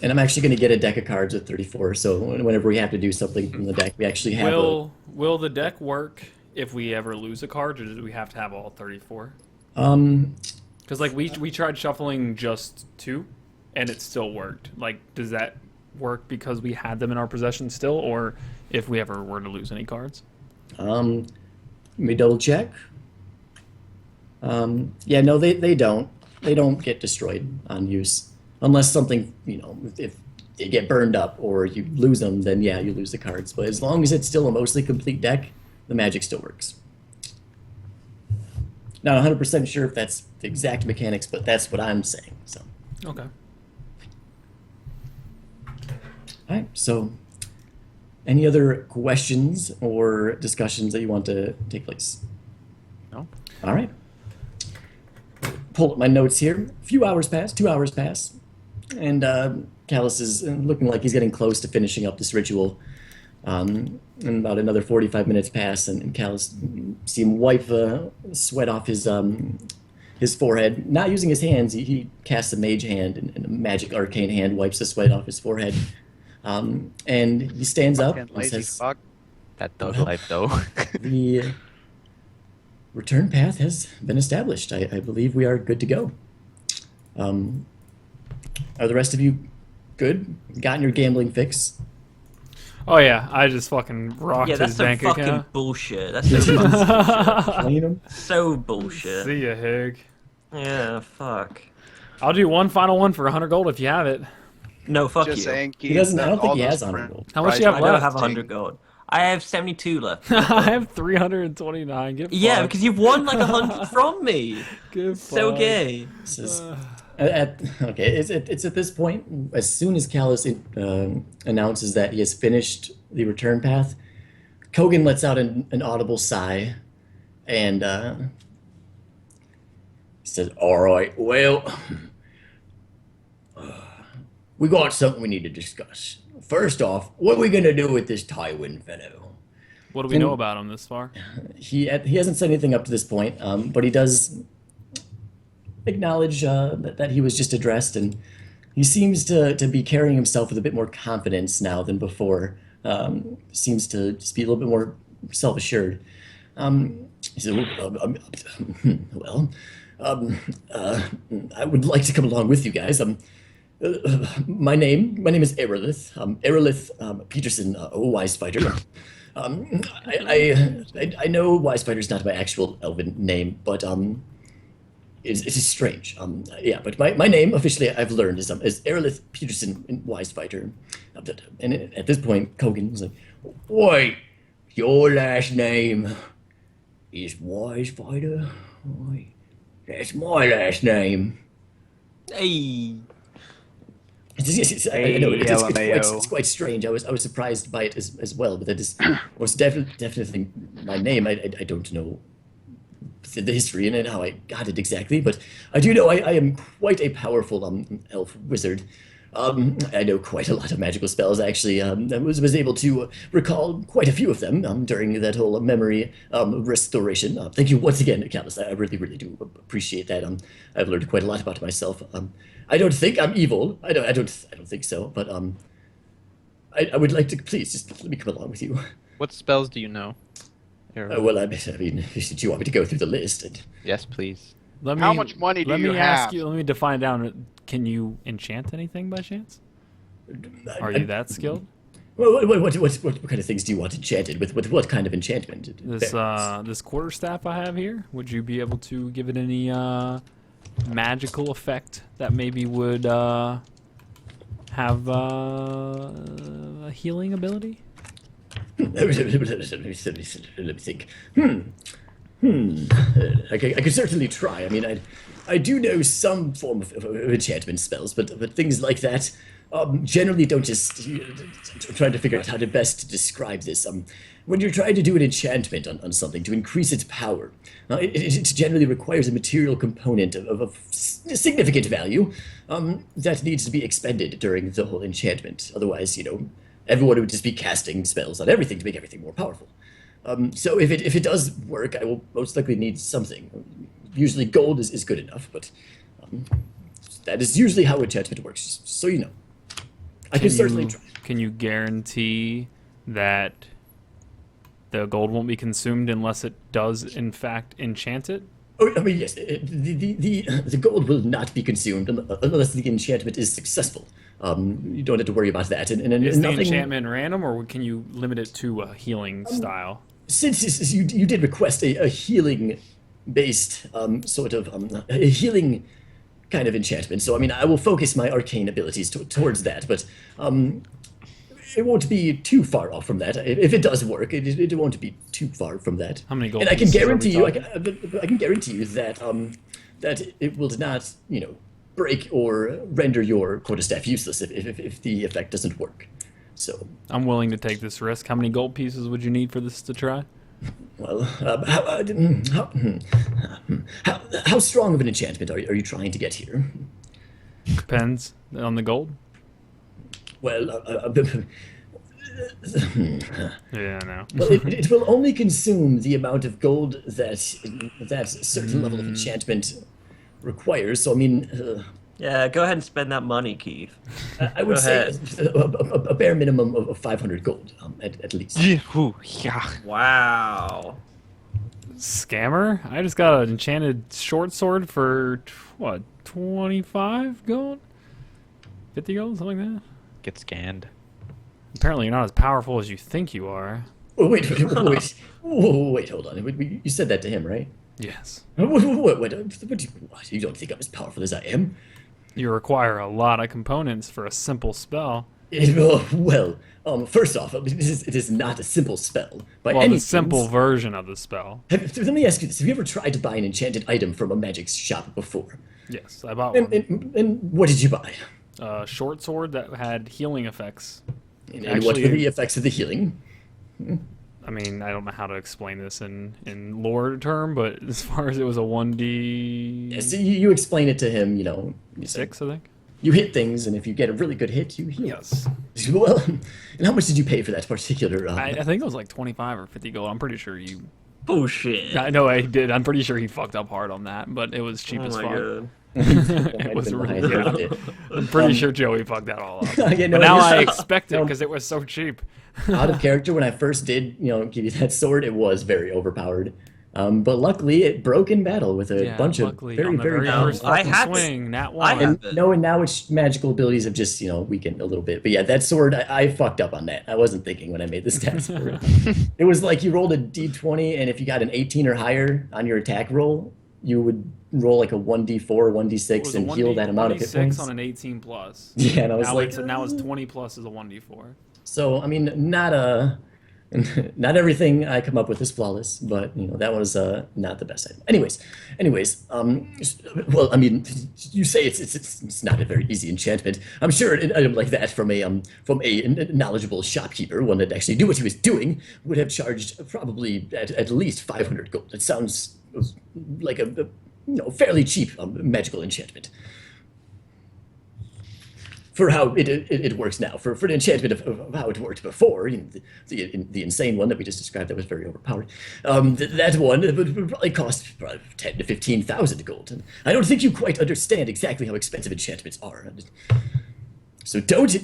And I'm actually going to get a deck of cards with 34, so whenever we have to do something from the deck, we actually have Will the deck work if we ever lose a card, or do we have to have all 34? Because we tried shuffling just 2, and it still worked. Does that work because we had them in our possession still, or if we ever were to lose any cards? Let me double check. Yeah, no, they don't. They don't get destroyed on use. Unless something, if they get burned up or you lose them, then yeah, you lose the cards. But as long as it's still a mostly complete deck, the magic still works. Not 100% sure if that's the exact mechanics, but that's what I'm saying. So, Okay. all right. So, any other questions or discussions that you want to take place? No. All right. Pull up my notes here. A few hours pass, 2 hours pass, and Callus is looking like he's getting close to finishing up this ritual. And about another 45 minutes pass, and Callus see him wipe the sweat off his forehead. Not using his hands, he casts a mage hand, and a magic arcane hand wipes the sweat off his forehead. And he stands up Fucking and lazy says, fuck. That thug Well, life, though. the return path has been established. I believe we are good to go. Are the rest of you good? Gotten your gambling fix? Oh yeah, I just fucking rocked Yeah, that's his some bank fucking account. bullshit. That's so fucking bullshit. Clean 'em? So bullshit. See ya, Hig. Yeah, fuck. I'll do one final one for 100 gold if you have it. No, fuck Just you. saying, He doesn't. I don't think all he those has on friend- gold. How much do you I have don't left? have 100 gold. I have 72 left. I have 329. Get Yeah, fucked. because you've won like 100 from me. Get So fucked. gay. This is, okay, it's at this point, as soon as Callus announces that he has finished the return path, Kogan lets out an audible sigh, and says, "All right, well, we got something we need to discuss. First off, what are we gonna do with this Tywin fellow?" What do we know about him this far? He hasn't said anything up to this point, but he does acknowledge that he was just addressed, and he seems to be carrying himself with a bit more confidence now than before. Seems to just be a little bit more self-assured. He said, "Well, I would like to come along with you guys. My name is Aerolith. Aerolith Peterson, a wise fighter. I know wise fighter is not my actual elven name, but it is strange. Yeah, but my name officially I've learned is Aerolith Peterson, wise fighter. And at this point, Kogan is like, "Wait, your last name is wise fighter? Wait, that's my last name." Hey. I know it's LMAO. quite strange. I was surprised by it as well, but that is was definitely my name. I don't know the history and how I got it exactly, but I do know I am quite a powerful elf wizard. I know quite a lot of magical spells, actually. I was able to recall quite a few of them during that whole memory restoration. Thank you once again, Callus. I really, really do appreciate that. I've learned quite a lot about myself. I don't think I'm evil. I don't think so. But I would like to please just let me come along with you. What spells do you know? Arrow? Well, I mean, do you want me to go through the list? Yes, please. How much money do you have? Let me define down. Can you enchant anything by chance? Are you that skilled? What kind of things do you want enchanted? With what kind of enchantment? This quarterstaff I have here. Would you be able to give it any magical effect that maybe would have a healing ability? Let me think. I can certainly try. I mean, I do know some form of enchantment spells, but things like that generally don't just. I'm trying to figure out how to best describe this. When you're trying to do an enchantment on something to increase its power, it generally requires a material component of significant value that needs to be expended during the whole enchantment. Otherwise, everyone would just be casting spells on everything to make everything more powerful. So if it does work, I will most likely need something. Usually gold is good enough, but that is usually how enchantment works, just so you know. I can certainly try. Can you guarantee that the gold won't be consumed unless it does, in fact, enchant it? Oh, I mean, yes, the gold will not be consumed unless the enchantment is successful. You don't have to worry about that. And Is the nothing, enchantment random, or can you limit it to a healing style? Since you did request a healing based sort of a healing kind of enchantment. So I mean, I will focus my arcane abilities towards that, but it won't be too far off from that. If it does work, it won't be too far from that. How many gold And I can pieces are we guarantee you, talking? I can guarantee you that that it will not, break or render your quarterstaff useless if the effect doesn't work. So, I'm willing to take this risk. How many gold pieces would you need for this to try? well, how strong of an enchantment are you trying to get here? Depends on the gold. Well, Yeah, I know. well, it will only consume the amount of gold that certain level of enchantment requires. So I mean, Yeah, go ahead and spend that money, Keith. I would Go say ahead. a bare minimum of 500 gold at least. Yeah. Wow. Scammer? I just got an enchanted short sword for, what, 25 gold? 50 gold? Something like that? Get scanned. Apparently you're not as powerful as you think you are. Oh, wait, hold on. You said that to him, right? Yes. What, you don't think I'm as powerful as I am? You require a lot of components for a simple spell. First off, it is not a simple spell by Well, any the simple means. version of the spell. Let me ask you this: have you ever tried to buy an enchanted item from a magic shop before? Yes, I bought one. And what did you buy? A short sword that had healing effects. And what were the effects of the healing? I mean, I don't know how to explain this in lore term, but as far as it was a 1d Yeah, so you explain it to him. You say, 6, I think. you hit things, and if you get a really good hit, you heal. Yes. Well, and how much did you pay for that particular? I think it was like 25 or 50 gold. I'm pretty sure you. Bullshit. I know I did. I'm pretty sure he fucked up hard on that, but it was cheap Oh as my fuck. god. It was really. Yeah. I'm pretty sure Joey fucked that all up. Yeah, no, But now I it's- expect it no. because it was so cheap. Out of character, when I first did, give you that sword, it was very overpowered. But luckily, it broke in battle with a bunch of luckily, very, on the very very powerful. first I fucking had to- swing, nat I one. had- And now its magical abilities have just, weakened a little bit. But yeah, that sword, I fucked up on that. I wasn't thinking when I made the stats for it. It was like you rolled a d20, and if you got an 18 or higher on your attack roll, you would roll like a 1d4 or It 1d6 was a and heal that amount of hit 1d6 points. on an 18 plus. Yeah, and I was now like, now it's 20 plus is a 1d4. So, I mean, not everything I come up with is flawless, but that was not the best item. Anyways, well, I mean, you say it's not a very easy enchantment. I'm sure an item like that from a knowledgeable shopkeeper, one that actually knew what he was doing, would have charged probably at least 500 gold. It sounds like a fairly cheap magical enchantment. For how it works now, for an enchantment of how it worked before, the insane one that we just described that was very overpowered, that one would probably cost 10 to 15,000 gold. And I don't think you quite understand exactly how expensive enchantments are. So don't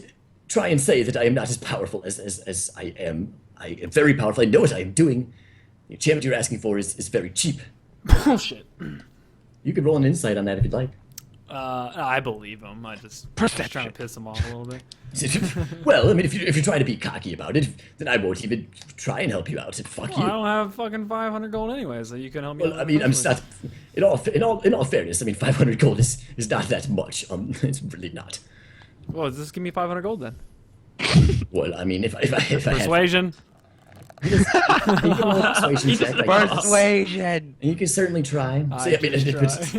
try and say that I am not as powerful as I am. I am very powerful. I know what I am doing. The enchantment you're asking for is very cheap. Bullshit. You could roll an insight on that if you'd like. I believe him. I just trying to piss him off a little bit. Well, I mean, if you're trying to be cocky about it, then I won't even try and help you out. Fuck Well, I you. don't have fucking 500 gold anyway, so you can help me. Well, out I mean, I'm personally. just not. In all fairness, I mean, 500 gold is not that much. It's really not. Well, just give me 500 gold then. Well, I mean, if I had, Persuasion. you can roll a persuasion check, I guess. Persuasion. And you can certainly try. So, yeah, I mean, just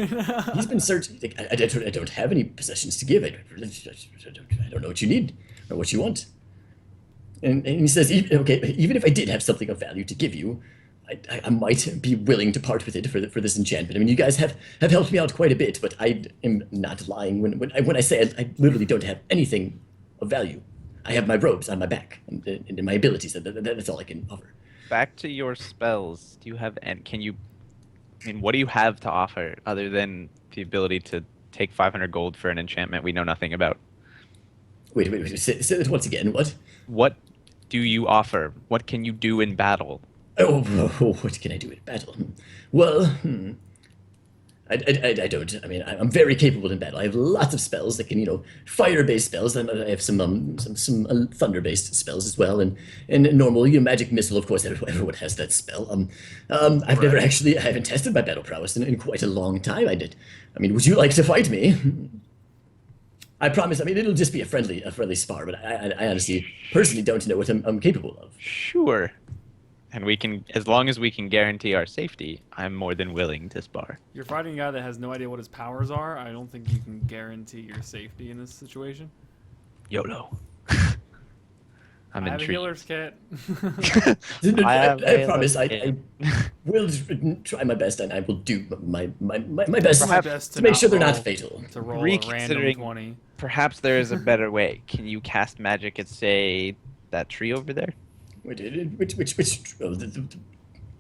he's been searching. Like, I don't have any possessions to give. I don't know what you need or what you want. And he says, okay, even if I did have something of value to give you, I might be willing to part with it for this enchantment. I mean, you guys have helped me out quite a bit, but I am not lying when I say I literally don't have anything of value. I have my robes on my back and my abilities. That's all I can offer. Back to your spells. Do you have what do you have to offer other than the ability to take 500 gold for an enchantment we know nothing about? Wait. Say that once again. What? What do you offer? What can you do in battle? Oh, what can I do in battle? Well, I don't. I mean, I'm very capable in battle. I have lots of spells that can, fire-based spells. And I have some thunder-based spells as well, and normal, magic missile. Of course, everyone has that spell. I've never actually, I haven't tested my battle prowess in quite a long time. I mean, would you like to fight me? I promise. I mean, it'll just be a friendly spar. But I honestly, personally, don't know what I'm capable of. Sure. And we can, as long as we can guarantee our safety, I'm more than willing to spar. You're fighting a guy that has no idea what his powers are. I don't think you can guarantee your safety in this situation. YOLO. I'm I have a intrigued. healer's kit. I promise. I will try my best, and I will do my best Try my best to make not sure they're not roll- fatal. To roll a random Reconsidering- 20. Perhaps there is a better way. Can you cast magic at, say, that tree over there? Which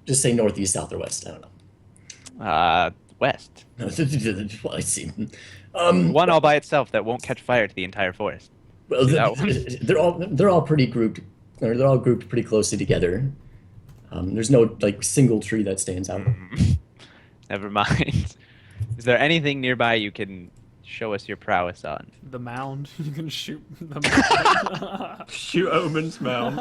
just say northeast, south, or west. I don't know. West. Well, I see. One all by itself that won't catch fire to the entire forest. Well, that one. they're all pretty grouped, or they're all grouped pretty closely together. There's no single tree that stands out. Never mind. Is there anything nearby you can show us your prowess on? The mound. You can shoot the mound. Shoot Omen's mound.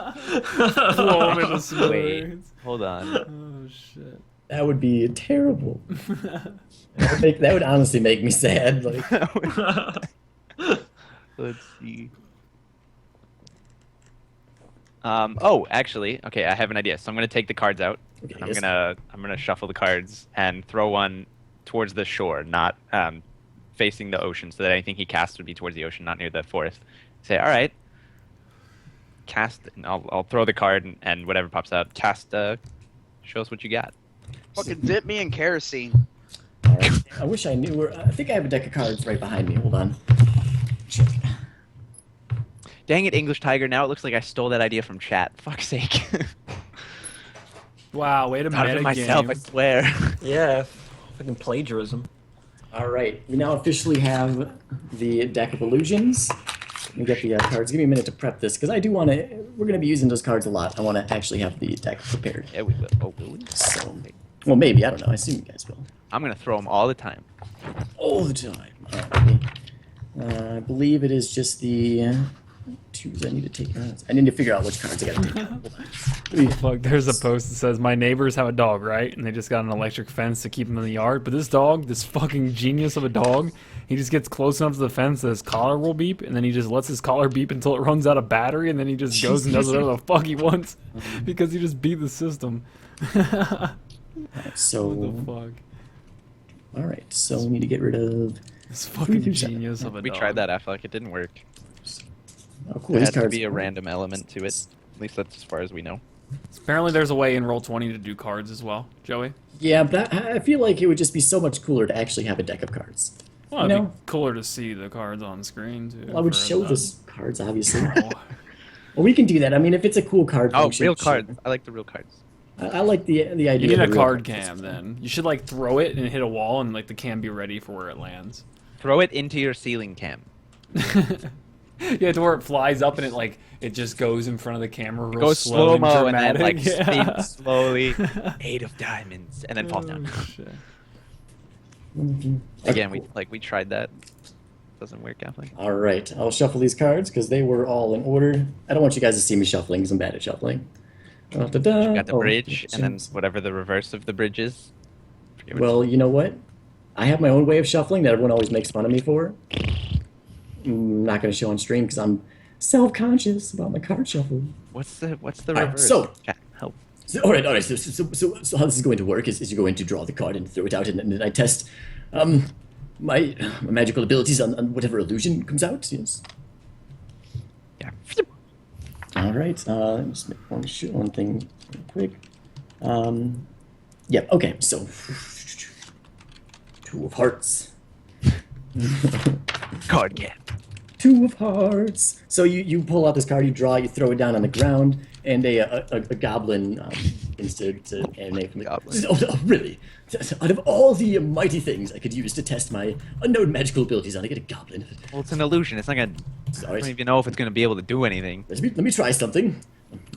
Blow him into Wait, smithereens. hold on. Oh, shit. That would be terrible. That would honestly make me sad. Let's see. Oh, actually, okay, I have an idea. So I'm gonna take the cards out. Okay, I'm yes. gonna shuffle the cards and throw one towards the shore, not facing the ocean, so that anything he casts would be towards the ocean, not near the forest. Say, all right, cast, and I'll throw the card and whatever pops out. Cast. Show us what you got. Fucking dip me in kerosene. All right. I wish I knew where. I think I have a deck of cards right behind me. Hold on. Check. Dang it, English Tiger! Now it looks like I stole that idea from chat. Fuck's sake. Wow, wait a Thought of it minute. myself, I swear. Yeah, fucking plagiarism. All right. We now officially have the deck of illusions. Let me get the cards. Give me a minute to prep this, because I do want to. We're going to be using those cards a lot. I want to actually have the deck prepared. Yeah, we will. Oh, will we? So, well, maybe. I don't know. I assume you guys will. I'm gonna throw them all the time. All the time. All right. I believe it is just the twos I need to take out. I need to figure out which cards I got to take out. Hold on. Let me- Fuck, there's a post that says, my neighbors have a dog, right? And they just got an electric fence to keep him in the yard. But this dog, this fucking genius of a dog, he just gets close enough to the fence that his collar will beep, and then he just lets his collar beep until it runs out of battery, and then he just goes and does whatever the fuck he wants because he just beat the system. So, What the fuck? all right. So we need to get rid of. This fucking genius of a We dog. tried that, Affleck. It didn't work. Oh, cool. There These had to cards. be a random element to it. At least that's as far as we know. Apparently there's a way in Roll20 to do cards as well. Joey? Yeah, but I feel like it would just be so much cooler to actually have a deck of cards. Well, You it'd know? be cooler to see the cards on screen, too. Well, I would for show that. the cards, obviously. Oh. Well, we can do that. I mean, if it's a cool card Oh, function, real sure. cards. I like the real cards. I like the idea. You need of a real card cards. cam, then. You should, like, throw it and hit a wall, and, like, the cam be ready for where it lands. Throw it into your ceiling cam. Yeah, to where it flies up and it just goes in front of the camera real Goes slow slow-mo and then like dramatic. Yeah. spins slowly. 8 of diamonds and then falls down. Oh, shit. Again, we tried that. Doesn't work, Affleck. All right, I'll shuffle these cards because they were all in order. I don't want you guys to see me shuffling because I'm bad at shuffling. You got the bridge and then whatever the reverse of the bridge is. Forget what Well, you know what? I have my own way of shuffling that everyone always makes fun of me for. I'm not going to show on stream because I'm self-conscious about my card shuffle. what's the right, reverse? so- Chat, help. So, all right. So how this is going to work is you're going to draw the card and throw it out, and then I test my magical abilities on whatever illusion comes out. Yes. Yeah. All right. Let me just make one thing real quick. Yeah. Okay. So, two of hearts. Card game. Two of hearts. So you pull out this card, you draw, you throw it down on the ground, and a goblin instead to animate from it. Goblin. Oh, really? Out of all the mighty things I could use to test my unknown magical abilities on, I get a goblin. Well, it's an illusion. It's not gonna. I Sorry. don't even know if it's gonna be able to do anything. Let me try something.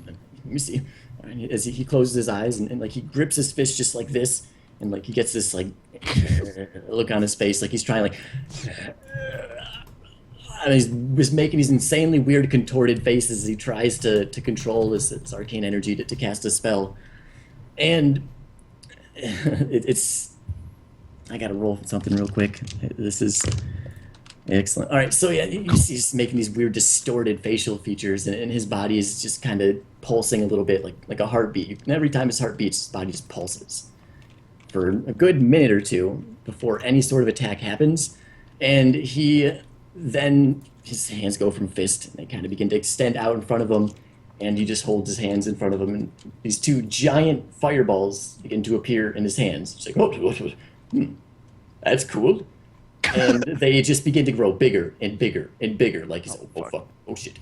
Let me see. All right, as he closes his eyes and like he grips his fist just like this, and like he gets this like look on his face, like he's trying like. And he's making these insanely weird contorted faces as he tries to control this arcane energy to cast a spell, and it's. I gotta roll something real quick. This is excellent. All right, so yeah, you see he's making these weird distorted facial features, and his body is just kind of pulsing a little bit, like a heartbeat. And every time his heart beats, his body just pulses for a good minute or two before any sort of attack happens, and then his hands go from fist, and they kind of begin to extend out in front of him, and he just holds his hands in front of him, and these two giant fireballs begin to appear in his hands. It's like, oh, that's cool. And they just begin to grow bigger and bigger and bigger, like he's fuck, oh shit,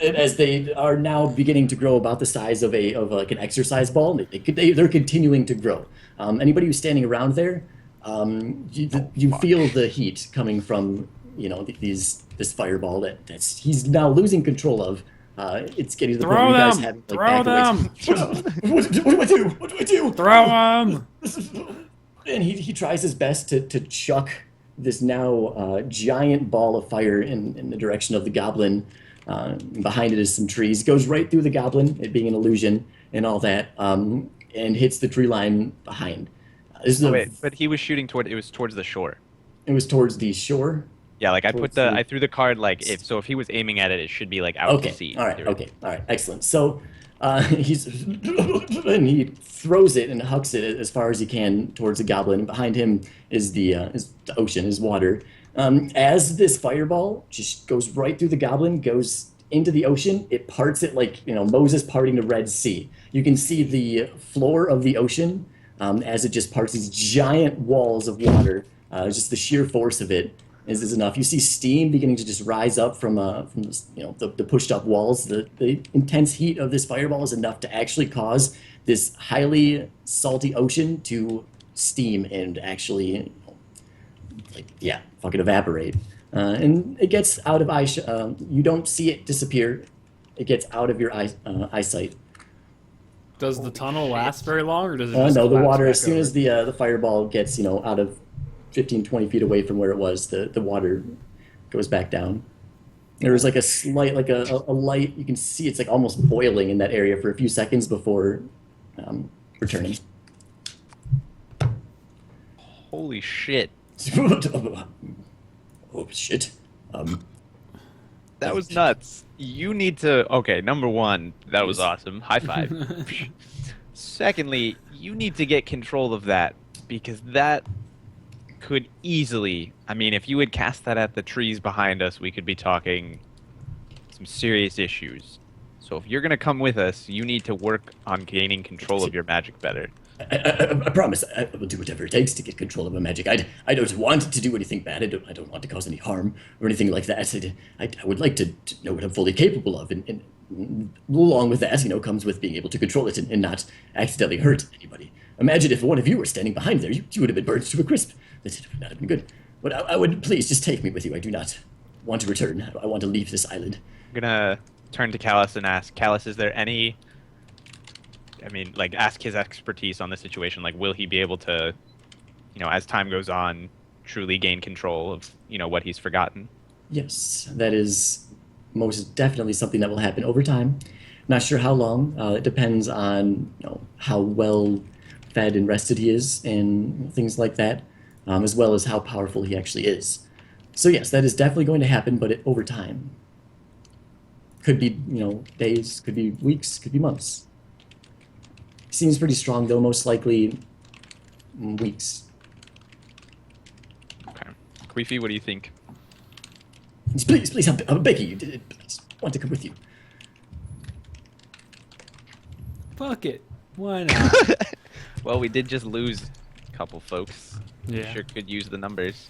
and as they are now beginning to grow about the size of like an exercise ball, they're continuing to grow. Anybody who's standing around there, you feel the heat coming from this fireball that's he's now losing control of. It's getting to the point where you guys have like Throw them! What do I do? What do I do? Throw them! And he tries his best to chuck this now giant ball of fire in the direction of the goblin. Behind it is some trees. Goes right through the goblin, it being an illusion and all that, and hits the tree line behind. But he was shooting towards the shore. It was towards the shore. Yeah, like I threw the card like if he was aiming at it, it should be like out to sea. All right, excellent. So he throws it and hucks it as far as he can towards the goblin. Behind him is the ocean, is water. As this fireball just goes right through the goblin, goes into the ocean, it parts it like Moses parting the Red Sea. You can see the floor of the ocean as it just parts these giant walls of water. Just the sheer force of it is enough. You see steam beginning to just rise up from the pushed up walls. The intense heat of this fireball is enough to actually cause this highly salty ocean to steam and actually fucking evaporate. And it gets out of you don't see it disappear. It gets out of your eyesight. Does the tunnel last very long, or does it just no, the collapse water, back as soon over? as the fireball gets out of 15, 20 feet away from where it was, the water goes back down. There was like a slight, like a light, you can see it's like almost boiling in that area for a few seconds before returning. Holy shit. Oh, shit. That was nuts. You need to. Okay, number one, that was awesome. High five. Secondly, you need to get control of that because that could easily. I mean, if you had cast that at the trees behind us, we could be talking some serious issues. So if you're going to come with us, you need to work on gaining control of your magic better. I promise I will do whatever it takes to get control of my magic. I don't want to do anything bad. I don't want to cause any harm or anything like that. I would like to know what I'm fully capable of, and along with that, comes with being able to control it and not accidentally hurt anybody. Imagine if one of you were standing behind there, you would have been burned to a crisp. That would not have been good. But I would please just take me with you. I do not want to return. I want to leave this island. I'm gonna turn to Callus and ask, Callus, is there any? Ask his expertise on the situation. Like, will he be able to, as time goes on, truly gain control of, what he's forgotten? Yes, that is most definitely something that will happen over time. Not sure how long. It depends on, how well fed and rested he is and things like that, as well as how powerful he actually is. So yes, that is definitely going to happen, but over time. Could be, days, could be weeks, could be months. Seems pretty strong, though, most likely weeks. Okay. Queefy, what do you think? Please, I'm begging you. Please, I want to come with you. Fuck it. Why not? Well, we did just lose a couple folks. Yeah. We sure could use the numbers.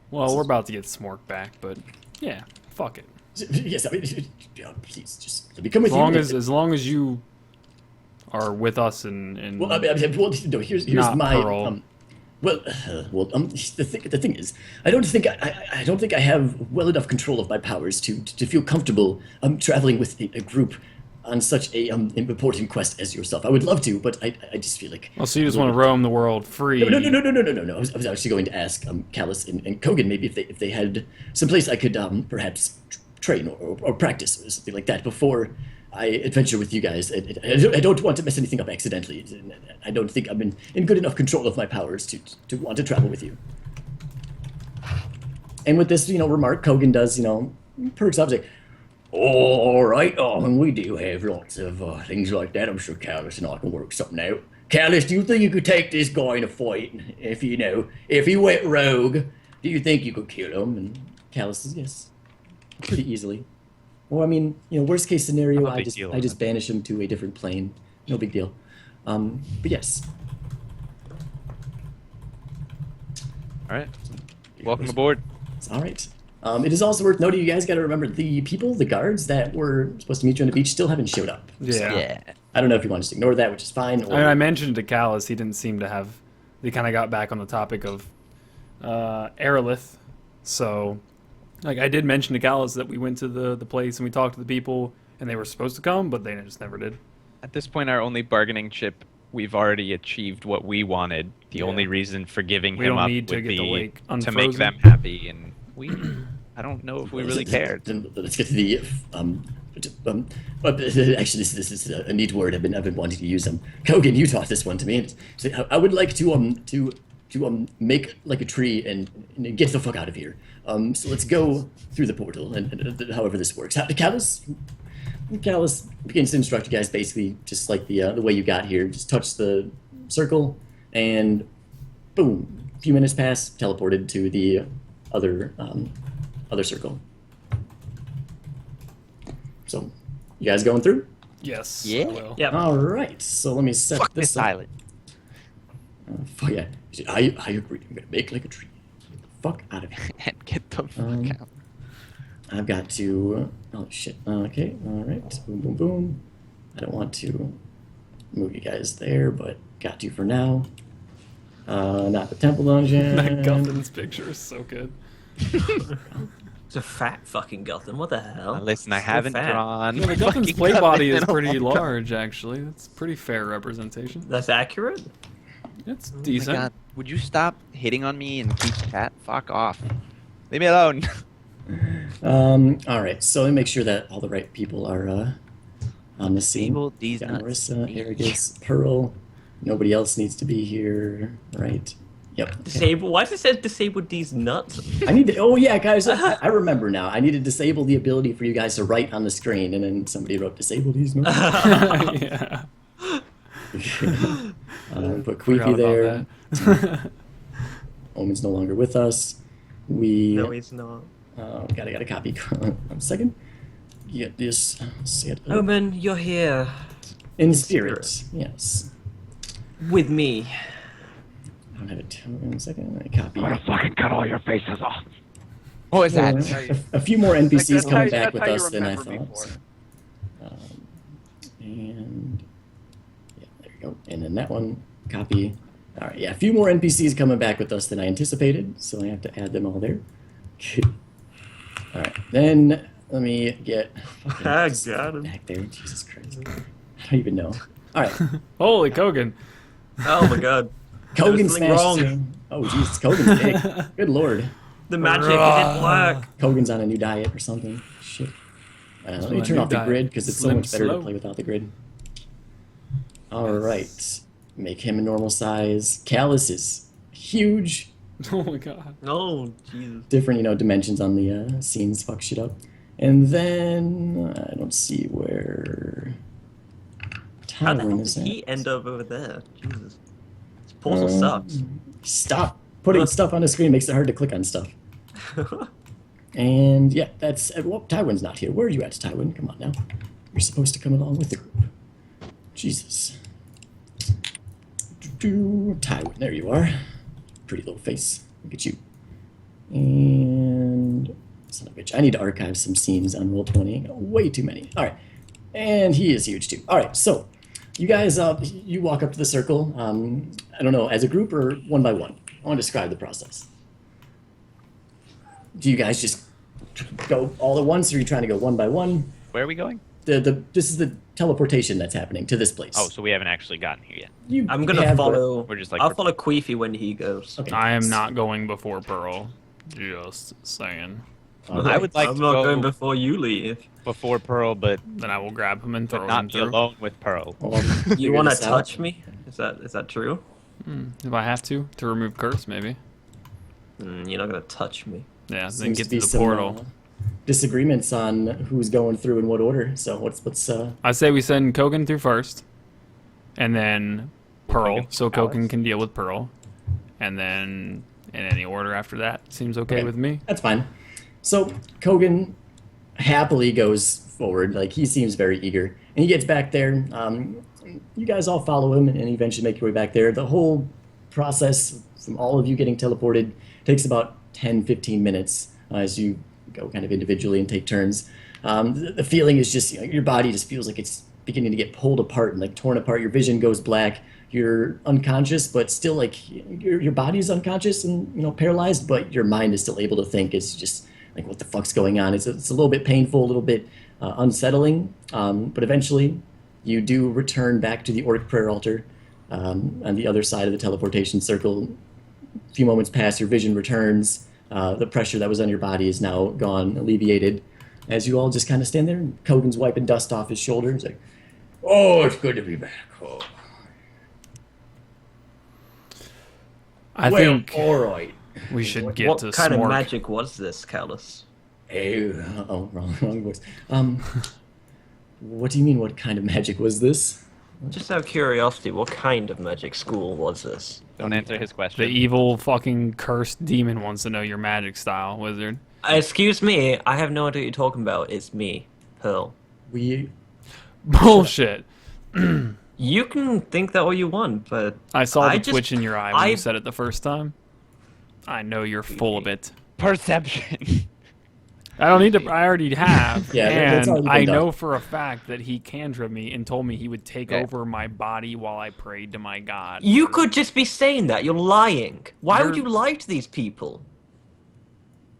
Well, we're about to get Smork back, but yeah, fuck it. Yes, please, just let me come with you. As long as you are with us and Well, no, here's not my Pearl. the thing is, I don't think I have well enough control of my powers to feel comfortable traveling with a group on such a important quest as yourself. I would love to, but I just feel like. Oh, so you just want to roam the world free? No. I was actually going to ask Callus and Kogan maybe if they had some place I could perhaps train or practice or something like that before I adventure with you guys. I don't want to mess anything up accidentally. I don't think I'm in good enough control of my powers to want to travel with you. And with this, remark, Kogan does, perks up, like, all right, and we do have lots of things like that. I'm sure Callus and I can work something out. Callus, do you think you could take this guy in a fight? If he went rogue, do you think you could kill him? And Callus says yes, pretty easily. Or I mean, worst case scenario, I just banish him to a different plane. No big deal. But yes. All right. Welcome aboard. All right. It is also worth noting, you guys got to remember, the guards that were supposed to meet you on the beach still haven't showed up. Yeah. I don't know if you want to just ignore that, which is fine. Or... I mentioned to Callus, he didn't seem to have. They kind of got back on the topic of Aerolith. So, I did mention to Callus that we went to the place and we talked to the people, and they were supposed to come, but they just never did. At this point, our only bargaining chip, we've already achieved what we wanted. The only reason for giving him up would be to make them happy, and I don't know if we really cared. Let's get to the actually, this is a neat word I've been wanting to use. Kogan, you taught this one to me. So I would like to make like a tree and get the fuck out of here. So let's go through the portal and however this works. Callus begins to instruct you guys basically just like the way you got here. Just touch the circle and boom. A few minutes pass, teleported to the other circle. So, you guys going through? Yes. Yeah. I will. Yep. All right. So let me set Fuck this this up. island. Fuck yeah. I agree. I'm gonna make like a tree. Get the fuck out of here. And get the fuck out. I've got to. Oh shit. Okay. All right. Boom, boom, boom. I don't want to move you guys there, but got to for now. Not the temple dungeon. That Guthan's picture is so good. It's a fat fucking Guthan. What the hell? Listen, I So haven't fat. drawn. Yeah, the fucking Guthan's plate body Guthan is in a pretty long time. large, actually. That's pretty fair representation. That's accurate. It's Oh my decent. God. Would you stop hitting on me and keep chat? Fuck off. Leave me alone. All right. So let me make sure that all the right people are on the scene. Disable these Got nuts. Marissa, Arrogance, Pearl. Nobody else needs to be here, right? Yep. Okay. Disable. Why does it say disable these nuts? I need to. Oh yeah, guys. I remember now. I need to disable the ability for you guys to write on the screen, and then somebody wrote disable these notes. Yeah. Put Forgot Queefy about there. that. Omen's no longer with us. We No, he's not. gotta copy. 1 second. Get this set up. Omen, you're here In spirit. Yes. with me. I don't have it. 1 second. I copy. fucking cut all your faces off. What was that? A few more NPCs That's coming how- back that's with how you us than I remember me thought. for. And yeah, there you go. And then that one, copy. All right, yeah, a few more NPCs coming back with us than I anticipated, so I have to add them all there. All right, then let me get I got him. back there. Jesus Christ, I don't even know. All right, Holy Kogan. Oh my god. Kogan something smashed. wrong. Oh Jesus, Kogan's big. Good lord, The magic didn't work. Kogan's on a new diet or something. Shit. Let me on a turn new off the diet. grid because it's so Slim much better slow. to play without the grid. All right, make him a normal size. Callus is huge. Oh my god. Oh, Jesus. Different, dimensions on the scenes fuck shit up. And then I don't see where How the hell Tavern did is he at. end up over there? Jesus. This portal sucks. Stop putting stuff on the screen. Makes it hard to click on stuff. And yeah, that's well. Tywin's not here. Where are you at, Tywin? Come on now. You're supposed to come along with the group. Jesus. Tywin, there you are. Pretty little face. Look at you. And son of a bitch, I need to archive some scenes on Roll20. Way too many. All right, and he is huge too. All right, so you guys, you walk up to the circle. I don't know, as a group or one by one. I want to describe the process. Do you guys just go all at once, or are you trying to go one by one? Where are we going? this is the teleportation that's happening to this place. Oh, so we haven't actually gotten here yet. You I'm gonna have, but- follow. We're just like I'll follow Queefy when he goes. Okay. I am not going before Pearl. Just saying. I would like I'm to not go going before you leave. before Pearl, but Then I will grab him and throw him not be through. alone with Pearl. You want to touch me? Is that true? If I have to remove curse, maybe. You're not gonna touch me. Yeah, then Seems get to to be the some, portal. disagreements on who's going through in what order. So what's I say we send Kogan through first, and then Pearl, Kogan so Palace. Kogan can deal with Pearl, and then in any order after that seems okay with me. That's fine. So Kogan happily goes forward, like he seems very eager, and he gets back there. You guys all follow him, and eventually make your way back there. The whole process from all of you getting teleported takes about 10-15 minutes as you go kind of individually and take turns. The feeling is just, your body just feels like it's beginning to get pulled apart and like torn apart. Your vision goes black. You're unconscious, but still like your body's unconscious and paralyzed, but your mind is still able to think. It's just like, what the fuck's going on? It's a little bit painful, a little bit unsettling, but eventually you do return back to the Orc prayer altar on the other side of the teleportation circle. A few moments pass, your vision returns. The pressure that was on your body is now gone, alleviated. As you all just kind of stand there, and Kogan's wiping dust off his shoulder. He's like, "Oh, it's good to be back." Oh. I Well, think all right. we should get What to kind of Smork. magic was this, Callus? Hey, wrong voice. What do you mean? What kind of magic was this? Just out of curiosity, what kind of magic school was this? Don't answer his question. The evil fucking cursed demon wants to know your magic style, wizard. Excuse me, I have no idea what you're talking about. It's me, Pearl. We Bullshit. You can think that all you want, but I saw I the just- twitch in your eye when I- you said it the first time. I know you're full of it. Perception. I don't need to. I already have. Yeah, that's and already been I done. know for a fact that he cantrip me and told me he would take Okay. over my body while I prayed to my god. you could just be saying that. You're lying. Why would You're- you lie to these people?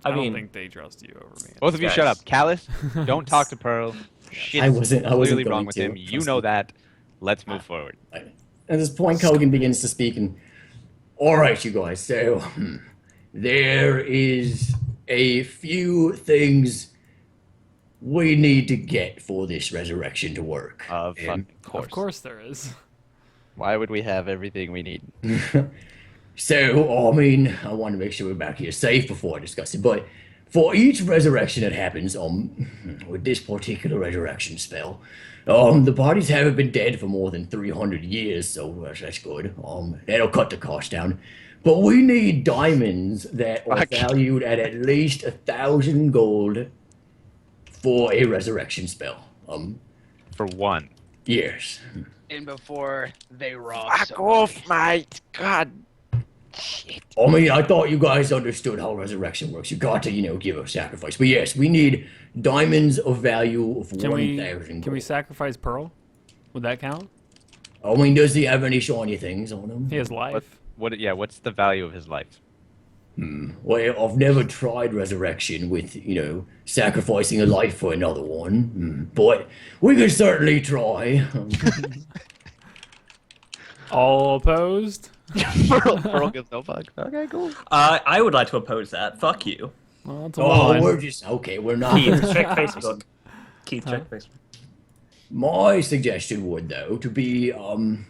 I I don't mean, think they trust you over me. Both of you Guys. shut up. Callus, don't talk to Pearl. Shit's I wasn't clearly going wrong with to, him. You trust know me. that. Let's move forward. At this point, Kogan begins to speak, and all right, you guys. So there is a few things we need to get for this resurrection to work. Of And- course. Of course there is. Why would we have everything we need? So, I mean, I want to make sure we're back here safe before I discuss it, but for each resurrection that happens, with this particular resurrection spell, the bodies haven't been dead for more than 300 years, so that's good. That'll cut the cost down. But we need diamonds that are Fuck. valued at least 1,000 gold for a resurrection spell. For one. Yes. And before they rob Fuck somebody. off, mate. God. Shit. I mean, I thought you guys understood how resurrection works. You got to, give a sacrifice. But yes, we need diamonds of value of Can we 1,000 can we gold. sacrifice Pearl? Would that count? I mean, does he have any shiny things on him? He has life. What's the value of his life? Well, I've never tried resurrection with, sacrificing a life for another one. But we can certainly try. All opposed? Pearl gives no fuck. Okay, cool. I would like to oppose that. Fuck you. Well, that's a Oh, one. we're just, okay, we're not. Keith, check Facebook. Keith, check Facebook. My suggestion would, though, to be, I mean,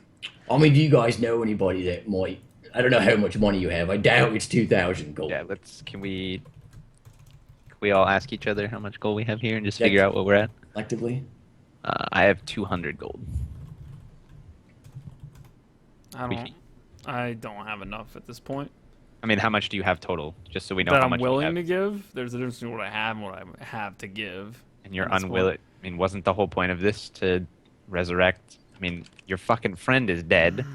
do you guys know anybody that might, I don't know how much money you have. I doubt it's 2,000 gold. Yeah, can we all ask each other how much gold we have here and just Yeah. figure out what we're at? Collectively. I have 200 gold. I don't have enough at this point. I mean, how much do you have total? Just so we know That how I'm much we willing have. to give. There's a difference between what I have and what I have to give. And you're That's unwilling. I mean, wasn't the whole point of this to resurrect? I mean, your fucking friend is dead.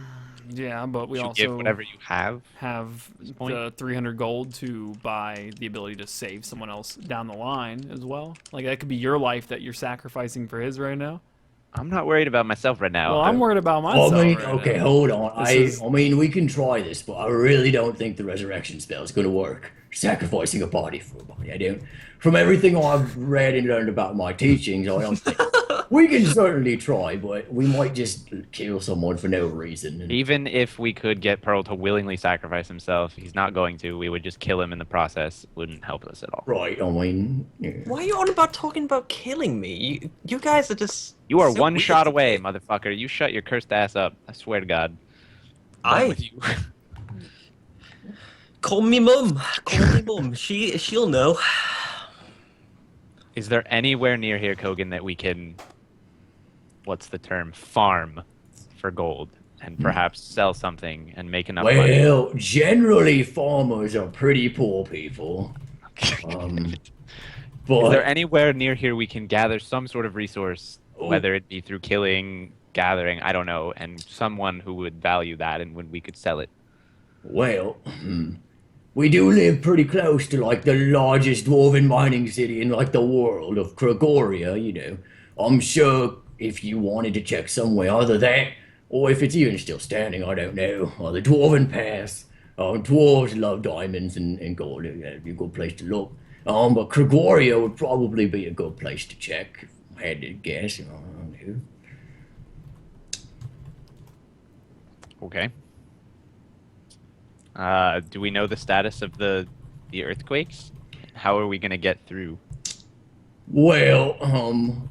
Yeah, but we you also give whatever you have. have this point. the 300 gold to buy the ability to save someone else down the line as well. Like that could be your life that you're sacrificing for his right now. I'm not worried about myself right now. Well, I'm worried about myself. I mean, right okay, now. hold on. This is- I mean, we can try this, but I really don't think the resurrection spell is going to work. Sacrificing a body for a body, I don't. From everything I've read and learned about my teachings, I don't think We can certainly try, but we might just kill someone for no reason. And Even if we could get Pearl to willingly sacrifice himself, he's not going to. We would just kill him in the process. Wouldn't help us at all. right, I mean, yeah. Why are you on about talking about killing me? You guys are just. You are so one weird shot to away, me. motherfucker. You shut your cursed ass up. I swear to God. I'm with you. Call me mum. Call me mum. She'll know. Is there anywhere near here, Kogan, that we can, what's the term, farm for gold and perhaps sell something and make enough money? Well, generally farmers are pretty poor people. But Is there anywhere near here we can gather some sort of resource, whether it be through killing, gathering, I don't know, and someone who would value that and when we could sell it? well, we do live pretty close to like the largest dwarven mining city in like the world of Gregoria, you know. I'm sure if you wanted to check somewhere other that, or if it's even still standing, I don't know, or the Dwarven Pass. Dwarves love diamonds and gold. That'd be a good place to look. But Gregoria would probably be a good place to check, if I had to guess. I don't know. Okay. Do we know the status of the earthquakes? How are we going to get through? Well,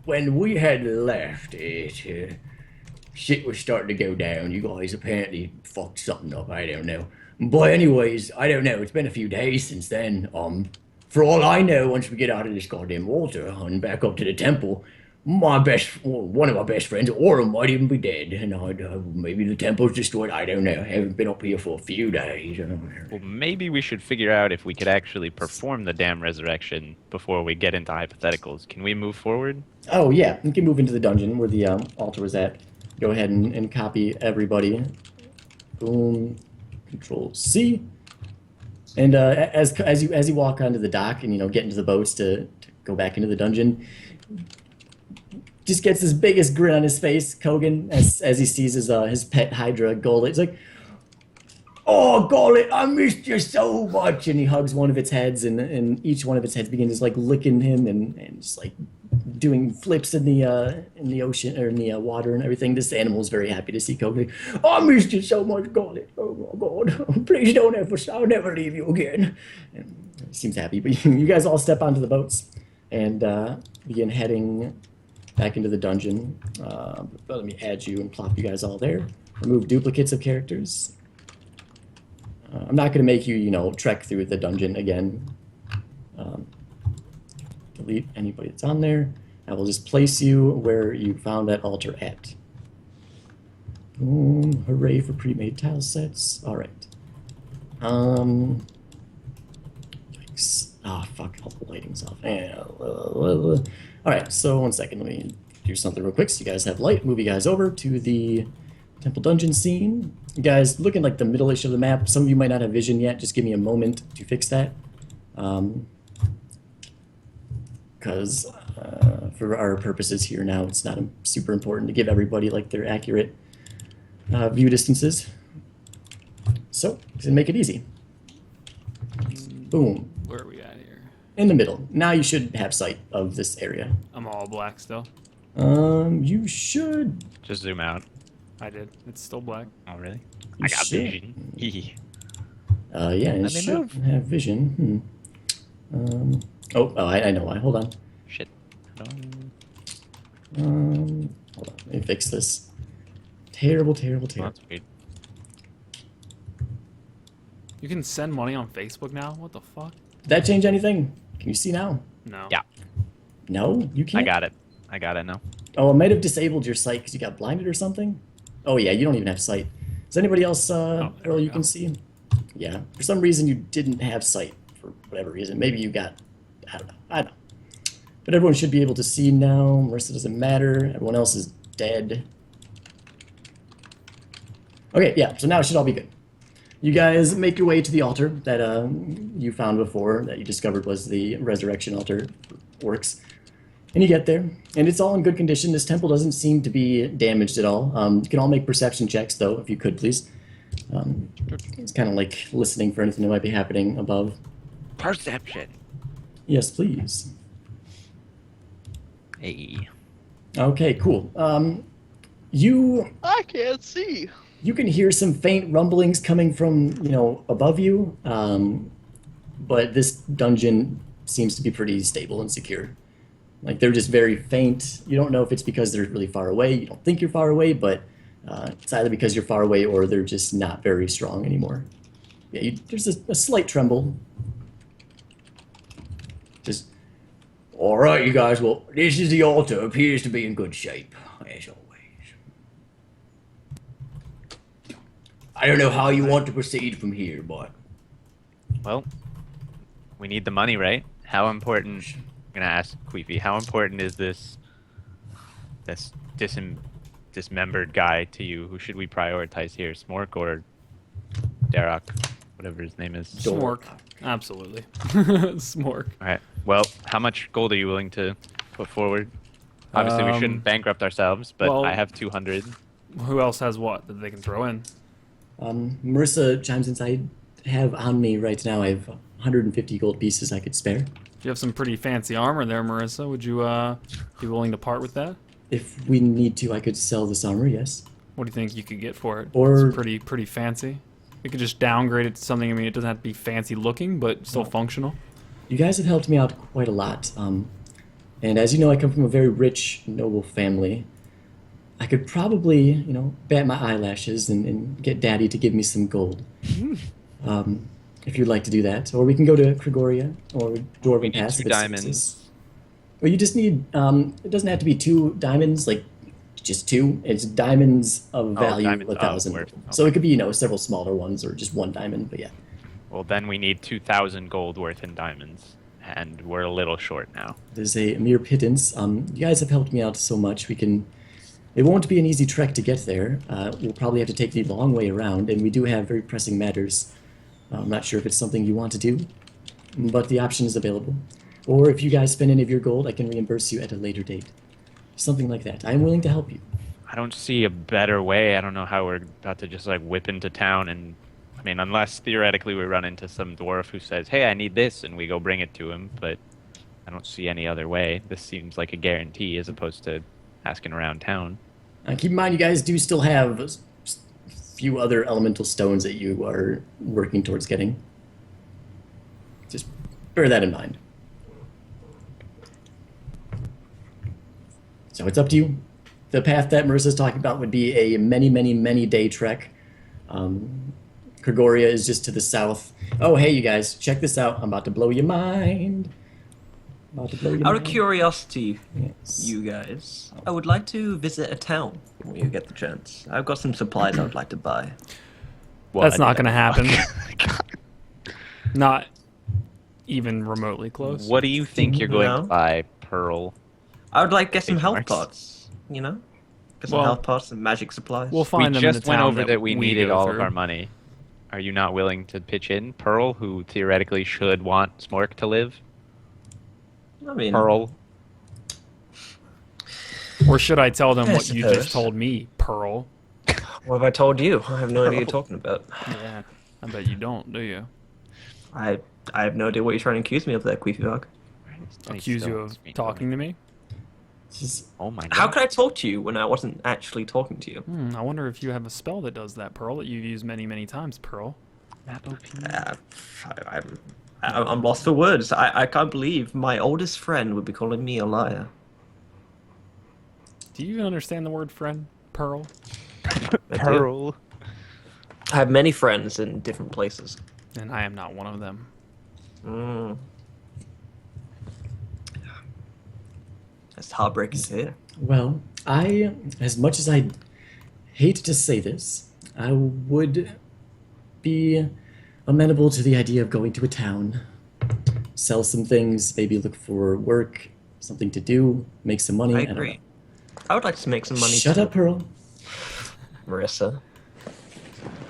when we had left it, shit was starting to go down. You guys apparently fucked something up, I don't know. But anyways, I don't know, it's been a few days since then. For all I know, once we get out of this goddamn water and back up to the temple, one of my best friends, Aura, might even be dead, and maybe the temple's destroyed. I don't know. I haven't been up here for a few days. Well, maybe we should figure out if we could actually perform the damn resurrection before we get into hypotheticals. Can we move forward? Oh yeah, we can move into the dungeon where the altar was at. Go ahead and copy everybody. Boom. Control C. And as you walk onto the dock and get into the boats to go back into the dungeon, just gets his biggest grin on his face, Kogan, as he sees his pet Hydra, Gollet. He's like, "Oh, Gollet, I missed you so much!" And he hugs one of its heads, and each one of its heads begins like licking him and just like doing flips in the ocean or in the water and everything. This animal is very happy to see Kogan. "Oh, I missed you so much, Gollet. Oh my God, please don't ever. I'll never leave you again." And he seems happy, but you guys all step onto the boats and begin heading back into the dungeon. Let me add you and plop you guys all there. Remove duplicates of characters. I'm not going to make you, trek through the dungeon again. Delete anybody that's on there. I will just place you where you found that altar at. Boom. Hooray for pre-made tile sets. All right. Yikes. Ah, fuck. All the lighting's off. All right, so 1 second. Let me do something real quick so you guys have light. Move you guys over to the temple dungeon scene. You guys looking like the middle-ish of the map. Some of you might not have vision yet. Just give me a moment to fix that. Because for our purposes here now, it's not super important to give everybody like their accurate view distances. So, to make it easy. Boom. Where are we at here? In the middle. Now you should have sight of this area. I'm all black still. You should. Just zoom out. I did. It's still black. Oh, really? You I got should. vision. Yeah, it Let me should move. have vision. I know why. Hold on. Shit. Hold on. Let me fix this. Terrible. That's weird. You can send money on Facebook now? What the fuck? Did that change anything? Can you see now? No. Yeah. No? You can't? I got it now. Oh, it might have disabled your sight because you got blinded or something? Oh, yeah, you don't even have sight. Does anybody else, there Earl, we you go. can see? Yeah. For some reason, you didn't have sight for whatever reason. Maybe you got... I don't know. But everyone should be able to see now. Marissa doesn't matter. Everyone else is dead. Okay, yeah, so now it should all be good. You guys make your way to the altar that you found before, that you discovered was the resurrection altar works. And you get there, and it's all in good condition. This temple doesn't seem to be damaged at all. You can all make perception checks, though, if you could, please. It's kind of like listening for anything that might be happening above. Perception. Yes, please. Hey. Okay, cool. You I can't see. you can hear some faint rumblings coming from, above you. But this dungeon seems to be pretty stable and secure. Like they're just very faint. You don't know if it's because they're really far away. You don't think you're far away, but it's either because you're far away or they're just not very strong anymore. Yeah, there's a slight tremble. Just, all right, you guys. Well, this is the altar. Appears to be in good shape, as always. I don't know how you want to proceed from here, but Well, we need the money, right? How important? I'm gonna ask Queefy. How important is this dismembered guy to you? Who should we prioritize here, Smork or Darrock, whatever his name is? Smork. Absolutely. Smork. All right. Well, how much gold are you willing to put forward? Obviously, we shouldn't bankrupt ourselves, but well- I have 200. Who else has what that they can throw in? Marissa chimes in. I have on me right now. I have 150 gold pieces I could spare. You have some pretty fancy armor there, Marissa. Would you be willing to part with that? If we need to, I could sell this armor. Yes. What do you think you could get for it? Or- It's pretty fancy. You could just downgrade it to something. I mean, it doesn't have to be fancy looking, but still functional. You guys have helped me out quite a lot. And as you know, I come from a very rich, noble family. I could probably, bat my eyelashes and get Daddy to give me some gold. If you'd like to do that. Or we can go to Gregoria or Dwarven We need Pass. 2 if it's diamonds. sixes. Well, you just need, it doesn't have to be 2 diamonds, like just 2. It's diamonds of value, diamonds of 1,000. worth. So it could be, several smaller ones or just 1 diamond, but yeah. Well, then we need 2,000 gold worth in diamonds, and we're a little short now. There's a mere pittance. You guys have helped me out so much. It won't be an easy trek to get there. We'll probably have to take the long way around, and we do have very pressing matters. I'm not sure if it's something you want to do, but the option is available. Or if you guys spend any of your gold, I can reimburse you at a later date. Something like that. I'm willing to help you. I don't see a better way. I don't know how we're about to just whip into town and, I mean, unless theoretically we run into some dwarf who says, hey, I need this, and we go bring it to him, but I don't see any other way. This seems like a guarantee as opposed to asking around town. Keep in mind, you guys do still have a few other elemental stones that you are working towards getting. Just bear that in mind. So it's up to you. The path that Marissa's talking about would be a many day trek. Gregoria is just to the south. Oh, hey, you guys, check this out. I'm about to blow your mind. Out of curiosity, Yes. you guys, I would like to visit a town when you get the chance. I've got some supplies I would like to buy. That's not going to happen. Not even remotely close. What do you think you're going No. to buy, Pearl? I would like to get some Big health marks. pots, Get some Well, health pots and magic supplies. We'll find We them in just the went town over that we needed go all of through. our money. Are you not willing to pitch in? Pearl, who theoretically should want Smork to live? I mean, Pearl. Or should I tell them I what you just suppose. told me, Pearl? what have I told you? I have no idea what you're talking about. Yeah, I bet you don't, do you? I have no idea what you're trying to accuse me of there, Queefy Dog. Accuse you of talking to me? Just, Oh my god. How could I talk to you when I wasn't actually talking to you? I wonder if you have a spell that does that, Pearl, that you've used many times, Pearl. I'm lost for words. I can't believe my oldest friend would be calling me a liar. Do you even understand the word friend, Pearl? I do. I have many friends in different places. And I am not one of them. Mm. That's heartbreaking to hear. well, as much as I hate to say this, I would be amenable to the idea of going to a town, sell some things, maybe look for work, something to do, make some money. I don't agree. know. I would like to make some money. Shut too, up, Pearl. Marissa.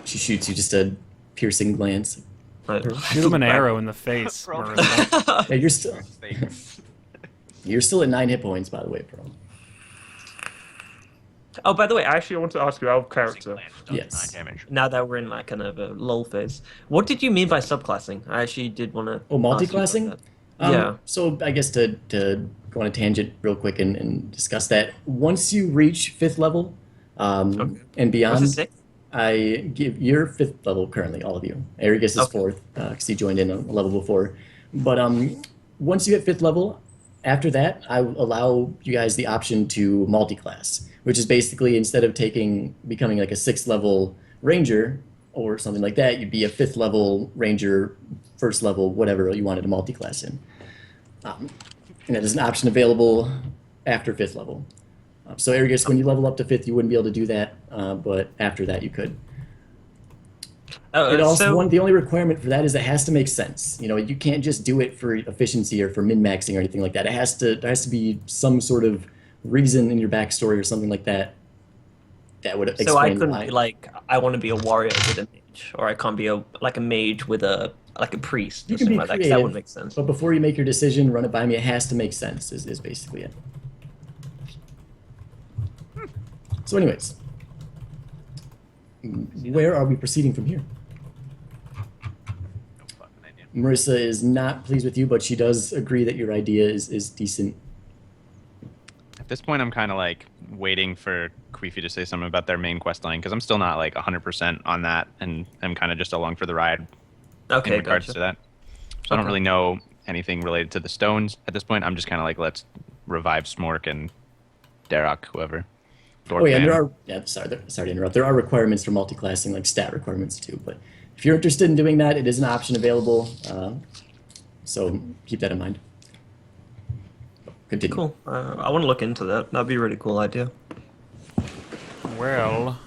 She shoots you just a piercing glance. Shoot him an arrow in the face, Marissa. Yeah, you're still at 9 hit points, by the way, Pearl. Oh, by the way, I actually want to ask you out of character. Yes. Now that we're in kind of a lull phase, what did you mean by subclassing? I actually did want to. Oh, multi-classing? So I guess to go on a tangent real quick and discuss that. Once you reach 5th level and beyond, What's the 6th? I give you're 5th level currently, all of you. Arigus is 4th because he joined in a level before. But once you hit 5th level, after that, I allow you guys the option to multi-class, which is basically instead of becoming like a 6th level ranger or something like that, you'd be a 5th level ranger, 1st level, whatever you wanted to multi-class in. And that is an option available after 5th level. So Arigus, when you level up to 5th, you wouldn't be able to do that, but after that you could. It also, the only requirement for that is it has to make sense. You know, you can't just do it for efficiency or for min-maxing or anything like that. There has to be some sort of reason in your backstory or something like that that would explain why. So I couldn't be like, I want to be a warrior with a mage, or I can't be a mage with a priest or something like that, 'cause that wouldn't make sense. But before you make your decision, run it by me. It has to make sense. Is basically it. So, anyways, where are we proceeding from here? Marissa is not pleased with you, but she does agree that your idea is decent. At this point, I'm kind of like waiting for Queefy to say something about their main quest line, because I'm still not like 100% on that, and I'm kind of just along for the ride in regards to that. So I don't really know anything related to the stones at this point. I'm just kind of like, let's revive Smork and Darok, whoever. Oh yeah, and there are sorry to interrupt. There are requirements for multi-classing, like stat requirements too. But if you're interested in doing that, it is an option available. So keep that in mind. Continue. Cool. I want to look into that. That'd be a really cool idea. Well,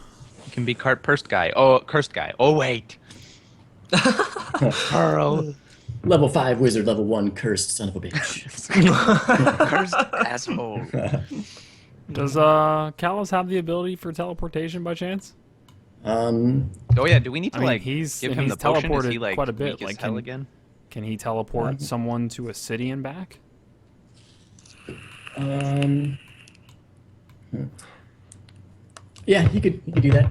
you can be cursed guy. Oh wait. Carl. Level 5 wizard, level 1 cursed son of a bitch. Cursed asshole. Does Callus have the ability for teleportation by chance? Oh yeah, do we need to give him the potion? Teleported Is he like quite a bit. weak as hell again? Can he teleport someone to a city and back? Yeah, you could do that.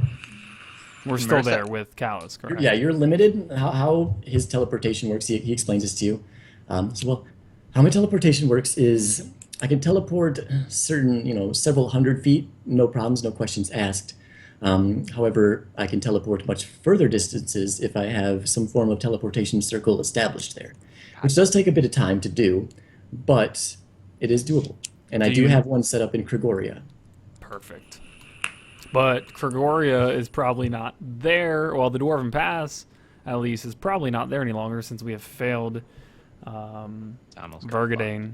We're still there with Callus, correct? Yeah, you're limited. How his teleportation works, he explains this to you. How my teleportation works is I can teleport several hundred feet, no problems, no questions asked. However, I can teleport much further distances if I have some form of teleportation circle established there, which does take a bit of time to do, but it is doable. And I do have one set up in Krigoria. Perfect. But Krigoria is probably not there. Well, the Dwarven Pass, at least, is probably not there any longer since we have failed Vergadane.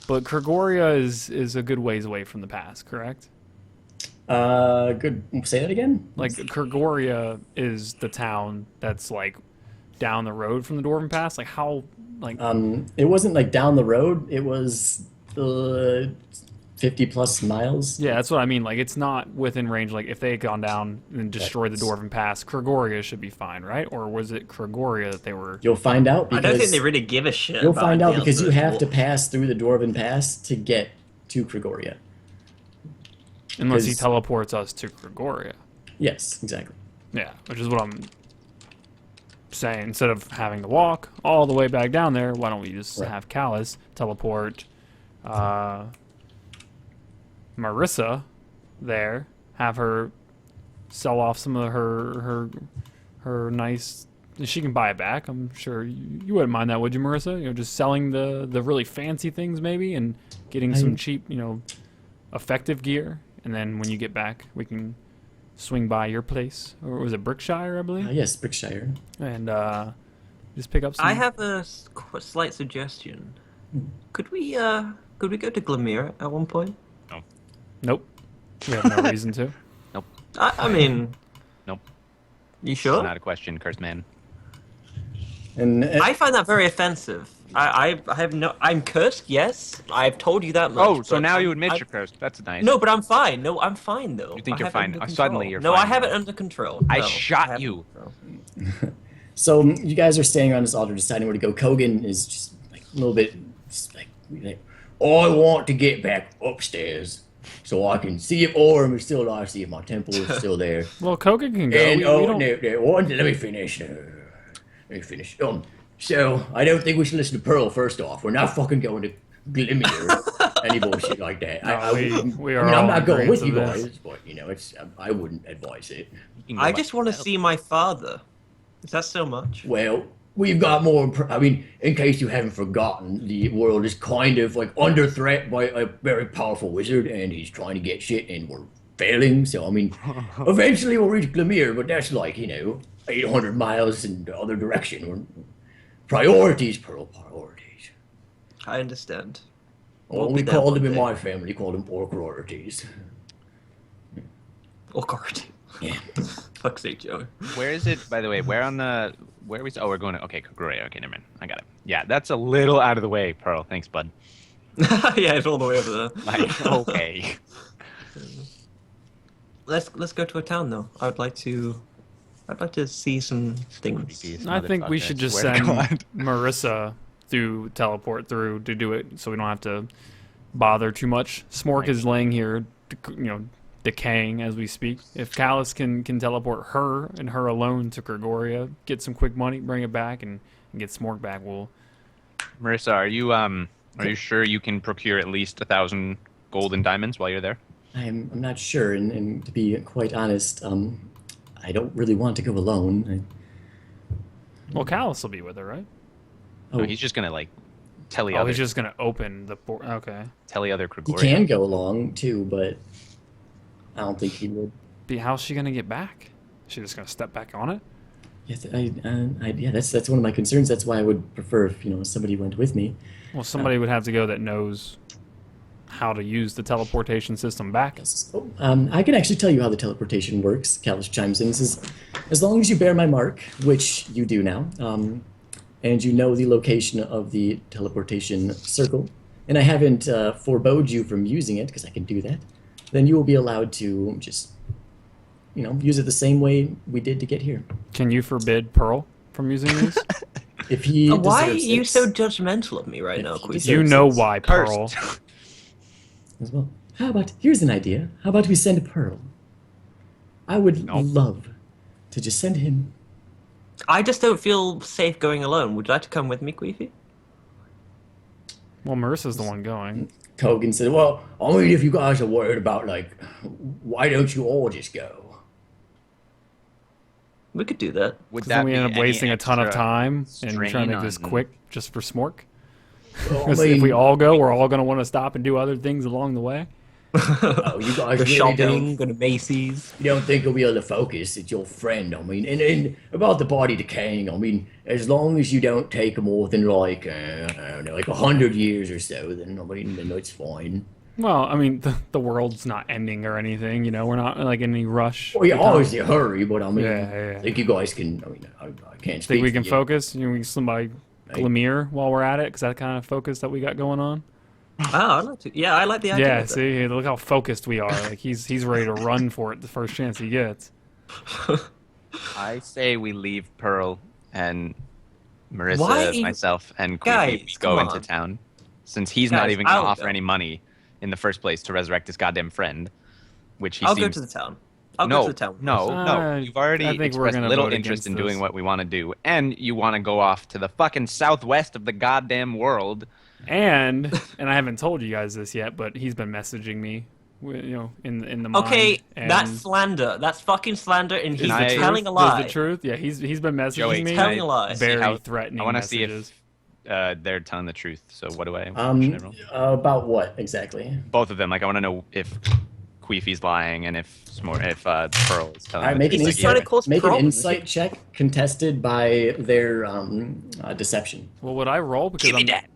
But Krigoria is a good ways away from the pass, correct? Good. Say that again? Like, Krigoria is the town that's, like, down the road from the Dwarven Pass. Like, how, like... It wasn't, like, down the road. It was 50-plus miles. Yeah, that's what I mean. Like, it's not within range. Like, if they had gone down and destroyed the Dwarven Pass, Krigoria should be fine, right? Or was it Krigoria that they were... You'll find out because... I don't think they really give a shit. You'll find out because you have to pass through the Dwarven Pass to get to Krigoria. Unless he teleports us to Krigoria. Yes, exactly. Yeah, which is what I'm saying. Instead of having to walk all the way back down there, why don't we just have Callus teleport Marissa there, have her sell off some of her nice... She can buy it back. I'm sure you wouldn't mind that, would you, Marissa? You know, just selling the really fancy things maybe and getting some cheap, effective gear. And then when you get back, we can swing by your place. Or was it Brickshire, I believe? Yes, Brickshire. And just pick up some... I have a slight suggestion. Could we go to Glamira at one point? No. Nope. We have no reason to. Nope. I mean... Nope. You sure? It's not a question, cursed man. And I find that very offensive. I have no... I'm cursed, yes. I've told you that much. Oh, so now you admit you're cursed. That's nice. No, but I'm fine. No, I'm fine, though. You think you're fine? Suddenly you're fine. No, fine. I have it under control. I shot you. So you guys are staying on this altar, deciding where to go. Kogan is just like a little bit like I want to get back upstairs so I can see if Orm is still alive, see if my temple is still there. Well, Kogan can go. And let me finish. So, I don't think we should listen to Pearl first off. We're not fucking going to Glimmer, any bullshit like that. We are I mean, I'm all not in going with you agreement to guys, but, you know, I wouldn't advise it. You can go I by just want to yourself. see my father. Is that so much? Well, we've got more. I mean, in case you haven't forgotten, the world is kind of like under threat by a very powerful wizard, and he's trying to get shit, and we're failing. So, I mean, eventually we'll reach Glimmer, but that's like, you know, 800 miles in the other direction. Priorities, Pearl, priorities. I understand. Well, We'll we be there called one them in day. my family, called them priorities. Oh, God. Yeah. Fuck's sake, Joe. Where is it, by the way? Where are we? Oh, we're going to. Okay, great. Okay, never mind. I got it. Yeah, that's a little out of the way, Pearl. Thanks, bud. Yeah, it's all the way over there. Like, okay. Let's go to a town though. I'd like to see some things. Creepiest I think we motherfucker, should I just swear to send God. Marissa through teleport through to do it, so we don't have to bother too much. Smork is laying here, you know, decaying as we speak. If Callus can teleport her and her alone to Gregoria, get some quick money, bring it back, and get Smork back, we'll. Marissa, are you sure you can procure at least 1,000 gold and diamonds while you're there? I'm not sure, and to be quite honest, I don't really want to go alone. Well, Callus will be with her, right? Oh, No, he's just gonna like tell the Oh, other he's just gonna open the port. Okay. tell the other he Gregoria. can go along too, but I don't think he would. How's she gonna get back? Is she just gonna step back on it? Yes, yeah, that's one of my concerns. That's why I would prefer if somebody went with me. Well, somebody would have to go that knows how to use the teleportation system back. Oh, I can actually tell you how the teleportation works. Callus chimes in and says, as long as you bear my mark, which you do now, and you know the location of the teleportation circle, and I haven't forebode you from using it, because I can do that, then you will be allowed to just, use it the same way we did to get here. Can you forbid Pearl from using these? If he Why are deserves you it, so judgmental of me right now, If he Queasy? deserves You know it. why, Pearl. As well. How about, here's an idea. How about we send Pearl? I would Nope. love to just send him. I just don't feel safe going alone. Would you like to come with me, Queefy? Well, Marissa's the one going. Kogan said, well, I mean, if you guys are worried about, why don't you all just go? We could do that. Would Because then we be end up any wasting a ton of extra time and strain trying to make this on- quick just for Smork. Well, I Because if we mean, all go, we're all going to want to stop and do other things along the way. oh, you guys Go really shopping, go to Macy's. you don't think you'll be able to focus? It's your friend. I mean, and about the body decaying, I mean, as long as you don't take more than I don't know, 100 years or so, then then it's fine. Well, I mean, the world's not ending or anything. We're not in any rush. Well, you're to time. always in a hurry, but I mean, Yeah. I think you guys can. I mean, I can't speak. Think we for can you. focus? We can slip by Hey. Glimmer while we're at it, because that kind of focus that we got going on. Oh, I like to. Yeah, I like the idea. Yeah, of that. see, look how focused we are. Like he's ready to run for it the first chance he gets. I say we leave Pearl and Marissa, Why you- myself, and Guys, Queefy we go come into on. town, since he's not Guys, even going I'll to offer go. any money in the first place to resurrect his goddamn friend, which he I'll seems. go to the town. I'll no, go to the town. no, no. You've already I think we're expressed gonna little vote interest in against doing this. what we want to do, and you want to go off to the fucking southwest of the goddamn world. And I haven't told you guys this yet, but he's been messaging me, in the mind. Okay, and that's slander. That's fucking slander, and he's Can I- telling a Is lie. the truth? Yeah, he's been messaging Joey, me. can I Telling a lie. see Very how- threatening I want to messages. see if they're telling the truth. So what do I? should I roll? About what exactly? Both of them. Like I want to know if Queefy's lying and if Pearl is telling All right, the make an truth. He's trying to cause make an problems. insight check contested by their deception. Well, would I roll? Because Give me that.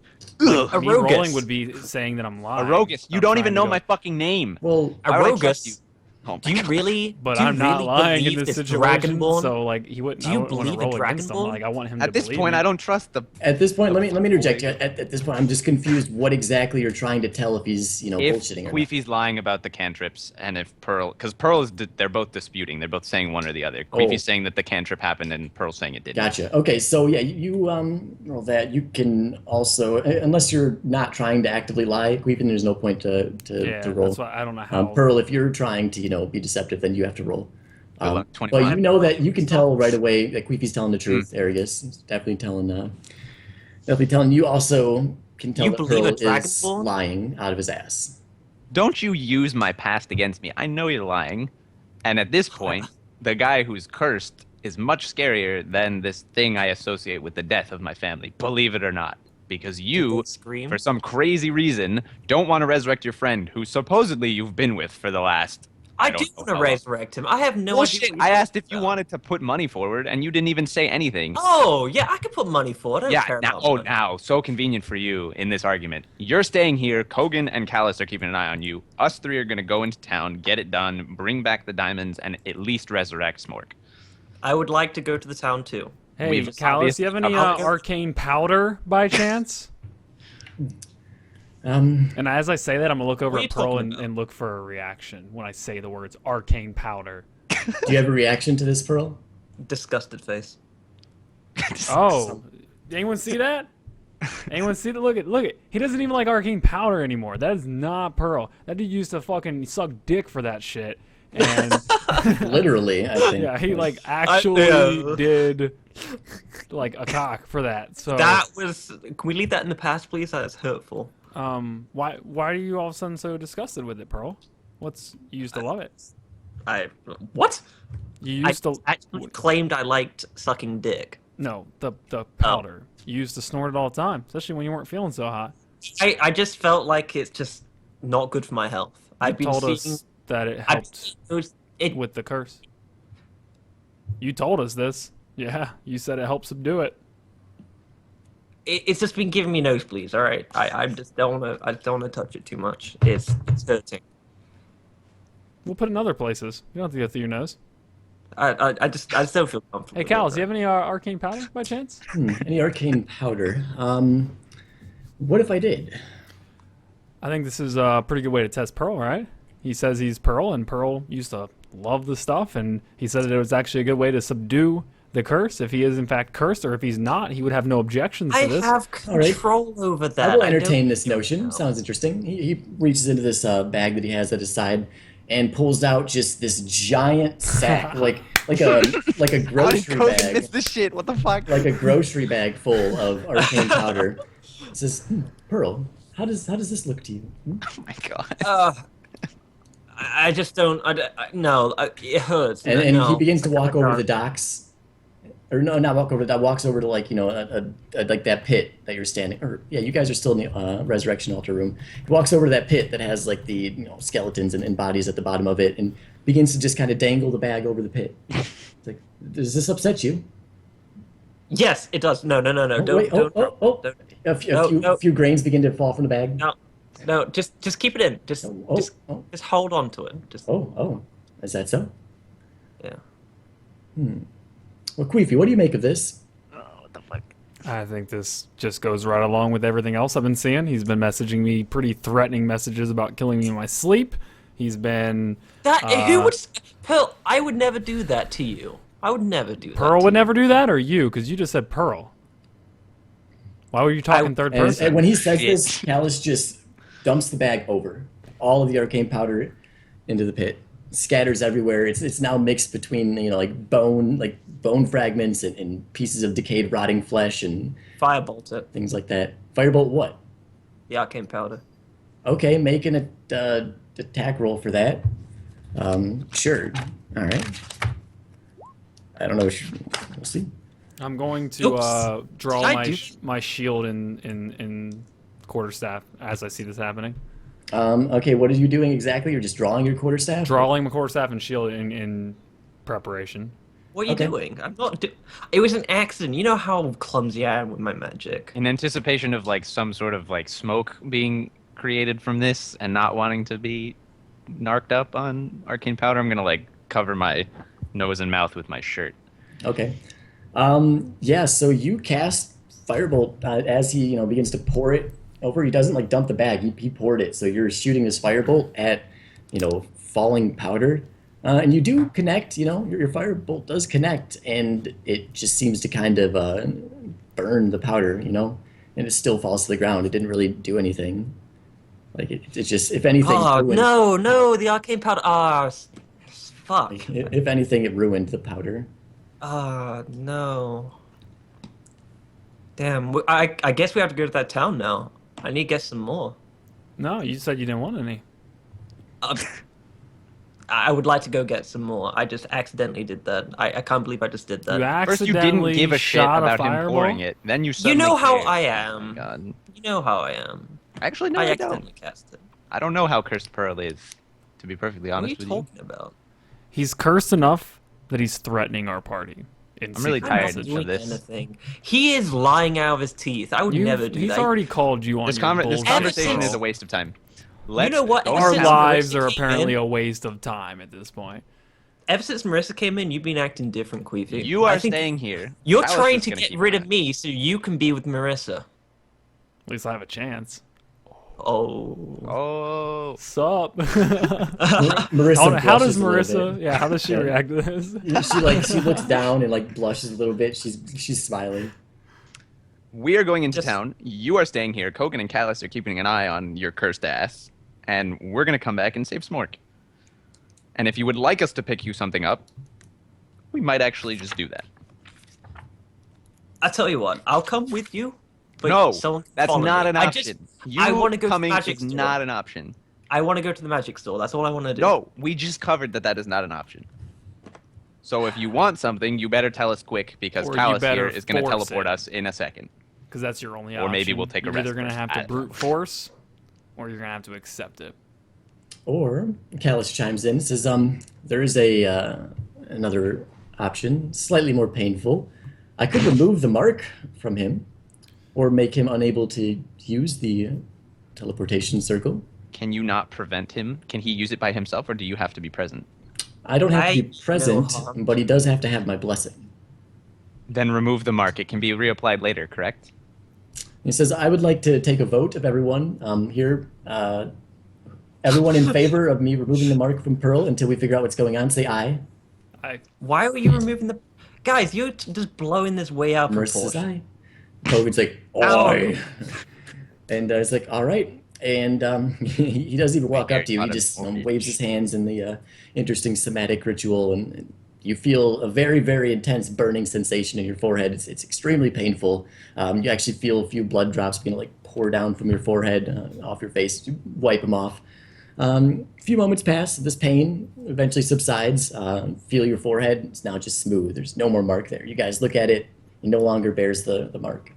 me Arogus. rolling would be saying that I'm lying. Arogus, you I'm don't trying even to know go- my fucking name. Well, Why would I trust you? Arogus, Oh my do you God. really? But do you I'm not really lying in believe this it's situation. Dragonborn? So he wouldn't. Do I you wouldn't want to believe in roll against him. Dragonborn? Like I want him At to this believe point, me. I don't trust the. at this point, let me interject. At this point, I'm just confused. What exactly you're trying to tell if he's If bullshitting or not. Queefy's lying about the cantrips, and if Pearl, because Pearl is, they're both disputing. They're both saying one or the other. Queefy's saying that the cantrip happened, and Pearl's saying it didn't. Gotcha. Okay, so yeah, well, that you can also, unless you're not trying to actively lie, Queefin, there's no point to Yeah, roll. that's why I don't know how. Pearl, if you're trying to be deceptive, then you have to roll. Good luck, But 25. you know that you can tell right away that Queefy's telling the truth. Arigus is definitely telling. You also can tell You that believe a Pearl is Dragonborn? lying out of his ass. Don't you use my past against me. I know you're lying. And at this point, the guy who's cursed is much scarier than this thing I associate with the death of my family. Believe it or not. Because you, Scream. for some crazy reason, don't want to resurrect your friend who supposedly you've been with for the last... I don't do know want to how long. resurrect him. I have no Bullshit. idea. I asked if you wanted to put money forward, and you didn't even say anything. Oh, yeah, I could put money forward. I don't Yeah, care now, about money. now, so convenient for you in this argument. You're staying here. Kogan and Callus are keeping an eye on you. Us three are going to go into town, get it done, bring back the diamonds, and at least resurrect Smork. I would like to go to the town too. Hey, We've Callus, do you have any obviously- arcane powder by chance? And as I say that, I'm gonna look over What are at you Pearl talking about? and look for a reaction when I say the words arcane powder. Do you have a reaction to this, Pearl? Disgusted face. Oh, anyone see that? Anyone see that? Look at. He doesn't even like arcane powder anymore. That is not Pearl. That dude used to fucking suck dick for that shit. And Literally, I think. yeah, he like actually yeah. did like a cock for that. So That was. Can we leave that in the past, please? That is hurtful. why are you all of a sudden so disgusted with it, Pearl? You used to love it. What? You I used to actually claimed I liked sucking dick. no the powder. You used to snort it all the time, especially when you weren't feeling so hot. I just felt like it's just not good for my health. I've been Told seeing. us that it I've- helped it with the curse. You told us this. Yeah, you said it helped subdue it. it's just been giving me nosebleeds. All right, I just don't want to. I don't want to touch it too much. It's hurting. We'll put it in other places. You don't have to go through your nose. I just don't feel comfortable. Hey, Cal, do you have any arcane powder by chance? Any arcane powder? What if I did? I think this is a pretty good way to test Pearl, right? He says he's Pearl, and Pearl used to love the stuff, and he said that it was actually a good way to subdue the curse. If he is in fact cursed, or if he's not, he would have no objections to I this. have right. control over that. I will don't entertain this feel notion. now. Sounds interesting. He reaches into this bag that he has at his side and pulls out just this giant sack, like a How did grocery Kogan bag, miss this shit? What the fuck? like a grocery bag full of arcane powder. He says, Pearl, how does this look to you? Oh my god. I just don't. No, it hurts. And no. he begins to walk over God. the docks. Or no, not walk over the dock. Walks over to like that pit that you're standing. Or yeah, you guys are still in the resurrection altar room. He walks over to that pit that has like the skeletons and bodies at the bottom of it, and begins to just kind of dangle the bag over the pit. It's like, does this upset you? Yes, it does. No. Oh, Don't. wait, Don't. oh. don't. A few grains begin to fall from the bag. No. Just keep it in. Just hold on to it. Just. Oh, is that so? Yeah. Well, Queefy, what do you make of this? What the fuck? I think this just goes right along with everything else I've been seeing. He's been messaging me pretty threatening messages about killing me in my sleep. He's been Who would? Pearl, I would never do that to you. I would never do that. Pearl to would you. never do that, or you? Because you just said Pearl. Why were you talking third person? And when he says this, Callus just dumps the bag over, all of the arcane powder into the pit, scatters everywhere. It's now mixed between bone fragments and pieces of decayed, rotting flesh and Firebolt it. things like that. Firebolt what? The arcane powder. Okay, make an attack roll for that. Sure. All right. I don't know. We'll see. I'm going to draw Did I do- my shield in quarterstaff as I see this happening. Okay, what are you doing exactly? You're just drawing your quarterstaff? Drawing my quarterstaff and shield in preparation. What are you Okay. doing? I'm not. It was an accident. You know how clumsy I am with my magic. In anticipation of like some sort of like smoke being created from this and not wanting to be narked up on arcane powder, I'm gonna like cover my nose and mouth with my shirt. Okay. Yeah, so you cast Firebolt as he begins to pour it over. He doesn't dump the bag. He poured it. So you're shooting this Firebolt at falling powder. And you do connect, your Firebolt does connect, and it just seems to kind of burn the powder, and it still falls to the ground. It didn't really do anything. Like, it's just, if anything... Oh ruined- no, the arcane powder. Fuck. If anything, it ruined the powder. No. Damn, I guess we have to go to that town now. I need to get some more. No, you said you didn't want any. I would like to go get some more. I just accidentally did that. I can't believe I just did that. You First, you didn't accidentally give a shit shot about him fireball? pouring it. Then you You suddenly know how cared. I Oh my am. God. You know how I am. Actually, no, I I don't. accidentally cast it. I don't know how Cursed Pearl is, to be perfectly What are honest you with talking about? He's cursed enough that he's threatening our party. I'm really secret tired I'm message. not of doing this. anything. He is lying out of his teeth. I would never do He's that. already called you on This, your this bullshit. conversation Ever is a since- waste of time. Let's know what? go Ever Our to since town. lives Marissa are came apparently in- a waste of time at this point. Ever since Marissa came in, you've been acting different, Queefy. You are I think staying here. You're Alice trying is to gonna get keep rid an of eye. me so you can be with Marissa. At least I have a chance. Oh. Oh. Sup? Marissa how does blushes a little Marissa? bit. Yeah, how does she Yeah. react to this? She looks down and like blushes a little bit. She's smiling. We are going into Just- town. You are staying here. Kogan and Callus are keeping an eye on your cursed ass. And we're going to come back and save Smork. And if you would like us to pick you something up, we might actually just do that. I tell you what, I'll come with you. But No, someone can that's follow not me. an option. I wanna go to the coming magic is store. not an option. I want to go to the magic store. That's all I want to do. No, we just covered that is not an option. So if you want something, you better tell us quick because Or you Callus better here is going to force teleport it. us in a second. Because that's your only Or option. maybe we'll take a You're rest either gonna first. have I to don't know. brute force, or you're gonna have to accept it. Or Callus chimes in, says, there is another option, slightly more painful. I could remove the mark from him, or make him unable to use the teleportation circle. Can you not prevent him? Can he use it by himself, or do you have to be present? I don't have to I be present, no harm. but he does have to have my blessing. Then remove the mark. It can be reapplied later, correct? He says, I would like to take a vote of everyone here. Everyone in favor of me removing the mark from Pearl until we figure out what's going on, say aye. Why are you removing the... Guys, you're just blowing this way out of Mercer says proportion. aye. Kogan's like, Ow. aye. And it's like, all right. And he doesn't even walk up to you. He just waves his hands in the interesting somatic ritual, and you feel a very, very intense burning sensation in your forehead. It's extremely painful. You actually feel a few blood drops being like pour down from your forehead off your face. You wipe them off. A few moments pass. This pain eventually subsides. Feel your forehead. It's now just smooth. There's no more mark there. You guys look at it. It no longer bears the mark.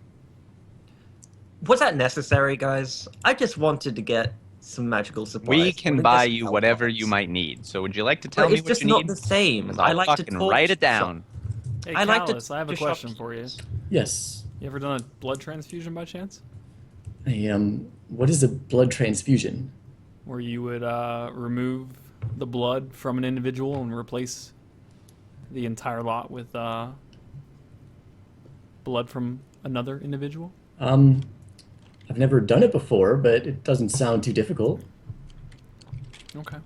Was that necessary, guys? I just wanted to get some magical supplies. We can What buy did this you help whatever us? you might need. So would you like to But tell me it's what just you not need? the same. 'Cause I I'll like to fucking talk write it to down. Hey, I like to Callus, I have a just shop- question for you. Yes. You ever done a blood transfusion by chance? What is a blood transfusion? Where you would remove the blood from an individual and replace the entire lot with blood from another individual? I've never done it before, but it doesn't sound too difficult. Okay.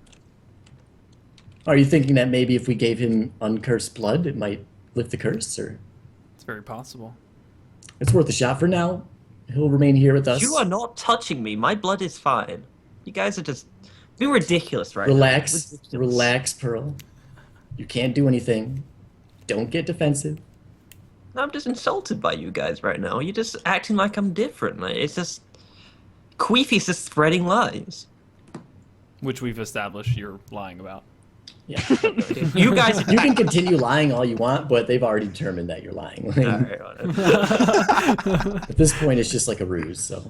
Are you thinking that maybe if we gave him uncursed blood, it might lift the curse, or It's very possible. it's worth a shot for now? He'll remain here with us. You are not touching me. My blood is fine. You guys are just being ridiculous right Relax, now. Ridiculous. relax, Pearl. You can't do anything. Don't get defensive. I'm just insulted by you guys right now. You're just acting like I'm different. Like, it's just... Queefy's just spreading lies. Which we've established you're lying about. Yeah. You guys are You can continue lying all you want, but they've already determined that you're lying. Alright, whatever. At this point, it's just like a ruse. So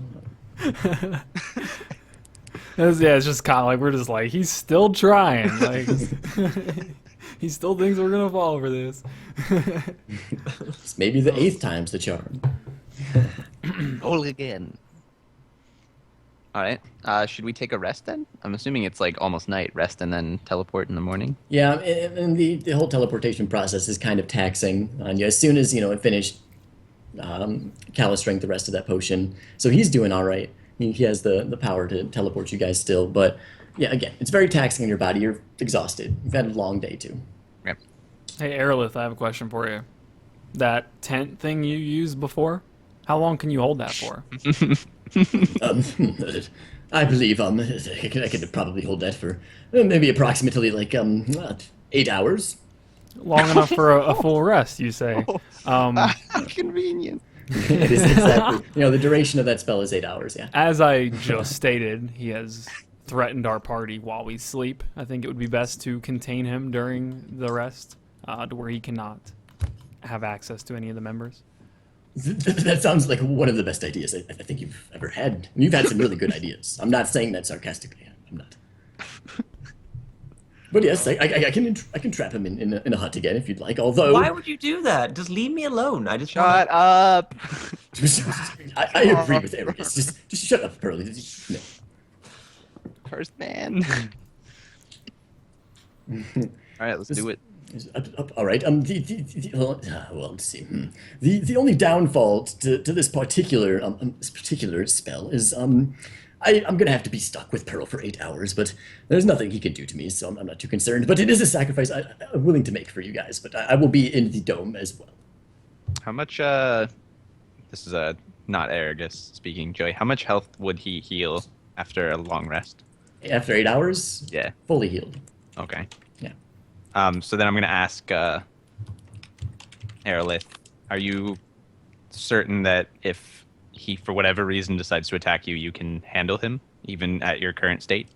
It's just kind of like we're just like he's still trying. Like he still thinks we're gonna fall for this. it's maybe the 8th time's the charm. Roll again. All right. Should we take a rest then? I'm assuming it's like almost night. Rest and then teleport in the morning. Yeah, and the whole teleportation process is kind of taxing on you. As soon as it finished, Callus drank the rest of that potion, so he's doing all right. He has the power to teleport you guys still, but yeah, again, it's very taxing on your body. You're exhausted. You've had a long day too. Yep. Hey, Aerolith, I have a question for you. That tent thing you used before, how long can you hold that for? I believe I could probably hold that for maybe approximately like 8 hours. Long enough for a full rest, you say. Convenient. It is exactly. The duration of that spell is 8 hours. Yeah. As I just stated, he has threatened our party while we sleep. I think it would be best to contain him during the rest, to where he cannot have access to any of the members. That sounds like one of the best ideas I think you've ever had. You've had some really good ideas. I'm not saying that sarcastically. I'm not. But yes, I can trap him in a hut again if you'd like. Although, Why would you do that? Just leave me alone. I just Shut up. I agree with Arius. Just shut up, Pearl. No. Cursed man. All right, let's do it. All right. Well, let's see. The only downfall to this particular spell is I'm gonna have to be stuck with Pearl for 8 hours, but there's nothing he can do to me, so I'm not too concerned. But it is a sacrifice I'm willing to make for you guys. But I will be in the dome as well. How much? This is not Aragus speaking. Joey, how much health would he heal after a long rest? After 8 hours, Yeah. fully healed. Okay. Yeah. So then I'm gonna ask Aerolith, are you certain that if he, for whatever reason, decides to attack you, you can handle him, even at your current state?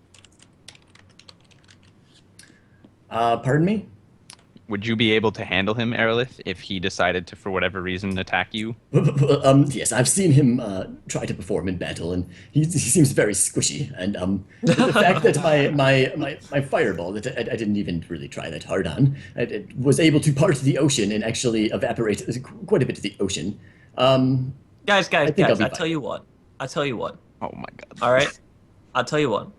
Pardon me? Would you be able to handle him, Aerolith, if he decided to, for whatever reason, attack you? Yes, I've seen him try to perform in battle, and he seems very squishy. And the fact that my fireball that I didn't even really try that hard on, it was able to part the ocean and actually evaporate quite a bit of the ocean. Guys, I'll be I fine. tell you what. Oh my god. All right, I'll tell you what.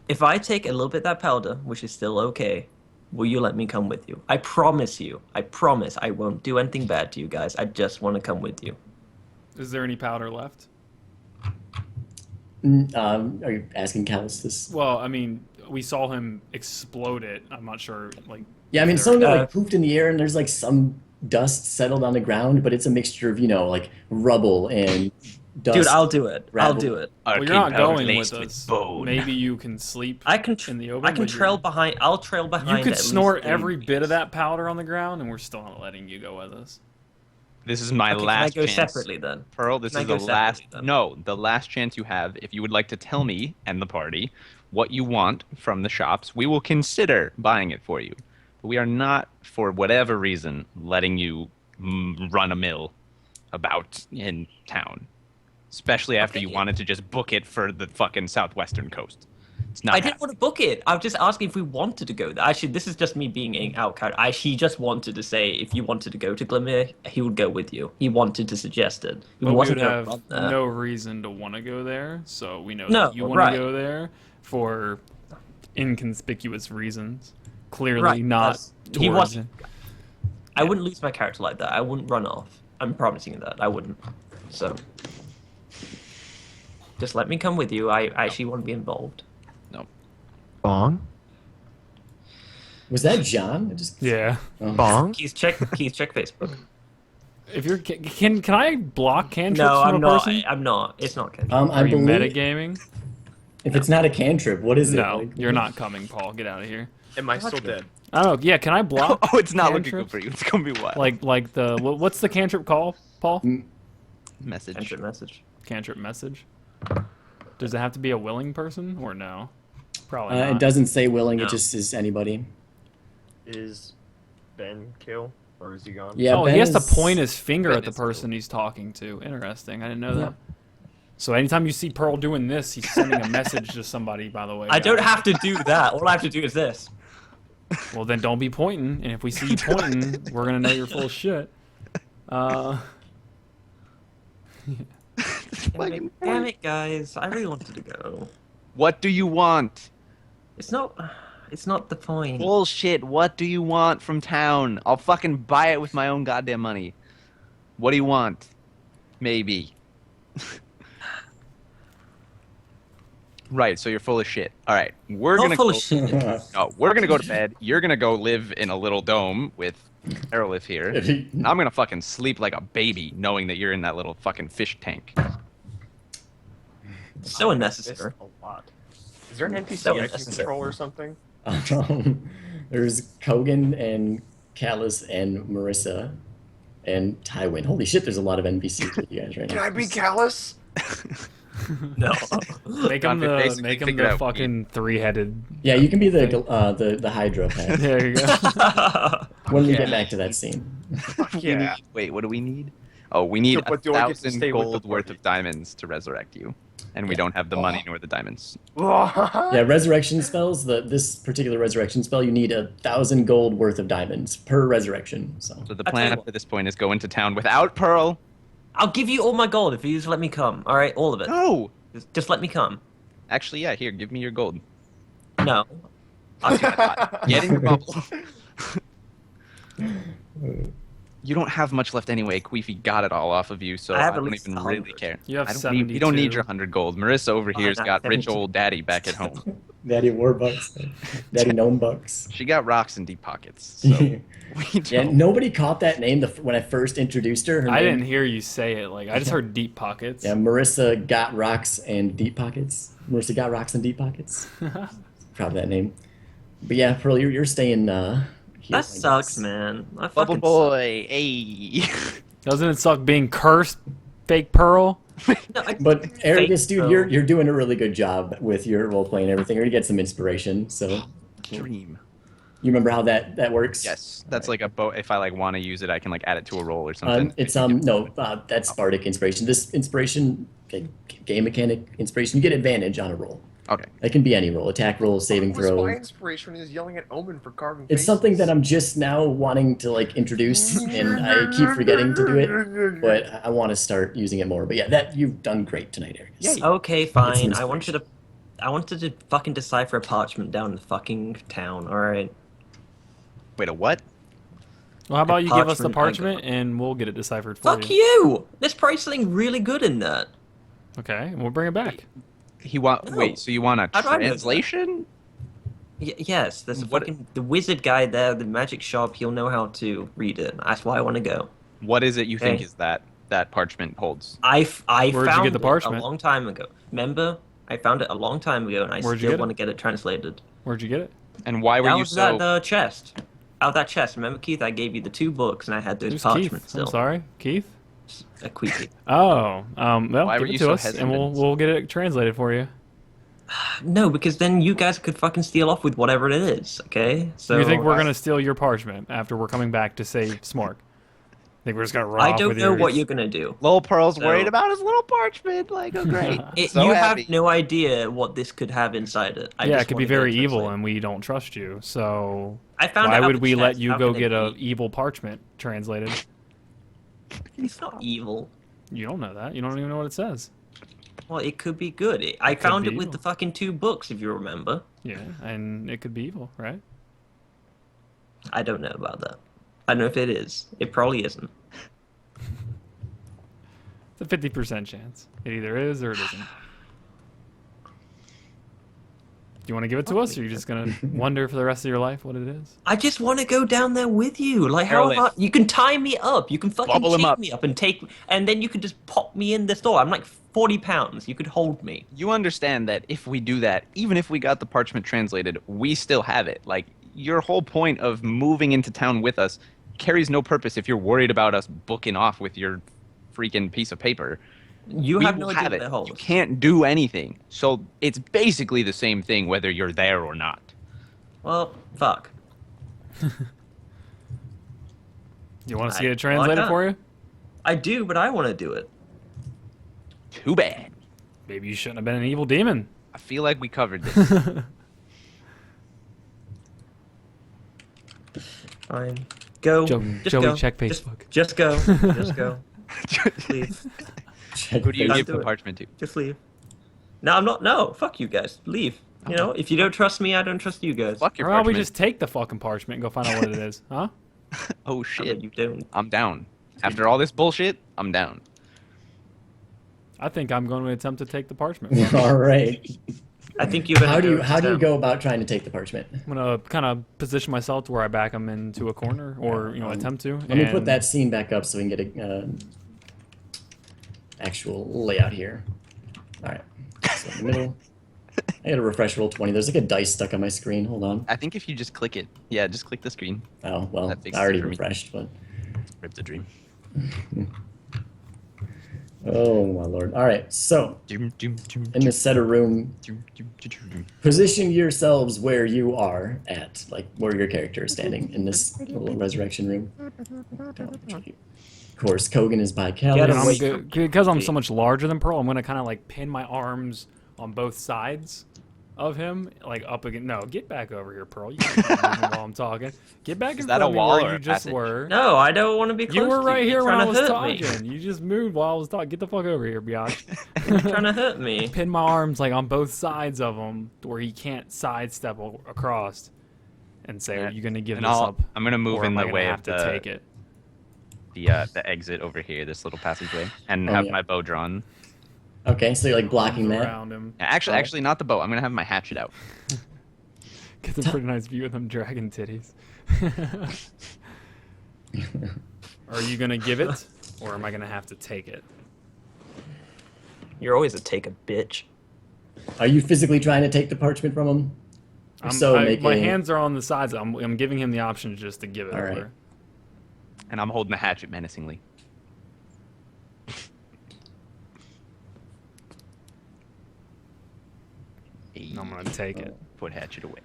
If I take a little bit of that powder, which is still okay, will you let me come with you? I promise you. I promise I won't do anything bad to you guys. I just want to come with you. Is there any powder left? Are you asking Callus this? Well, I mean, we saw him explode it. I'm not sure, like... Yeah, I mean, there- some of it poofed in the air, and there's like some dust settled on the ground, but it's a mixture of like rubble and dust. Dude, I'll do it. I'll rabble. do it. Well, you're not going with us. Maybe you can sleep I can in the open. I can but trail you're- behind. I'll trail behind. You could at least snort 30 every bit of meters. that powder on the ground, and we're still not letting you go with us. This is my Okay, last can I go chance. separately then? Pearl, this Can I is go the last. separately then? No, the last chance you have. If you would like to tell me and the party what you want from the shops, we will consider buying it for you. But we are not, for whatever reason, letting you run a mill about in town. Especially after Okay. you wanted to just book it for the fucking southwestern coast. It's not. I didn't want to book it. I was just asking if we wanted to go there. Actually, this is just me being an outcast. He just wanted to say if you wanted to go to Glimmer, he would go with you. He wanted to suggest it. He But we wasn't would gonna have run there. no reason to want to go there, so we know No, that you want right. to go there for inconspicuous reasons. Clearly Right, not that's- he towards... wasn't- I wouldn't lose my character like that. I wouldn't run off. I'm promising you that. I wouldn't. So, just let me come with you. I actually want to be involved. Bong? Was that John? Yeah. Bong? Keith, check Facebook. If you're... Can I block cantrips No, from I'm a not. person? I'm not. It's not Ken. I Are you believe metagaming? if it's not a cantrip, what is it? No, Like, you're not coming, Paul. Get out of here. Am I still dead? I don't know. Yeah, can I block Oh, it's not looking good cantrips? for you. It's gonna be wild. Like the... What's the cantrip call, Paul? message. Enter message. Cantrip message? Does it have to be a willing person, or no? Probably not. it doesn't say willing. No. It just is anybody. Is Ben kill? Or is he gone? Yeah. Oh, Ben he has to is- point his finger Ben at the is cool. person he's talking to. Interesting. I didn't know Yeah. that. So anytime you see Pearl doing this, he's sending a message to somebody, by the way. I don't guys. have to do that. All I have to do is this. Well, then don't be pointing. And if we see you pointing, we're going to know you're full of shit. Damn it, guys! I really wanted to go. What do you want? It's not the point. Bullshit. What do you want from town? I'll fucking buy it with my own goddamn money. What do you want? Maybe. Right, so you're full of shit. All right, we're Not gonna full go, of shit. No, we're gonna go to bed. You're gonna go live in a little dome with Aerolith here. I'm gonna fucking sleep like a baby, knowing that you're in that little fucking fish tank. So This unnecessary. a lot. Is there an NPC So I can unnecessary. control or something? There's Kogan and Callus and Marissa and Tywin. Holy shit, there's a lot of NPCs with you guys right now. Can I be Callus? No. Make him Dante, the basically make him figure the out what fucking three-headed. Yeah, you can be the Hydra pet There you go. when we Yeah. get back to that scene. Yeah. Wait, what do we need? Oh, we need But do I get to 1,000 stay with the gold worth party? of diamonds to resurrect you. And we don't have the money nor the diamonds. Yeah, resurrection spells. This particular resurrection spell, you need 1,000 gold worth of diamonds per resurrection. So So the I'll tell plan you up what. to this point is go into town without Pearl. I'll give you all my gold if you just let me come. All right, all of it. No! Just let me come. Actually, yeah, here, give me your gold. No. I'll do it. Get in your bubble. You don't have much left anyway. Queefy got it all off of you, so I I, have at don't least even 100. really care. You have I don't need, you don't 72. need your 100 gold. Marissa over here's not got rich 72. old daddy back at home. Daddy Warbucks, Daddy Gnome Bucks. She got rocks in deep pockets. So we Yeah, don't. nobody caught that name when I first introduced her. Her I name- didn't hear you say it. Like I just heard deep pockets. Yeah, Marissa got rocks and deep pockets. Marissa got rocks and deep pockets. Proud of that name. But yeah, Pearl, you're staying. Here, I That sucks, guess. man. I Bubble fucking boy, hey. Doesn't it suck being cursed, fake Pearl? suck. No, But Aragus, dude, so- you're doing a really good job with your role playing and everything. You're gonna get some inspiration. So Dream. you remember how that works? Yes, that's like a boat. If I like want to use it, I can like add it to a roll or something. It's that's Bardic inspiration. This inspiration, game mechanic inspiration, you get advantage on a roll. Okay. It can be any roll, attack roll, saving What was throw. my inspiration is yelling at Omen for carving It's something that I'm just now wanting to like introduce, and I keep forgetting to do it. But I want to start using it more. But yeah, that you've done great tonight, Aragus. Yeah, Okay, fine. I inspiration. wanted to fucking decipher a parchment down in the fucking town. All right. Wait, a what? Well, how about you give us the Parchment, parchment and we'll get it deciphered for Fuck you. you! There's probably something really good in that. Okay, and we'll bring it back. No. Wait, so you want a I'd rather- translation? Yes, there's a What- fucking the wizard guy there, the magic shop. He'll know how to read it. That's why I want to go. What is it you think Okay. is that parchment holds? I Where'd you found get the it parchment? a long time ago. Remember, I found it a long time ago, and I Where'd you still get it? want to get it translated. Where'd you get it? And why were That you was so? at the chest. Out of that chest. Remember, Keith? I gave you the 2 books, and I had those Who's parchments Keith? still. I'm sorry, Keith. A queefy. Oh, well, Why give were it you to so us, and we'll hesitant? get it translated for you. No, because then you guys could fucking steal off with whatever it is. Okay. So you think we're gonna steal your parchment after we're coming back to save Smork? Think we're just gonna run I off don't with know yours? what you're gonna do. Little Pearl's So- worried about his little parchment. Like, oh great. So you happy. have no idea what this could have inside it. I Yeah, just it could be wanna get very evil, translated. and we don't trust you. So I found why it out would the we let chest. you How go can get it a be? evil parchment translated? It's not evil. You don't know that. You don't even know what it says. Well, it could be good. I could found be it with evil. the fucking 2 books, if you remember. Yeah, and it could be evil, right? I don't know about that. I don't know if it is. It probably isn't. It's a 50% chance. It either is or it isn't. Do you want to give it to us, or are you just gonna wonder for the rest of your life what it is? I just want to go down there with you. Like, how Careless. hard? You can tie me up. You can fucking Bubble him chain up. me up and take, and then you could just pop me in the store. I'm like 40 pounds. You could hold me. You understand that if we do that, even if we got the parchment translated, we still have it. Like, your whole point of moving into town with us carries no purpose if you're worried about us booking off with your freaking piece of paper. You We have will no idea have what it. that holds. You can't do anything. So it's basically the same thing whether you're there or not. Well, fuck. You want us to I- get it translated well, I for you? I do, but I want to do it. Too bad. Maybe you shouldn't have been an evil demon. I feel like we covered this. Fine. Go. Joey, Just Joey, go. check Just- Facebook. Just go. Just go. Leave. Check Who do you Don't give do the it. parchment to? Just leave. No, I'm not. No, fuck you guys. Leave. You know, if you don't trust me, I don't trust you guys. Fuck your Or how about we parchment. just take the fucking parchment and go find out what it is, huh? Oh I mean, shit. you don't. I'm down. After all this bullshit, I'm down. I think I'm going to attempt to take the parchment. All right. I think you're gonna. How do you to how do you town. go about trying to take the parchment? I'm gonna kind of position myself to where I back him into a corner, or attempt to. Let me put and- that scene back up so we can get a actual layout here. All right. So in the middle. I gotta refresh roll 20. There's like a dice stuck on my screen. Hold on. I think if you just click it, yeah, just click the screen. Oh, well, That fixes I already it for me. refreshed, but... Rip the dream. Oh, my lord. All right, so, Doom, doom, doom, in this set of room, doom, doom, doom, doom. position yourselves where you are at, like where your character is standing in this little resurrection room. Of course, Kogan is by Get And him. Callus. because I'm so much larger than Pearl, I'm gonna kind of like pin my arms on both sides of him, like up against. No, get back over here, Pearl. You can't keep moving while I'm talking. Get back in Is front that a of me wall where or you a just passage? were. No, I don't want to be close You were to right you. here You're when I trying was to hurt me. talking. You just moved while I was talking. Get the fuck over here, biatch. You're trying to hurt me. Pin my arms like on both sides of him, where he can't sidestep across, and say, "Are you gonna give And this up?" I'm gonna move or in am I the gonna way have of to take it. the exit over here, this little passageway, and Oh, have yeah. my bow drawn. Okay, so you're like blocking Arms that. around him. Actually, not the bow. I'm gonna have my hatchet out. Get a pretty nice view of them dragon titties. Are you gonna give it, or am I gonna have to take it? You're always a take a bitch. Are you physically trying to take the parchment from him? If so, make my a- hands are on the sides. I'm giving him the option just to give it All over. right. And I'm holding the hatchet menacingly. And I'm gonna take it. Put hatchet away.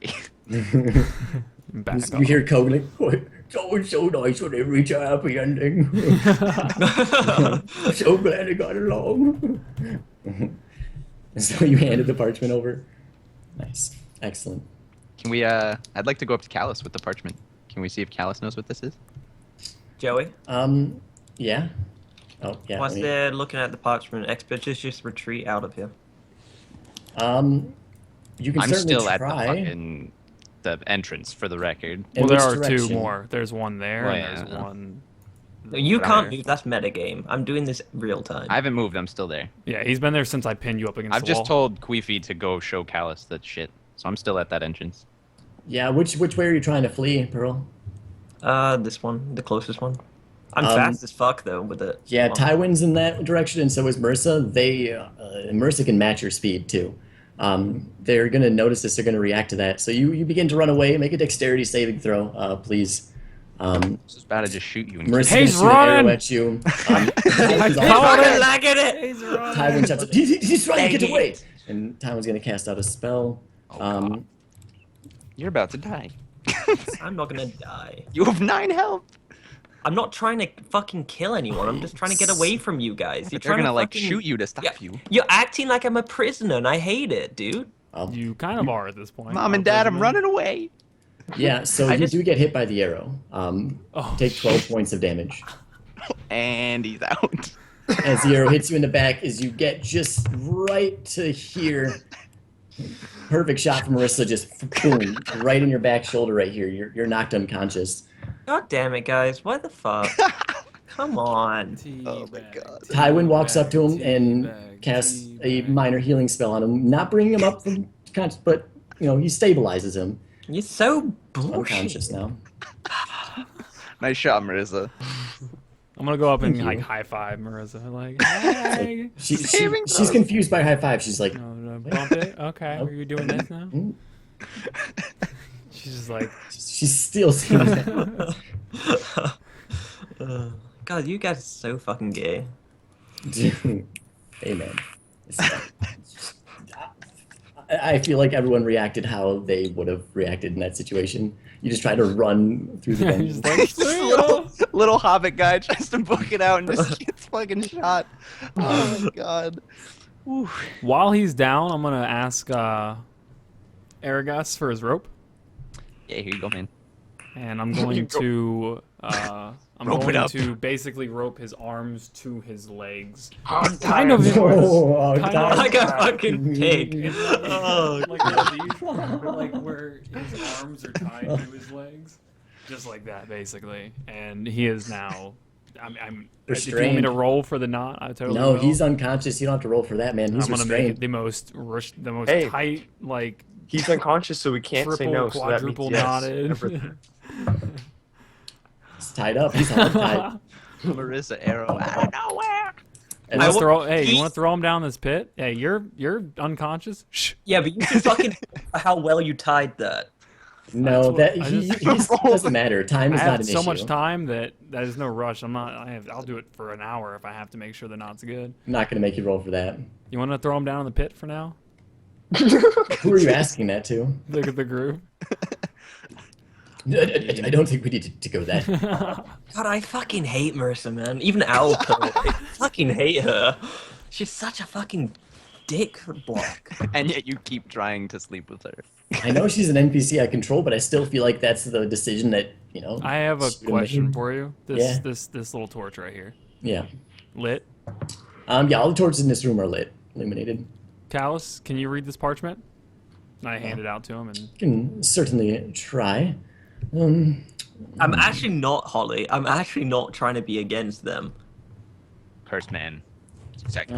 Back You hear Kogan like, "Oh, it's always so nice when they reach a happy ending. I'm so glad they got along." So you handed the parchment over. Nice, excellent. Can we? I'd like to go up to Callus with the parchment. Can we see if Callus knows what this is? Joey, Yeah. Oh, yeah. whilst let me- they're looking at the parchment, expeditious retreat out of here. You can I'm certainly still at the try. fucking the entrance, for the record. In Well, there which are two direction? more. There's one there, Oh, and yeah. there's one. You Right can't here. move. That's metagame. I'm doing this real time. I haven't moved. I'm still there. Yeah, he's been there since I pinned you up against I've the just wall. told Queefy to go show Callus that shit, so I'm still at that entrance. Yeah, which way are you trying to flee, Pearl? This one, the closest one. I'm Um, fast as fuck though with it. Yeah, Oh. Tywin's in that direction, and so is Marissa. Marissa can match your speed too. They're gonna notice this. They're gonna react to that. So you begin to run away. Make a dexterity saving throw, please. It's just about to just shoot you. And Marissa's He's gonna shoot an arrow running! at you. I Tywin's called also- it! Lagging it. He's running. Tywin shouts, he's running, get Dang away! And Tywin's gonna cast out a spell. God. You're about to die. I'm not gonna die. You have 9 health. I'm not trying to fucking kill anyone. I'm just trying to get away from you guys. You're They're trying gonna to like fucking... shoot you to stop Yeah, you. You're acting like I'm a prisoner, and I hate it, dude. You kind of are at this point. Mom and Dad, I'm running away. Yeah, so I you just- do get hit by the arrow. Take 12 points of damage. And he's out. As the arrow hits you in the back, as you get just right to here. Perfect shot from Marissa, just boom, right in your back shoulder right here. You're knocked unconscious. God damn it, guys. What the fuck? Come on. Oh my God. Tywin walks up to him and casts a minor healing spell on him, not bringing him up from conscious, but he stabilizes him. You're so bullshit. Unconscious now. Nice shot, Marissa. I'm gonna go up and Thank like you. high five Marissa. Like, hey. She's confused by her high five. She's like, No, bump it. Okay, are you doing this now? Mm. She's just like, she's still seeing that. God, you guys are so fucking gay. Dude, hey man. I feel like everyone reacted how they would have reacted in that situation. You just try to run through the dungeon. just like, little hobbit guy tries to book it out and just gets fucking shot. Oh my God. Whew. while he's down, I'm gonna ask Aragas for his rope, Yeah, here you go, man. and I'm going to Rope it up. basically rope his arms to his legs. I'm Kind of Oh, Kind God. of Like a fucking pig. Oh, like where his arms are tied to his legs, just like that, basically. And he is now. I'm if you want me Restrained. to roll for the knot, I totally No, will. he's unconscious. You don't have to roll for that, man. He's I'm gonna make restrained. it the most Hey. tight, like He's unconscious, so we can't say triple, no. So that means quadruple yes. knotted. Everything. He's tied up. He's hard tied. Marissa arrow out of nowhere. And You I wanna wa- throw, hey, you he- want to throw him down this pit? Hey, you're unconscious. Shh. Yeah, but you can fucking how well you tied that. no, what- that I he just- doesn't matter. Time I is not have an so issue. much time that there's no rush. I'll do it for an hour if I have to make sure the knot's good. I'm not gonna make you roll for that. You want to throw him down in the pit for now? Who are you asking that to? Look at the group. I don't think we need to go that. God, I fucking hate Marissa, man. Even Alpo, I fucking hate her. She's such a fucking dick block. And yet you keep trying to sleep with her. I know she's an NPC I control, but I still feel like that's the decision that I have a should have question made. for you. Yeah. This little torch right here, Yeah. lit. Yeah, all the torches in this room are lit, illuminated. Callus, can you read this parchment? And I hand it out to him, and Can certainly try. I'm actually not Holly. I'm actually not trying to be against them. Cursed man. Second.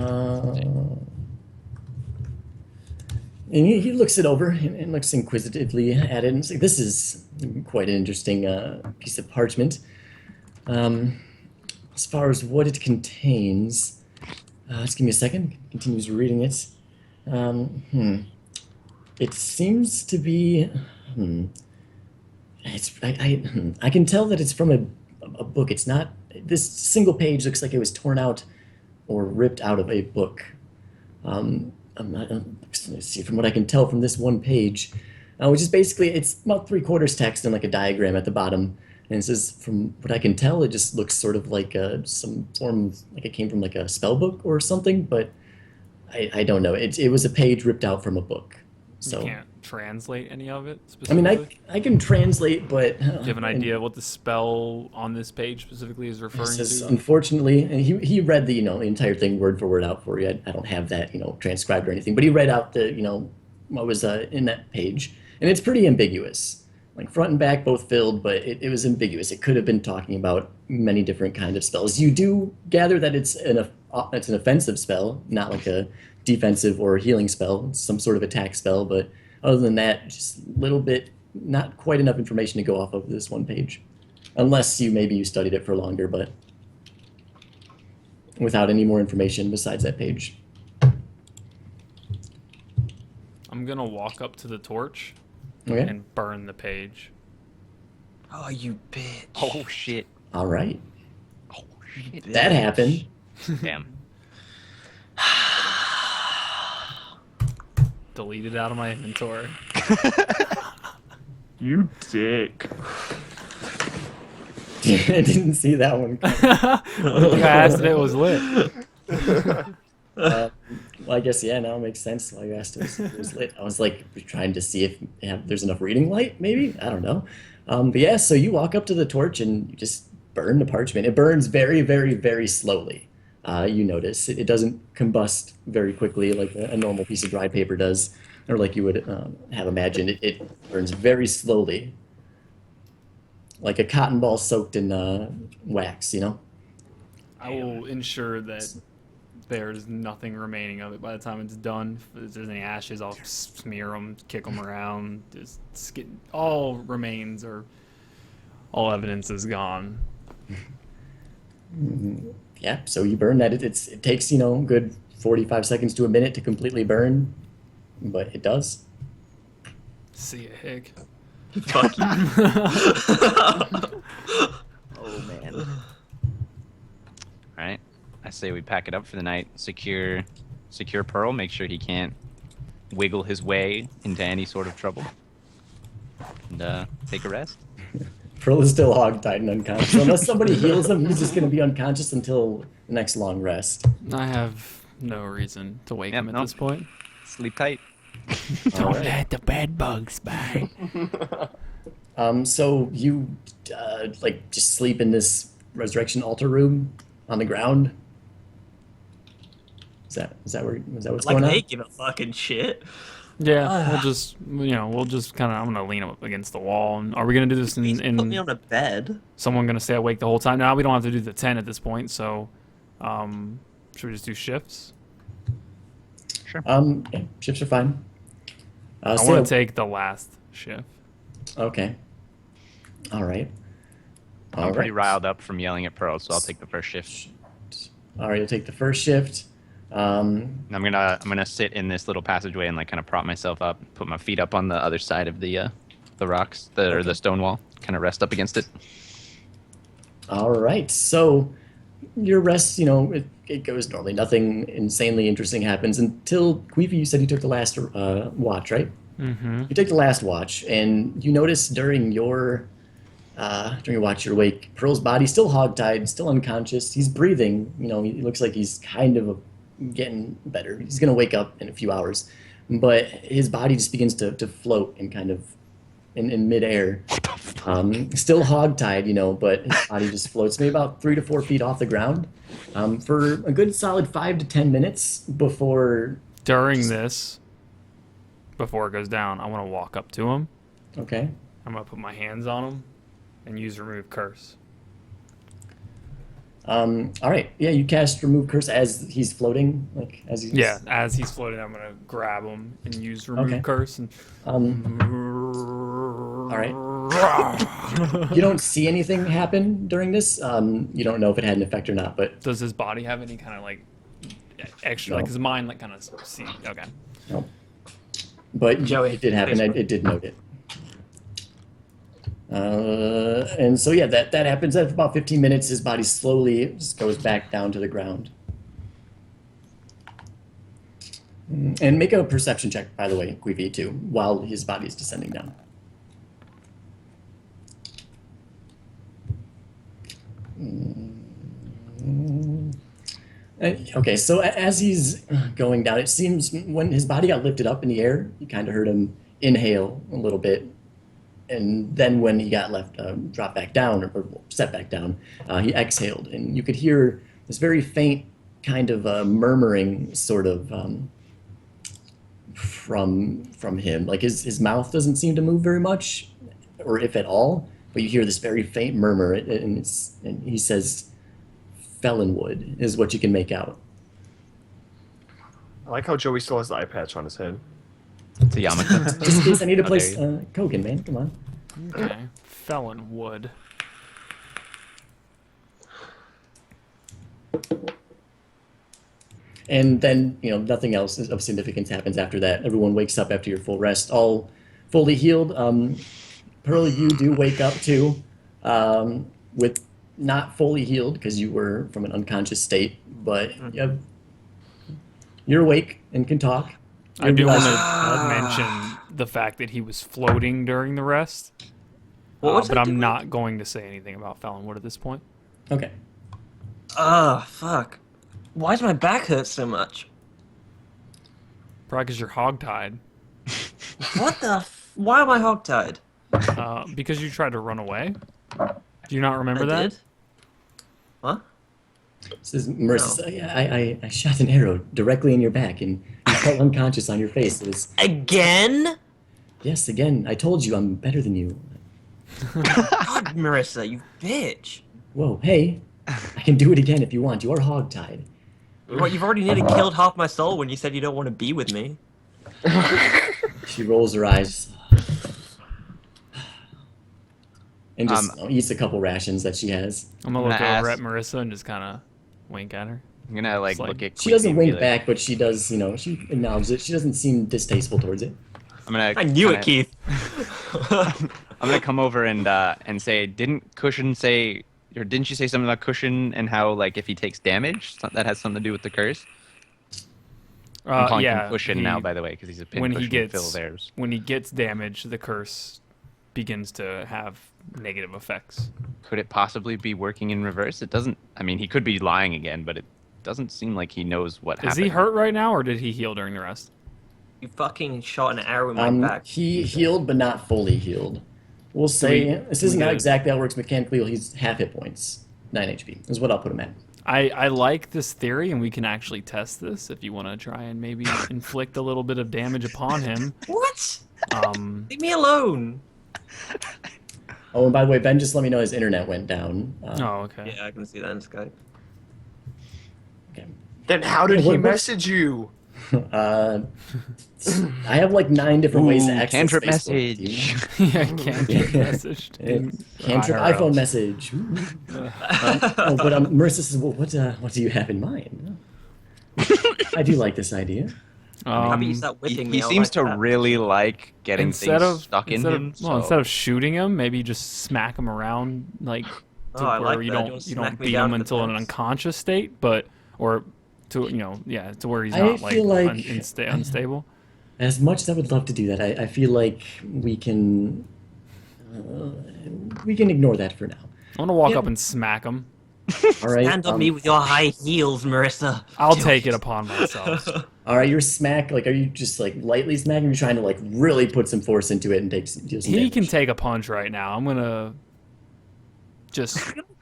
And he looks it over and looks inquisitively at it and is like, this is quite an interesting piece of parchment. As far as what it contains, just give me a second. Continues reading it. It seems to be. I can tell that it's from a book. It's not. This single page looks like it was torn out or ripped out of a book. Let's see, from what I can tell from this one page, which is basically, it's about 3/4 text and like a diagram at the bottom. And it says, from what I can tell, it just looks sort of like some form, like it came from like a spell book or something, but I don't know. It was a page ripped out from a book. So you can't translate any of it I mean, specifically. I can translate, but Do you have an idea of what the spell on this page specifically is referring says, to? unfortunately, and he read the the entire thing word for word out for you. I don't have that transcribed or anything, but he read out the what was in that page, and it's pretty ambiguous. Like front and back both filled, but it was ambiguous. It could have been talking about many different kinds of spells. You do gather that it's an offensive spell, not like a defensive or healing spell. It's some sort of attack spell, but other than that, just a little bit, not quite enough information to go off of this one page. Unless maybe you studied it for longer, but without any more information besides that page. I'm gonna walk up to the torch Okay. and burn the page. Oh, you bitch. Oh shit. All right. Oh shit. That happened. Damn. Delete it out of my inventory. You dick. I didn't see that one. I think I asked if it was lit. Well, I guess, yeah, now it makes sense why you asked if it was lit. I was like trying to see if there's enough reading light, maybe? I don't know. But yeah, so you walk up to the torch and you just burn the parchment. It burns very, very, very slowly. You notice it doesn't combust very quickly like a normal piece of dry paper does, or like you would have imagined. It burns very slowly, like a cotton ball soaked in wax, I will ensure that there's nothing remaining of it by the time it's done. If there's any ashes, I'll smear them, kick them around. Just all remains or all evidence is gone. Yeah, so you burn that. It takes, good 45 seconds to a minute to completely burn, but it does. See ya, Hick. Fuck you. Oh man. All right. I say we pack it up for the night. Secure Pearl. Make sure he can't wiggle his way into any sort of trouble. And take a rest. Pearl is still hogtied and unconscious. So unless somebody heals him, he's just going to be unconscious until the next long rest. I have no reason to wake Yep, him at no. this point. Sleep tight. Don't let the bed bugs bite. So you, just sleep in this resurrection altar room on the ground? Is that what's Like going on? they give a fucking shit. Yeah, we'll just kind of. I'm gonna lean up against the wall. And are we gonna do this Put me in on a bed. someone gonna stay awake the whole time? No, we don't have to do the 10 at this point. So, should we just do shifts? Yeah, shifts are fine. I So- want to take the last shift. Okay. All right. I'm pretty riled up from yelling at Pearl, so I'll take the first shift. All right, you'll take the first shift. I'm gonna sit in this little passageway and like kind of prop myself up, put my feet up on the other side of the rocks or the stone wall, kind of rest up against it. All right, so your rest, it goes normally. Nothing insanely interesting happens until Queefy. You said you took the last watch, right? Mm-hmm. You take the last watch, and you notice during your watch, your wake, Pearl's body still hogtied, still unconscious. He's breathing. He looks like he's kind of getting better. He's gonna wake up in a few hours, but his body just begins to float and kind of in midair. Still hogtied, but his body just floats maybe about 3 to 4 feet off the ground for a good solid 5 to 10 minutes before. During this, before it goes down, I want to walk up to him. Okay. I'm gonna put my hands on him and use remove curse. All right. Yeah, you cast remove curse as he's floating, as he's. Yeah, as he's floating, I'm gonna grab him and use remove curse. And all right. You don't see anything happen during this. You don't know if it had an effect or not, but does his body have any kind of extra, No. his mind kind of see? Okay. no. But Joey, it did happen. Facebook. It did note it. And so yeah, that happens after about 15 minutes. His body slowly just goes back down to the ground. And make a perception check, by the way, Queefy, too, while his body is descending down. Okay, so as he's going down, it seems when his body got lifted up in the air, you kind of heard him inhale a little bit. And then when he got dropped back down, or set back down, he exhaled. And you could hear this very faint kind of murmuring sort of from him. Like his mouth doesn't seem to move very much, or if at all, but you hear this very faint murmur, and he says, Felonwood is what you can make out. I like how Joey still has the eye patch on his head. It's a yarmulke. Just in case I need to Oh, place there Kogan, man. Come on. Okay. Felon wood. And then, nothing else of significance happens after that. Everyone wakes up after your full rest, all fully healed. Pearl, you do wake up too, with not fully healed because you were from an unconscious state, but you're awake and can talk. I do want to mention the fact that he was floating during the rest, but I'm not going to say anything about Felonwood at this point. Okay. Fuck. Why does my back hurt so much? Probably because you're hogtied. What the why am I hogtied? Because you tried to run away. Do you not remember I that? did? What? Says Marissa, yeah, I shot an arrow directly in your back and you fell unconscious on your face. It was, Again? yes, again, I told you I'm better than you. God, Marissa, you bitch. Whoa, hey, I can do it again if you want. You are hogtied. What, you've already nearly killed half my soul when you said you don't want to be with me. She rolls her eyes and just eats a couple rations that she has. I'm gonna look I'm gonna over ask- at Marissa and just kind of wink at her. I'm gonna It's like- look at. She doesn't Queefy and be wink like- back, but she does, she acknowledges it. She doesn't seem distasteful towards it. I'm gonna. I knew it, kinda- Keith. I'm gonna come over and say, didn't Cushion say, or didn't you say something about Cushion and how if he takes damage, that has something to do with the curse? I'm calling him Cushion now, by the way, because he's a pin when he cushion gets fill theirs. when he gets damage, the curse begins to have negative effects. Could it possibly be working in reverse? It doesn't. I mean, he could be lying again, but it doesn't seem like he knows what happened. Is he hurt right now, or did he heal during the rest? You fucking shot an arrow in my back. He healed, but not fully healed. We'll say, this isn't how good. exactly how it works mechanically. He's half hit points, 9 HP is what I'll put him at. I like this theory, and we can actually test this if you want to try and maybe inflict a little bit of damage upon him. What? Leave me alone. Oh, and by the way, Ben just let me know his internet went down. Oh, okay. Yeah, I can see that in Skype. Okay. Then how did Yeah, he what- message you? I have like 9 different ways to Ooh, access cantrip Facebook. message. Yeah, can't get messaged. Cantrip IRL. iPhone message. But Marissa says, well, what do you have in mind? I do like this idea. How about you start He, whipping me? he I'll seems like to that. really like getting Instead things of stuck in instead him. of, well, instead of shooting him, maybe just smack him around like to Oh, I where like you that. don't You wanna smack me beat down him in the until in an pants? unconscious state, but or to to where he's I not like, feel like- unstable. As much as I would love to do that, I feel like we can ignore that for now. I'm gonna walk Yeah. up and smack him. All right. Stand on me with your high heels, Marissa. I'll Do take it upon myself. All right. You're smack. Like, are you just like lightly smacking? Or are you trying to like really put some force into it and deal some He damage? can take a punch right now. I'm gonna just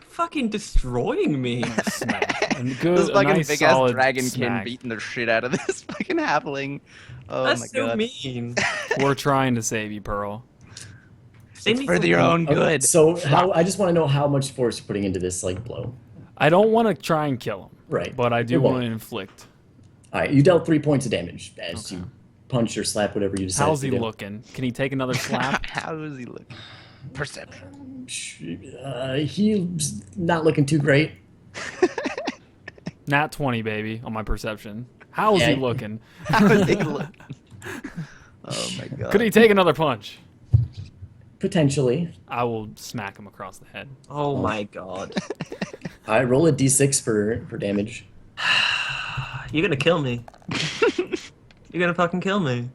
Fucking destroying me. smack. And good, This a fucking nice big ass solid dragonkin smack. beating the shit out of this fucking halfling. Oh That's my so god. mean. We're trying to save you, Pearl. Save It's me for from your the- own Okay, good. So I just want to know how much force you're putting into this like blow. I don't want to try and kill him, Right. but I do You want won't. to inflict. All right. You dealt 3 points of damage as you punch or slap whatever you decide. How's to he do. looking? Can he take another slap? How does he look? Perception. He's not looking too great. Nat 20, baby, on my perception. How's he Yeah. looking? How does he look? Oh my god. Could he take another punch? Potentially. I will smack him across the head. Oh my god. All right. Roll a d6 for damage. You're gonna kill me. You're gonna fucking kill me.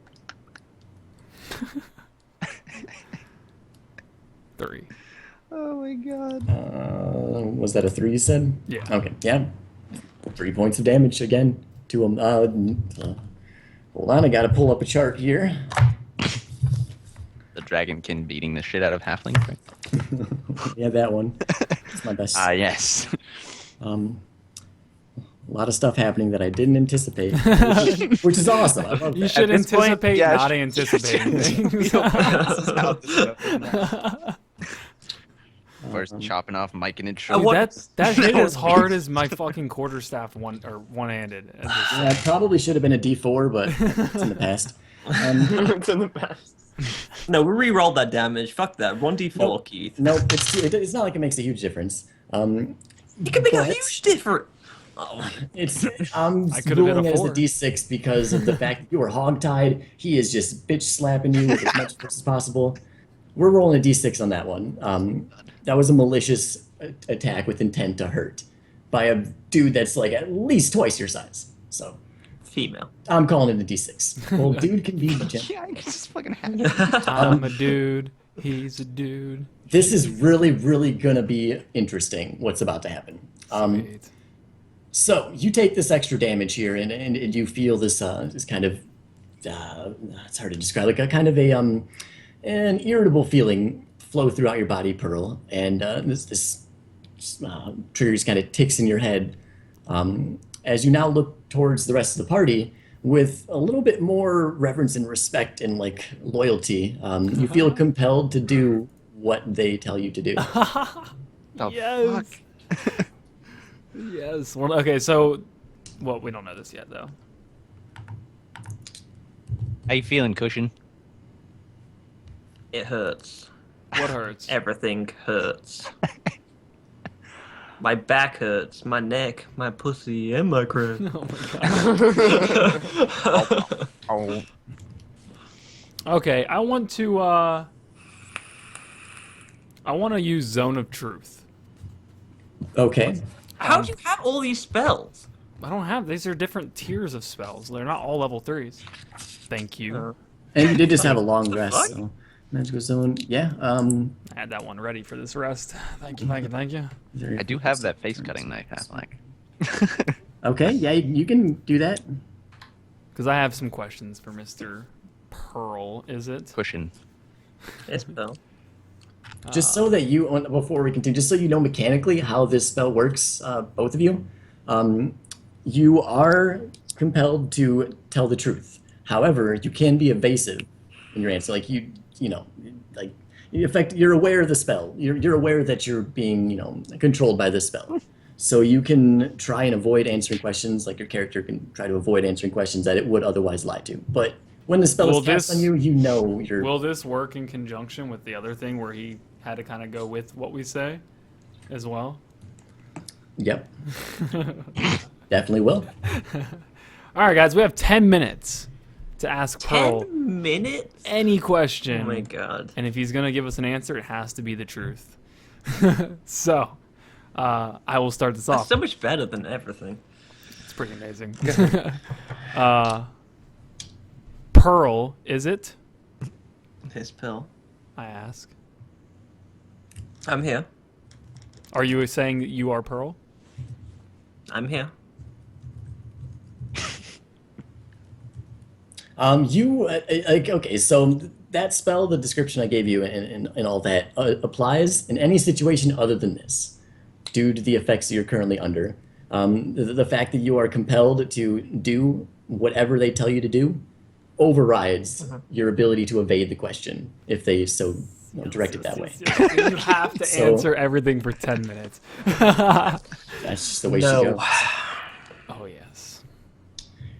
3. Oh my god. Was that a 3 you said? Yeah. Okay, yeah. 3 points of damage again to him. Hold on, I gotta pull up a chart here. The dragonkin beating the shit out of halflings. Right? Yeah, that one. It's my best. Ah, yes. A lot of stuff happening that I didn't anticipate, which is awesome. I love You that. should this point, anticipate yeah, not sh- anticipating things. This is how this stuff is now. First chopping off Mike and it Oh, Dude, what- that hit as hard as my fucking quarterstaff one-handed. I just- Yeah, it probably should have been a D4, but it's in the past. It's in the past. No, we re-rolled that damage. Fuck that. 1d4, Nope. Keith. No, it's not like it makes a huge difference. It can make a But- huge difference. Oh. It's I'm I could've hit ruling a it as a 4. D6 because of the fact that you were hogtied. He is just bitch slapping you with as much force as possible. We're rolling a D6 on that one. That was a malicious attack with intent to hurt by a dude that's like at least twice your size. So Female. I'm calling it a D6. Well, dude can be gentle. Yeah, I just fucking have it. I'm a dude. He's a dude. This is really, really gonna be interesting. What's about to happen? Sweet. So you take this extra damage here, and you feel this this kind of it's hard to describe, like a kind of an irritable feeling flow throughout your body, Pearl, and this triggers kind of ticks in your head as you now look towards the rest of the party with a little bit more reverence and respect and like loyalty. You feel compelled to do what they tell you to do. The Yes. fuck? Yes. Well, okay, so, well, we don't know this yet, though. How you feeling, Cushion? It hurts. What hurts? Everything hurts. My back hurts, my neck, my pussy, and my crack. Oh my god. Oh. Okay, I want to use Zone of Truth. Okay. How do you have all these spells? I don't have, these are different tiers of spells. They're not all level 3s. Thank you. And you did just have a long What the rest, fuck? so magical zone. Yeah. I had that one ready for this rest. Thank you, thank you, thank you. I do have that face cutting knife, Half-like. Okay. Yeah, you can do that. Because I have some questions for Mr. Pearl, is it? Cushion. Yes, spell. Just so that you, before we continue, just so you know mechanically how this spell works, both of you, you are compelled to tell the truth. However, you can be evasive in your answer. Like you know, like in effect, you're aware of the spell. You're aware that you're being, controlled by this spell. So you can try and avoid answering questions, like your character can try to avoid answering questions that it would otherwise lie to. But when the spell Will is cast this- on you, you know you're... Will this work in conjunction with the other thing where he had to kind of go with what we say as well? Yep. Definitely will. All right, guys, we have 10 minutes to ask Pearl 10 minutes? any question. Oh my god. And if he's going to give us an answer, it has to be the truth. So, I will start this That's off. so much better than everything. It's pretty amazing. Pearl, is it? His pill. I ask. I'm here. Are you saying that you are Pearl? I'm here. Okay, so that spell, the description I gave you and all that, applies in any situation other than this, due to the effects that you're currently under. The fact that you are compelled to do whatever they tell you to do overrides your ability to evade the question, if they so direct it that way. Yes. You have to So- answer everything for 10 minutes. That's just the way she goes. Oh, yes.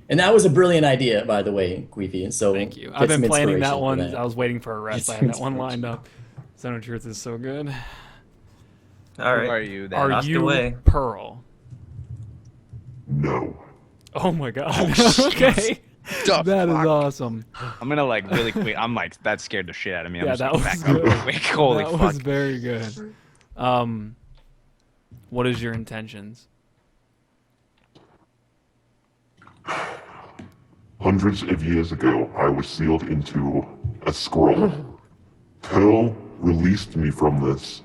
And that was a brilliant idea, by the way, Queefy. And so Thank you. get I've been some planning inspiration that for one. that. I was waiting for a rest. Get I some had that one inspiration. lined up. Zone of Truth is so good. All Who are right. you then? Are Ask you away. Pearl? No. Oh my god. Okay. That is awesome. I'm gonna like really quick. I'm like that scared the shit out of me. I'm Yeah, just that gonna was back up good. real quick. Holy That fuck! was very good. What is your intentions? Hundreds of years ago, I was sealed into a scroll. Pearl released me from this,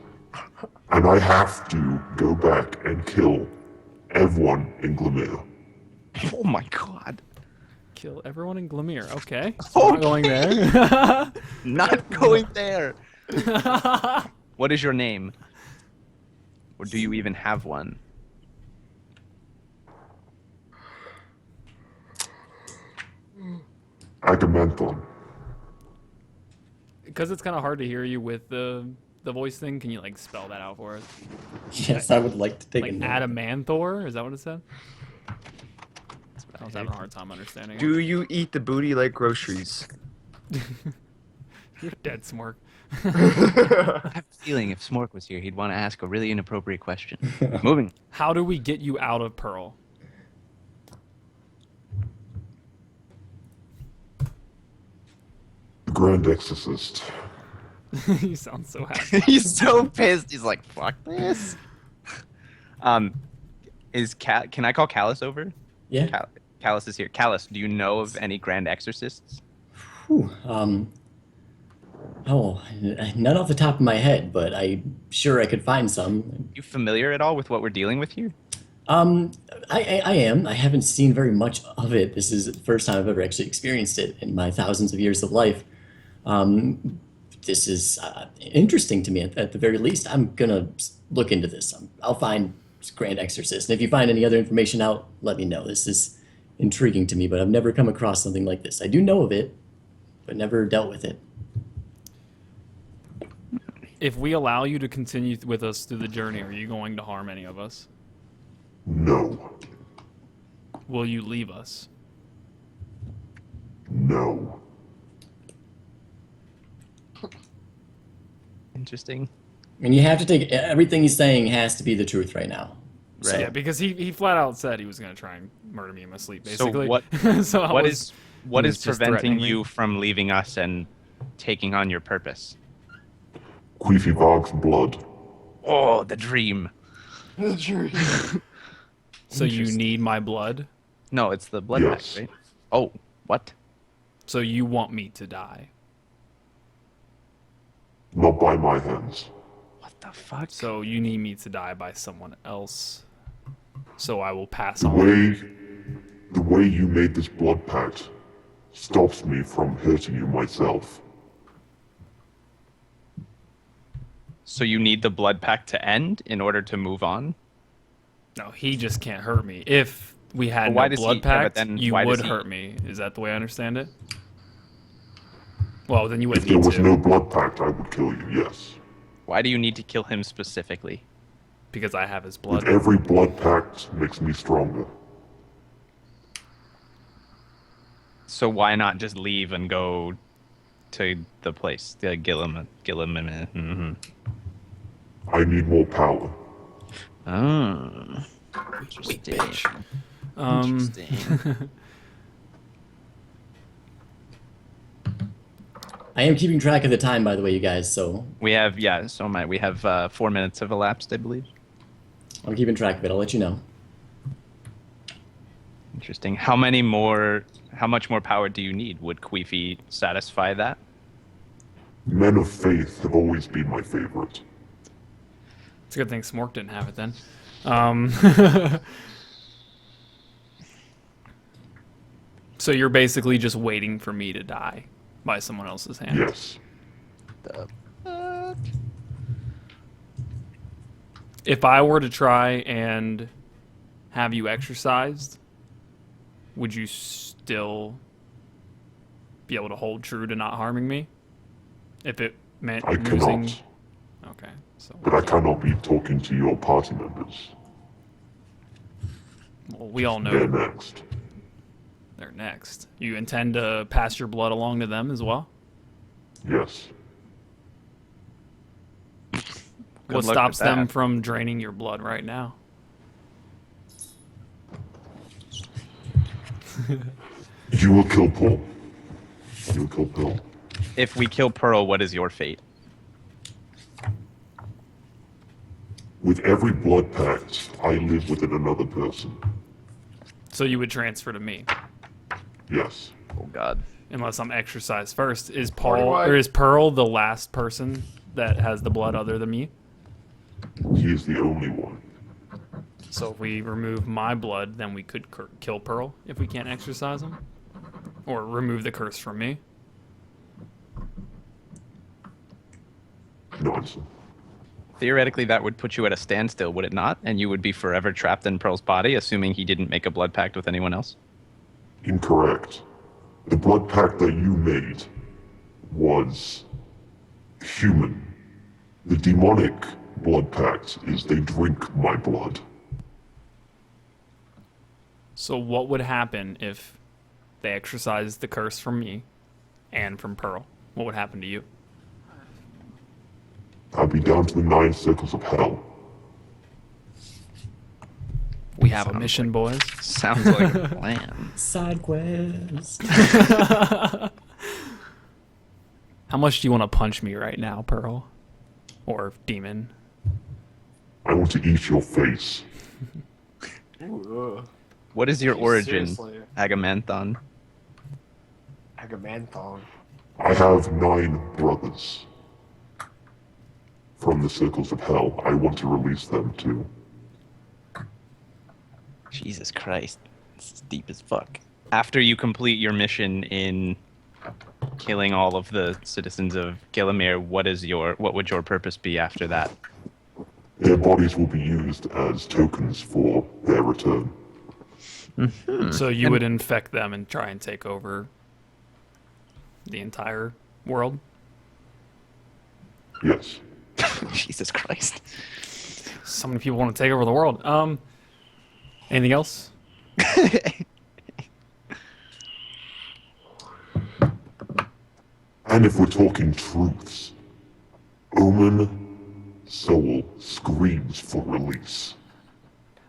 and I have to go back and kill everyone in Glimmer. Oh my god. Kill everyone in Glimmer. Okay. So not going there. Not going there. What is your name? Or do you even have one? Agamemnon. Because it's kind of hard to hear you with the voice thing. Can you like spell that out for us? Yes, I would like to take Like a note. Adamanthor? Is that what it said? I was having a hard time understanding. it. Do you eat the booty like groceries? You're dead, Smork. I have a feeling if Smork was here, he'd want to ask a really inappropriate question. Moving. How do we get you out of Pearl? The Grand Exorcist. You sound so happy. He's so pissed. He's like, fuck this. Can I call Callus over? Yeah. Callus is here. Callus, do you know of any Grand Exorcists? Whew, none off the top of my head, but I'm sure I could find some. You familiar at all with what we're dealing with here? I am. I haven't seen very much of it. This is the first time I've ever actually experienced it in my thousands of years of life. This is interesting to me at the very least. I'm gonna look into this. I'll find Grand Exorcist, and if you find any other information out, let me know. This is intriguing to me, but I've never come across something like this. I do know of it, but never dealt with it. If we allow you to continue with us through the journey, are you going to harm any of us? No. Will you leave us? No. Interesting. And you have to take everything he's saying has to be the truth right now. Right. So, Yeah, because he flat out said he was going to try and murder me in my sleep, basically. So what? So I What was- is what he is was just preventing threatening me. you from leaving us and taking on your purpose? Queefy Bog's blood. Oh, the dream. So you need my blood? No, it's the blood Yes. pact, right? Oh, what? So you want me to die? Not by my hands. What the fuck? So you need me to die by someone else? So I will pass The on. way you made this blood pact stops me from hurting you myself. So you need the blood pact to end in order to move on? No, he just can't hurt me. If we had But why no does blood he- yeah, but pact, then you why does would he- hurt me. Is that the way I understand it? Well, then you If wouldn't there need was to. no blood pact, I would kill you, yes. Why do you need to kill him specifically? Because I have his With blood. every blood pact makes me stronger. So why not just leave and go to the place, the Gillam? Mm-hmm. I need more power. Oh. Weak Interesting. bitch. Interesting. I am keeping track of the time, by the way, you guys, so We have, yeah, so am I. We have 4 minutes have elapsed, I believe. I'm keeping track of it. I'll let you know. Interesting. How much more power do you need? Would Queefy satisfy that? Men of faith have always been my favorite. It's a good thing Smork didn't have it then. So you're basically just waiting for me to die by someone else's hand. Yes. If I were to try and have you exercised, would you still be able to hold true to not harming me? If it meant I losing... cannot. Okay, so... But I cannot be talking to your party members. Well, we all know They're next. they're next. You intend to pass your blood along to them as well? Yes. What luck stops with that. them from draining your blood right now? You will kill Paul. You will kill Paul. If we kill Pearl, what is your fate? With every blood pact, I live within another person. So you would transfer to me, Yes. Oh God. unless I'm exercised first. Is Party Paul wide. or is Pearl the last person that has the blood other than me? He is the only one. So if we remove my blood, then we could kill Pearl if we can't exercise him, or remove the curse from me. No answer. Theoretically, that would put you at a standstill, would it not? And you would be forever trapped in Pearl's body, assuming he didn't make a blood pact with anyone else? Incorrect. The blood pact that you made was human. The demonic blood pact is they drink my blood. So what would happen if they exercised the curse from me and from Pearl? What would happen to you? I'd be down to the 9 circles of hell. We have a mission, boys. Sounds like a plan. Side quest. How much do you want to punch me right now, Pearl? Or Demon? I want to eat your face. Ooh, What is your Jeez, origin, seriously. Agamemnon? Agamemnon. I have 9 brothers. From the circles of hell, I want to release them too. Jesus Christ. This is deep as fuck. After you complete your mission in killing all of the citizens of Gillamere, what would your purpose be after that? Their bodies will be used as tokens for their return. So you would infect them and try and take over the entire world? Yes. Jesus Christ. So many people want to take over the world. Anything else? And if we're talking truths, Omen Soul screams for release.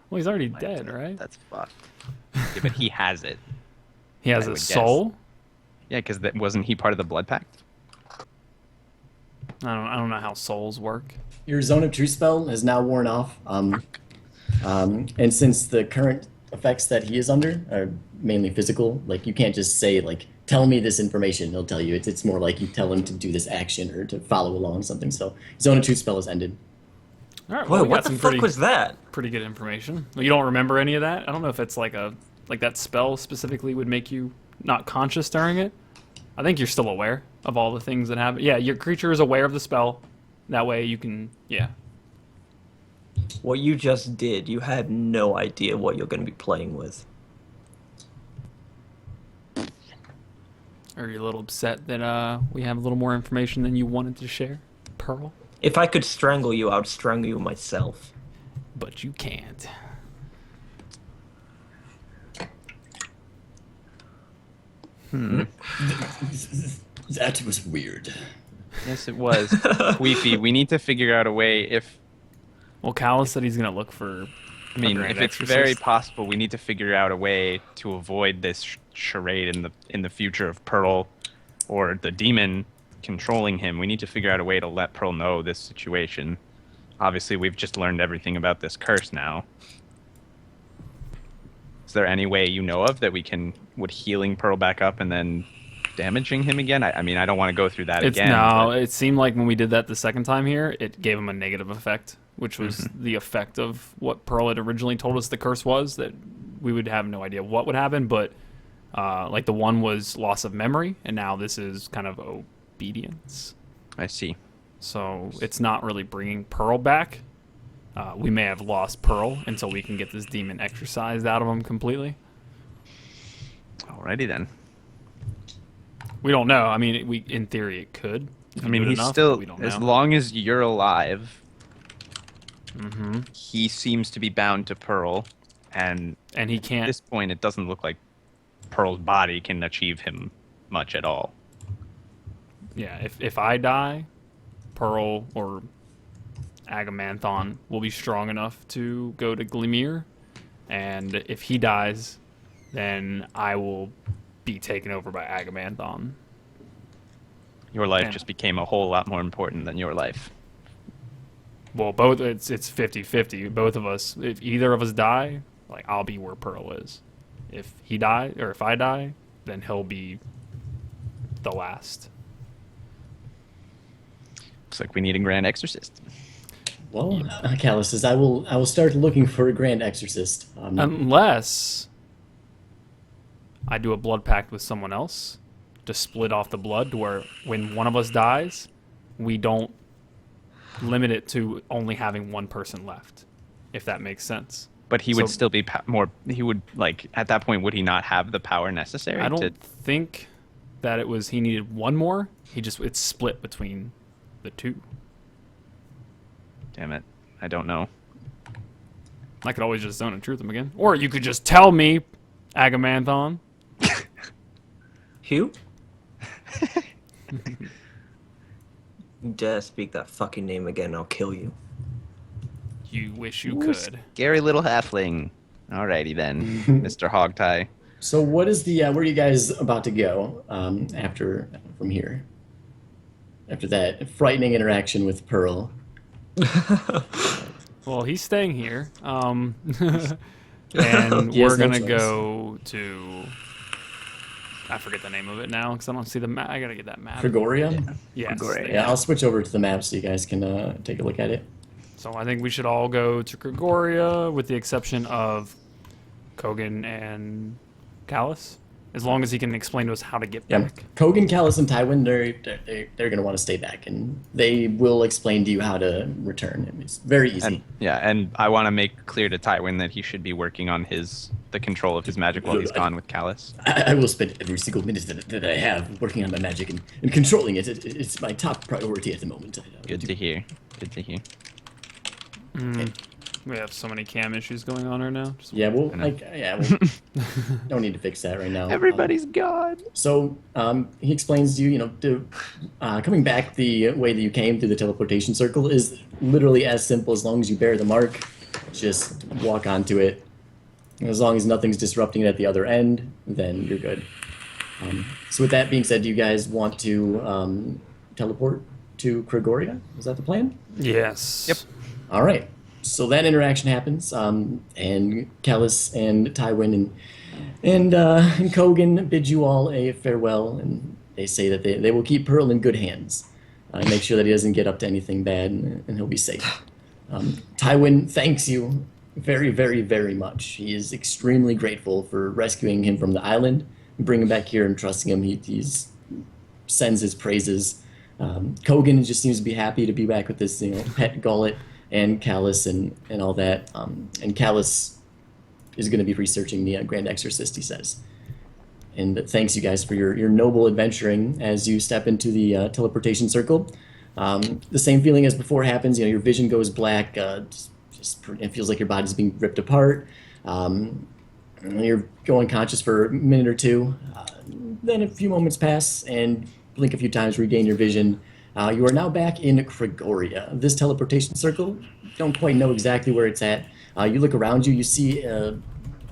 Well, he's already dead, right? That's fucked. Yeah, but he has it. He has I a would guess. soul? Yeah, because wasn't he part of the blood pact? I don't know how souls work. Your Zone of Truth spell has now worn off. And since the current effects that he is under are mainly physical, like you can't just say like, tell me this information, he'll tell you. It's more like you tell him to do this action or to follow along something. So Zone of Truth spell has ended. All right, Whoa, well, we what got the some fuck was that? pretty good information. Well, you don't remember any of that? I don't know if it's like that spell specifically would make you not conscious during it. I think you're still aware of all the things that happen. Yeah, your creature is aware of the spell. That way you can, yeah. What you just did, you had no idea what you're going to be playing with. Are you a little upset that we have a little more information than you wanted to share, Pearl? If I could strangle you, I would strangle you myself. but you can't. That was weird. Yes, it was. Queefy, we need to figure out a way if... Well, Callus said he's gonna look for. I mean, Grand if it's Exorcist. very possible, we need to figure out a way to avoid this charade in the future of Pearl or the demon controlling him. We need to figure out a way to let Pearl know this situation. Obviously, we've just learned everything about this curse now. Is there any way you know of that would healing Pearl back up and then damaging him again? I mean, I don't want to go through that again. No, but- it seemed like when we did that the second time here, it gave him a negative effect, which was the effect of what Pearl had originally told us the curse was, that we would have no idea what would happen, but like the one was loss of memory, and now this is kind of obedience. I see. So it's not really bringing Pearl back. We may have lost Pearl until we can get this demon exorcised out of him completely. Alrighty then. We don't know. I mean, in theory it could. if I you mean, do it he's enough, still, but we don't as know. long as you're alive, he seems to be bound to Pearl, and And he at can't. this point, it doesn't look like Pearl's body can achieve him much at all. Yeah, if I die, Pearl or Agamemnon will be strong enough to go to Glimmer, and if he dies, then I will be taken over by Agamemnon. Your life Yeah. just became a whole lot more important than your life. Well, both it's 50-50. Both of us, if either of us die, like I'll be where Pearl is. If he die or if I die, then he'll be the last. Looks like we need a Grand Exorcist. Well, Callus says, I will start looking for a Grand Exorcist. Unless I do a blood pact with someone else to split off the blood to where when one of us dies, we don't limit it to only having one person left, if that makes sense. But he would So- still be more. He would, like, at that point, would he not have the power necessary? I don't to, think that it was he needed one more. It's split between the two. Damn it. I don't know. I could always just zone and truth him again. Or you could just tell me, Agamemnon. Who? You dare speak that fucking name again, I'll kill you. You wish you could. Scary little halfling. Alrighty then, Mr. Hogtie. So what is the, where are you guys about to go from here? After that frightening interaction with Pearl. Well, he's staying here. And He has we're no gonna choice. go to. I forget the name of it now because I don't see the map. I gotta get that map. Gregoria? Yes. Gregoria. Yeah, I'll switch over to the map so you guys can take a look at it. So I think we should all go to Gregoria, with the exception of Kogan and Callus, as long as he can explain to us how to get Yeah, back. Kogan, Callus, and Tywin, they're going to want to stay back, and they will explain to you how to return. It's very easy. And I want to make clear to Tywin that he should be working on the control of his magic while he's gone with Callus. I will spend every single minute that I have working on my magic and controlling it. It's my top priority at the moment. Good to hear. Good to hear. We have so many cam issues going on right now. Just- Yeah, well, don't need to fix that right now. Everybody's gone. So he explains to you, coming back the way that you came through the teleportation circle is literally as simple. As long as you bear the mark, just walk onto it. As long as nothing's disrupting it at the other end, then you're good. So with that being said, do you guys want to teleport to Gregoria? Is that the plan? Yes. Yep. All right. So that interaction happens, and Callus and Tywin and Kogan bid you all a farewell, and they say that they will keep Pearl in good hands, and make sure that he doesn't get up to anything bad, and he'll be safe. Tywin thanks you very, very, very much. He is extremely grateful for rescuing him from the island, bringing him back here and trusting him. He sends his praises. Kogan just seems to be happy to be back with this pet gullet. And Callus and all that. And Callus is going to be researching the Grand Exorcist, he says. And thanks you guys for your noble adventuring as you step into the teleportation circle. The same feeling as before happens. Your vision goes black. It feels like your body's being ripped apart. And you're going conscious for a minute or two. Then a few moments pass, and blink a few times, regain your vision. You are now back in Gregoria. This teleportation circle, don't quite know exactly where it's at. You look around you, you see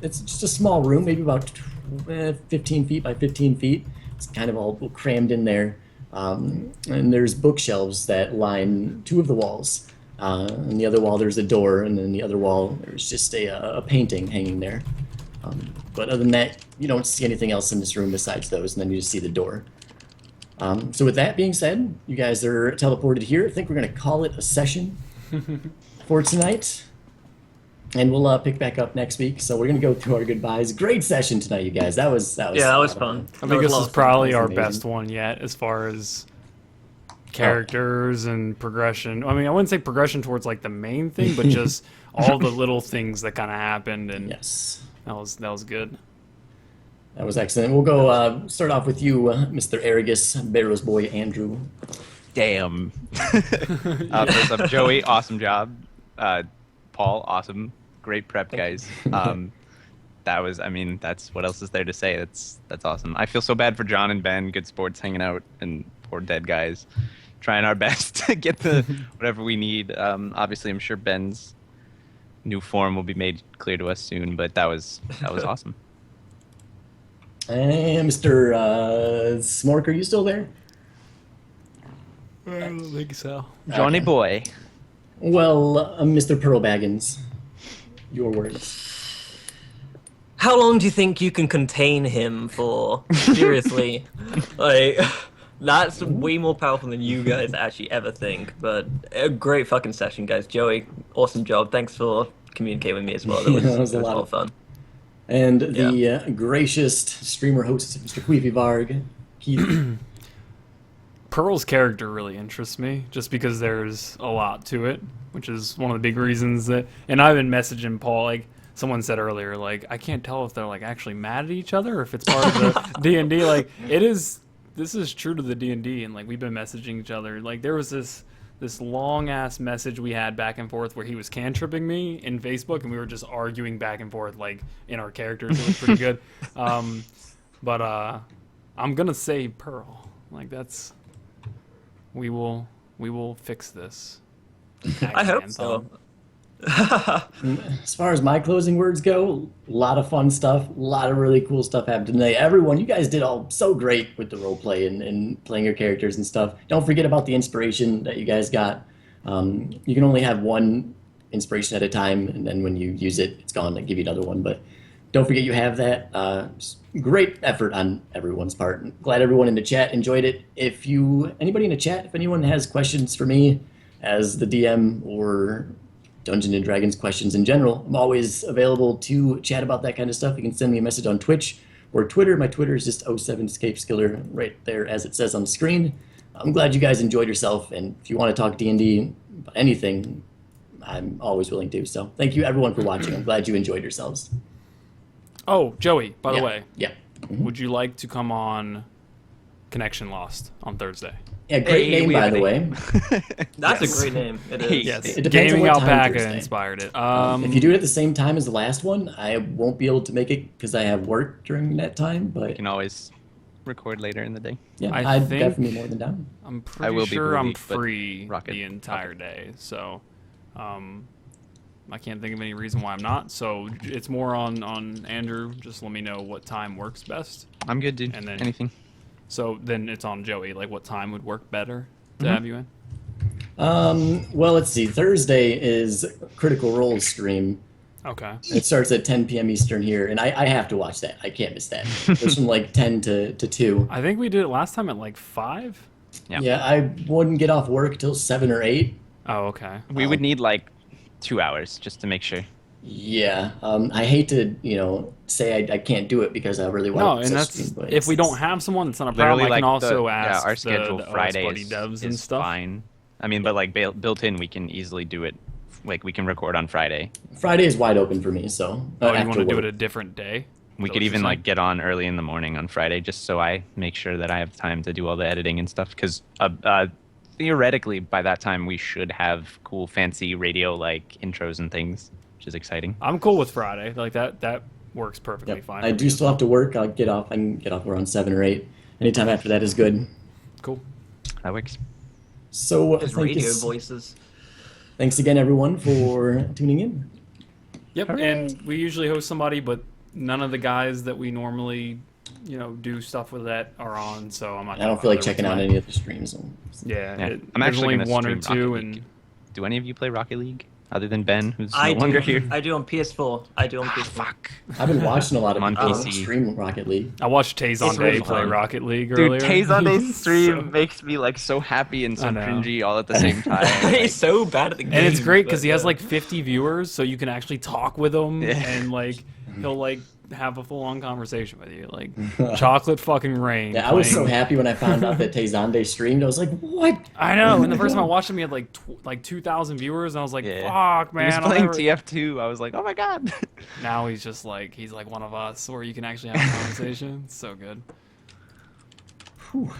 it's just a small room, maybe about 15 feet by 15 feet. It's kind of all crammed in there. And there's bookshelves that line two of the walls. On the other wall, there's a door, and then the other wall, there's just a painting hanging there. But other than that, you don't see anything else in this room besides those, and then you just see the door. So with that being said, you guys are teleported here. I think we're going to call it a session for tonight. And we'll pick back up next week. So we're going to go through our goodbyes. Great session tonight, you guys. That was Yeah, that was fun. I think this is probably our amazing. best one yet as far as characters and progression. I mean, I wouldn't say progression towards like the main thing, but just all the little things that kind of happened, and Yes. that was good. That was excellent. We'll go start off with you, Mr. Aragus, BarrowsBOY, Andrew. Damn. First up, Joey, awesome job. Paul, awesome. Great prep, guys. That was, I mean, that's what else is there to say? That's awesome. I feel so bad for John and Ben, good sports hanging out, and poor dead guys. Trying our best to get the whatever we need. Obviously, I'm sure Ben's new form will be made clear to us soon, but that was awesome. And Mr. Smork, are you still there? I don't think so. Johnny Okay. boy. Well, Mr. Pearl Baggins, your words. How long do you think you can contain him for? Seriously. Like, that's way more powerful than you guys actually ever think. But a great fucking session, guys. Joey, awesome job. Thanks for communicating with me as well. That was, That was a it was lot a lot of of fun. And the gracious streamer host, Mr. Queefy Varg, Keith. Pearl's character really interests me, just because there's a lot to it, which is one of the big reasons that. And I've been messaging Paul, like someone said earlier, like I can't tell if they're like actually mad at each other or if it's part of the D&D. Like it is. This is true to the D&D, and like we've been messaging each other. Like there was this long ass message we had back and forth where he was cantripping me in Facebook, and we were just arguing back and forth like in our characters. It was pretty good. But I'm gonna say Pearl. Like that's. We will fix this. I hope so. As far as my closing words go, a lot of fun stuff, a lot of really cool stuff happened today. Everyone, you guys did all so great with the roleplay and playing your characters and stuff. Don't forget about the inspiration that you guys got. You can only have one inspiration at a time, and then when you use it, it's gone. They give you another one, but don't forget you have that. Great effort on everyone's part. Glad everyone in the chat enjoyed it. Anybody in the chat, if anyone has questions for me as the DM or Dungeons and Dragons questions in general, I'm always available to chat about that kind of stuff. You can send me a message on Twitch or Twitter. My Twitter is just 07escapeskiller right there as it says on the screen. I'm glad you guys enjoyed yourself, and if you want to talk D&D about anything, I'm always willing to. So thank you everyone for watching. I'm glad you enjoyed yourselves. Oh, Joey, by the Yeah. way, Yeah. would you like to come on Connection Lost on Thursday? Yeah, great Hey, name, we by have the a way. That's Yes. a great name. It is. Hey. Yes, It depends on Gaming what time Alpaca Thursday. inspired it. If you do it at the same time as the last one, I won't be able to make it because I have work during that time. You But can always record later in the day. yeah, I I'd think- definitely be more than down. I'm I pretty will be sure for a I'm week, but free rock it. the entire day, so I can't think of any reason why I'm not. So it's more on Andrew. Just let me know what time works best. I'm good, dude. And then- Anything. So then it's on Joey, like what time would work better to Mm-hmm. have you in? Well, let's see. Thursday is Critical Role stream. Okay. It starts at 10 p.m. Eastern here, and I have to watch that. I can't miss that. It's from like 10 to 2. I think we did it last time at like 5. Yeah. Yeah, I wouldn't get off work till 7 or 8. Oh, okay. We would need like 2 hours just to make sure. Yeah, I hate to, say I can't do it because I really want No, to and that's stream, but if we it's- don't have someone, it's not a problem. Literally, I can like also ask our schedule the OS Fridays Buddy devs and is stuff. fine. I mean, but like built in, we can easily do it. Like we can record on Friday. Friday is wide open for me, so Oh, you after want to do work. it a different day? We Is that could what even you're like get on early in the morning on Friday, just so I make sure that I have time to do all the editing and stuff. Because theoretically, by that time, we should have cool, fancy radio-like intros and things, which is exciting. I'm cool with Friday. Like that works perfectly Yep. fine. I do still have to work. I can get off around 7 or 8. Anytime after that is good. Cool. That works. So His thank radio you- voices. thanks again, everyone, for tuning in. Yep. And we usually host somebody, but none of the guys that we normally, do stuff with that are on. So I'm not. I don't feel like checking out any of the streams. Yeah. Yeah. I'm I'm there's actually only gonna one or stream two, Rocket and League. Do any of you play Rocket League other than Ben, who's I no longer do. here? I do on PS4. I do on PS4. Fuck. I've been watching a lot of I'm on people PC. stream Rocket League. I watched Tazon It's Day really play fun. Rocket League Dude, earlier. Tazon's stream So- makes me like so happy and so I know. cringy all at the same time. He's so bad at the game. And it's great because but, he has like 50 viewers, so you can actually talk with him, Yeah. and like he'll like have a full-on conversation with you, like chocolate fucking rain. Yeah, I was so playing- happy when I found out that Tazande streamed. I was like, what? I know. And the first time I watched him, he had like 2,000 viewers, and I was like, Yeah. "Fuck, man!" He was I'll playing never-" TF2. I was like, oh my god. Now he's just like one of us, where you can actually have a conversation. It's so good. Whew.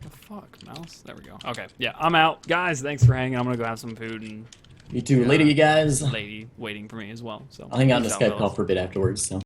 The fuck, mouse? There we go. Okay, yeah, I'm out, guys. Thanks for hanging. I'm gonna go have some food, and Me too. Later, you guys. lady waiting for me as well. So I'll hang out on the peace Skype fellas. call for a bit afterwards. So.